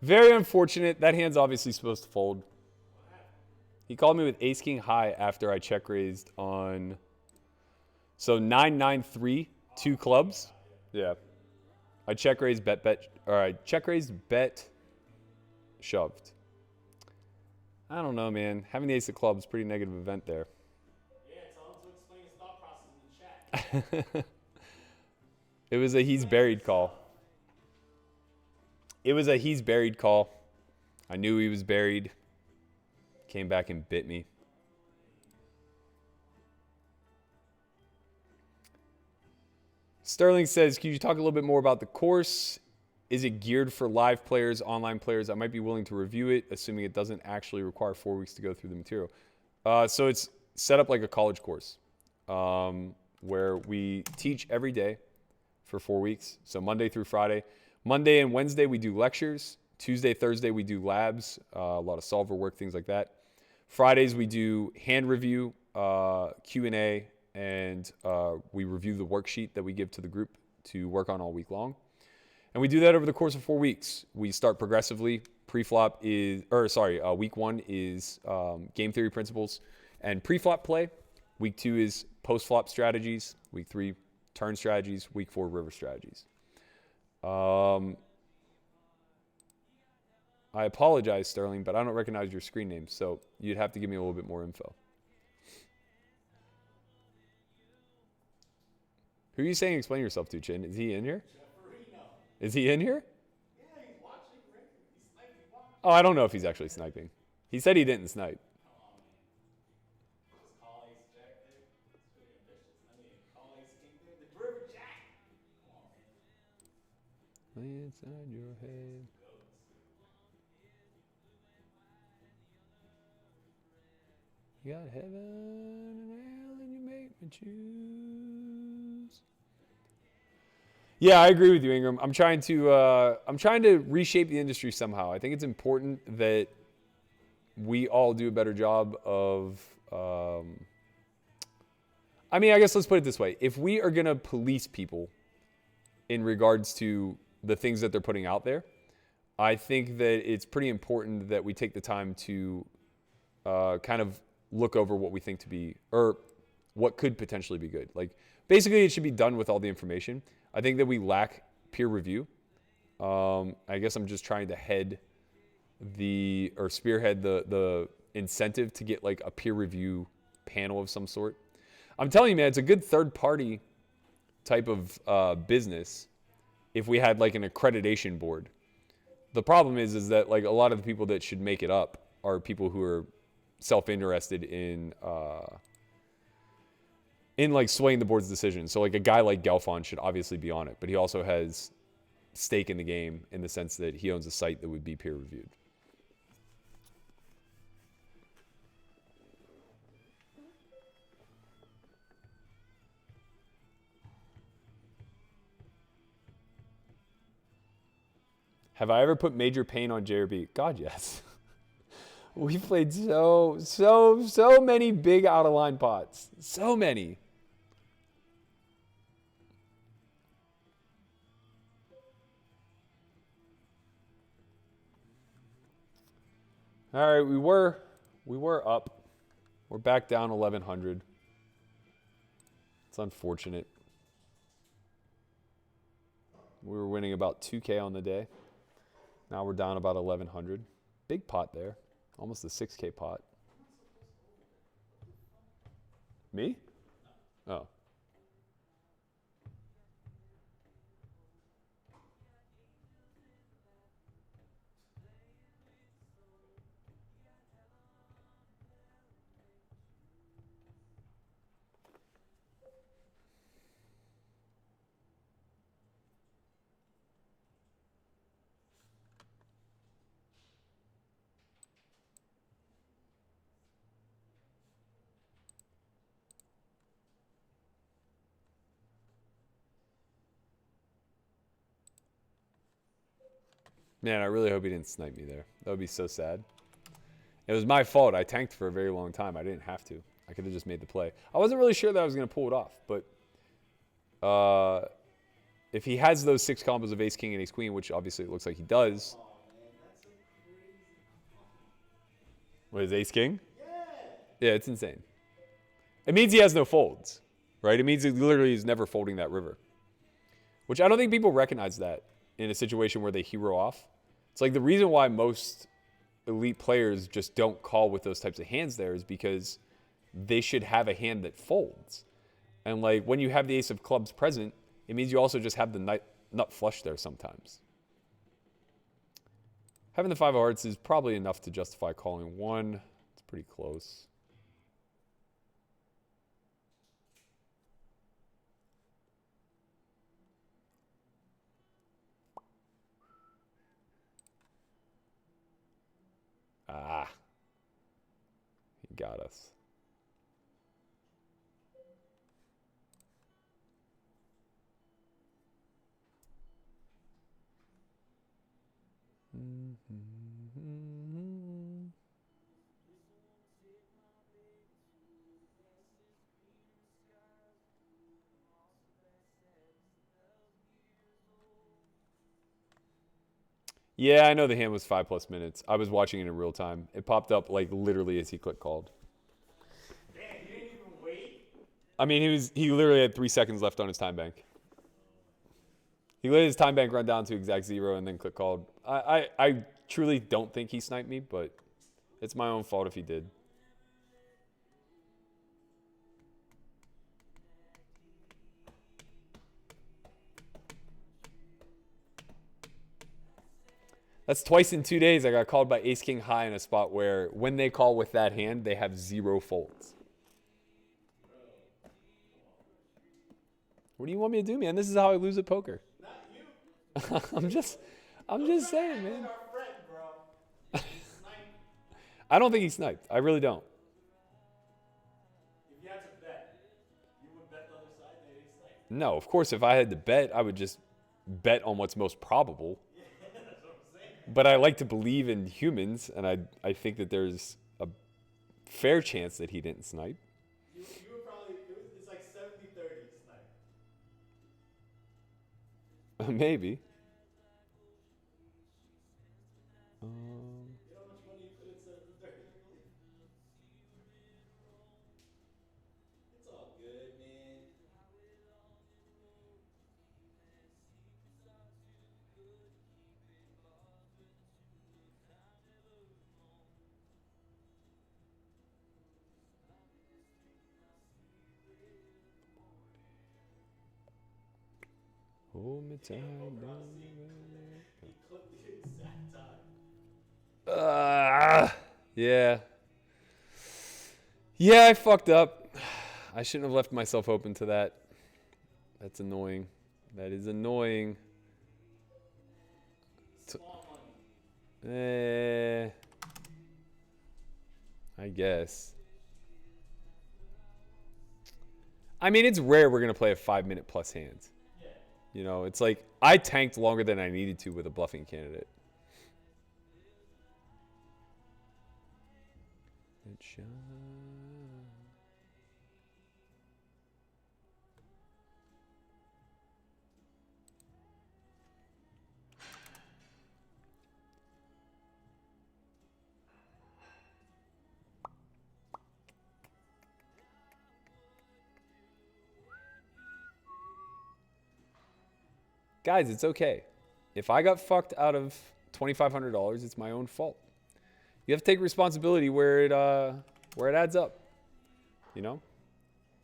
Very unfortunate. That hand's obviously supposed to fold. He called me with ace king high after I check raised on. So 9-9-3, two clubs. Yeah. I check raised or I check raised bet shoved. I don't know, man. Having the ace of clubs, pretty negative event there. Yeah, tell him to explain his thought process in the chat. It was a he's buried call. It was a he's buried call. I knew he was buried. Came back and bit me. Sterling says, can you talk a little bit more about the course? Is it geared for live players, online players? I might be willing to review it, assuming it doesn't actually require 4 weeks to go through the material. So it's set up like a college course where we teach every day for 4 weeks. So Monday through Friday. Monday and Wednesday, we do lectures. Tuesday, Thursday, we do labs, a lot of solver work, things like that. Fridays, we do hand review, Q&A, and we review the worksheet that we give to the group to work on all week long. And we do that over the course of 4 weeks. We start progressively. Pre-flop is, week 1 is game theory principles and pre-flop play. Week 2 is post-flop strategies. Week 3, turn strategies. Week 4, river strategies. I apologize, Sterling, but I don't recognize your screen name, so you'd have to give me a little bit more info. Who are you saying explain yourself to, Chin? Is he in here? Is he in here? Yeah, he's watching, right? He's sniping, watching. Oh, I don't know if he's actually sniping. He said he didn't snipe. Come on, man. Just call ace jack there. It's really ambitious. I mean, call ace king there. The river jack. Come on, man. Lay inside your head. You got heaven and hell and you make me choose. Yeah, I agree with you, Ingram. I'm trying to reshape the industry somehow. I think it's important that we all do a better job of. I guess let's put it this way: if we are gonna police people in regards to the things that they're putting out there, I think that it's pretty important that we take the time to kind of look over what we think to be, or what could potentially be good. Like, basically, it should be done with all the information. I think that we lack peer review. I guess I'm just trying to spearhead the incentive to get like a peer review panel of some sort. I'm telling you, man, it's a good third party type of business if we had like an accreditation board. The problem is that like a lot of the people that should make it up are people who are self-interested in like swaying the board's decision. So like a guy like Gelfond should obviously be on it, but he also has stake in the game in the sense that he owns a site that would be peer reviewed. Have I ever put major pain on JRB? God, yes. We've played so many big out of line pots. So many. All right, we were up. We're back down 1,100. It's unfortunate. We were winning about 2K on the day. Now we're down about 1,100. Big pot there. Almost a 6K pot. Me? Oh. Man, I really hope he didn't snipe me there. That would be so sad. It was my fault. I tanked for a very long time. I didn't have to. I could have just made the play. I wasn't really sure that I was going to pull it off, but if he has those 6 combos of ace king and ace queen, which obviously it looks like he does. Oh man, that's a crazy combo. What is ace king? Yeah. Yeah, it's insane. It means he has no folds, right? It means he literally is never folding that river, which I don't think people recognize that in a situation where they hero off. It's like the reason why most elite players just don't call with those types of hands there is because they should have a hand that folds. And like when you have the ace of clubs present, it means you also just have the nut flush there sometimes. Having the 5 of hearts is probably enough to justify calling 1. It's pretty close. Ah, he got us. Yeah, I know the hand was 5+ minutes. I was watching it in real time. It popped up like literally as he click called. Damn, you didn't even wait? I mean, he literally had 3 seconds left on his time bank. He let his time bank run down to exact 0 and then click called. I truly don't think he sniped me, but it's my own fault if he did. That's twice in 2 days I got called by ace king high in a spot where when they call with that hand, they have 0 folds. What do you want me to do, man? This is how I lose at poker. Not you. I'm just saying, man. Our friend, bro. I don't think he sniped. I really don't. If you had to bet, you would bet the other side that he sniped. No, of course, if I had to bet, I would just bet on what's most probable. Yeah, that's what I'm saying. But I like to believe in humans, and I think that there's a fair chance that he didn't snipe. You would probably, it's like 70-30 snipe. Maybe. You know how much money you put in 70-30? It's all good, man. Hold me tight. He clipped the exact time. Yeah. Yeah, I fucked up. I shouldn't have left myself open to that. That's annoying. That is annoying. Small money. I guess. I mean, it's rare we're going to play a 5-minute plus hand. Yeah. You know, it's like I tanked longer than I needed to with a bluffing candidate. Good shot. Guys, it's okay. If I got fucked out of $2,500, it's my own fault. You have to take responsibility where it adds up. You know?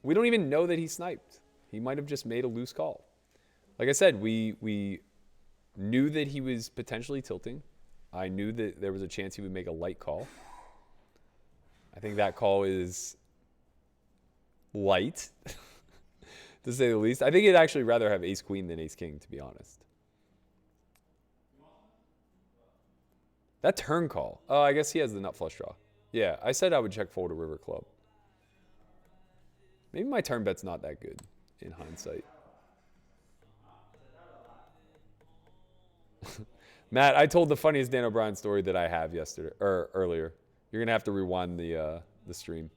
We don't even know that he sniped. He might have just made a loose call. Like I said, we knew that he was potentially tilting. I knew that there was a chance he would make a light call. I think that call is light, to say the least. I think he'd actually rather have ace queen than ace king, to be honest. That turn call. Oh, I guess he has the nut flush draw. Yeah, I said I would check fold a river club. Maybe my turn bet's not that good in hindsight. Matt, I told the funniest Dan O'Brien story that I have yesterday or earlier. You're gonna have to rewind the stream.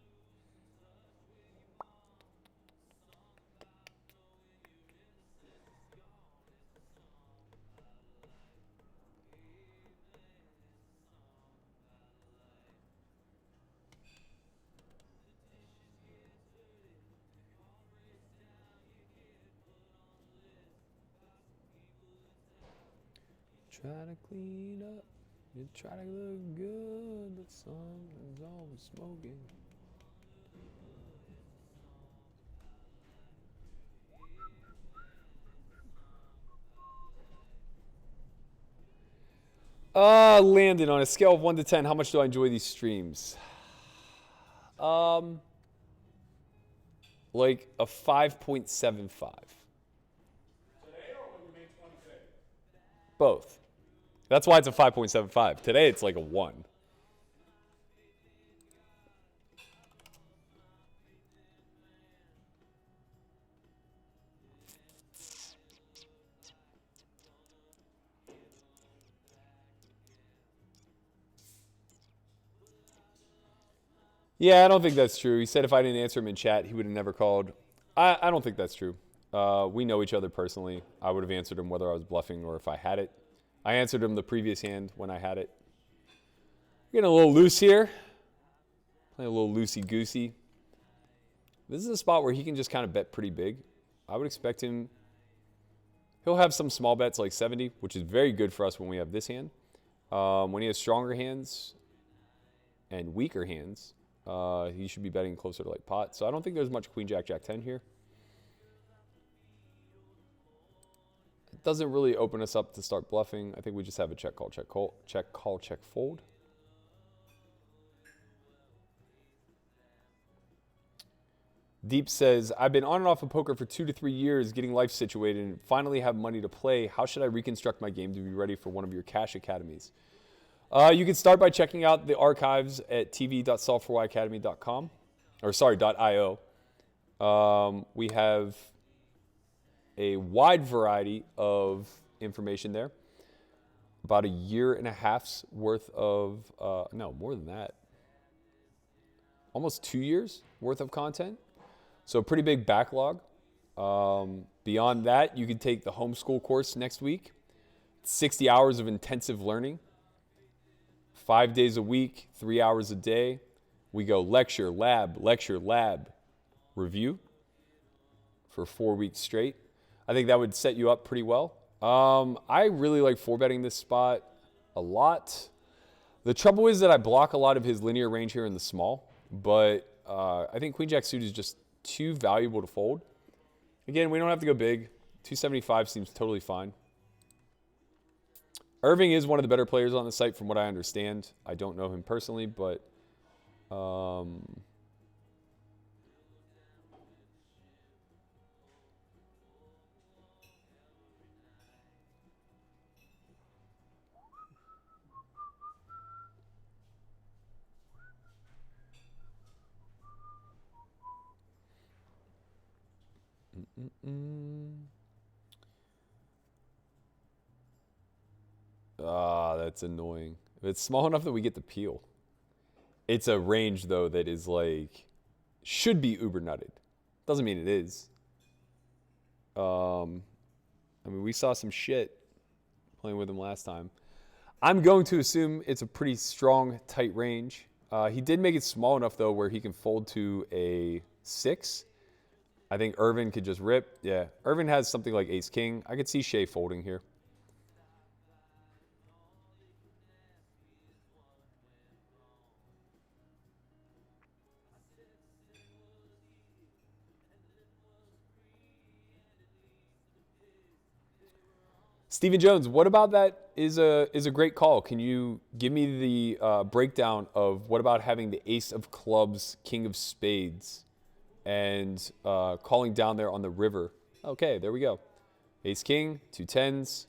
Try to clean up, you try to look good, but something's always smoking. Landon, on a scale of 1 to 10, how much do I enjoy these streams? Like a 5.75. Today or when you made 26? Both. That's why it's a 5.75. Today it's like a 1. Yeah, I don't think that's true. He said if I didn't answer him in chat, he would have never called. I don't think that's true. We know each other personally. I would have answered him whether I was bluffing or if I had it. I answered him the previous hand when I had it. Getting a little loose here. Playing a little loosey-goosey. This is a spot where he can just kind of bet pretty big. I would expect him. He'll have some small bets like 70, which is very good for us when we have this hand. When he has stronger hands and weaker hands, he should be betting closer to like pot. So I don't think there's much queen, jack, jack 10 here. It doesn't really open us up to start bluffing. I think we just have a check, call, check, call, check, call, check, fold. Deep says, I've been on and off of poker for 2 to 3 years, getting life situated, and finally have money to play. How should I reconstruct my game to be ready for one of your cash academies? You can start by checking out the archives at tv.s4yacademy.com, or sorry, .io. We have a wide variety of information there. About a year and a half's worth of, no, more than that. Almost 2 years worth of content. So a pretty big backlog. Beyond that, you can take the homeschool course next week. 60 hours of intensive learning. 5 days a week, 3 hours a day. We go lecture, lab, review for 4 weeks straight. I think that would set you up pretty well. I really like 4-betting this spot a lot. The trouble is that I block a lot of his linear range here in the small, but I think queen jack suited is just too valuable to fold. Again, we don't have to go big. 275 seems totally fine. Irving is one of the better players on the site from what I understand. I don't know him personally, but that's annoying. It's small enough that we get the peel. It's a range, though, that is like, should be uber nutted. Doesn't mean it is. I mean, we saw some shit playing with him last time. I'm going to assume it's a pretty strong, tight range. He did make it small enough, though, where he can fold to a 6. I think Irvin could just rip. Yeah, Irvin has something like ace-king. I could see Shea folding here. Stephen Jones, what about that is a great call. Can you give me the breakdown of what about having the ace of clubs, king of spades, and calling down there on the river? Okay, there we go. Ace king, 2 10s.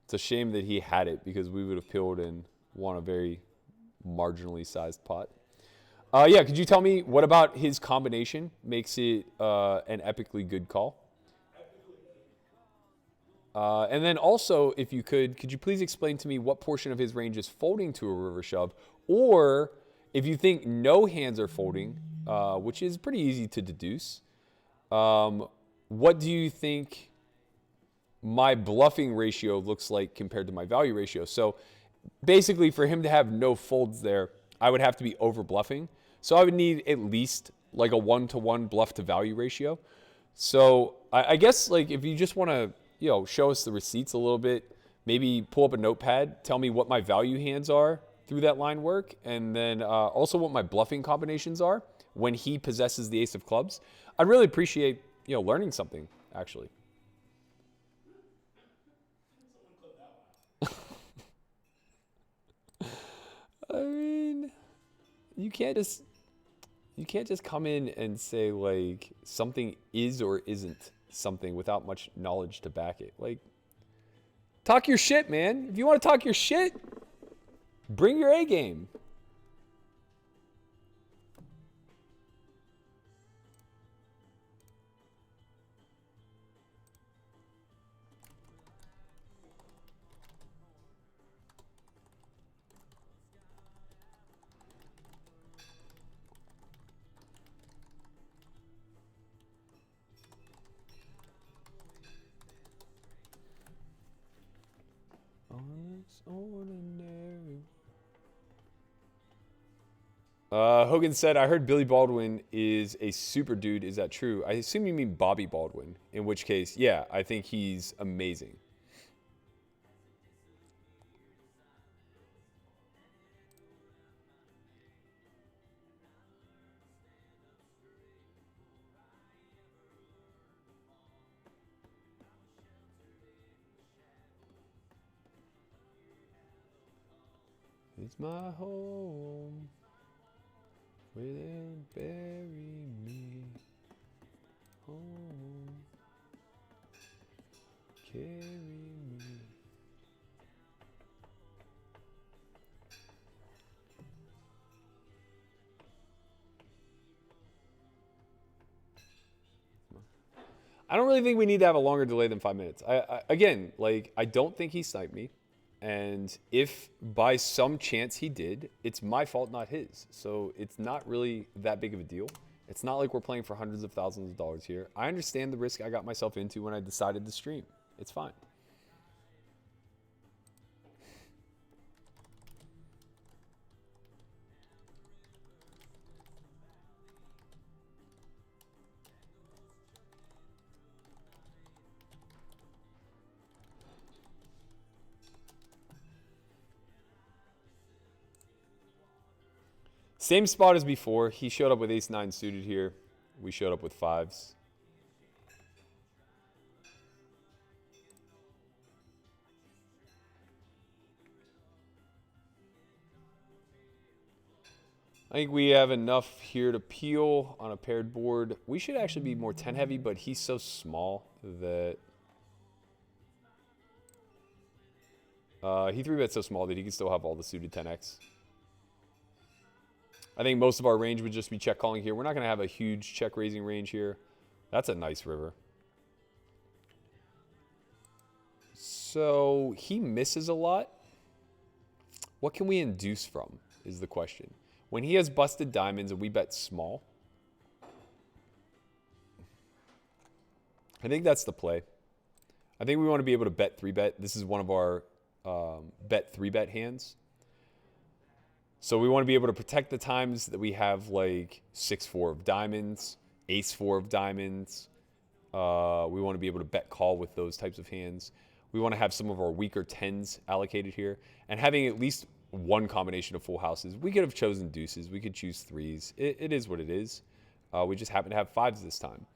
It's a shame that he had it because we would have peeled and won a very marginally sized pot. Yeah, could you tell me what about his combination makes it an epically good call? And then also, if you could you please explain to me what portion of his range is folding to a river shove? Or if you think no hands are folding, which is pretty easy to deduce, what do you think my bluffing ratio looks like compared to my value ratio? So basically, for him to have no folds there, I would have to be over bluffing. So I would need at least like a 1-to-1 bluff to value ratio. So I guess like if you just want to, show us the receipts a little bit, maybe pull up a notepad, tell me what my value hands are through that line work, and then also what my bluffing combinations are when he possesses the ace of clubs. I'd really appreciate, learning something, actually. I mean, you can't just come in and say like something is or isn't something without much knowledge to back it. Like, talk your shit, man. If you want to talk your shit, bring your A game. Hogan said, I heard Billy Baldwin is a super dude. Is that true? I assume you mean Bobby Baldwin, in which case, yeah, I think he's amazing. It's my home where they'll bury me. Home, carry me. I don't really think we need to have a longer delay than 5 minutes. Again, like, I don't think he sniped me. And if by some chance he did, it's my fault, not his. So it's not really that big of a deal. It's not like we're playing for hundreds of thousands of dollars here. I understand the risk I got myself into when I decided to stream. It's fine. Same spot as before. He showed up with ace-9 suited here. We showed up with fives. I think we have enough here to peel on a paired board. We should actually be more 10 heavy, but he's so small that he 3-bet so small that he can still have all the suited 10x. I think most of our range would just be check calling here. We're not going to have a huge check raising range here. That's a nice river. So he misses a lot. What can we induce from is the question. When he has busted diamonds and we bet small, I think that's the play. I think we want to be able to bet 3-bet. This is one of our bet 3-bet hands. So we want to be able to protect the times that we have like 6-4 of diamonds, ace-4 of diamonds. We want to be able to bet call with those types of hands. We want to have some of our weaker 10s allocated here. And having at least one combination of full houses. We could have chosen deuces. We could choose 3s. It is what it is. We just happen to have 5s this time.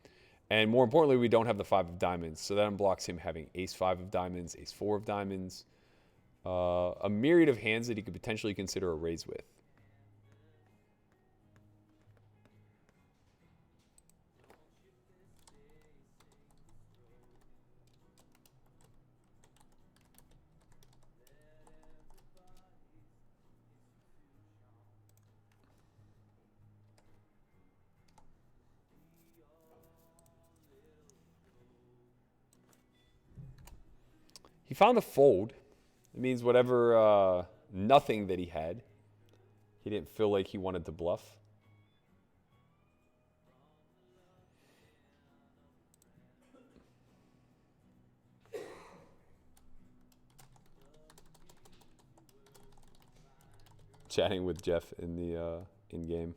And more importantly, we don't have the 5 of diamonds. So that unblocks him having ace-5 of diamonds, ace-4 of diamonds. A myriad of hands that he could potentially consider a raise with. He found a fold. It means whatever nothing that he had, he didn't feel like he wanted to bluff. Chatting with Jeff in the in game.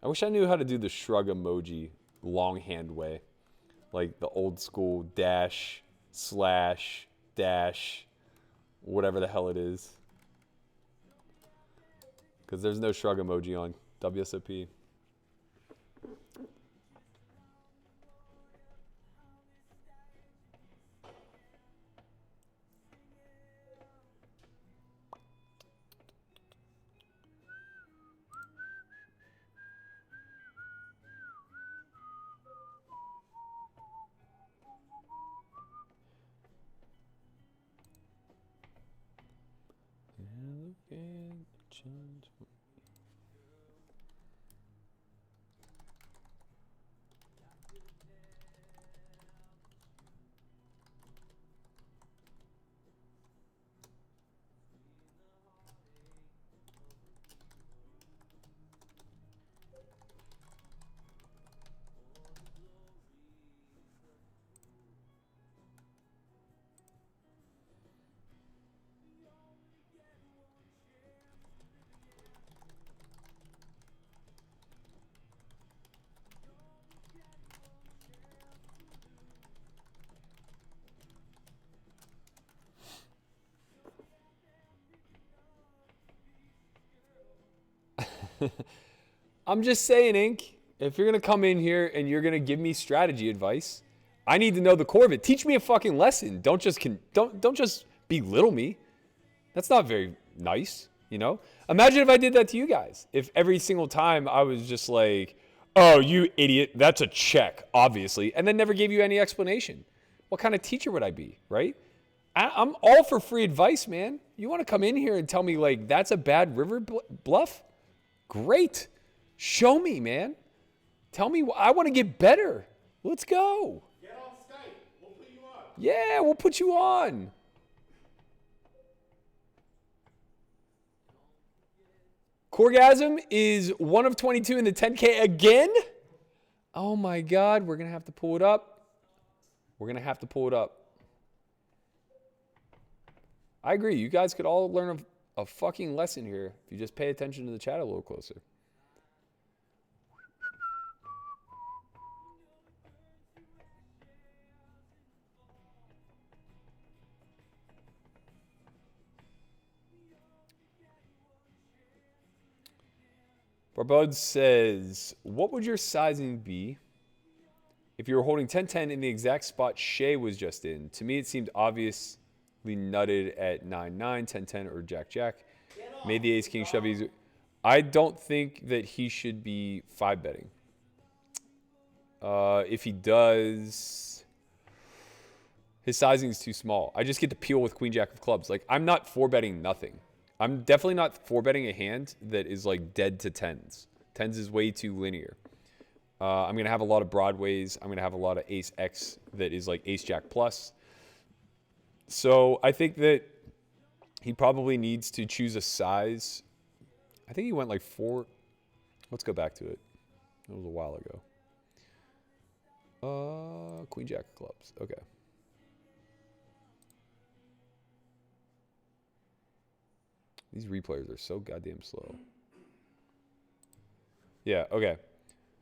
I wish I knew how to do the shrug emoji longhand way, like the old school dash, slash, dash, whatever the hell it is. Because there's no shrug emoji on WSOP. I'm just saying, Ink, if you're going to come in here and you're going to give me strategy advice, I need to know the core of it. Teach me a fucking lesson. Don't just belittle me. That's not very nice, you know? Imagine if I did that to you guys. If every single time I was just like, oh, you idiot, that's a check, obviously, and then never gave you any explanation. What kind of teacher would I be, right? I'm all for free advice, man. You want to come in here and tell me, like, that's a bad river bluff? Great. Show me, man. Tell me. I want to get better. Let's go. Get on Skype. We'll put you on. Yeah, we'll put you on. Corgasm is 1 of 22 in the 10K again? Oh my God. We're going to have to pull it up. We're going to have to pull it up. I agree. You guys could all learn a fucking lesson here if you just pay attention to the chat a little closer. Barbode says, what would your sizing be if you were holding 10-10 in the exact spot Shea was just in? To me, it seemed obviously nutted at 9-9, 10-10, or Jack-Jack. Made the ace-king shove easy. I don't think that he should be 5-betting. If he does, his sizing is too small. I just get to peel with queen-jack of clubs. Like, I'm not 4-betting nothing. I'm definitely not 4-betting a hand that is like dead to 10s. 10s is way too linear. I'm going to have a lot of broadways. I'm going to have a lot of ace-X that is like ace-jack plus. So I think that he probably needs to choose a size. I think he went like 4. Let's go back to it. It was a while ago. Queen jack of clubs. Okay. These replayers are so goddamn slow. Yeah, okay.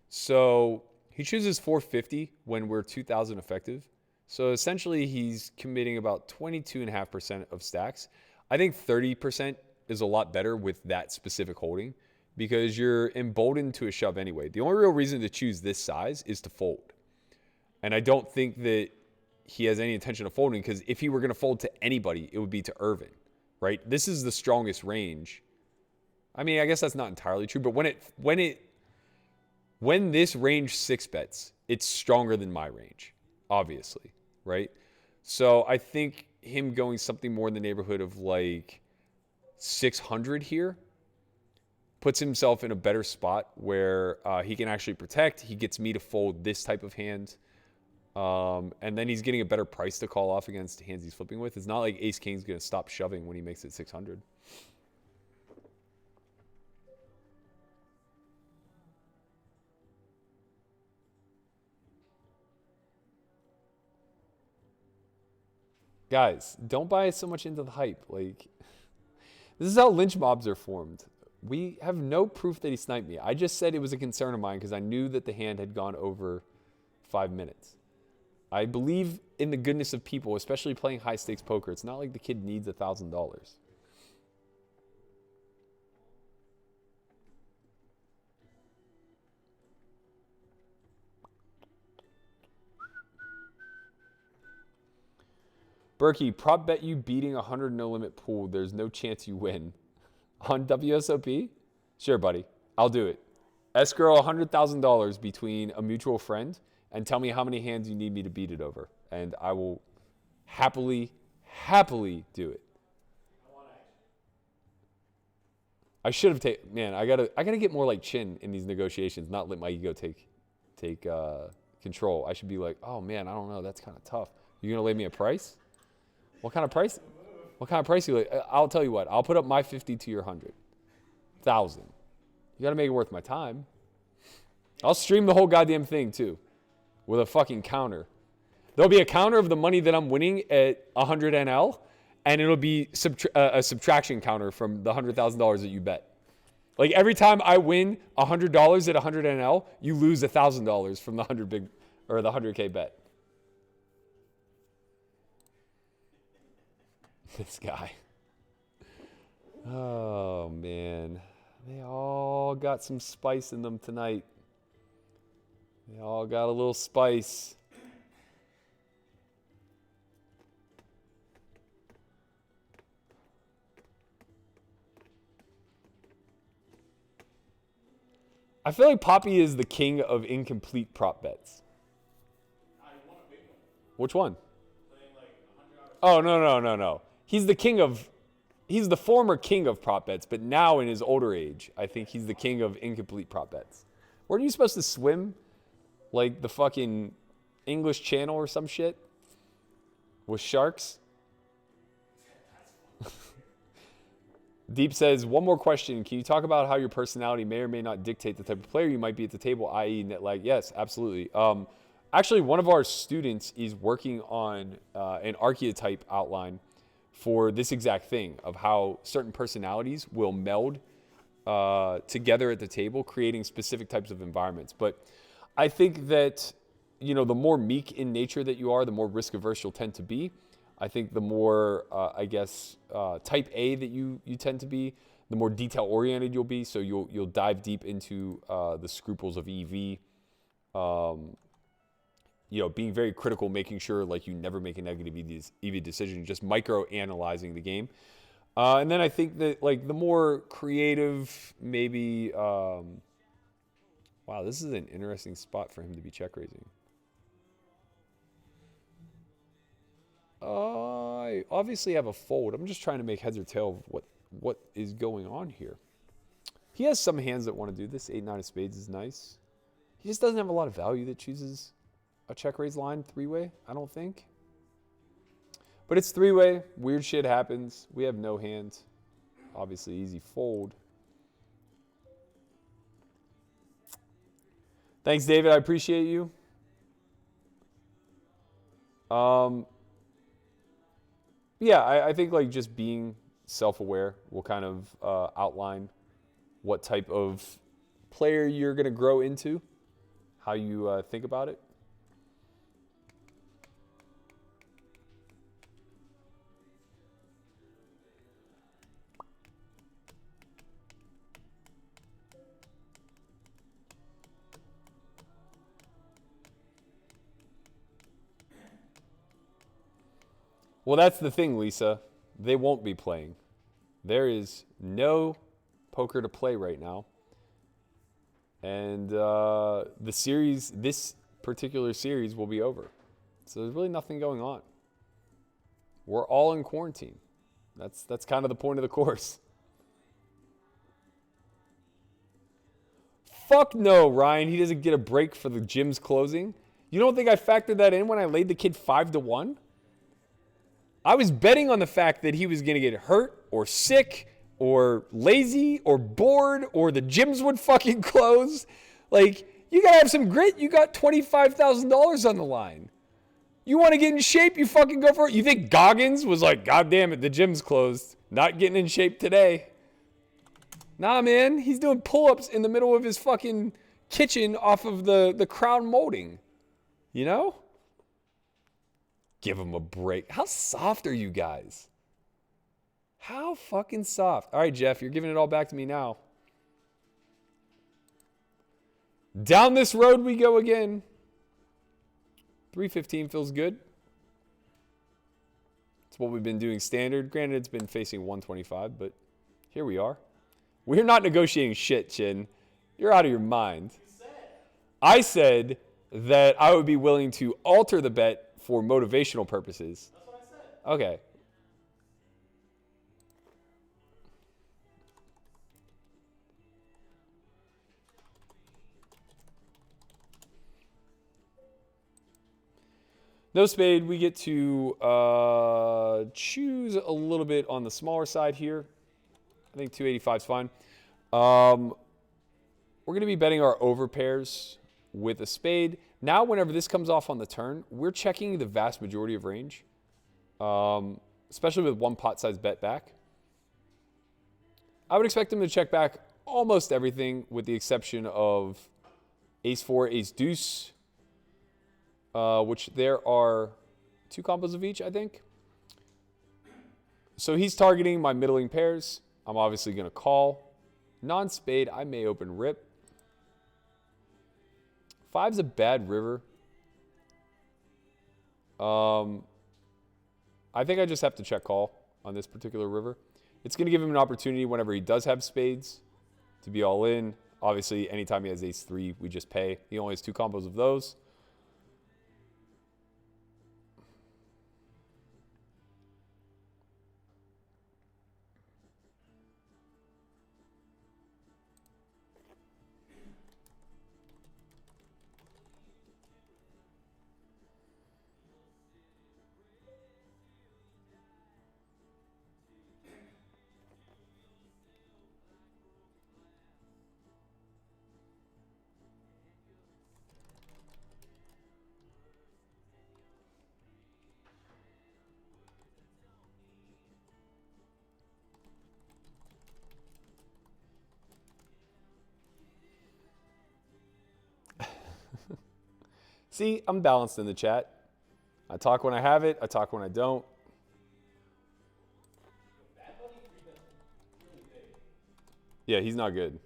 So he chooses 450 when we're 2,000 effective. So essentially he's committing about 22.5% of stacks. I think 30% is a lot better with that specific holding because you're emboldened to a shove anyway. The only real reason to choose this size is to fold. And I don't think that he has any intention of folding because if he were going to fold to anybody, it would be to Irvin, right? This is the strongest range. I mean, I guess that's not entirely true, but when this range 6-bets, it's stronger than my range, obviously, right? So I think him going something more in the neighborhood of like 600 here, puts himself in a better spot where he can actually protect. He gets me to fold this type of hand. And then he's getting a better price to call off against hands he's flipping with. It's not like Ace King's going to stop shoving when he makes it 600. Guys, don't buy so much into the hype. Like, this is how lynch mobs are formed. We have no proof that he sniped me. I just said it was a concern of mine because I knew that the hand had gone over 5 minutes. I believe in the goodness of people, especially playing high stakes poker. It's not like the kid needs $1,000. Berkey, prop bet you beating 100 no limit pool. There's no chance you win. On WSOP? Sure, buddy. I'll do it. Escrow $100,000 between a mutual friend and tell me how many hands you need me to beat it over. And I will happily do it. I should have taken, man, I gotta get more like Chin in these negotiations, not let my ego take control. I should be like, oh man, I don't know, that's kind of tough. You gonna lay me a price? What kind of price? What kind of price you like? I'll tell you what. I'll put up my 50 to your 100,000. You got to make it worth my time. I'll stream the whole goddamn thing too, with a fucking counter. There'll be a counter of the money that I'm winning at 100 NL, and it'll be a subtraction counter from the $100,000 that you bet. Like every time I win $100 at 100 NL, you lose $1,000 from the 100K bet. This guy. Oh, man. They all got some spice in them tonight. They all got a little spice. I feel like Poppy is the king of incomplete prop bets. Which one? Oh, no. He's the former king of prop bets, but now in his older age, I think he's the king of incomplete prop bets. Weren't you supposed to swim like the fucking English Channel or some shit with sharks? Deep says, one more question. Can you talk about how your personality may or may not dictate the type of player you might be at the table, i.e. net lag? Yes, absolutely. Actually, one of our students is working on an archetype outline for this exact thing of how certain personalities will meld together at the table, creating specific types of environments. But I think that, you know, the more meek in nature that you are, the more risk averse you'll tend to be. I think the more, type A that you tend to be, the more detail oriented you'll be. So you'll dive deep into the scruples of EV. Being very critical, making sure like you never make a negative EV decision, just micro analyzing the game. And then I think that like the more creative, maybe, wow, this is an interesting spot for him to be check raising. I obviously have a fold. I'm just trying to make heads or tail of what is going on here. He has some hands that want to do this. 8-9 of spades is nice. He just doesn't have a lot of value that chooses a check raise line three-way, I don't think. But it's three-way. Weird shit happens. We have no hand. Obviously, easy fold. Thanks, David. I appreciate you. Yeah, I think like just being self-aware will kind of outline what type of player you're going to grow into, how you think about it. Well, that's the thing, Lisa. They won't be playing. There is no poker to play right now. And this particular series will be over. So there's really nothing going on. We're all in quarantine. That's kind of the point of the course. Fuck no, Ryan. He doesn't get a break for the gym's closing. You don't think I factored that in when I laid the kid 5-1? I was betting on the fact that he was going to get hurt or sick or lazy or bored or the gyms would fucking close. Like, you got to have some grit. You got $25,000 on the line. You want to get in shape, you fucking go for it. You think Goggins was like, God damn it, the gym's closed. Not getting in shape today. Nah, man. He's doing pull-ups in the middle of his fucking kitchen off of the crown molding. You know? Give him a break. How soft are you guys? How fucking soft. All right, Jeff, you're giving it all back to me now. Down this road we go again. 315 feels good. It's what we've been doing standard. Granted, it's been facing 125, but here we are. We're not negotiating shit, Chin. You're out of your mind. I said that I would be willing to alter the bet for motivational purposes. That's what I said. Okay. No spade. We get to choose a little bit on the smaller side here. I think 285 is fine. We're going to be betting our over pairs with a spade. Now, whenever this comes off on the turn, we're checking the vast majority of range, especially with one pot size bet back. I would expect him to check back almost everything with the exception of ace-4, ace-deuce, which there are 2 combos of each, I think. So he's targeting my middling pairs. I'm obviously going to call. Non-spade, I may open rip. 5's a bad river. I think I just have to check call on this particular river. It's going to give him an opportunity whenever he does have spades to be all in. Obviously, anytime he has ace-3, we just pay. He only has 2 combos of those. See, I'm balanced in the chat. I talk when I have it. I talk when I don't. Yeah, he's not good.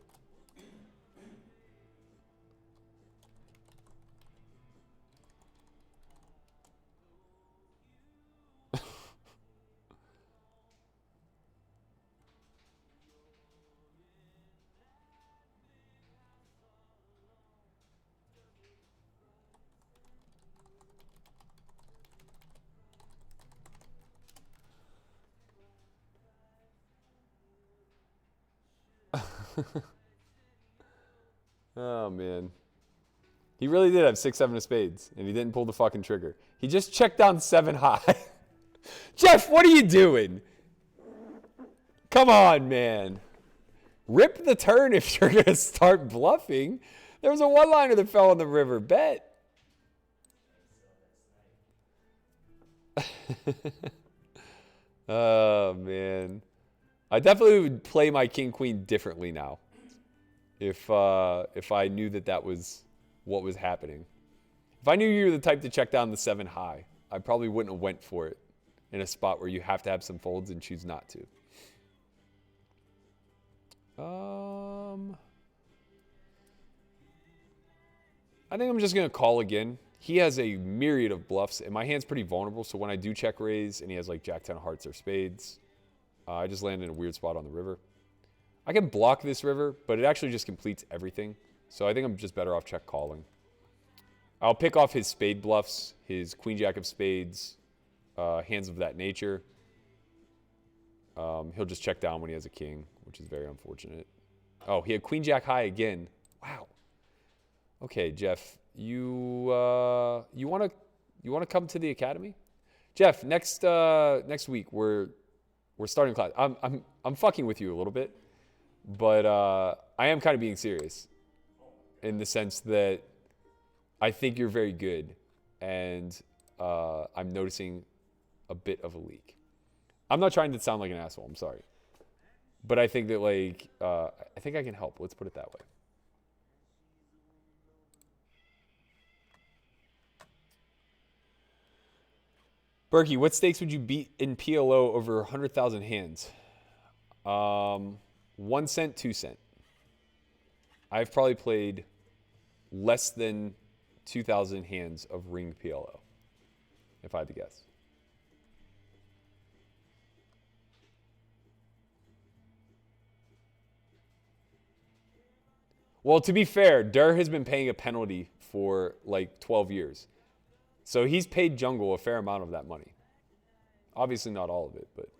Oh, man. He really did have 6-7 of spades, and he didn't pull the fucking trigger. He just checked down 7 high. Jeff, what are you doing? Come on, man. Rip the turn if you're going to start bluffing. There was a one-liner that fell on the river. Bet. Oh, man. I definitely would play my king-queen differently now if I knew that was what was happening. If I knew you were the type to check down the 7 high, I probably wouldn't have went for it in a spot where you have to have some folds and choose not to. I think I'm just going to call again. He has a myriad of bluffs, and my hand's pretty vulnerable, so when I do check raise and he has like jack-10 of hearts or spades, I just land in a weird spot on the river. I can block this river, but it actually just completes everything. So I think I'm just better off check calling. I'll pick off his spade bluffs, his queen-jack of spades, hands of that nature. He'll just check down when he has a king, which is very unfortunate. Oh, he had queen-jack high again. Wow. Okay, Jeff, you wanna come to the academy? Jeff, next week we're starting class. I'm fucking with you a little bit, but I am kind of being serious in the sense that I think you're very good, and I'm noticing a bit of a leak. I'm not trying to sound like an asshole. I'm sorry, but I think that I think I can help. Let's put it that way. Berkey, what stakes would you beat in PLO over 100,000 hands? 1 cent, 2 cent. I've probably played less than 2,000 hands of ringed PLO, if I had to guess. Well, to be fair, Durr has been paying a penalty for like 12 years. So he's paid Jungle a fair amount of that money. Obviously not all of it, but...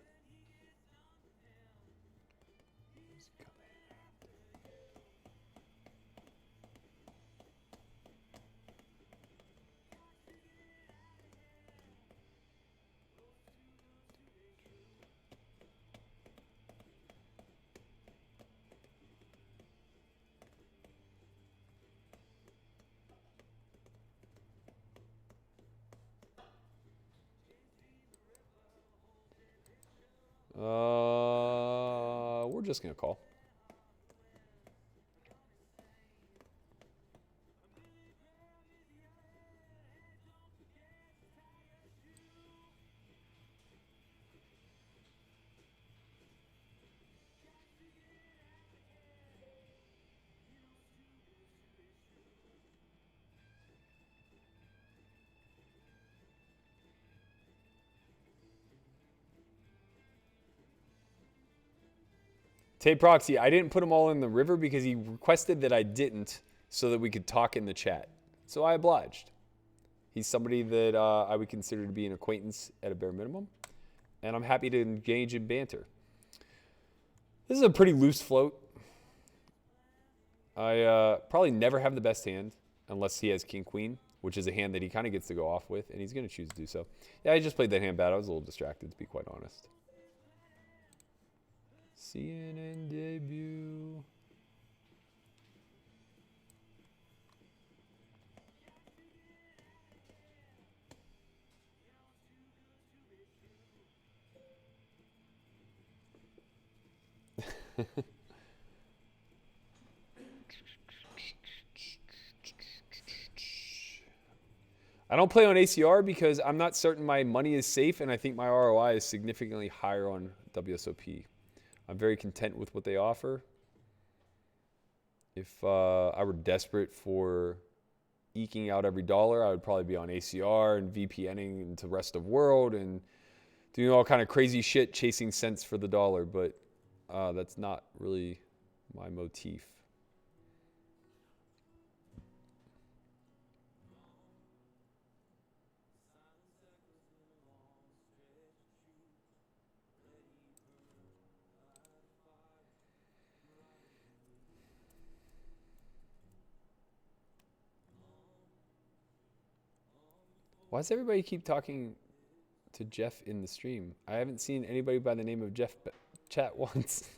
we're just going to call. Tape Proxy, I didn't put them all in the river because he requested that I didn't so that we could talk in the chat. So I obliged. He's somebody that I would consider to be an acquaintance at a bare minimum. And I'm happy to engage in banter. This is a pretty loose float. I probably never have the best hand unless he has King-Queen, which is a hand that he kind of gets to go off with, and he's going to choose to do so. Yeah, I just played that hand bad. I was a little distracted, to be quite honest. CNN debut. I don't play on ACR because I'm not certain my money is safe, and I think my ROI is significantly higher on WSOP. I'm very content with what they offer. If I were desperate for eking out every dollar, I would probably be on ACR and VPNing into the rest of the world and doing all kind of crazy shit, chasing cents for the dollar. But that's not really my motif. Why does everybody keep talking to Jeff in the stream? I haven't seen anybody by the name of Jeff chat once.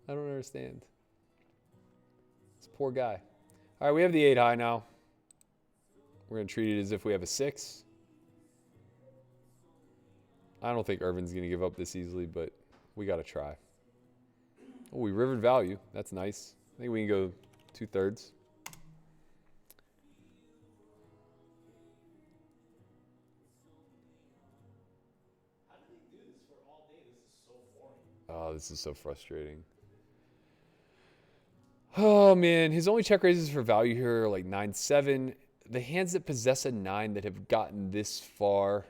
I don't understand. This poor guy. All right, we have the 8 high now. We're going to treat it as if we have a 6. I don't think Irvin's going to give up this easily, but we got to try. Oh, we rivered value. That's nice. I think we can go 2/3. Oh, this is so frustrating. Oh, man. His only check raises for value here are like 9-7. The hands that possess a 9 that have gotten this far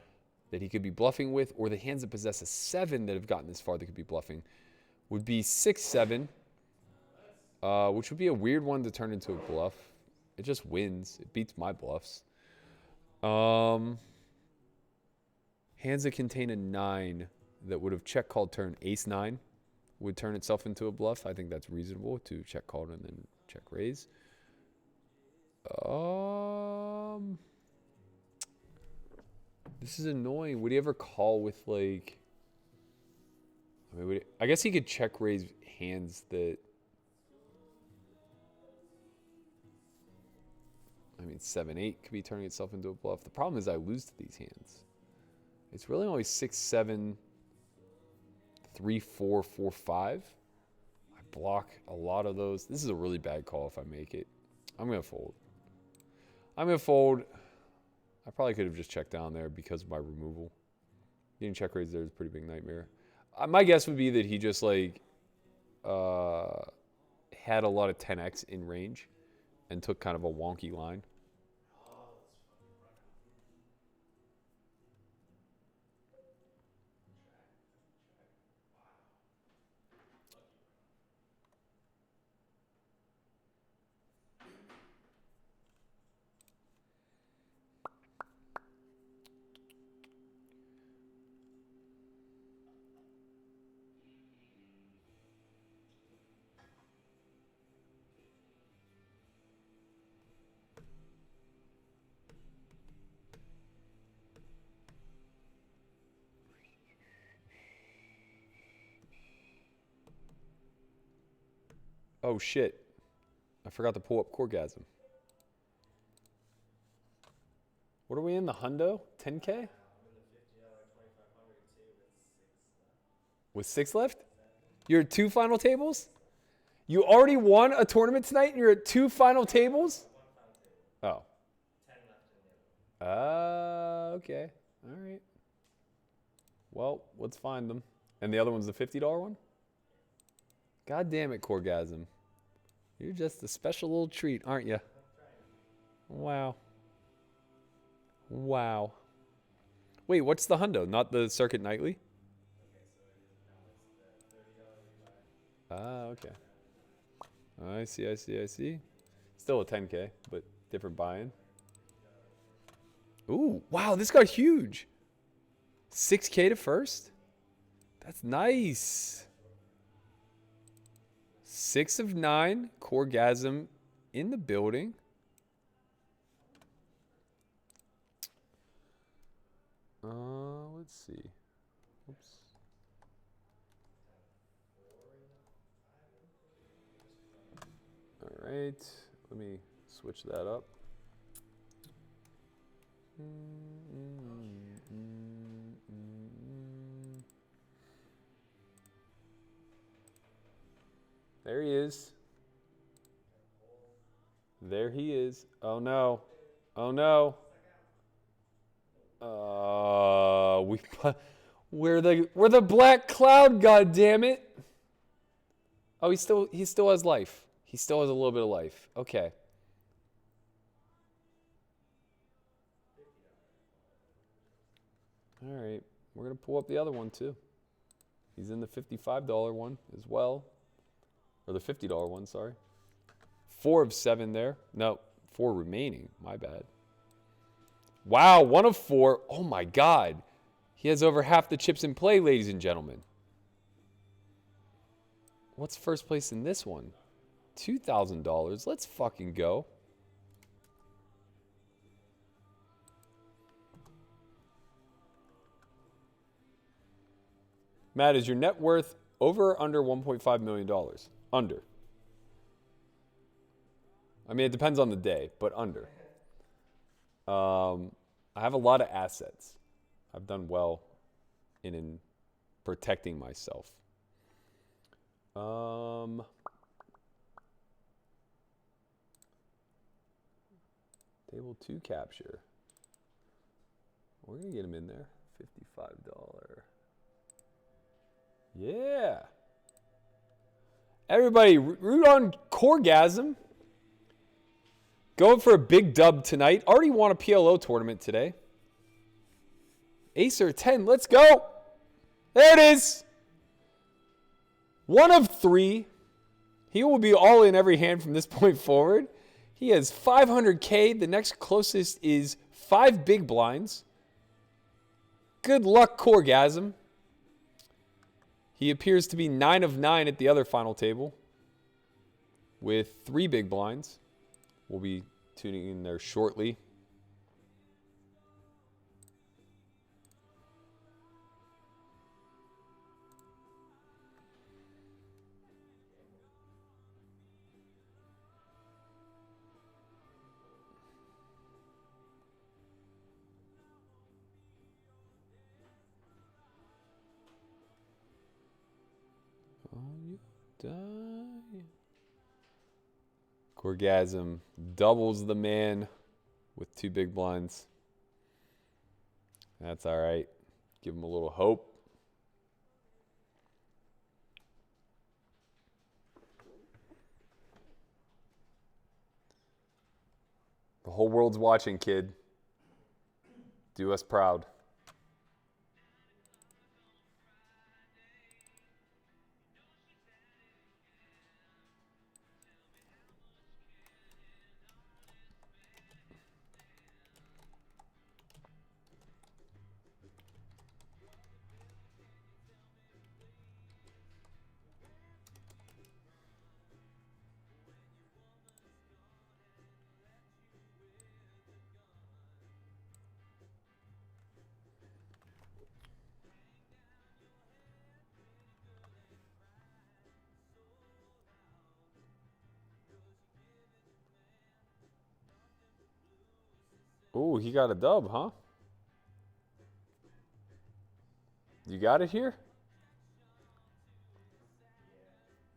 that he could be bluffing with, or the hands that possess a 7 that have gotten this far that could be bluffing, would be 6-7, which would be a weird one to turn into a bluff. It just wins. It beats my bluffs. Hands that contain a 9 that would have check called turn ace-9 would turn itself into a bluff. I think that's reasonable to check call and then Check raise. This is annoying. Would he ever call with like? I mean, I guess he could check raise hands that. I mean, 7-8 could be turning itself into a bluff. The problem is I lose to these hands. It's really only 6, 7, 3, 4, 4, 5. I block a lot of those. This is a really bad call if I make it. I'm going to fold. I'm going to fold. I probably could have just checked down there because of my removal. Getting check raise there is a pretty big nightmare. My guess would be that he just like had a lot of 10x in range and took kind of a wonky line. Oh shit. I forgot to pull up Corgasm. What are we in? The hundo? 10K? With 6 left? You're at 2 final tables? You already won a tournament tonight and you're at 2 final tables? Oh. Okay. All right. Well, let's find them. And the other one's the $50 one? God damn it, Corgasm. You're just a special little treat, aren't you? Wow. Wow. Wait, what's the hundo? Not the Circuit Nightly? Ah, okay. I see. Still a 10K, but different buy-in. Ooh, wow, this got huge. 6K to first? That's nice. 6 of 9, Corgasm in the building. Let's see. Oops. All right, let me switch that up. There he is. There he is. Oh no. Oh no. We're the black cloud, god damn it. Oh, he still has life. He still has a little bit of life. Okay. All right. We're going to pull up the other one too. He's in the $55 one as well. Or the $50 one, sorry. 4 of 7 there. No, 4 remaining. My bad. Wow, 1 of 4. Oh my god. He has over half the chips in play, ladies and gentlemen. What's first place in this one? $2,000. Let's fucking go. Matt, is your net worth over or under $1.5 million? Under. I mean, it depends on the day, but under. I have a lot of assets. I've done well in protecting myself. Table 2 capture. We're going to get him in there. $55. Yeah. Everybody, root on Corgasm. Going for a big dub tonight. Already won a PLO tournament today. Ace or 10. Let's go. There it is. 1 of 3. He will be all in every hand from this point forward. He has 500K. The next closest is 5 big blinds. Good luck, Corgasm. He appears to be 9 of 9 at the other final table. with 3 big blinds. We'll be tuning in there shortly. Orgasm doubles the man with 2 big blinds. That's all right. Give him a little hope. The whole world's watching, kid. Do us proud. Oh, he got a dub, huh? You got it here?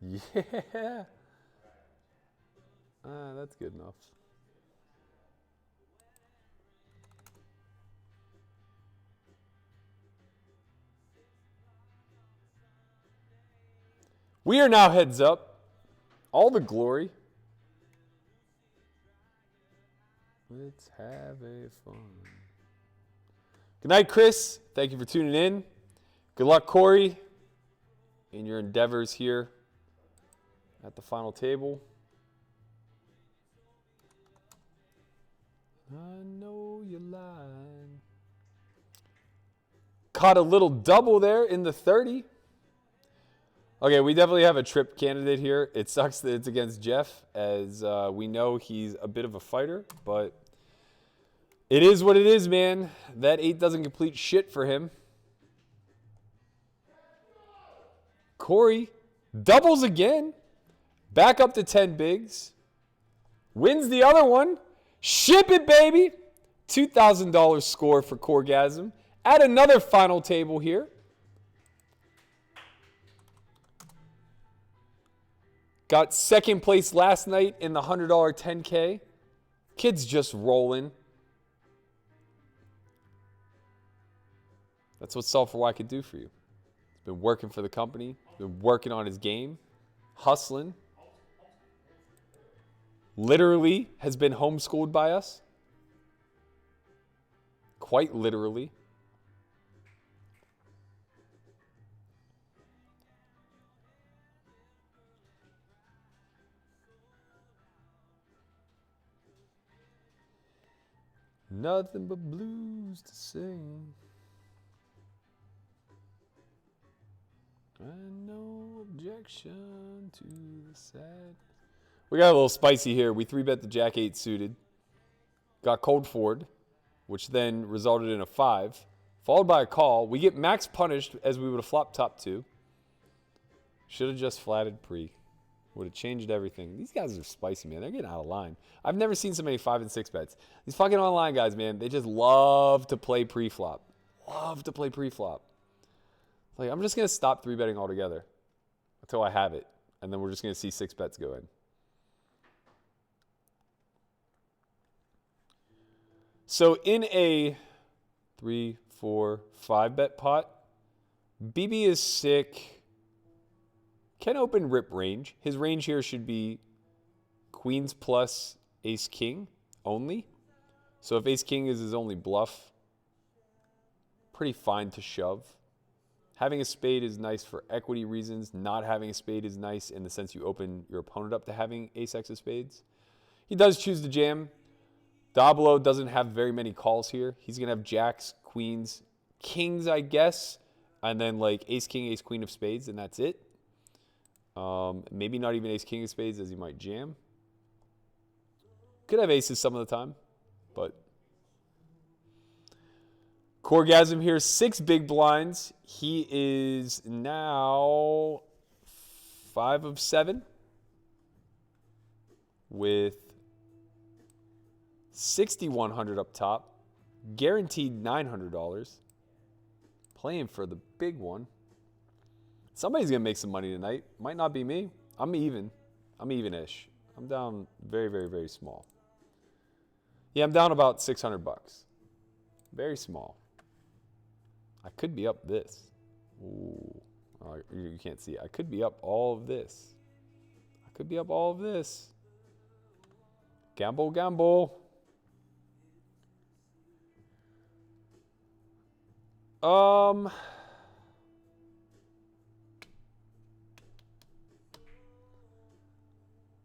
Yeah. That's good enough. We are now heads up. All the glory. Let's have a fun. Good night, Chris. Thank you for tuning in. Good luck, Corey, in your endeavors here at the final table. I know you're lying. Caught a little double there in the 30. Okay, we definitely have a trip candidate here. It sucks that it's against Jeff, as we know he's a bit of a fighter, but it is what it is, man. That 8 doesn't complete shit for him. Corey doubles again. Back up to 10 bigs. Wins the other one. Ship it, baby. $2,000 score for Corgasm. At another final table here. Got second place last night in the $100 10K. Kid's just rolling. That's what S4Y could do for you. He's been working for the company. He's been working on his game. Hustling. Literally has been homeschooled by us. Quite literally. Nothing but blues to sing. And no objection to the sad. We got a little spicy here. We 3-bet the Jack 8 suited. Got cold forward, which then resulted in a 5. Followed by a call. We get max punished as we would have flopped top 2. Should have just flatted pre. Would have changed everything. These guys are spicy, man. They're getting out of line. I've never seen so many 5 and 6 bets. These fucking online guys, man, they just love to play pre-flop. Love to play pre-flop. Like, I'm just going to stop 3-betting altogether until I have it. And then we're just going to see 6 bets go in. So in a 3, 4, 5-bet pot, BB is sick. Can open rip range. His range here should be queens plus ace king only. So if ace king is his only bluff, pretty fine to shove. Having a spade is nice for equity reasons. Not having a spade is nice in the sense you open your opponent up to having ace x of spades. He does choose to jam. Dablo doesn't have very many calls here. He's going to have jacks, queens, kings, I guess, and then like ace king, ace queen of spades, and that's it. Maybe not even ace king of spades as he might jam. Could have aces some of the time, but Corgasm here, 6 big blinds. He is now 5 of 7 with 6,100 up top, guaranteed $900. Playing for the big one. Somebody's gonna make some money tonight. Might not be me. I'm even. I'm even-ish. I'm down very, very, very small. Yeah, I'm down about $600. Very small. I could be up this. Ooh. Oh, you can't see it. I could be up all of this. I could be up all of this. Gamble, gamble.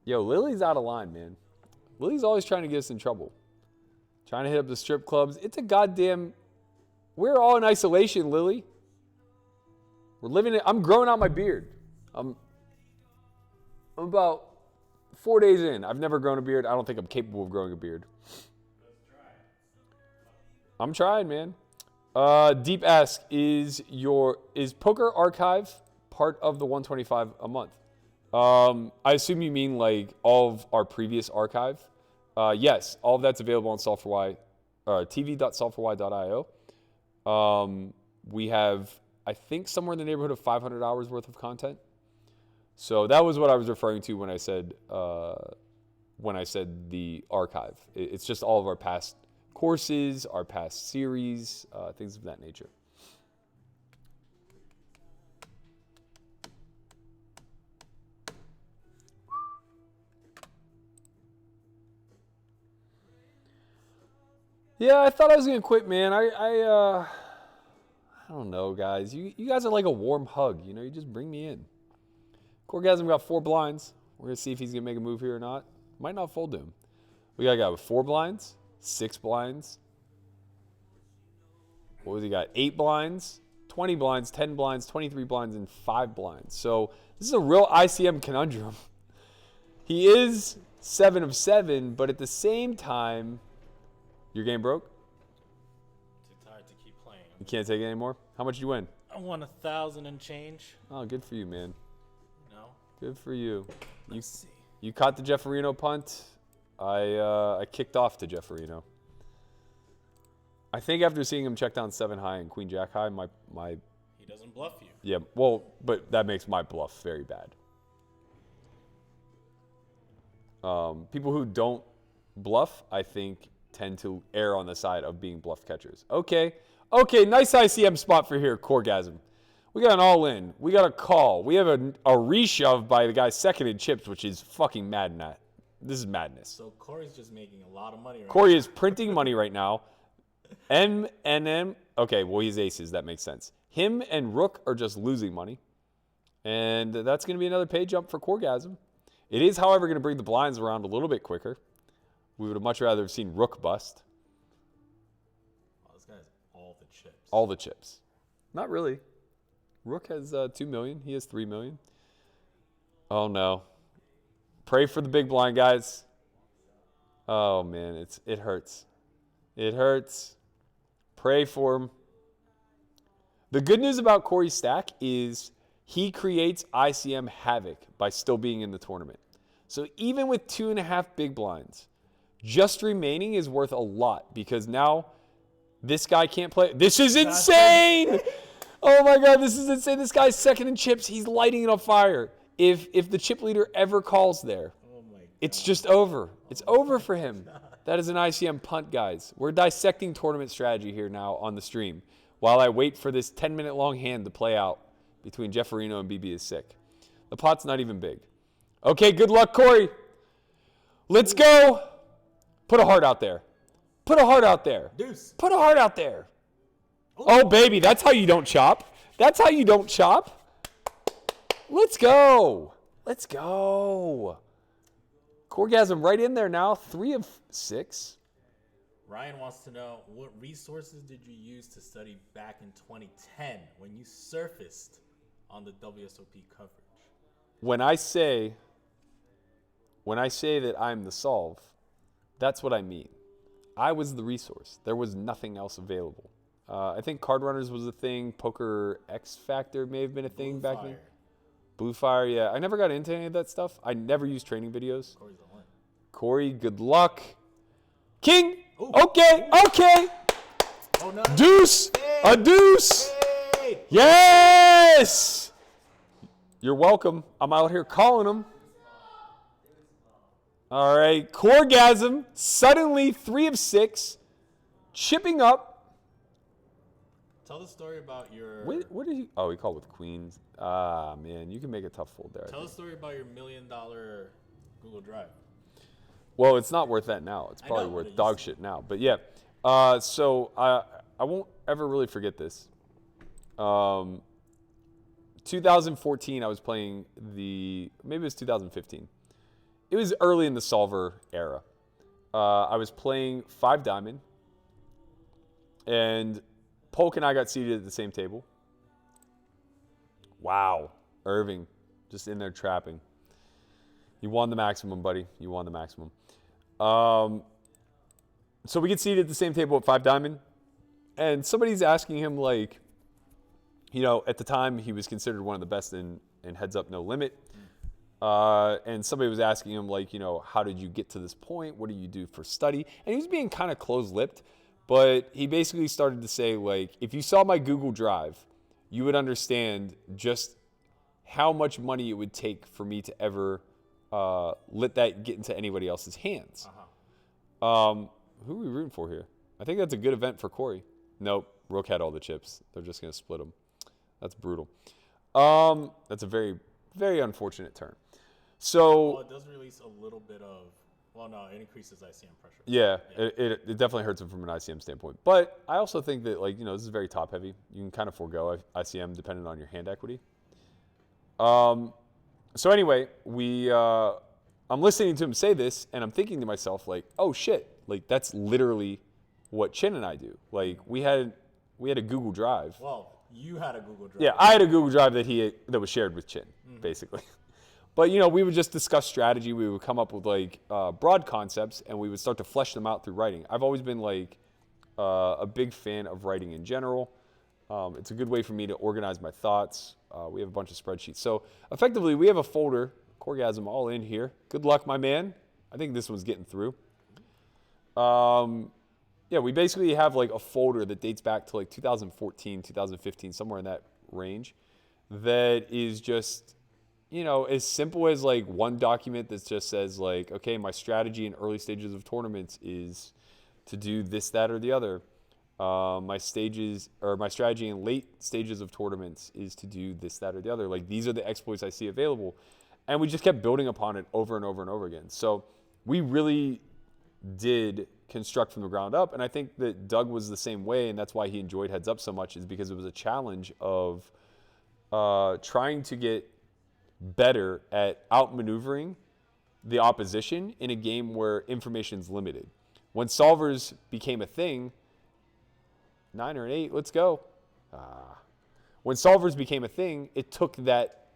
Yo, Lily's out of line, man. Lily's always trying to get us in trouble. Trying to hit up the strip clubs. It's a goddamn... We're all in isolation, Lily. We're living it. I'm growing out my beard. I'm about 4 days in. I've never grown a beard. I don't think I'm capable of growing a beard. I'm trying, man. Deep ask, is Poker Archive part of the 125 a month? I assume you mean like all of our previous archive. Yes, all of that's available on S4Y, tv.s4y.io. We have, I think, somewhere in the neighborhood of 500 hours worth of content. So that was what I was referring to when I said the archive. It's just all of our past courses, our past series, things of that nature. Yeah, I thought I was gonna quit, man. I don't know, guys. You guys are like a warm hug. You know, you just bring me in. Corgasm got 4 blinds. We're gonna see if he's gonna make a move here or not. Might not fold to him. We got a guy with 4 blinds, 6 blinds. What was he got? 8 blinds, 20 blinds, 10 blinds, 23 blinds, and 5 blinds. So this is a real ICM conundrum. He is 7 of 7, but at the same time, your game broke? Too tired to keep playing. You can't take it anymore? How much did you win? I won 1,000 and change. Oh, good for you, man. No. Good for you. Let's see. You caught the Jefferino punt. I kicked off to Jefferino. I think after seeing him check down 7 high and Queen Jack high, my He doesn't bluff you. yeah, well, but that makes my bluff very bad. People who don't bluff, I think, tend to err on the side of being bluff catchers. Okay, nice ICM spot for here, Corgasm. We got an all-in. We got a call. We have a reshove by the guy second in chips, which is fucking madness. This is madness. So Corey's just making a lot of money right Corey is printing money right now. M. Okay, well, he's aces. That makes sense. Him and Rook are just losing money. And that's going to be another pay jump for Corgasm. It is, however, going to bring the blinds around a little bit quicker. We would have much rather have seen Rook bust. Oh, this guy has all the chips. All the chips. Not really. Rook has 2 million. He has 3 million. Oh, no. Pray for the big blind, guys. Oh, man. It hurts. It hurts. Pray for him. The good news about Corey's stack is he creates ICM havoc by still being in the tournament. So even with 2.5 big blinds, just remaining is worth a lot because now this guy can't play. This is insane! Oh my God, this is insane. This guy's second in chips. He's lighting it on fire. If the chip leader ever calls there, it's just over. It's over for him. That is an ICM punt, guys. We're dissecting tournament strategy here now on the stream while I wait for this 10-minute long hand to play out between Jefferino and BB is sick. The pot's not even big. Okay, good luck, Corey. Let's go. Put a heart out there. Put a heart out there. Deuce. Put a heart out there. Oh, baby, that's how you don't chop. That's how you don't chop. Let's go. Let's go. Corgasm right in there now. 3 of 6. Ryan wants to know, what resources did you use to study back in 2010 when you surfaced on the WSOP coverage? when I say that I'm the solve, that's what I mean. I was the resource. There was nothing else available. I think Card Runners was a thing. Poker X Factor may have been a thing back then. Blue Fire, yeah. I never got into any of that stuff. I never used training videos. Corey's the one. Corey, good luck. King. Ooh. Okay. Oh, no. Deuce. Hey. A deuce. Hey. Yes. You're welcome. I'm out here calling them. All right. Corgasm. Suddenly 3 of 6. Chipping up. Tell the story about your... What did he... Oh, he called with queens. Ah, man. You can make a tough fold there. Tell the story about your $1 million Google Drive. Well, it's not worth that now. It's probably worth dog shit now. But yeah. So I won't ever really forget this. 2014, I was playing maybe it was 2015. It was early in the solver era. I was playing 5 diamond. And Polk and I got seated at the same table. Wow. Irving, just in there trapping. You won the maximum, buddy. You won the maximum. So we get seated at the same table at 5 diamond. And somebody's asking him, like, you know, at the time he was considered one of the best in heads up no limit. And somebody was asking him, like, you know, how did you get to this point? What do you do for study? And he was being kind of close-lipped. But he basically started to say, like, if you saw my Google Drive, you would understand just how much money it would take for me to ever let that get into anybody else's hands. Who are we rooting for here? I think that's a good event for Corey. Nope, Rook had all the chips. They're just going to split them. That's brutal. That's a very, very unfortunate turn. So, well, it does release a little bit of... Well, no, it increases ICM pressure. Yeah, it definitely hurts him from an ICM standpoint. But I also think that, like, you know, this is very top heavy. You can kind of forego ICM depending on your hand equity. So anyway, I'm listening to him say this, and I'm thinking to myself, like, oh shit, like that's literally what Chin and I do. Like we had a Google Drive. Well, you had a Google Drive. Yeah, I had a Google Drive that was shared with Chin, basically. But, you know, we would just discuss strategy. We would come up with, like, broad concepts, and we would start to flesh them out through writing. I've always been, like, a big fan of writing in general. It's a good way for me to organize my thoughts. We have a bunch of spreadsheets. So, effectively, we have a folder, Corgasm, all in here. Good luck, my man. I think this one's getting through. Yeah, we basically have, like, a folder that dates back to, like, 2014, 2015, somewhere in that range, that is just... you know, as simple as like one document that just says like, okay, my strategy in early stages of tournaments is to do this, that, or the other. My strategy in late stages of tournaments is to do this, that, or the other. Like these are the exploits I see available. And we just kept building upon it over and over and over again. So we really did construct from the ground up. And I think that Doug was the same way. And that's why he enjoyed Heads Up so much, is because it was a challenge of trying to get better at outmaneuvering the opposition in a game where information is limited. When solvers became a thing, 9 or an 8, let's go. When solvers became a thing, it took that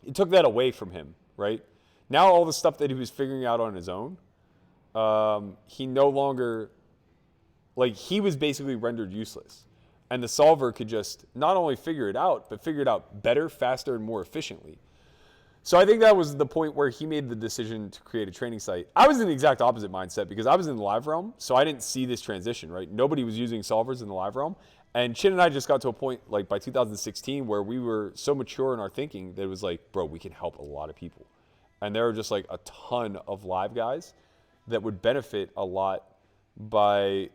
away from him, right? Now all the stuff that he was figuring out on his own, he no longer, like he was basically rendered useless. And the solver could just not only figure it out, but figure it out better, faster, and more efficiently. So I think that was the point where he made the decision to create a training site. I was in the exact opposite mindset because I was in the live realm, so I didn't see this transition, right? Nobody was using solvers in the live realm. And Chin and I just got to a point, like by 2016, where we were so mature in our thinking that it was like, bro, we can help a lot of people. And there were just like a ton of live guys that would benefit a lot by...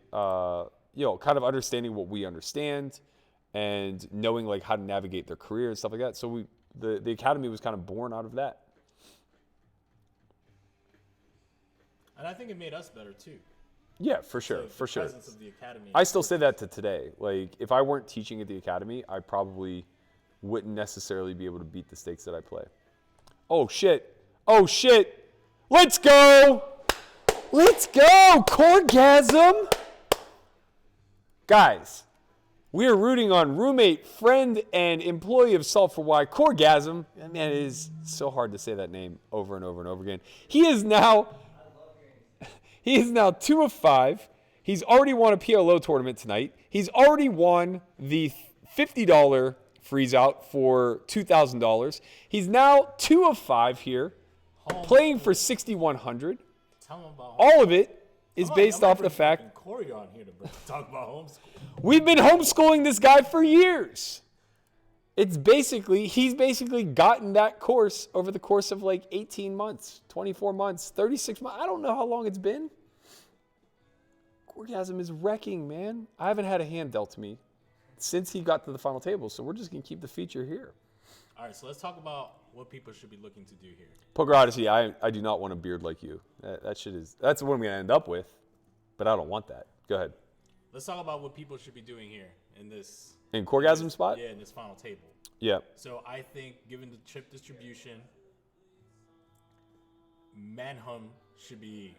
kind of understanding what we understand and knowing like how to navigate their career and stuff like that. So the academy was kind of born out of that. And I think it made us better too. Yeah, for sure, So for the sure. presence of the academy. I still say that to today. Like if I weren't teaching at the academy, I probably wouldn't necessarily be able to beat the stakes that I play. Oh shit. Oh shit. Let's go. Let's go. Corgasm. Guys, We are rooting on roommate, friend, and employee of S4Y, Corgasm. Man, it is so hard to say that name over and over and over again. He is now 2 of 5. He's already won a PLO tournament tonight. He's already won the $50 freeze out for $2,000. He's now 2 of 5 here, playing for 6,100. Tell him about All of it is based off the fact Corey on here to talk about homeschool. we've been homeschooling this guy for years. He's basically gotten that course over the course of like 18 months, 24 months, 36 months. I don't know how long it's been. Orgasm is wrecking, man. I haven't had a hand dealt to me since he got to the final table, so we're just going to keep the feature here. All right, so let's talk about what people should be looking to do here. Poker Odyssey, I do not want a beard like you. That shit is, that's what I'm going to end up with, but I don't want that. Go ahead. Let's talk about what people should be doing here in this. In Corgasm spot? Yeah, in this final table. Yeah. So I think, given the chip distribution, Manhum should be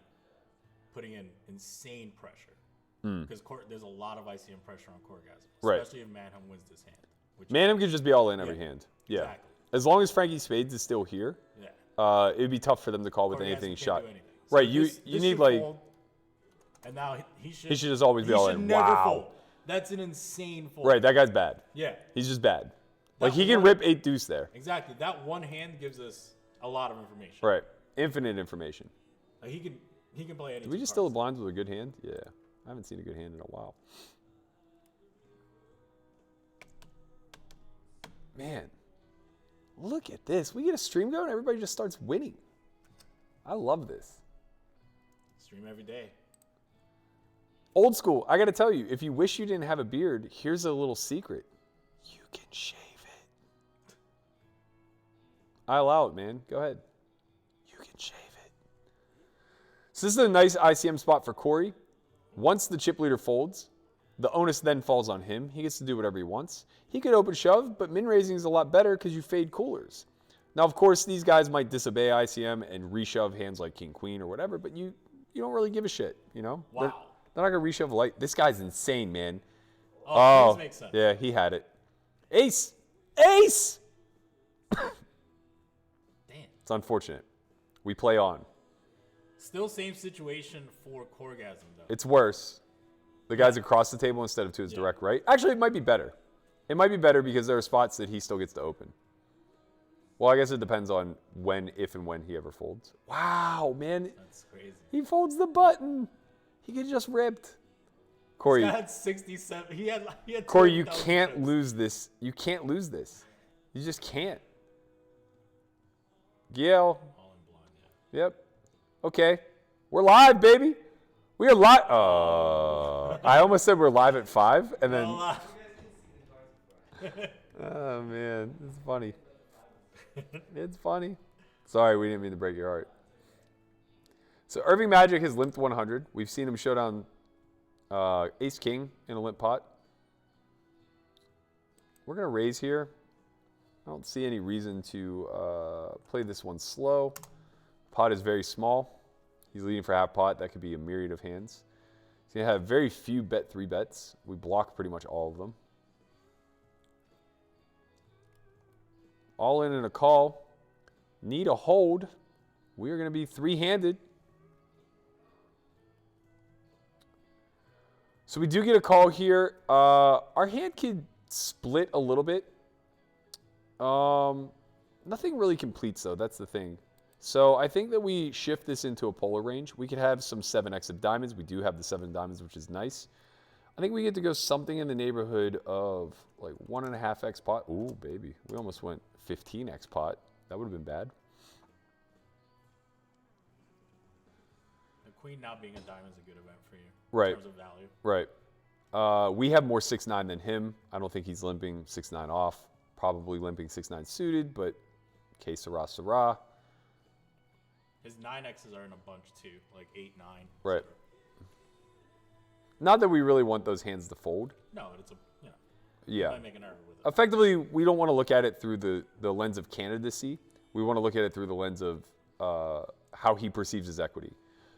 putting in insane pressure. Because there's a lot of ICM pressure on Corgasm. Right. Especially if Manhum wins this hand. Manhum could just be all in every hand. Yeah. Exactly. As long as Frankie Spades is still here, Yeah. it would be tough for them to call with Corgasm anything can't shot. do anything. So Right. this You need should like, fold, and now he should just always be all in. Never Wow. fold. That's an insane fold. Right. That guy's bad. Yeah. He's just bad. Like That he can one- rip 8 deuce there. Exactly. That one hand gives us a lot of information. Right. Infinite information. Like he can play any. Did we just steal the blinds with a good hand? Yeah. I haven't seen a good hand in a while. Man, look at this. We get a stream going, everybody just starts winning. I love this. Stream every day. Old school, I got to tell you, if you wish you didn't have a beard, here's a little secret. You can shave it. I allow it, man. Go ahead. You can shave it. So this is a nice ICM spot for Corey. Once the chip leader folds, the onus then falls on him. He gets to do whatever he wants. He could open shove, but min raising is a lot better because you fade coolers. Now, of course, these guys might disobey ICM and reshove hands like king, queen, or whatever, but you don't really give a shit, you know? Wow. They're not going to reshove light. This guy's insane, man. Oh, this makes sense. Yeah, he had it. Ace! Ace! Damn. It's unfortunate. We play on. Still same situation for Corgasm, though. It's worse. The guy's across the table instead of to his direct right. Actually, it might be better. It might be better because there are spots that he still gets to open. Well, I guess it depends on when, if and when he ever folds. Wow, man. That's crazy. He folds the button. He could just ripped. Corey, He had 67. He had Corey, you 2,000 can't chips. lose this. You can't lose this. You just can't. Gail. All in blind, yeah. Yep. Okay. We're live, baby. We are live. I almost said we're live at 5, and then. Oh man, it's funny. It's funny. Sorry, we didn't mean to break your heart. So Irving Magic has limped 100. We've seen him show down Ace King in a limp pot. We're gonna raise here. I don't see any reason to play this one slow. Pot is very small. He's leading for half pot. That could be a myriad of hands. He's gonna have very few bet 3 bets. We block pretty much all of them. All in and a call. Need a hold. We are going to be 3-handed. So we do get a call here. Our hand could split a little bit. Nothing really completes, though. That's the thing. So I think that we shift this into a polar range. We could have some 7x of diamonds. We do have the 7 diamonds, which is nice. I think we get to go something in the neighborhood of like 1.5x pot. Ooh, baby. We almost went 15x pot. That would have been bad. The queen now being a diamond is a good event for you. Right. In terms of value. Right. We have more 6-9 than him. I don't think he's limping 6-9 off. Probably limping 6-9 suited, but que sera, sera. His 9x's are in a bunch too, like 8, 9. Right. Not that we really want those hands to fold. No, it's a, you know, Yeah. you might make an error with it. Effectively, we don't want to look at it through the lens of candidacy. We want to look at it through the lens of how he perceives his equity.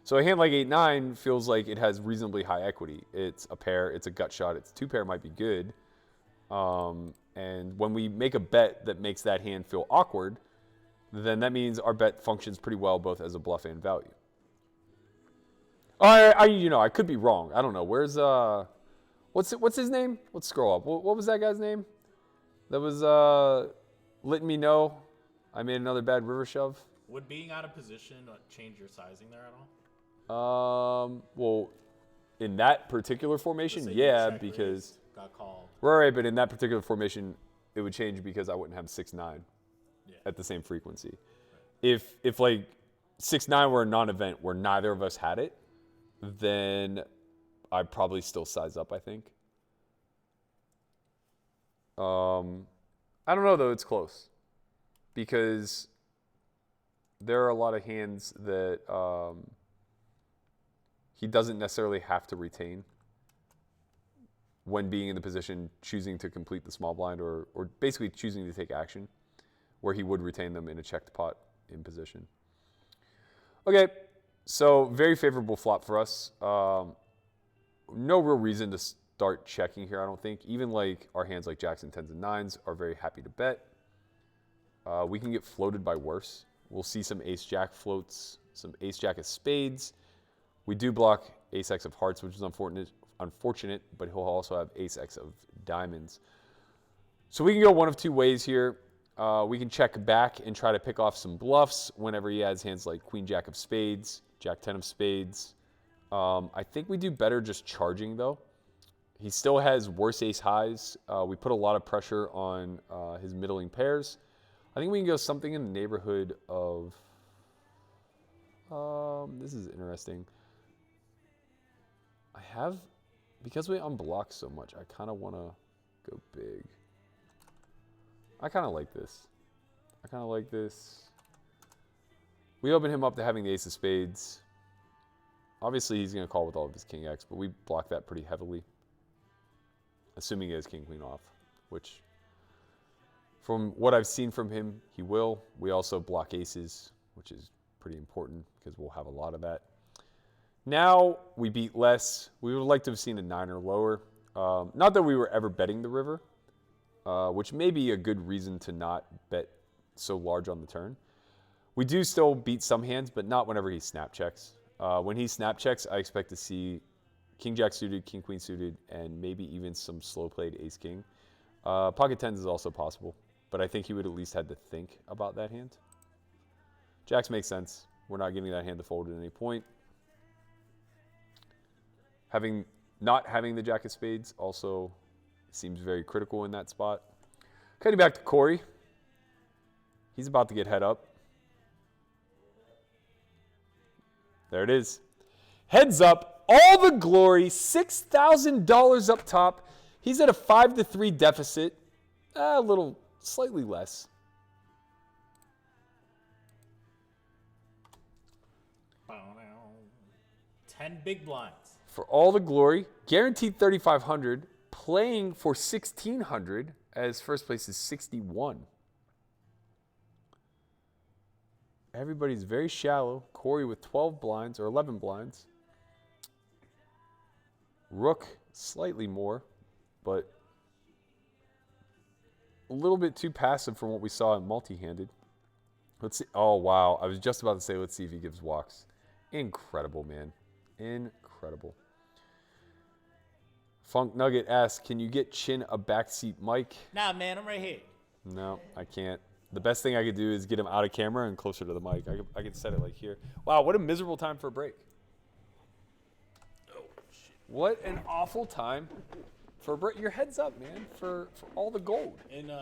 So a hand like 8-9 feels like it has reasonably high equity. It's a pair, it's a gut shot, it's 2 pair might be good. And when we make a bet that makes that hand feel awkward, then that means our bet functions pretty well both as a bluff and value. I could be wrong. I don't know. Where's what's his name? Let's scroll up. What was that guy's name? That was letting me know I made another bad river shove. Would being out of position change your sizing there at all? Well, in that particular formation, yeah, because got called. Right, but in that particular formation, it would change because I wouldn't have 6-9 at the same frequency. Right. If like 6-9 were a non-event where neither of us had it, then I'd probably still size up, I think. I don't know, though. It's close. Because there are a lot of hands that he doesn't necessarily have to retain when being in the position, choosing to complete the small blind or basically choosing to take action, where he would retain them in a checked pot in position. Okay, so very favorable flop for us. No real reason to start checking here, I don't think. Even like our hands like jacks and 10s and 9s are very happy to bet. We can get floated by worse. We'll see some ace-jack floats, some ace-jack of spades. We do block ace-x of hearts, which is unfortunate, but he'll also have ace-x of diamonds. So we can go one of two ways here. We can check back and try to pick off some bluffs whenever he has hands like queen-jack of spades, jack-10 of spades. I think we do better just charging, though. He still has worse ace-highs. We put a lot of pressure on his middling pairs. I think we can go something in the neighborhood of, this is interesting. Because we unblock so much, I kind of want to go big. I kind of like this. We open him up to having the ace of spades. Obviously, he's going to call with all of his king X, but we block that pretty heavily. Assuming he has king queen off, which from what I've seen from him, he will. We also block aces, which is pretty important because we'll have a lot of that. Now we beat less. We would like to have seen a 9 or lower. Not that we were ever betting the river, which may be a good reason to not bet so large on the turn. We do still beat some hands, but not whenever he snap checks. When he snap checks, I expect to see king jack suited, king queen suited, and maybe even some slow played ace king. Pocket 10s is also possible, but I think he would at least had to think about that hand. Jacks make sense. We're not giving that hand to fold at any point. Not having the jack of spades also seems very critical in that spot. Cutting back to Corey. He's about to get head up. There it is. Heads up, all the glory, $6,000 up top. He's at a 5-3 deficit. A little, slightly less. $10 big blinds. For all the glory, guaranteed 3,500, playing for 1,600 as first place is 61. Everybody's very shallow. Corey with 12 blinds or 11 blinds. Rook slightly more, but a little bit too passive from what we saw in multi-handed. Let's see. Oh, wow. I was just about to say, let's see if he gives walks. Incredible, man. Incredible. Funk Nugget asks, can you get Chin a backseat mic? Nah, man, I'm right here. No, I can't. The best thing I could do is get him out of camera and closer to the mic. I could set it like here. Wow, what a miserable time for a break. Oh, shit. What an awful time for a break. Your head's up, man, for all the gold. And,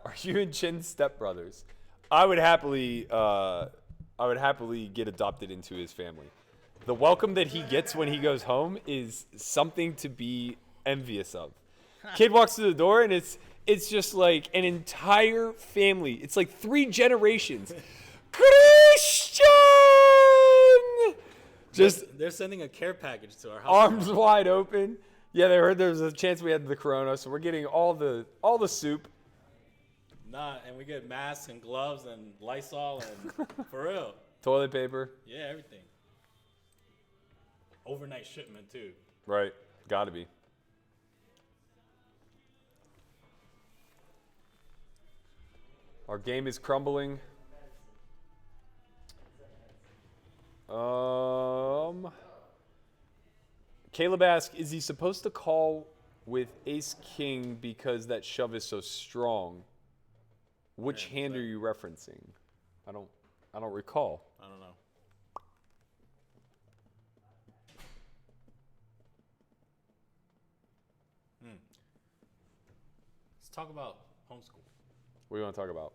Are you and Chin's stepbrothers? I would happily get adopted into his family. The welcome that he gets when he goes home is something to be envious of. Kid walks through the door and it's just like an entire family. It's like 3 generations. Christian! Just they're sending a care package to our house. Arms wide open. Yeah, they heard there was a chance we had the corona, so we're getting all the soup. Nah, and we get masks and gloves and Lysol and for real. Toilet paper. Yeah, everything. overnight shipment too. Right. Got to be. Our game is crumbling. Caleb asks, is he supposed to call with ace king because that shove is so strong? Which hand are you referencing? I don't recall. I don't know. Let's talk about homeschool. What do you want to talk about?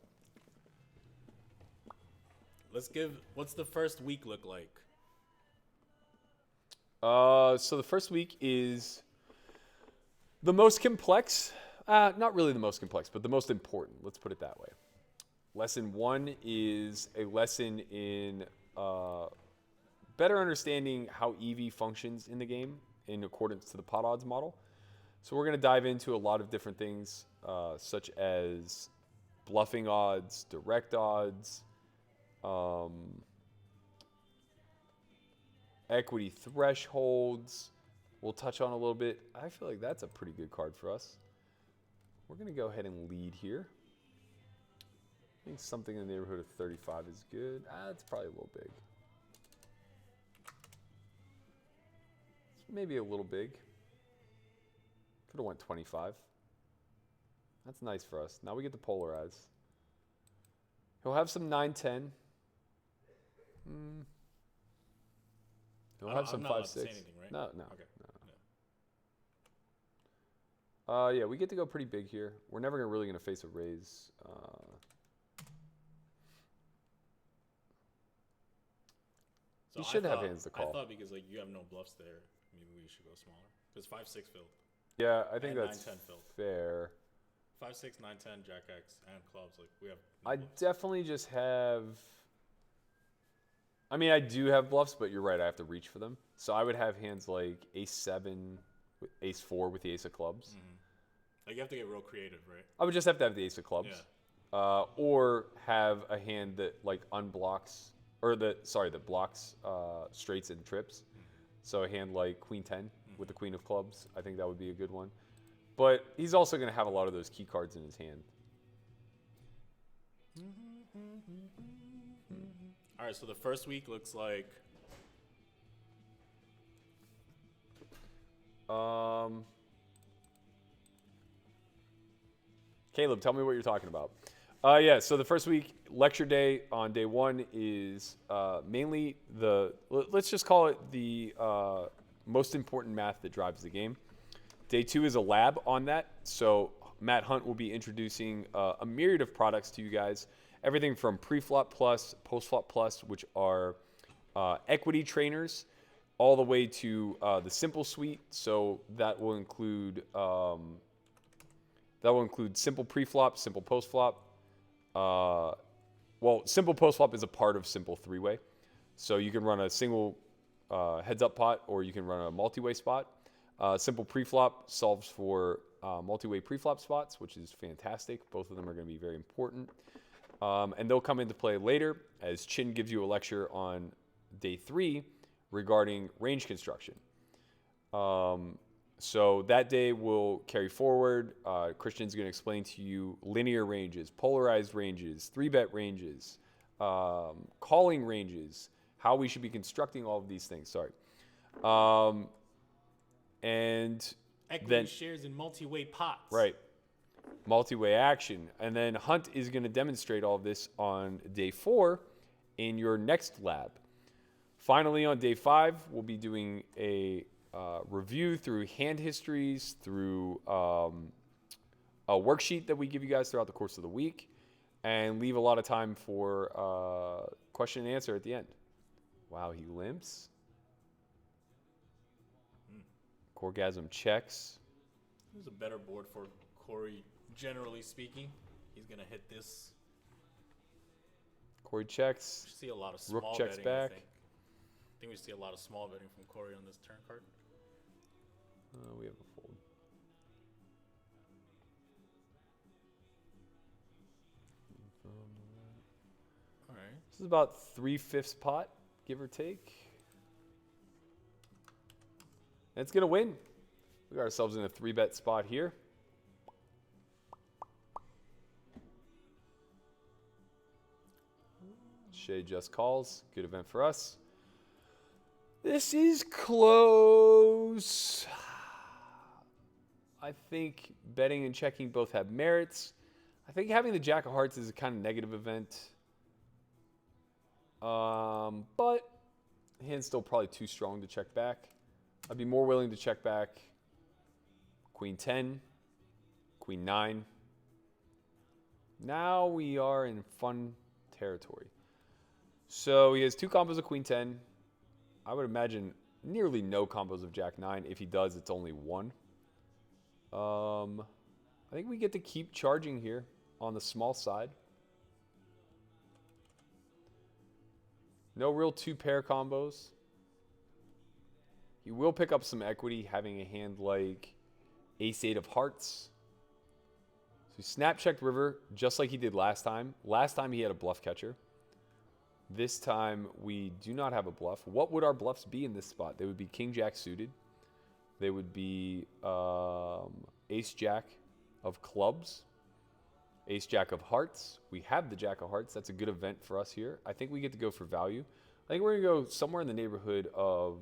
What's the first week look like? So the first week is the most complex. Not really the most complex, but the most important. Let's put it that way. Lesson 1 is a lesson in better understanding how EV functions in the game in accordance to the pot odds model. So we're going to dive into a lot of different things, such as bluffing odds, direct odds, equity thresholds. We'll touch on a little bit. I feel like that's a pretty good card for us. We're going to go ahead and lead here. I think something in the neighborhood of 35 is good. It's probably a little big. It's maybe a little big. Could have went 25. That's nice for us. Now we get to polarize. He'll have some 9-10. He'll have some 5-6. Anything, right? No. Okay. Yeah, we get to go pretty big here. We're never really going to face a raise. He should have hands to call. I thought because you have no bluffs there, maybe we should go smaller. Because 5-6 filled. Yeah, I think and that's 9-10 filled. fair. 5-6, 9-10, Jack X, and clubs. We have. I definitely just have. I mean, I do have bluffs, but you're right. I have to reach for them. So I would have hands like ace-7, ace-4 with the ace of clubs. You have to get real creative, right? I would just have to have the ace of clubs. Yeah. Or have a hand that unblocks, or that blocks straights and trips. So a hand like queen 10 with the queen of clubs. I think that would be a good one. But he's also going to have a lot of those key cards in his hand. All right, so the first week looks like. Caleb, tell me what you're talking about. Yeah, so the first week, lecture day on day 1 is mainly let's just call it the most important math that drives the game. Day 2 is a lab on that. So Matt Hunt will be introducing a myriad of products to you guys. Everything from pre-flop plus, post-flop plus, which are equity trainers, all the way to the simple suite. So that will include simple pre-flop, simple post-flop. Well, simple post-flop is a part of simple three-way. So you can run a single heads-up pot, or you can run a multi-way spot. Simple pre-flop solves for multi-way pre-flop spots, which is fantastic. Both of them are going to be very important. And they'll come into play later as Chin gives you a lecture on day 3 regarding range construction. So that day will carry forward. Christian's going to explain to you linear ranges, polarized ranges, 3-bet ranges, calling ranges, how we should be constructing all of these things. Sorry. And equity then shares in multi-way pots. Right. Multi-way action. And then Hunt is going to demonstrate all of this on day 4 in your next lab. Finally, on day 5, we'll be doing a review through hand histories, through a worksheet that we give you guys throughout the course of the week, and leave a lot of time for question and answer at the end. Wow, he limps. Corgasm checks. This is a better board for Corey, generally speaking. He's going to hit this. Corey checks. We see a lot of small Rook checks betting, back. I think we see a lot of small betting from Corey on this turn card. We have a fold. All right. This is about 3/5 pot, give or take. And it's going to win. We got ourselves in a 3-bet spot here. Shay just calls. Good event for us. This is close. I think betting and checking both have merits. I think having the Jack of Hearts is a kind of negative event. But the hand's still probably too strong to check back. I'd be more willing to check back Queen 10, Queen 9. Now we are in fun territory. So he has 2 combos of Queen 10. I would imagine nearly no combos of Jack 9. If he does, it's only 1. I think we get to keep charging here on the small side. No real 2-pair combos. He will pick up some equity having a hand like Ace-8 of Hearts. So he snap-checked river just like he did last time. Last time he had a bluff catcher. This time we do not have a bluff. What would our bluffs be in this spot? They would be King-Jack suited. They would be Ace-Jack of clubs. Ace-Jack of hearts. We have the Jack of hearts. That's a good event for us here. I think we get to go for value. I think we're going to go somewhere in the neighborhood of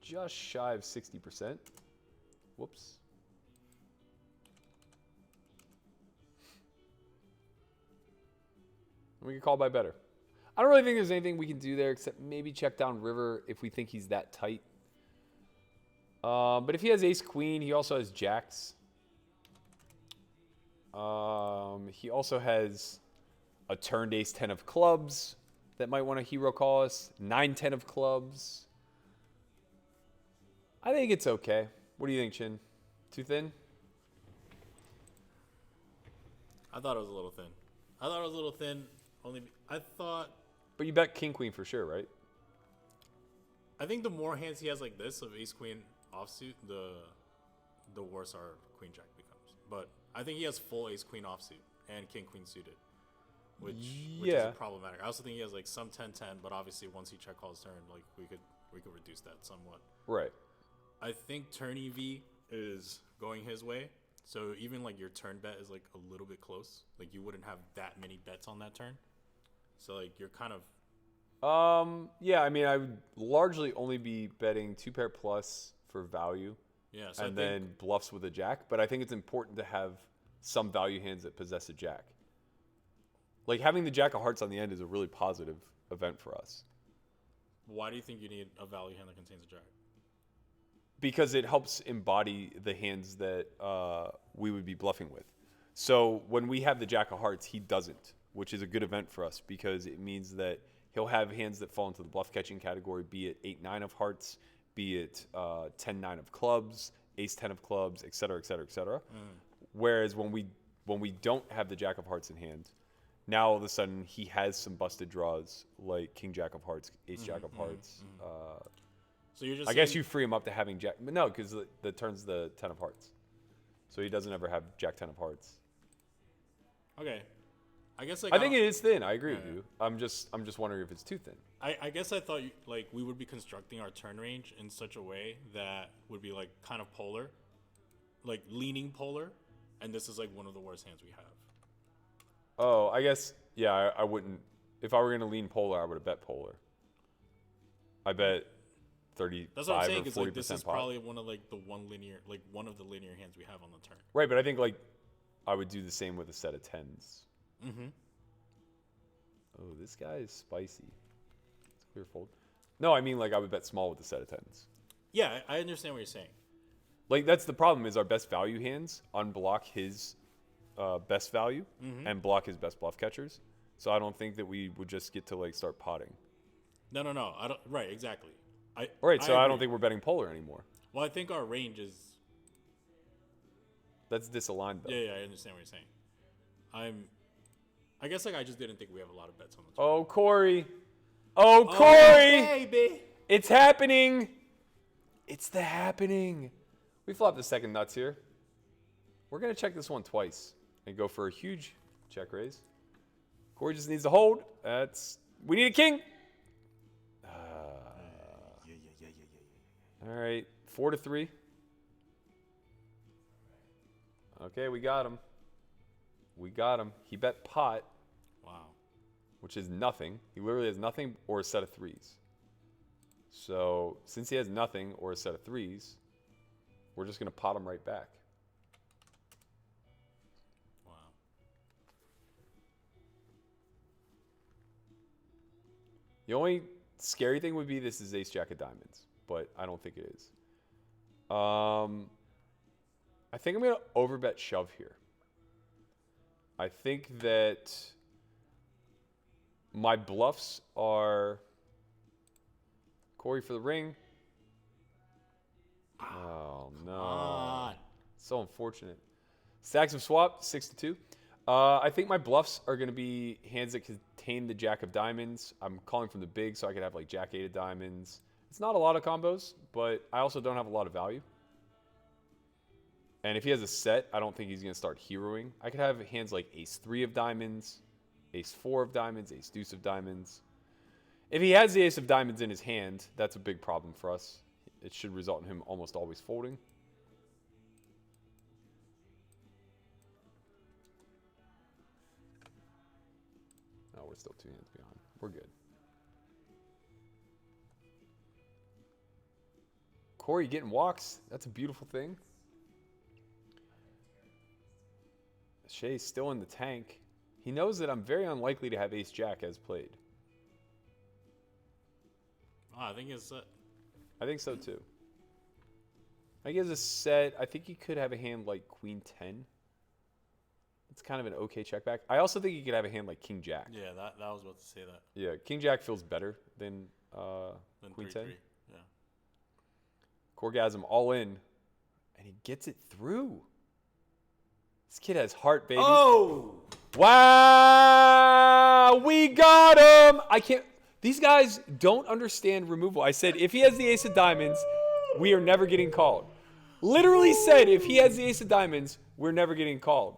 just shy of 60%. Whoops. We can call by better. I don't really think there's anything we can do there except maybe check down river if we think he's that tight. But if he has ace-queen, he also has jacks. He also has a turned ace-10 of clubs that might want to hero call us. 9-10 of clubs. I think it's okay. What do you think, Chin? Too thin? I thought it was a little thin. I thought... But you bet king-queen for sure, right? I think the more hands he has like this of ace-queen offsuit, the worse our queen-jack becomes. But I think he has full ace-queen offsuit and king-queen suited, which is problematic. I also think he has like some 10-10, but obviously once he check calls turn, like we could reduce that somewhat. Right. I think turn EV is going his way. So even like your turn bet is like a little bit close. Like you wouldn't have that many bets on that turn. So like you're kind of... yeah, I mean, I would largely only be betting 2-pair plus for value. Yeah, so and then bluffs with a jack. But I think it's important to have some value hands that possess a jack. Like having the Jack of Hearts on the end is a really positive event for us. Why do you think you need a value hand that contains a jack? Because it helps embody the hands that we would be bluffing with. So when we have the Jack of Hearts, he doesn't, which is a good event for us because it means that he'll have hands that fall into the bluff catching category, be it 8-9 of hearts, be it 10-9 of clubs, ace-10 of clubs, et cetera, et cetera, et cetera. Whereas when we don't have the Jack of Hearts in hand, now all of a sudden he has some busted draws like King-Jack of Hearts, Ace-Jack of Hearts. So you're just I guess you free him up to having Jack, but no, because the turn's the 10 of hearts, so he doesn't ever have Jack 10 of hearts. Okay, I guess like I think it is thin. I agree with you. I'm just wondering if it's too thin. I guess I thought like we would be constructing our turn range in such a way that would be like kind of polar, like leaning polar, and this is like one of the worst hands we have. Oh, I guess yeah. I wouldn't. If I were gonna lean polar, I would have bet polar. I bet 35 That's what I'm saying. or 40% Like this is pot. probably one of like one of the linear hands we have on the turn. Right, but I think like I would do the same with a set of 10s. Oh, this guy is spicy. It's clear fold. No, I mean like I would bet small with a set of 10s. Yeah, I understand what you're saying. Like that's the problem is our best value hands unblock his best value and block his best bluff catchers. So I don't think that we would just get to like start potting. No. I don't. Right, exactly. I don't think we're betting polar anymore. Well, I think our range is... That's disaligned, though. Yeah, I understand what you're saying. I guess like I just didn't think we have a lot of bets on the turn. Oh, Corey. Oh, Corey. Baby. It's happening. It's the happening. We flop the second nuts here. We're going to check this one twice and go for a huge check raise. Corey just needs to hold. We need a king. All right, 4-3. Okay, we got him. We got him. He bet pot, Wow. which is nothing. He literally has nothing or a set of threes. So since he has nothing or a set of threes, we're just going to pot him right back. Wow. The only scary thing would be this is ace jack of diamonds, but I don't think it is. I think I'm going to overbet shove here. I think that my bluffs are Corey for the ring. Oh, no. On. So unfortunate. Stacks of swap, 6-2. I think my bluffs are going to be hands that contain the jack of diamonds. I'm calling from the big, so I could have like jack 8 of diamonds. It's not a lot of combos, but I also don't have a lot of value. And if he has a set, I don't think he's going to start heroing. I could have hands like ace 3 of diamonds, ace 4 of diamonds, ace deuce of diamonds. If he has the ace of diamonds in his hand, that's a big problem for us. It should result in him almost always folding. No, we're still 2 hands behind. We're good. Corey getting walks. That's a beautiful thing. Shay's still in the tank. He knows that I'm very unlikely to have ace-jack as played. Oh, I think it's I think so too. I think he has a set. I think he could have a hand like queen 10. It's kind of an okay check back. I also think he could have a hand like king jack. yeah. That I was about to say that. Yeah, king jack feels better than Then queen 3-3. 10. Yeah. Corgasm all in, and he gets it through. This kid has heart, baby. Oh. Wow, we got him. I can't. These guys don't understand removal. I said if he has the ace of diamonds, we are never getting called. Literally said if he has the ace of diamonds, we're never getting called.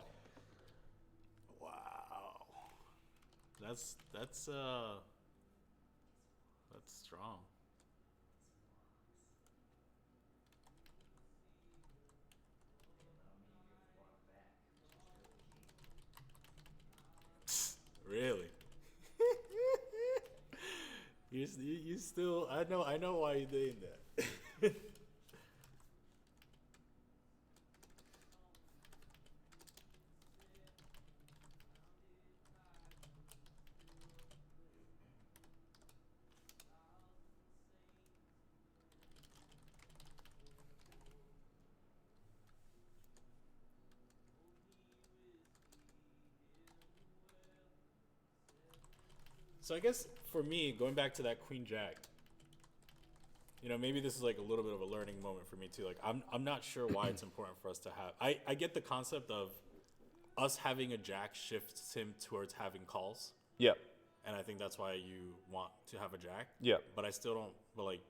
Wow. That's strong. Really? you still I know why you're doing that. So I guess for me, going back to that queen jack, maybe this is like a little bit of a learning moment for me too. Like I'm not sure why it's important for us to have. I get the concept of us having a jack shifts him towards having calls, Yep. and I think that's why you want to have a jack. Yep. But I still don't. But like,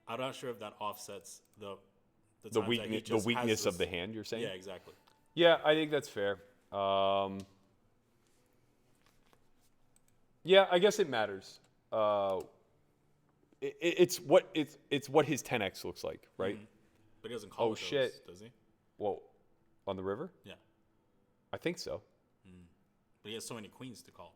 I'm not sure if that offsets the The weakness of the hand. You're saying? Yeah, exactly. Yeah, I think that's fair. Yeah, I guess it matters. It's what his 10x looks like, right? Mm-hmm. But he doesn't call. Oh, shit. Does he? Well, on the river? Yeah. I think so. But he has so many queens to call.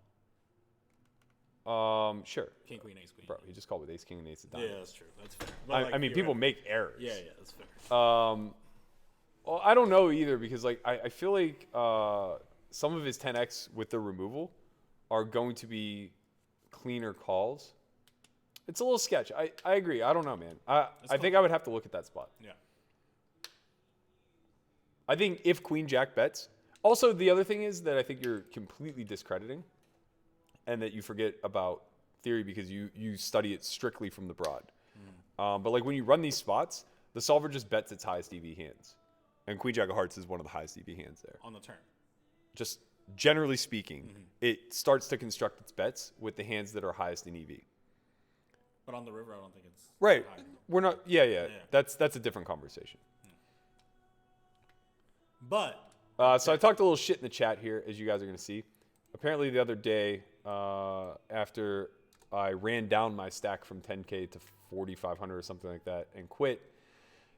Sure. King, queen, ace, queen. Bro, he just called with ace, king, and ace of diamonds. Yeah, that's true. That's fair. But I mean, people make errors. Yeah, that's fair. Well, I don't know either because like I feel like some of his 10x with the removal are going to be cleaner calls. It's a little sketch. I agree. I don't know, man. I think I would have to look at that spot. Yeah. I think if queen jack bets. Also, the other thing is that I think you're completely discrediting and that you forget about theory because you study it strictly from the broad. But like when you run these spots, the solver just bets its highest EV hands. And queen jack of hearts is one of the highest EV hands there. On the turn. Just generally speaking, it starts to construct its bets with the hands that are highest in EV. But on the river, I don't think it's Right. high. We're not. Yeah. That's a different conversation. But So I talked a little shit in the chat here, as you guys are going to see. Apparently, the other day, after I ran down my stack from 10K to 4,500 or something like that and quit,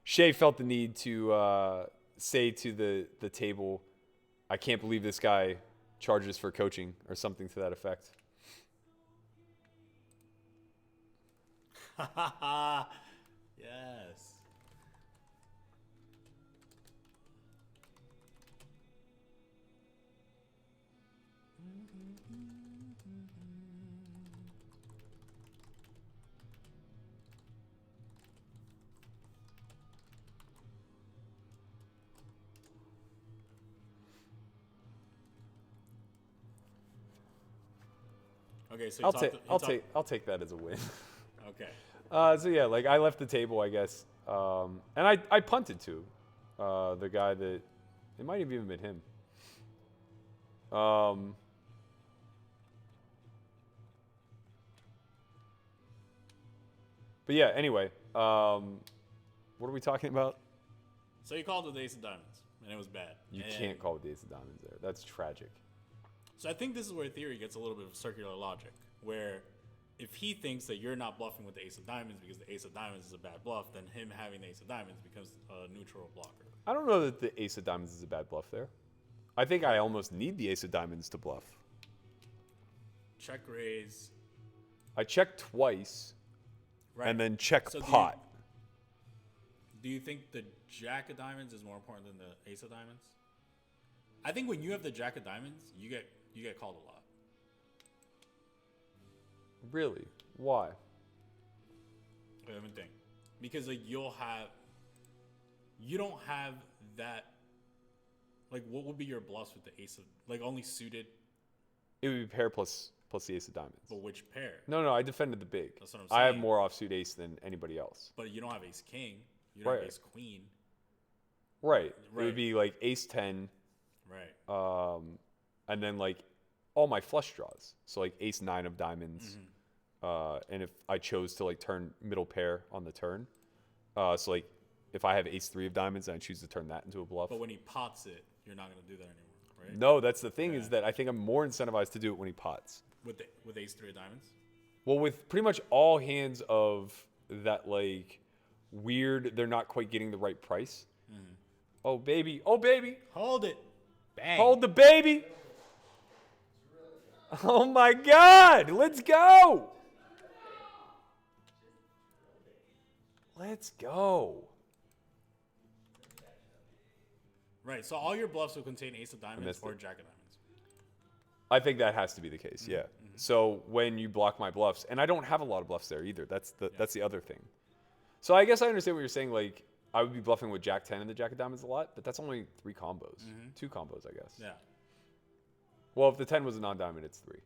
Shay felt the need to say to the table, "I can't believe this guy charges for coaching," or something to that effect. Yes. Okay, so I'll take that as a win. Okay. So yeah, like I left the table, I guess, and I punted to the guy that it might have even been him. But yeah, anyway, what are we talking about? So you called with the ace of diamonds, and it was bad. You And can't call with the ace of diamonds there. That's tragic. So I think this is where theory gets a little bit of circular logic, where if he thinks that you're not bluffing with the ace of diamonds because the ace of diamonds is a bad bluff, then him having the ace of diamonds becomes a neutral blocker. I don't know that the ace of diamonds is a bad bluff there. I think I almost need the ace of diamonds to bluff. Check raise. I check twice, Right. and then check So pot. Do you think the jack of diamonds is more important than the ace of diamonds? I think when you have the jack of diamonds, you get called a lot. Really? Why? Let me think. Because like you don't have that. Like, what would be your bluffs with the ace of, like, only suited, It would be pair plus the ace of diamonds. but which pair? No, I defended the big. That's what I'm I have saying. more offsuit ace than anybody else. But you don't have ace king. You don't Right. have ace queen. Right. It Right. would be like ace 10, Right. and then like all my flush draws. So like ace 9 of diamonds. And if I chose to like turn middle pair on the turn, so like if I have ace 3 of diamonds and I choose to turn that into a bluff. But when he pots it, you're not going to do that anymore, right? No, that's the thing is Yeah. that I think I'm more incentivized to do it when he pots. With ace 3 of diamonds? Well, with pretty much all hands of that like weird, they're not quite getting the right price. Oh baby, Hold it. Bang. hold the baby. Oh my God, let's go. Let's go. Right. So all your bluffs will contain ace of diamonds missed or it. jack of diamonds. I think that has to be the case. Yeah. So when you block my bluffs, and I don't have a lot of bluffs there either. That's the other thing. So I guess I understand what you're saying. Like I would be bluffing with jack 10 and the jack of diamonds a lot, but that's only 3 combos, 2 combos, I guess. Yeah. Well, if the 10 was a non-diamond, it's 3.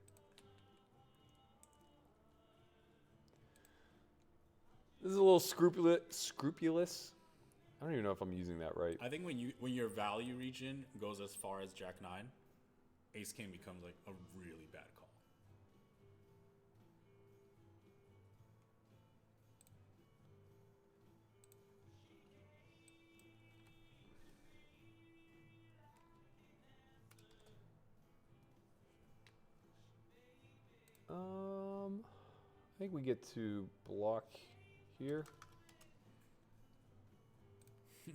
This is a little scrupulous. I don't even know if I'm using that right. I think when your value region goes as far as jack 9, ace king becomes like a really bad call. I think we get to block here.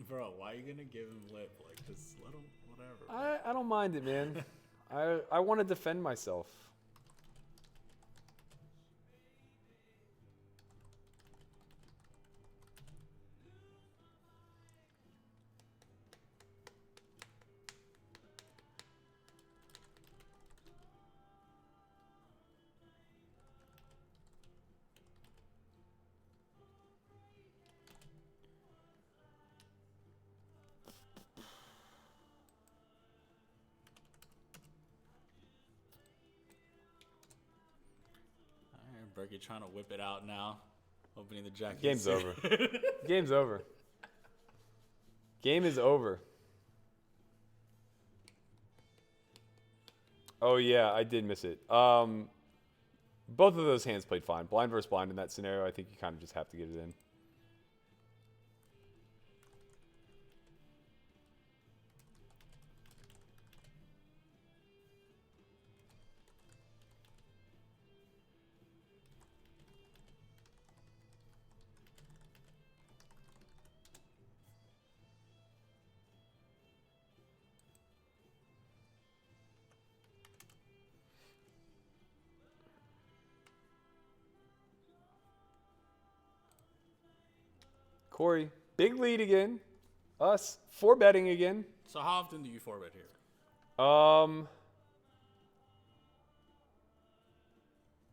Bro, why are you gonna give him lip? Like, just let him, whatever. I don't mind it, man. I want to defend myself. All right, Berkey trying to whip it out now. Opening the jack. Game's over. Game's over. Game is over. Oh yeah, I did miss it. Both of those hands played fine. Blind versus blind in that scenario. I think you kind of just have to get it in. Corey, big lead again. Us, 4 betting again. So how often do you 4-bet here?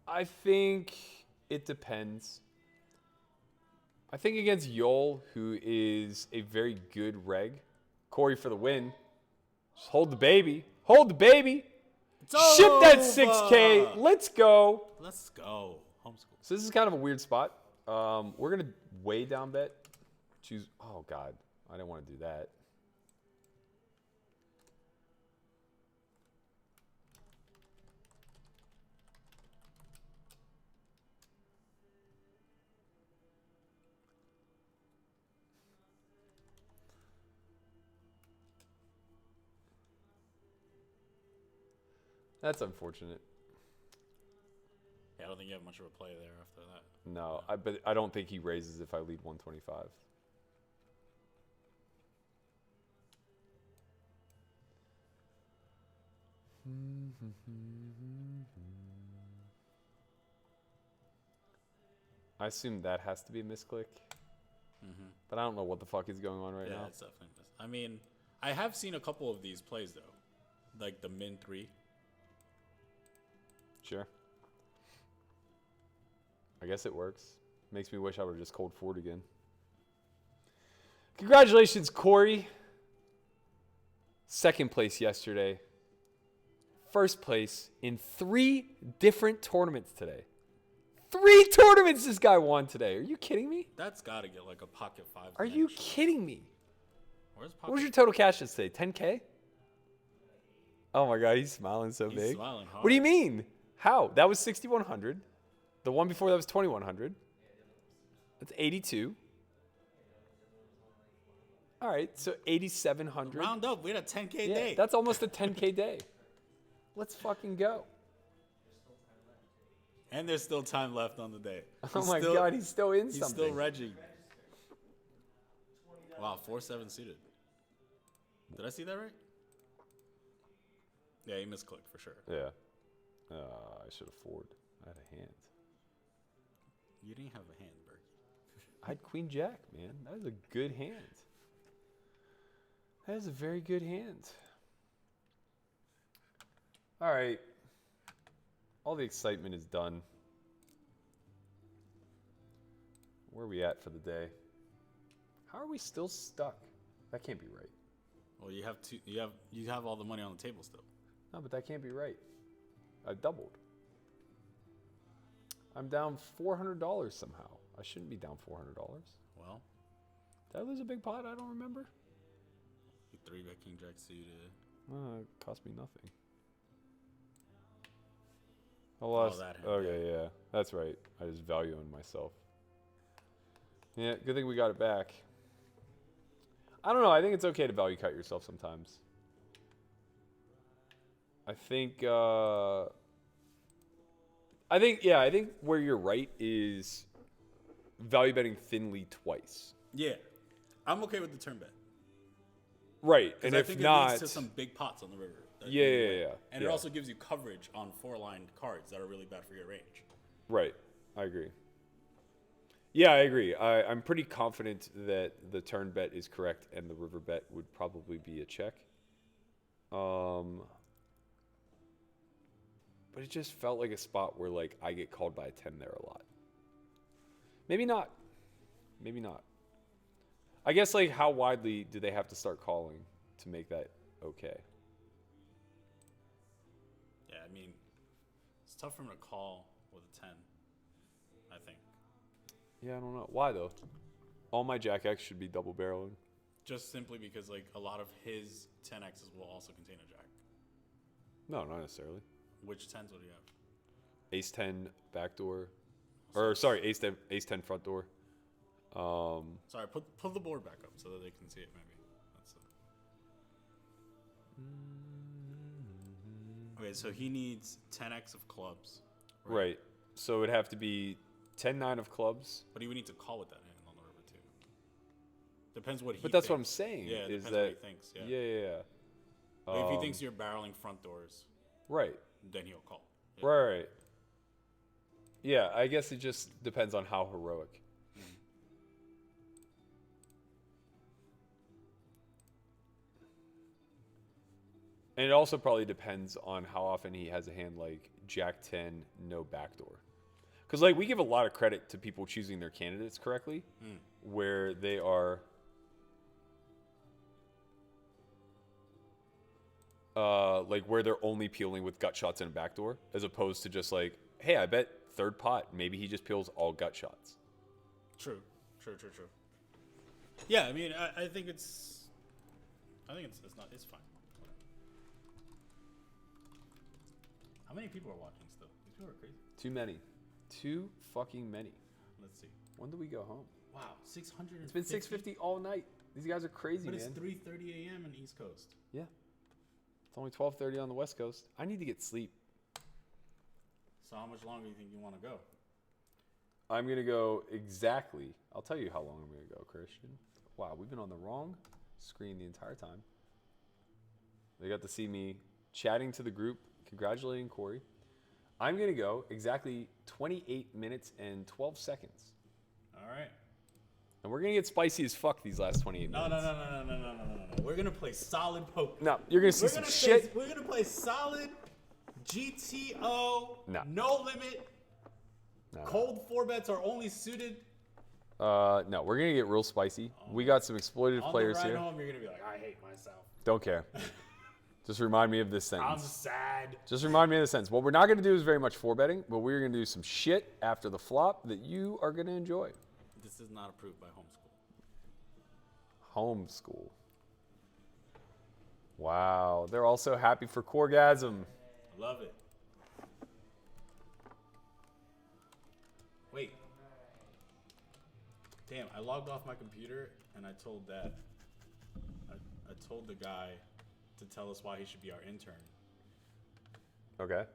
I think it depends. I think against Yol, who is a very good reg. Corey for the win. Just hold the baby. Hold the baby. It's Ship that over. 6K. Let's go. Let's go. Homeschool. So this is kind of a weird spot. We're going to way down bet. Choose. Oh, God. I didn't want to do that. That's unfortunate. Yeah, I don't think you have much of a play there after that. No, but I don't think he raises if I lead 125. I assume that has to be a misclick. But I don't know what the fuck is going on right now. Yeah, it's definitely this. I mean, I have seen a couple of these plays, though. Like the min 3. Sure. I guess it works. Makes me wish I would have just cold forward again. Congratulations, Corey. Second place yesterday. First place in 3 different tournaments today. 3 tournaments this guy won today. Are you kidding me? That's got to get like a pocket 5. Are you kidding me? Where's pocket? What was your total cash today? 10K? Oh my God, he's smiling so He's big. smiling hard. What do you mean? How? That was 6,100. The one before that was 2,100. That's 82. All right, so 8,700. Round up. We had a 10K Yeah, day. that's almost a 10K day. Let's fucking go. And there's still time left on the day. Oh my God, he's still in He's something. still regging. Wow, 4-7 suited. Did I see that right? Yeah, he misclicked for sure. Yeah. I should have forward. I had a hand. You didn't have a hand, Berkey. I had Queen Jack, man. That is a good hand. That is a very good hand. All right. All the excitement is done. Where are we at for the day? How are we still stuck? That can't be right. Well, you have two. You have all the money on the table still. No, but that can't be right. I doubled. I'm down $400 somehow. I shouldn't be down $400. Well, Did I lose a big pot? I don't remember. you 3-bet king jack suited. It cost me nothing. I lost. that hand, Okay, yeah. That's right. I just value in myself. Yeah, good thing we got it back. I don't know. I think it's okay to value cut yourself sometimes. I think where you're right is value betting thinly twice. Yeah, I'm okay with the turn bet. Right, 'Cause and I if think it not, leads to some big pots on the river. that Yeah, you yeah, win. yeah, And yeah. it also gives you coverage on 4-line cards that are really bad for your range. right, I agree. Yeah, I agree. I'm pretty confident that the turn bet is correct and the river bet would probably be a check. But it just felt like a spot where like I get called by a 10 there a lot. Maybe not. Maybe not. I guess like how widely do they have to start calling to make that okay? Yeah, I mean, it's tough for him to call with a 10, I think. Yeah, I don't know. Why though? All my Jack X should be double barreling. Just simply because like a lot of his 10Xs will also contain a jack. No, not necessarily. Which 10s would you have? Ace 10 back door. Or sorry, ace 10 front door. Sorry, put the board back up so that they can see it maybe. Okay, so he needs 10x of clubs. Right. So it would have to be 10-9 of clubs. But he would need to call with that hand on the river too. Depends what he But that's thinks. what I'm saying. Yeah, it is depends that what he thinks. Yeah. yeah. Like if he thinks you're barreling front doors, Right. then he'll call. Yeah. Right. Yeah, I guess it just depends on how heroic. And it also probably depends on how often he has a hand like Jack 10, no backdoor. Because like we give a lot of credit to people choosing their candidates correctly, where they are like where they're only peeling with gut shots and a backdoor, as opposed to just like, hey, I bet third pot, maybe he just peels all gut shots. True. Yeah, I mean, I think it's not. It's fine. How many people are watching still? These people are crazy. Too many. Too fucking many. Let's see. When do we go home? Wow, 600. It's been 6:50 all night. These guys are crazy, but man. But it's 3:30 a.m. in the East Coast. Yeah. It's only 12:30 on the West Coast. I need to get sleep. So how much longer do you think you want to go? I'm going to go exactly. I'll tell you how long I'm going to go, Christian. Wow, we've been on the wrong screen the entire time. They got to see me chatting to the group, congratulating Corey. I'm going to go exactly 28 minutes and 12 seconds. All right. And we're going to get spicy as fuck these last 28 minutes. No. We're going to play solid poker. No, you're going to see some shit. We're going to play solid GTO, no limit. No. Cold 4-bets are only suited. No, we're going to get real spicy. We got some exploitative players here. On the ride home, you're going to be like, I hate myself. Don't care. Just remind me of this sentence. I'm sad. Just remind me of the sentence. What we're not going to do is very much 4-betting, but we're going to do some shit after the flop that you are going to enjoy. This is not approved by Homeschool. Homeschool. Wow. They're all so happy for Corgasm. Love it. Wait. Damn, I logged off my computer and I told Dad. I told the guy to tell us why he should be our intern. Okay.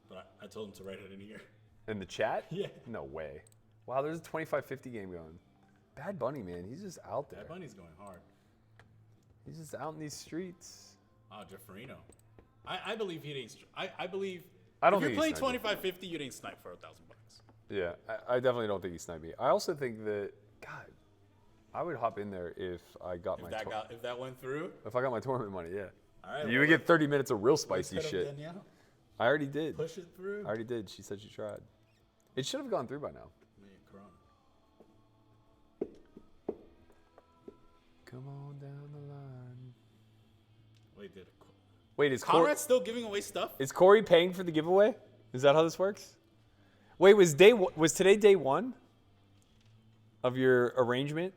But I told him to write it in here. In the chat? Yeah. No way. Wow, there's a 25-50 game going. Bad Bunny, man. He's just out there. Bad Bunny's going hard. He's just out in these streets. Oh, Jefferino. I believe he didn't. I believe. I don't if think you're playing 25-50, you didn't snipe for $1,000. Yeah, I definitely don't think he sniped me. I also think that, God, I would hop in there if I got if that went through. If I got my tournament money, yeah. All right. You would get 30 minutes of real spicy Let's shit. Danielle. I already did. Push it through. I already did. She said she tried. It should have gone through by now. Corona. Come on down the line. Wait, is Conrad still giving away stuff? Is Corey paying for the giveaway? Is that how this works? Wait, was today day one of your arrangement?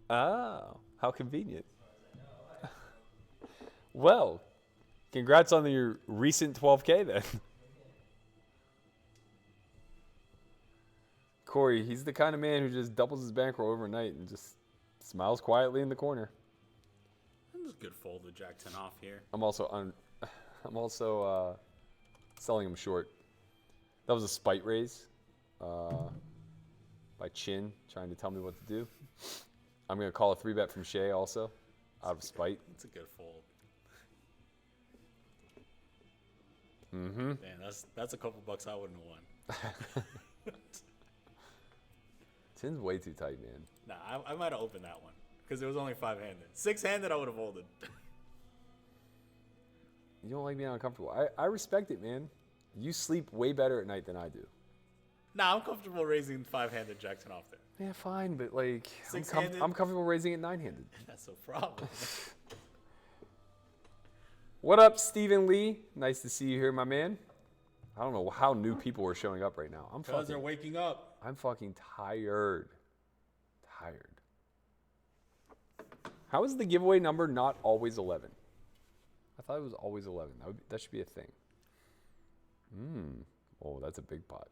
Oh, how convenient. Well, congrats on your recent 12K then. Corey, he's the kind of man who just doubles his bankroll overnight and just smiles quietly in the corner. That was a good fold with Jack 10 off here. I'm also selling him short. That was a spite raise by Chin trying to tell me what to do. I'm going to call a 3-bet from Shea also out of spite. It's a good fold. Mm-hmm. Man, that's a couple bucks I wouldn't have won. Chin's way too tight, man. Nah, I might have opened that one because it was only 5-handed. 6-handed, I would have folded. You don't like being uncomfortable. I respect it, man. You sleep way better at night than I do. Nah, I'm comfortable raising 5-handed Jack 10 off there. Yeah, fine, but like, Six-handed? I'm comfortable raising it 9-handed. That's a problem. What up, Stephen Lee? Nice to see you here, my man. I don't know how new people are showing up right now. Because they're waking up. I'm fucking tired. How is the giveaway number not always 11? I thought it was always 11. That should be a thing. Oh, that's a big pot.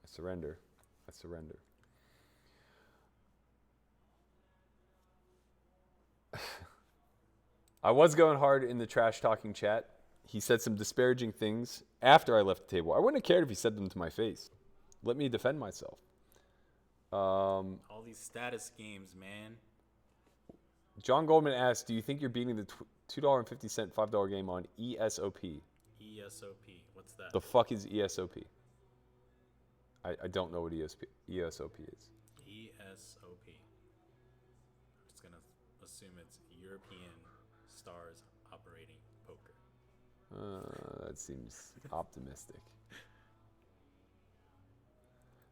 I surrender. I was going hard in the trash talking chat. He said some disparaging things after I left the table. I wouldn't have cared if he said them to my face. Let me defend myself. All these status games, man. John Goldman asked, do you think you're beating the $2.50, $5 game on ESOP? ESOP. What's that? The fuck is ESOP? I don't know what ESOP is. ESOP. I'm just gonna assume it's European Stars Operating Poker. That seems optimistic.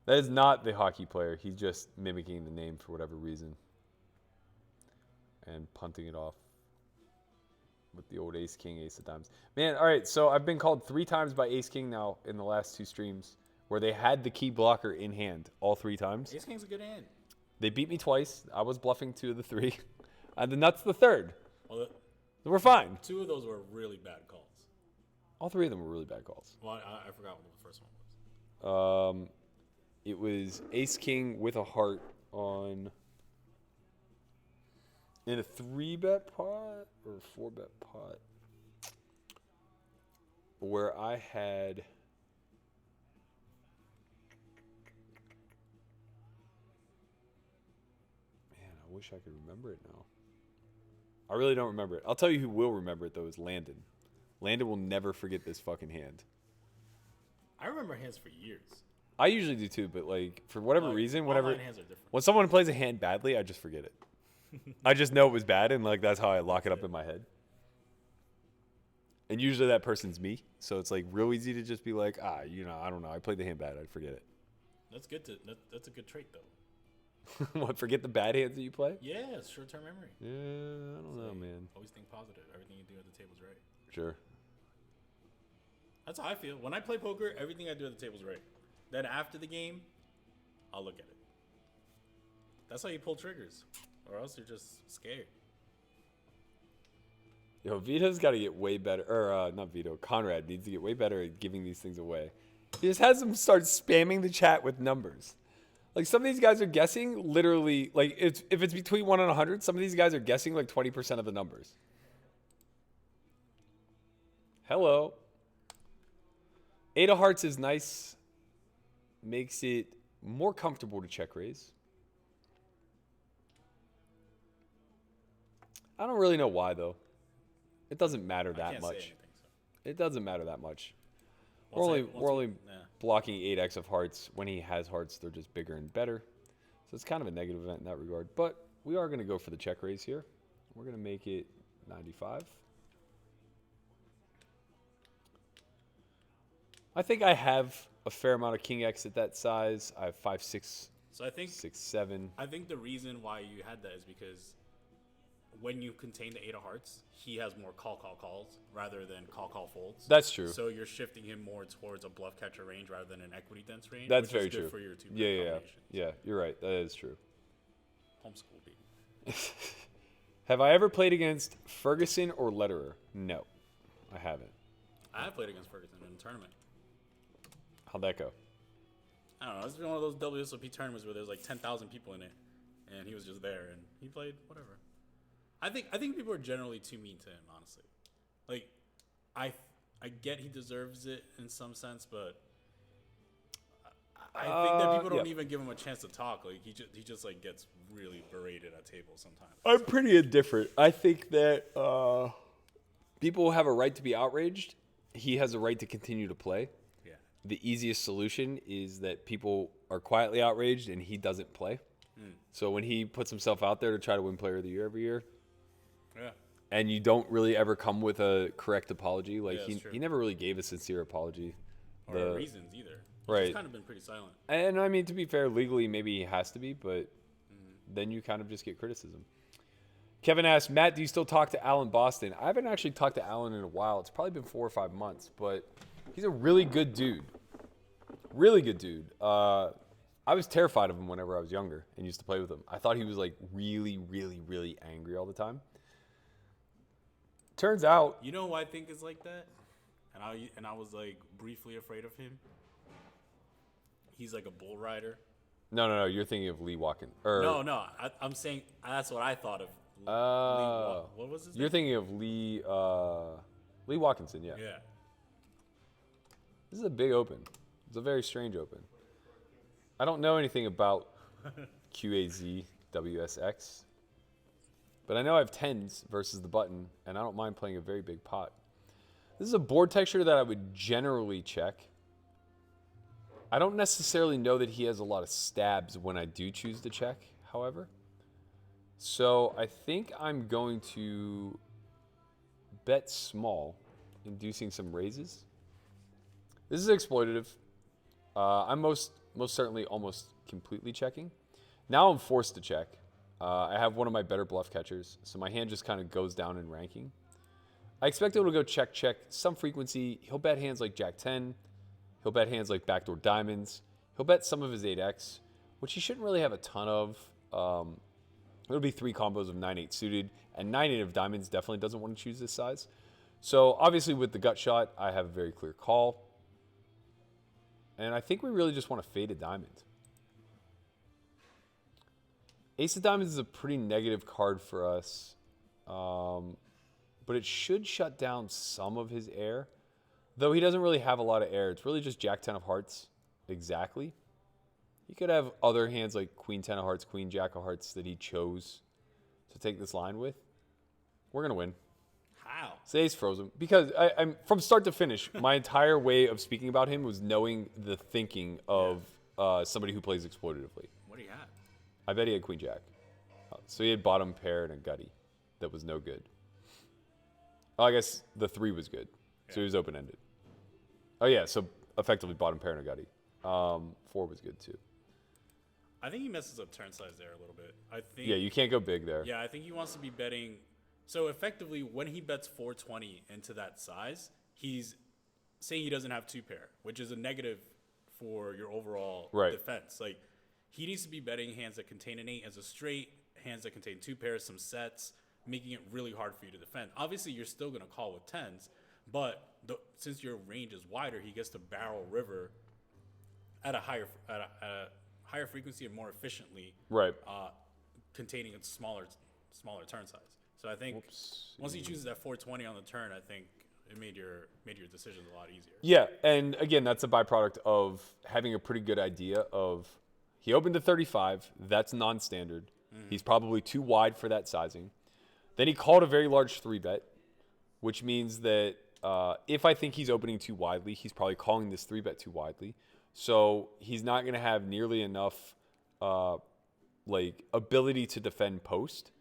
That is not the hockey player. He's just mimicking the name for whatever reason. And punting it off with the old Ace King, Ace of Diamonds. Man, all right, so I've been called 3 times by Ace King now in the last 2 streams where they had the key blocker in hand all 3 times. Ace King's a good hand. They beat me twice. I was bluffing 2 of the 3. And the nuts the 3rd. Well, We're fine. 2 of those were really bad calls. All 3 of them were really bad calls. Well, I forgot what the first one was. It was Ace King with a heart on in a 3-bet pot or a 4-bet pot where I had I wish I could remember it now. I really don't remember it. I'll tell you who will remember it though is Landon. Landon will never forget this fucking hand. I remember hands for years. I usually do too, but like for whatever reason, whenever Online hands are different. when someone plays a hand badly, I just forget it. I just know it was bad, and like that's how I lock it up in my head. And usually that person's me, so it's like real easy to just be like, I don't know, I played the hand bad, I'd forget it. That's good that's a good trait though. What? Forget the bad hands that you play? Yeah, it's short-term memory. Yeah, I don't know, man. Always think positive. Everything you do at the table's right. Sure. That's how I feel. When I play poker, everything I do at the table's right. Then after the game, I'll look at it. That's how you pull triggers. Or else you're just scared. Yo, Vito's got to get way better. Or, not Vito. Conrad needs to get way better at giving these things away. He just has them start spamming the chat with numbers. Like, some of these guys are guessing literally, like, if it's between 1 and 100, some of these guys are guessing like 20% of the numbers. Hello. 8 of hearts is nice. Makes it more comfortable to check raise. I don't really know why, though. It doesn't matter that much. Anything, so. It doesn't matter that much. We're only blocking 8x of hearts. When he has hearts, they're just bigger and better. So it's kind of a negative event in that regard. But we are going to go for the check raise here. We're going to make it 95. I think I have a fair amount of King X at that size. I have 5, 6, So I think 6, 7. I think the reason why you had that is because when you contain the 8 of hearts, he has more calls rather than call folds. That's true. So you're shifting him more towards a bluff catcher range rather than an equity dense range. That's which very is good true. For your two Yeah, you're right. That is true. Homeschool baby. Have I ever played against Ferguson or Lederer? No, I haven't. I have played against Ferguson in a tournament. How'd that go? I don't know. It's one of those WSOP tournaments where there's like 10,000 people in it, and he was just there, and he played whatever. I think people are generally too mean to him, honestly. Like, I get he deserves it in some sense, but I think that people don't even give him a chance to talk. Like he just like gets really berated at tables sometimes. I'm pretty indifferent. I think that people have a right to be outraged. He has a right to continue to play. Yeah. The easiest solution is that people are quietly outraged and he doesn't play. So when he puts himself out there to try to win Player of the Year every year, yeah, and you don't really ever come with a correct apology, like Yeah, he never really gave a sincere apology. or reasons either. Right. He's kind of been pretty silent. And I mean, to be fair, legally maybe he has to be, but then you kind of just get criticism. Kevin asked, Matt, do you still talk to Alan Boston? I haven't actually talked to Alan in a while. It's probably been 4 or 5 months, but he's a really good dude. Really good dude. I was terrified of him whenever I was younger and used to play with him. I thought he was like really, really, really angry all the time. Turns out, You know who I think is like that? And I was like briefly afraid of him. He's like a bull rider. no, you're thinking of Lee Watkins. No, I'm saying that's what I thought of. What was his name? You're thinking of Lee Watkinson, yeah. Yeah. This is a big open. It's a very strange open. I don't know anything about QAZ WSX, but I know I have 10s versus the button, and I don't mind playing a very big pot. This is a board texture that I would generally check. I don't necessarily know that he has a lot of stabs when I do choose to check, however. So I think I'm going to bet small, inducing some raises. This is exploitative. I'm most certainly almost completely checking. Now I'm forced to check. I have one of my better bluff catchers, so my hand just kind of goes down in ranking. I expect it to go check, check, some frequency. He'll bet hands like Jack 10. He'll bet hands like backdoor diamonds. He'll bet some of his 8x, which he shouldn't really have a ton of. It'll be 3 combos of 9-8 suited, and 9-8 of diamonds definitely doesn't want to choose this size. So obviously with the gut shot, I have a very clear call. And I think we really just want to fade a diamond. Ace of diamonds is a pretty negative card for us. But it should shut down some of his air. Though he doesn't really have a lot of air. It's really just Jack 10 of hearts. Exactly. He could have other hands like Queen 10 of hearts, Queen Jack of hearts that he chose to take this line with. We're going to win. How? Say he's frozen. Because I'm from start to finish, my entire way of speaking about him was knowing the thinking of somebody who plays exploitatively. What do you have? I bet he had Queen Jack. So he had bottom pair and a gutty that was no good. Oh, I guess the 3 was good. So he was open-ended. Oh, yeah, so effectively bottom pair and a gutty. 4 was good, too. I think he messes up turn size there a little bit. I think. Yeah, you can't go big there. Yeah, I think he wants to be betting. So effectively, when he bets 420 into that size, he's saying he doesn't have 2-pair, which is a negative for your overall defense. Like, he needs to be betting hands that contain an 8 as a straight, hands that contain 2 pairs, some sets, making it really hard for you to defend. Obviously, you're still going to call with 10s, but since your range is wider, he gets to barrel river at a higher frequency and more efficiently, containing a smaller turn size. So I think once he chooses that 420 on the turn, I think it made your decisions a lot easier. Yeah, and again, that's a byproduct of having a pretty good idea of he opened to 35. That's non-standard. He's probably too wide for that sizing. Then he called a very large 3-bet, which means that if I think he's opening too widely, he's probably calling this 3-bet too widely. So he's not going to have nearly enough ability to defend post.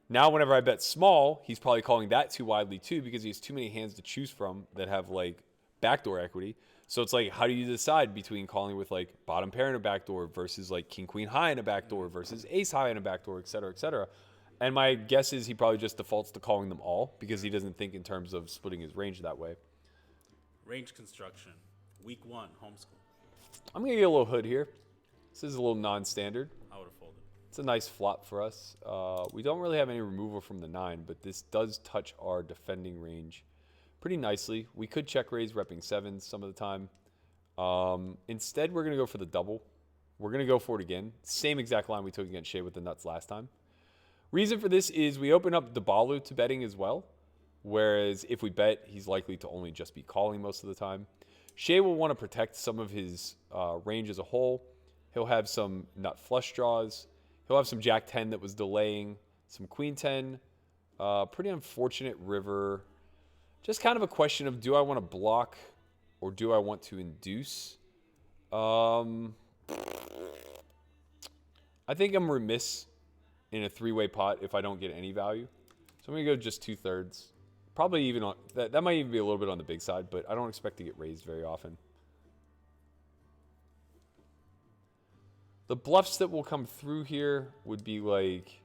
Now, whenever I bet small, he's probably calling that too widely too because he has too many hands to choose from that have like backdoor equity. So it's like, how do you decide between calling with like bottom pair in a backdoor versus like king queen high in a backdoor versus ace high in a backdoor, et cetera, et cetera. And my guess is he probably just defaults to calling them all because he doesn't think in terms of splitting his range that way. Range construction, week 1, homeschool. I'm going to get a little hood here. This is a little non-standard. I would have folded. It's a nice flop for us. We don't really have any removal from the 9, but this does touch our defending range pretty nicely. We could check raise repping 7s some of the time. Instead, we're going to go for the double. We're going to go for it again. Same exact line we took against Shea with the nuts last time. Reason for this is we open up Dabalu to betting as well, whereas if we bet, he's likely to only just be calling most of the time. Shea will want to protect some of his range as a whole. He'll have some nut flush draws. He'll have some Jack 10 that was delaying, some Queen 10. Pretty unfortunate river. Just kind of a question of, do I want to block or do I want to induce? I think I'm remiss in a 3-way pot if I don't get any value. So I'm going to go just 2/3. Probably even on that might even be a little bit on the big side, but I don't expect to get raised very often. The bluffs that will come through here would be like,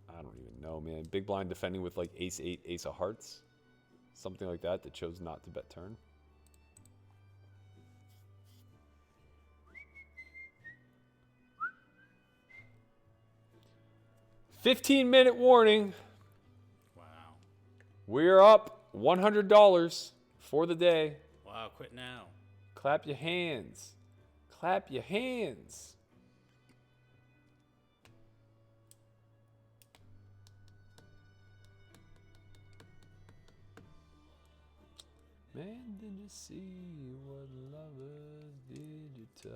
I don't even know, man. Big blind defending with like ace 8, ace of hearts. Something like that chose not to bet turn. $15-minute warning. Wow. We're up $100 for the day. Wow, quit now. Clap your hands. Clap your hands. Man, did you see what lovers did you touch?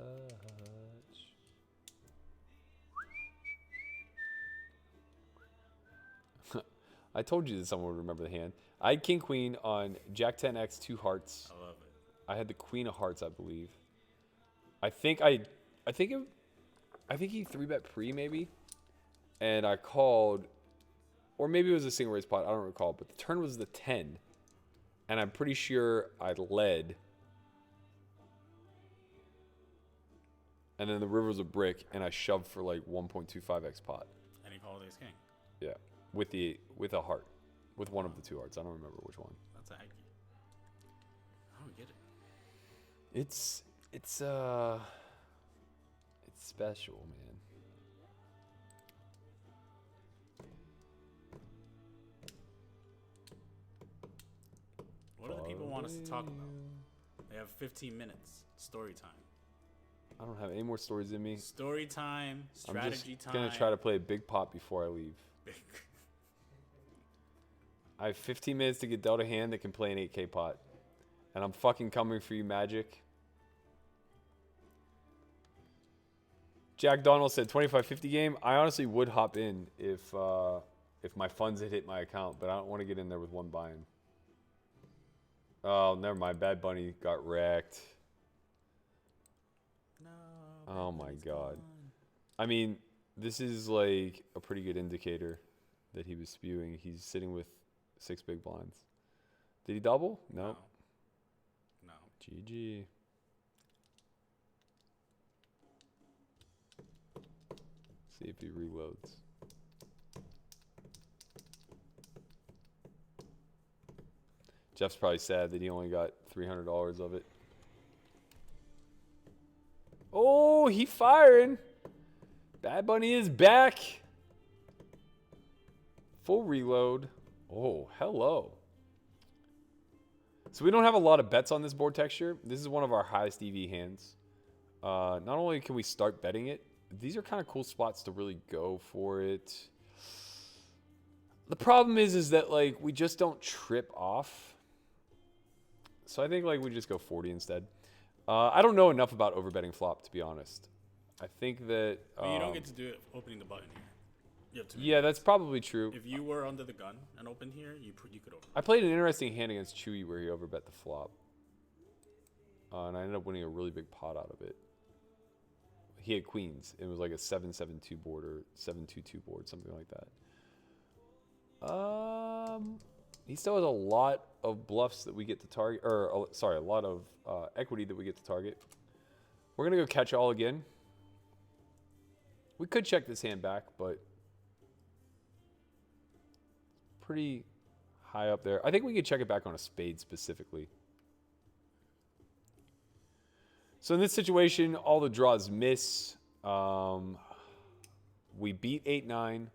I told you that someone would remember the hand. I had king queen on Jack 10x 2 hearts. I love it. I had the queen of hearts, I believe. I think he 3-bet pre maybe, and I called, or maybe it was a single raise pot. I don't recall, but the turn was the 10, and I'm pretty sure I led. And then the river was a brick, and I shoved for like 1.25x pot. And he called ace king. Yeah, with a heart, with one of the 2 hearts. I don't remember which one. That's a hacky. I don't get it. It's special, man. What do the people want us to talk about? They have 15 minutes. Story time. I don't have any more stories in me. Story time. Strategy time. I'm just gonna try to play a big pot before I leave. I have 15 minutes to get dealt a hand that can play an 8K pot. And I'm fucking coming for you, Magic. Jack Donald said 25-50 game. I honestly would hop in if my funds had hit my account, but I don't want to get in there with one buy-in. Oh, never mind. Bad Bunny got wrecked. No. Oh my god. I mean, this is like a pretty good indicator that he was spewing. He's sitting with 6 big blinds. Did he double? No. No. GG. See if he reloads. Jeff's probably sad that he only got $300 of it. Oh, he firing. Bad Bunny is back. Full reload. Oh, hello. So we don't have a lot of bets on this board texture. This is one of our highest EV hands. Not only can we start betting it, these are kind of cool spots to really go for it. The problem is that like we just don't trip off. So I think like we just go 40 instead. I don't know enough about overbetting flop, to be honest. I think that But you don't get to do it opening the button here. You have to. Yeah, that's probably true. If you were under the gun and opened here, you could open. I played an interesting hand against Chewy where he overbet the flop. And I ended up winning a really big pot out of it. He had queens. It was like a 7-7-2 board or 7-2-2 board, something like that. He still has a lot of bluffs that we get to target, or sorry, a lot of equity that we get to target. We're gonna go catch all again. We could check this hand back, but pretty high up there. I think we could check it back on a spade specifically. So in this situation, all the draws miss. We beat 8-9.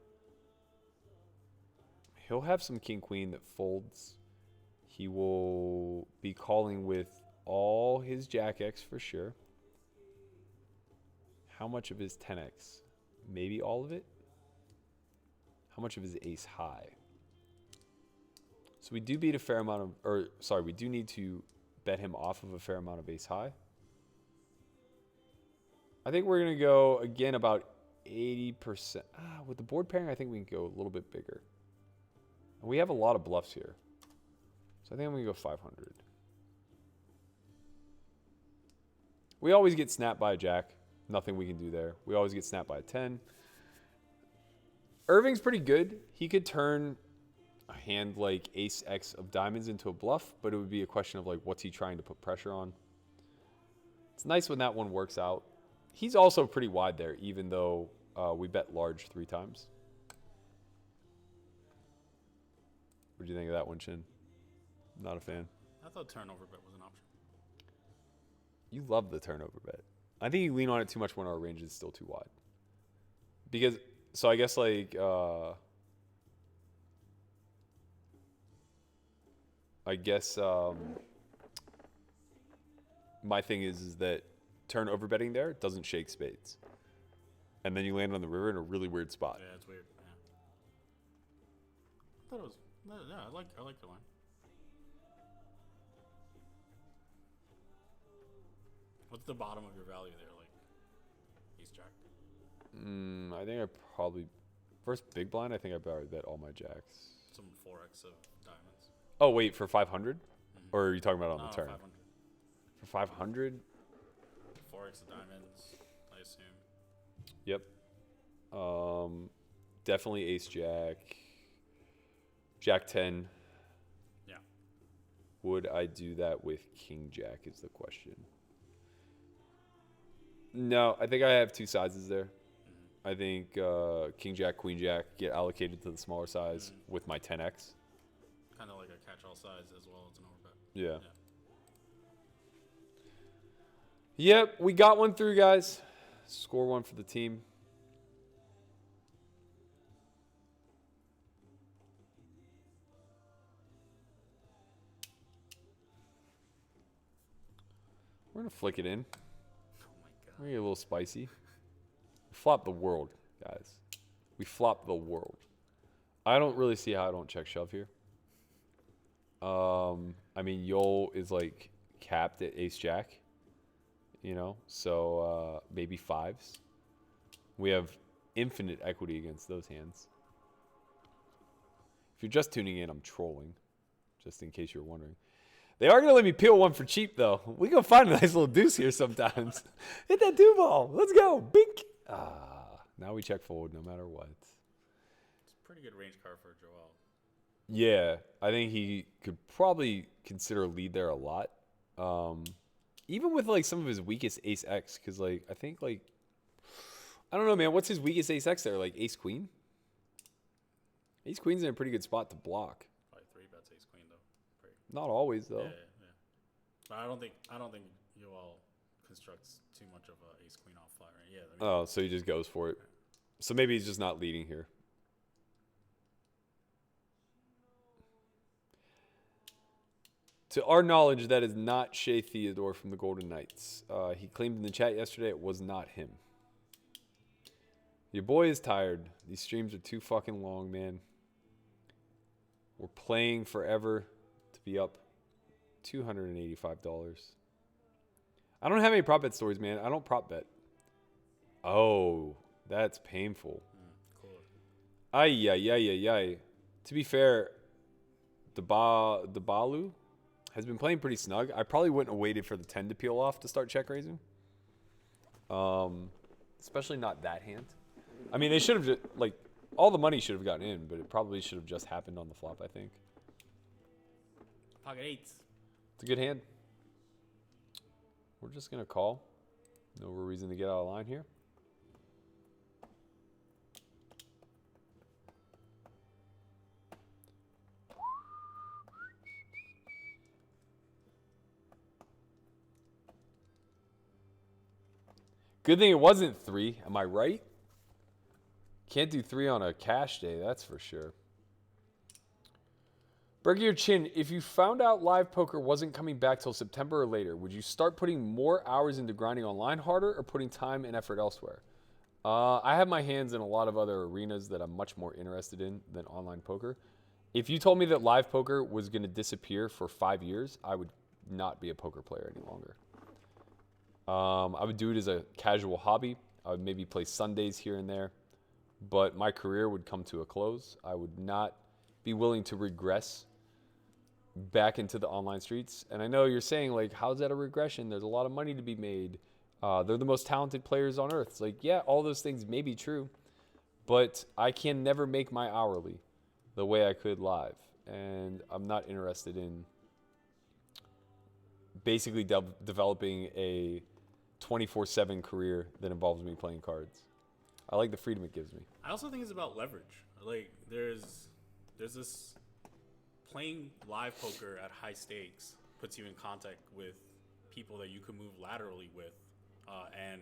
He'll have some king-queen that folds. He will be calling with all his jack-x for sure. How much of his 10x? Maybe all of it? How much of his ace-high? So we do beat a fair amount of, or sorry, we do need to bet him off of a fair amount of ace-high. I think we're going to go, again, about 80%. With the board pairing, I think we can go a little bit bigger. And we have a lot of bluffs here. So I think I'm going to go 500. We always get snapped by a jack. Nothing we can do there. We always get snapped by a 10. Irving's pretty good. He could turn a hand like ace-x of diamonds into a bluff, but it would be a question of like, what's he trying to put pressure on? It's nice when that one works out. He's also pretty wide there, even though we bet large 3 times. What do you think of that one, Chin? Not a fan. I thought turnover bet was an option. You love the turnover bet. I think you lean on it too much when our range is still too wide. Because, so I guess like, my thing is that turn over betting there doesn't shake spades. And then you land on the river in a really weird spot. Yeah, it's weird. Yeah. I thought it was. Yeah, I like the line. What's the bottom of your value there? Like ace jack. I think I probably first big blind. I think I probably bet all my jacks. Some 4x of diamonds. Oh wait, for 500, or are you talking about on the turn? 500. For 500? 4x of diamonds, I assume. Yep. Definitely ace jack. Jack 10. Yeah. Would I do that with king jack is the question. No, I think I have two sizes there. I think king jack, queen jack get allocated to the smaller size with my 10x. Kind of like a catch-all size as well as an overbet. Yeah. Yep, we got one through, guys. Score one for the team. We're going to flick it in. Oh my god. We're going to get a little spicy. We flop the world, guys. We flop the world. I don't really see how I don't check shove here. I mean, Yol is like capped at ace jack, you know, so maybe fives. We have infinite equity against those hands. If you're just tuning in, I'm trolling, just in case you're wondering. They are going to let me peel one for cheap, though. We going to find a nice little deuce here sometimes. Hit that two ball. Let's go. Bink. Now we check fold no matter what. It's a pretty good range card for Joel. Yeah, I think he could probably consider lead there a lot. Even with like some of his weakest ace X, because like I think like I don't know, man. What's his weakest ace X there? Like ace queen. Ace queen's in a pretty good spot to block. Probably 3-bets ace queen though. Pretty. Not always though. Yeah. But I don't think Joel constructs too much of a ace queen off fly, right? Yeah. I mean, Oh, so he just goes for it. So maybe he's just not leading here. To our knowledge, that is not Shea Theodore from the Golden Knights. He claimed in the chat yesterday it was not him. Your boy is tired. These streams are too fucking long, man. We're playing forever to be up $285. I don't have any prop bet stories, man. I don't prop bet. Oh, that's painful. cool. Ay. To be fair, Dabalu has been playing pretty snug. I probably wouldn't have waited for the 10 to peel off to start check raising. Especially not that hand. I mean, they should have, like, all the money should have gotten in, but it probably should have just happened on the flop, I think. Pocket eights. It's a good hand. We're just going to call. No real reason to get out of line here. Good thing it wasn't 3. Am I right? Can't do 3 on a cash day, that's for sure. Berkey or Chin, if you found out live poker wasn't coming back till September or later, would you start putting more hours into grinding online harder or putting time and effort elsewhere? I have my hands in a lot of other arenas that I'm much more interested in than online poker. If you told me that live poker was going to disappear for 5 years, I would not be a poker player any longer. I would do it as a casual hobby. I would maybe play Sundays here and there, but my career would come to a close. I would not be willing to regress back into the online streets. And I know you're saying, like, how's that a regression? There's a lot of money to be made. They're the most talented players on earth. It's like, yeah, all those things may be true, but I can never make my hourly the way I could live. And I'm not interested in basically developing a 24/7 career that involves me playing cards. I like the freedom it gives me. I also think it's about leverage. Like there's this playing live poker at high stakes puts you in contact with people that you can move laterally with, and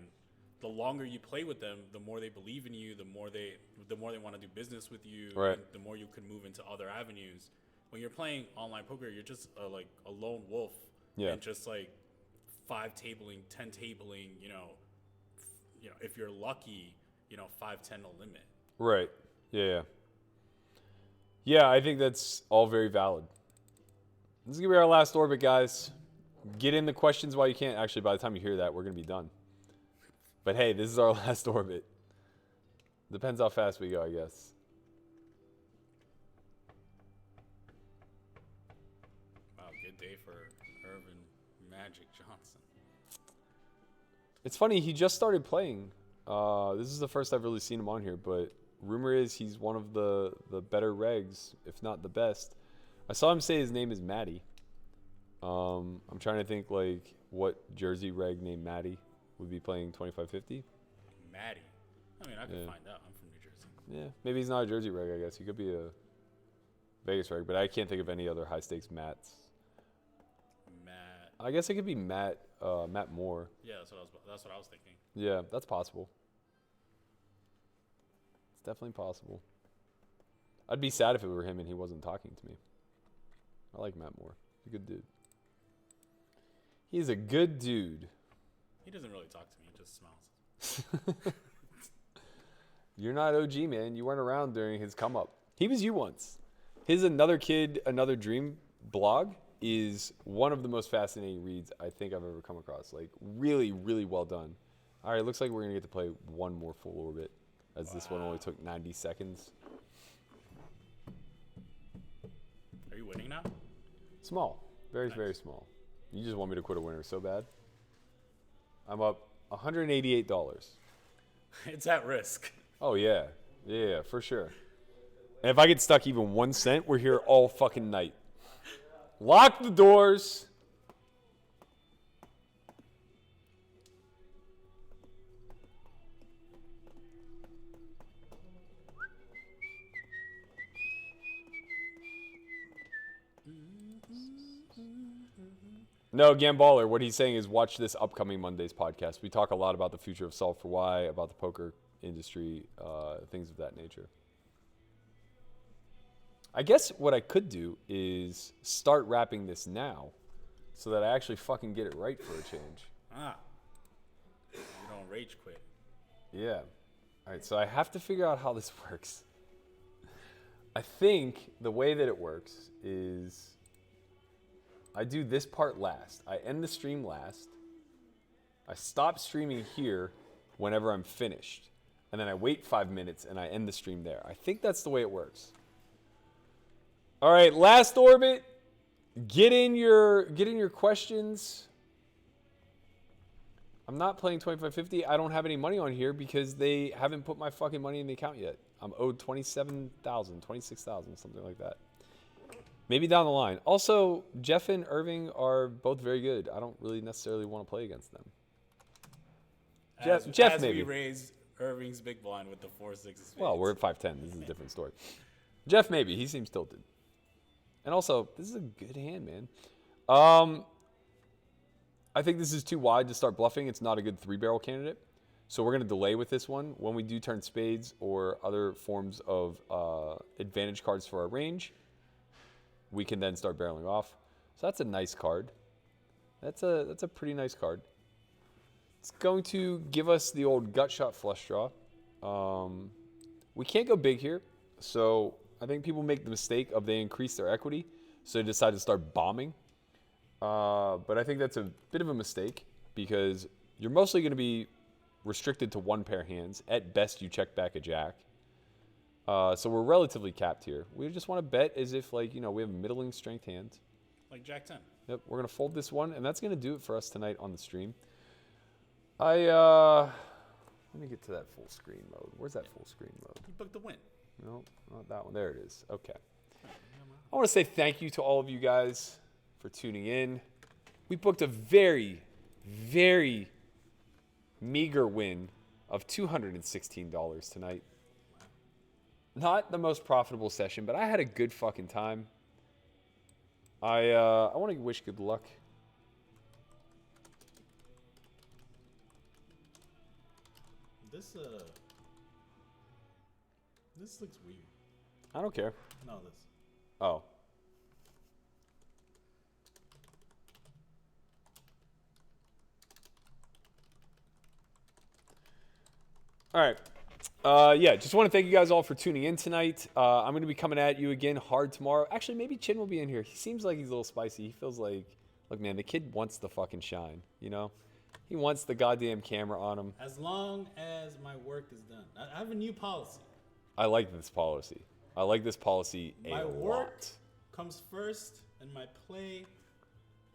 the longer you play with them, the more they believe in you, the more they want to do business with you, right. And the more you can move into other avenues. When you're playing online poker, you're just like a lone wolf, and just like 5 tabling, 10 tabling, you know, if you're lucky, 5-10 no limit. Right. Yeah, I think that's all very valid. This is going to be our last orbit, guys. Get in the questions while you can. Actually, by the time you hear that, we're going to be done. But hey, this is our last orbit. Depends how fast we go, I guess. Wow, good day for Irvin Magic Johnson. It's funny, he just started playing. This is the first I've really seen him on here, but rumor is he's one of the better regs, if not the best. I saw him say his name is Matty. I'm trying to think like what Jersey reg named Matty would be playing 2550. Maddie. I mean, I could find out. I'm from New Jersey. Yeah, maybe he's not a Jersey reg, I guess. He could be a Vegas reg, but I can't think of any other high stakes Matts. Matt. I guess it could be Matt Moore. Yeah, that's what I was thinking. Yeah, that's possible. It's definitely possible. I'd be sad if it were him and he wasn't talking to me. I like Matt Moore. He's a good dude. He's a good dude. He doesn't really talk to me. He just smiles. You're not OG, man. You weren't around during his come up. He was you once. His Another Kid, Another Dream blog is one of the most fascinating reads I think I've ever come across. Like, really, really well done. All right, looks like we're going to get to play one more full orbit, as this one only took 90 seconds. Are you winning now? Small. Very, very small. You just want me to quit a winner so bad? I'm up $188. It's at risk. Oh, yeah. Yeah, for sure. And if I get stuck even 1 cent, we're here all fucking night. Lock the doors. No, Gamballer, what he's saying is watch this upcoming Monday's podcast. We talk a lot about the future of S4Y, about the poker industry, things of that nature. I guess what I could do is start wrapping this now so that I actually fucking get it right for a change. You don't rage quit. Yeah. All right, so I have to figure out how this works. I think the way that it works is I do this part last. I end the stream last. I stop streaming here whenever I'm finished. And then I wait 5 minutes and I end the stream there. I think that's the way it works. All right, last orbit. Get in your questions. I'm not playing 2550. I don't have any money on here because they haven't put my fucking money in the account yet. I'm owed 27,000, 26,000, something like that. Maybe down the line. Also, Jeff and Irving are both very good. I don't really necessarily want to play against them. Jeff maybe. We raised Irving's big blind with the 4-6. Well, we're at 5-10. This is a different story. Jeff maybe. He seems tilted. And also, this is a good hand, man. I think this is too wide to start bluffing. It's not a good 3-barrel candidate. So we're going to delay with this one. When we do turn spades or other forms of advantage cards for our range, we can then start barreling off. So that's a nice card. That's a pretty nice card. It's going to give us the old gut shot flush draw. We can't go big here. So I think people make the mistake of they increase their equity. So they decide to start bombing. But I think that's a bit of a mistake because you're mostly going to be restricted to one pair hands. At best, you check back a jack. So we're relatively capped here. We just want to bet as if, like, we have a middling strength hand. Like Jack 10. Yep, we're going to fold this one, and that's going to do it for us tonight on the stream. Let me get to that full screen mode. Where's that full screen mode? You booked the win. No, not that one. There it is. Okay. I want to say thank you to all of you guys for tuning in. We booked a very, very meager win of $216 tonight. Not the most profitable session, but I had a good fucking time. I want to wish good luck. This looks weird. I don't care. No, this. Oh. All right. Yeah, just want to thank you guys all for tuning in tonight. I'm going to be coming at you again hard tomorrow. Actually, maybe Chin will be in here. He seems like he's a little spicy. He feels like, look, man, the kid wants the fucking shine, He wants the goddamn camera on him. As long as my work is done. I have a new policy. I like this policy. I like this policy a my lot. work comes first and my play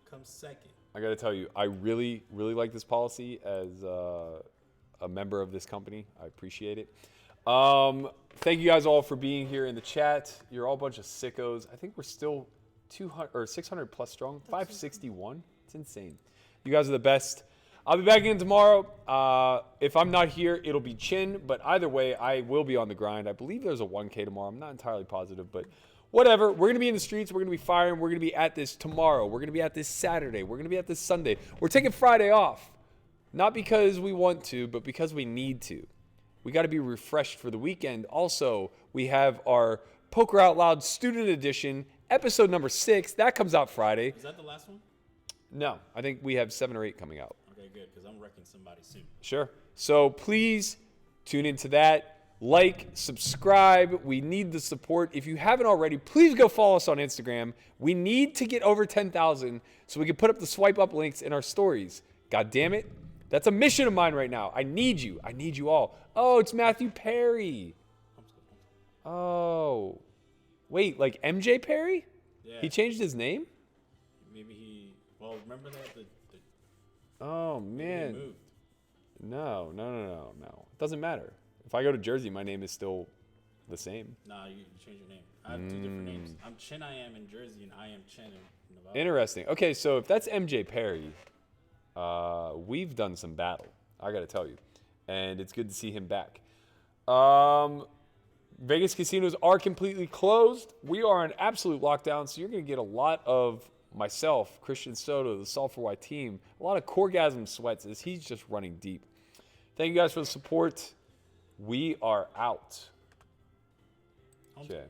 comes second. I got to tell you, I really, really like this policy as a member of this company. I appreciate it. Thank you guys all for being here in the chat. You're all a bunch of sickos. I think we're still 200 or 600 plus strong. 561. It's insane. You guys are the best. I'll be back in tomorrow. If I'm not here, it'll be Chin. But either way, I will be on the grind. I believe there's a 1K tomorrow. I'm not entirely positive, but whatever. We're going to be in the streets. We're going to be firing. We're going to be at this tomorrow. We're going to be at this Saturday. We're going to be at this Sunday. We're taking Friday off. Not because we want to, but because we need to. We got to be refreshed for the weekend. Also, we have our Poker Out Loud Student Edition, episode number 6. That comes out Friday. Is that the last one? No, I think we have 7 or 8 coming out. Okay, good, because I'm wrecking somebody soon. Sure. So please tune into that. Like, subscribe. We need the support. If you haven't already, please go follow us on Instagram. We need to get over 10,000 so we can put up the swipe up links in our stories. God damn it. That's a mission of mine right now. I need you. I need you all. Oh, it's Matthew Perry. Oh. Wait, like MJ Perry? Yeah. He changed his name? Maybe he... Well, remember that? Oh, man. He moved. No. It doesn't matter. If I go to Jersey, my name is still the same. Nah, you changed your name. I have 2 different names. I'm Chin I Am in Jersey, and I Am Chin in Nevada. Interesting. Okay, so if that's MJ Perry, we've done some battle, I got to tell you. And it's good to see him back. Vegas casinos are completely closed. We are in absolute lockdown, so you're going to get a lot of myself, Christian Soto, the S4Y team, a lot of Corgasm sweats as he's just running deep. Thank you guys for the support. We are out. Okay.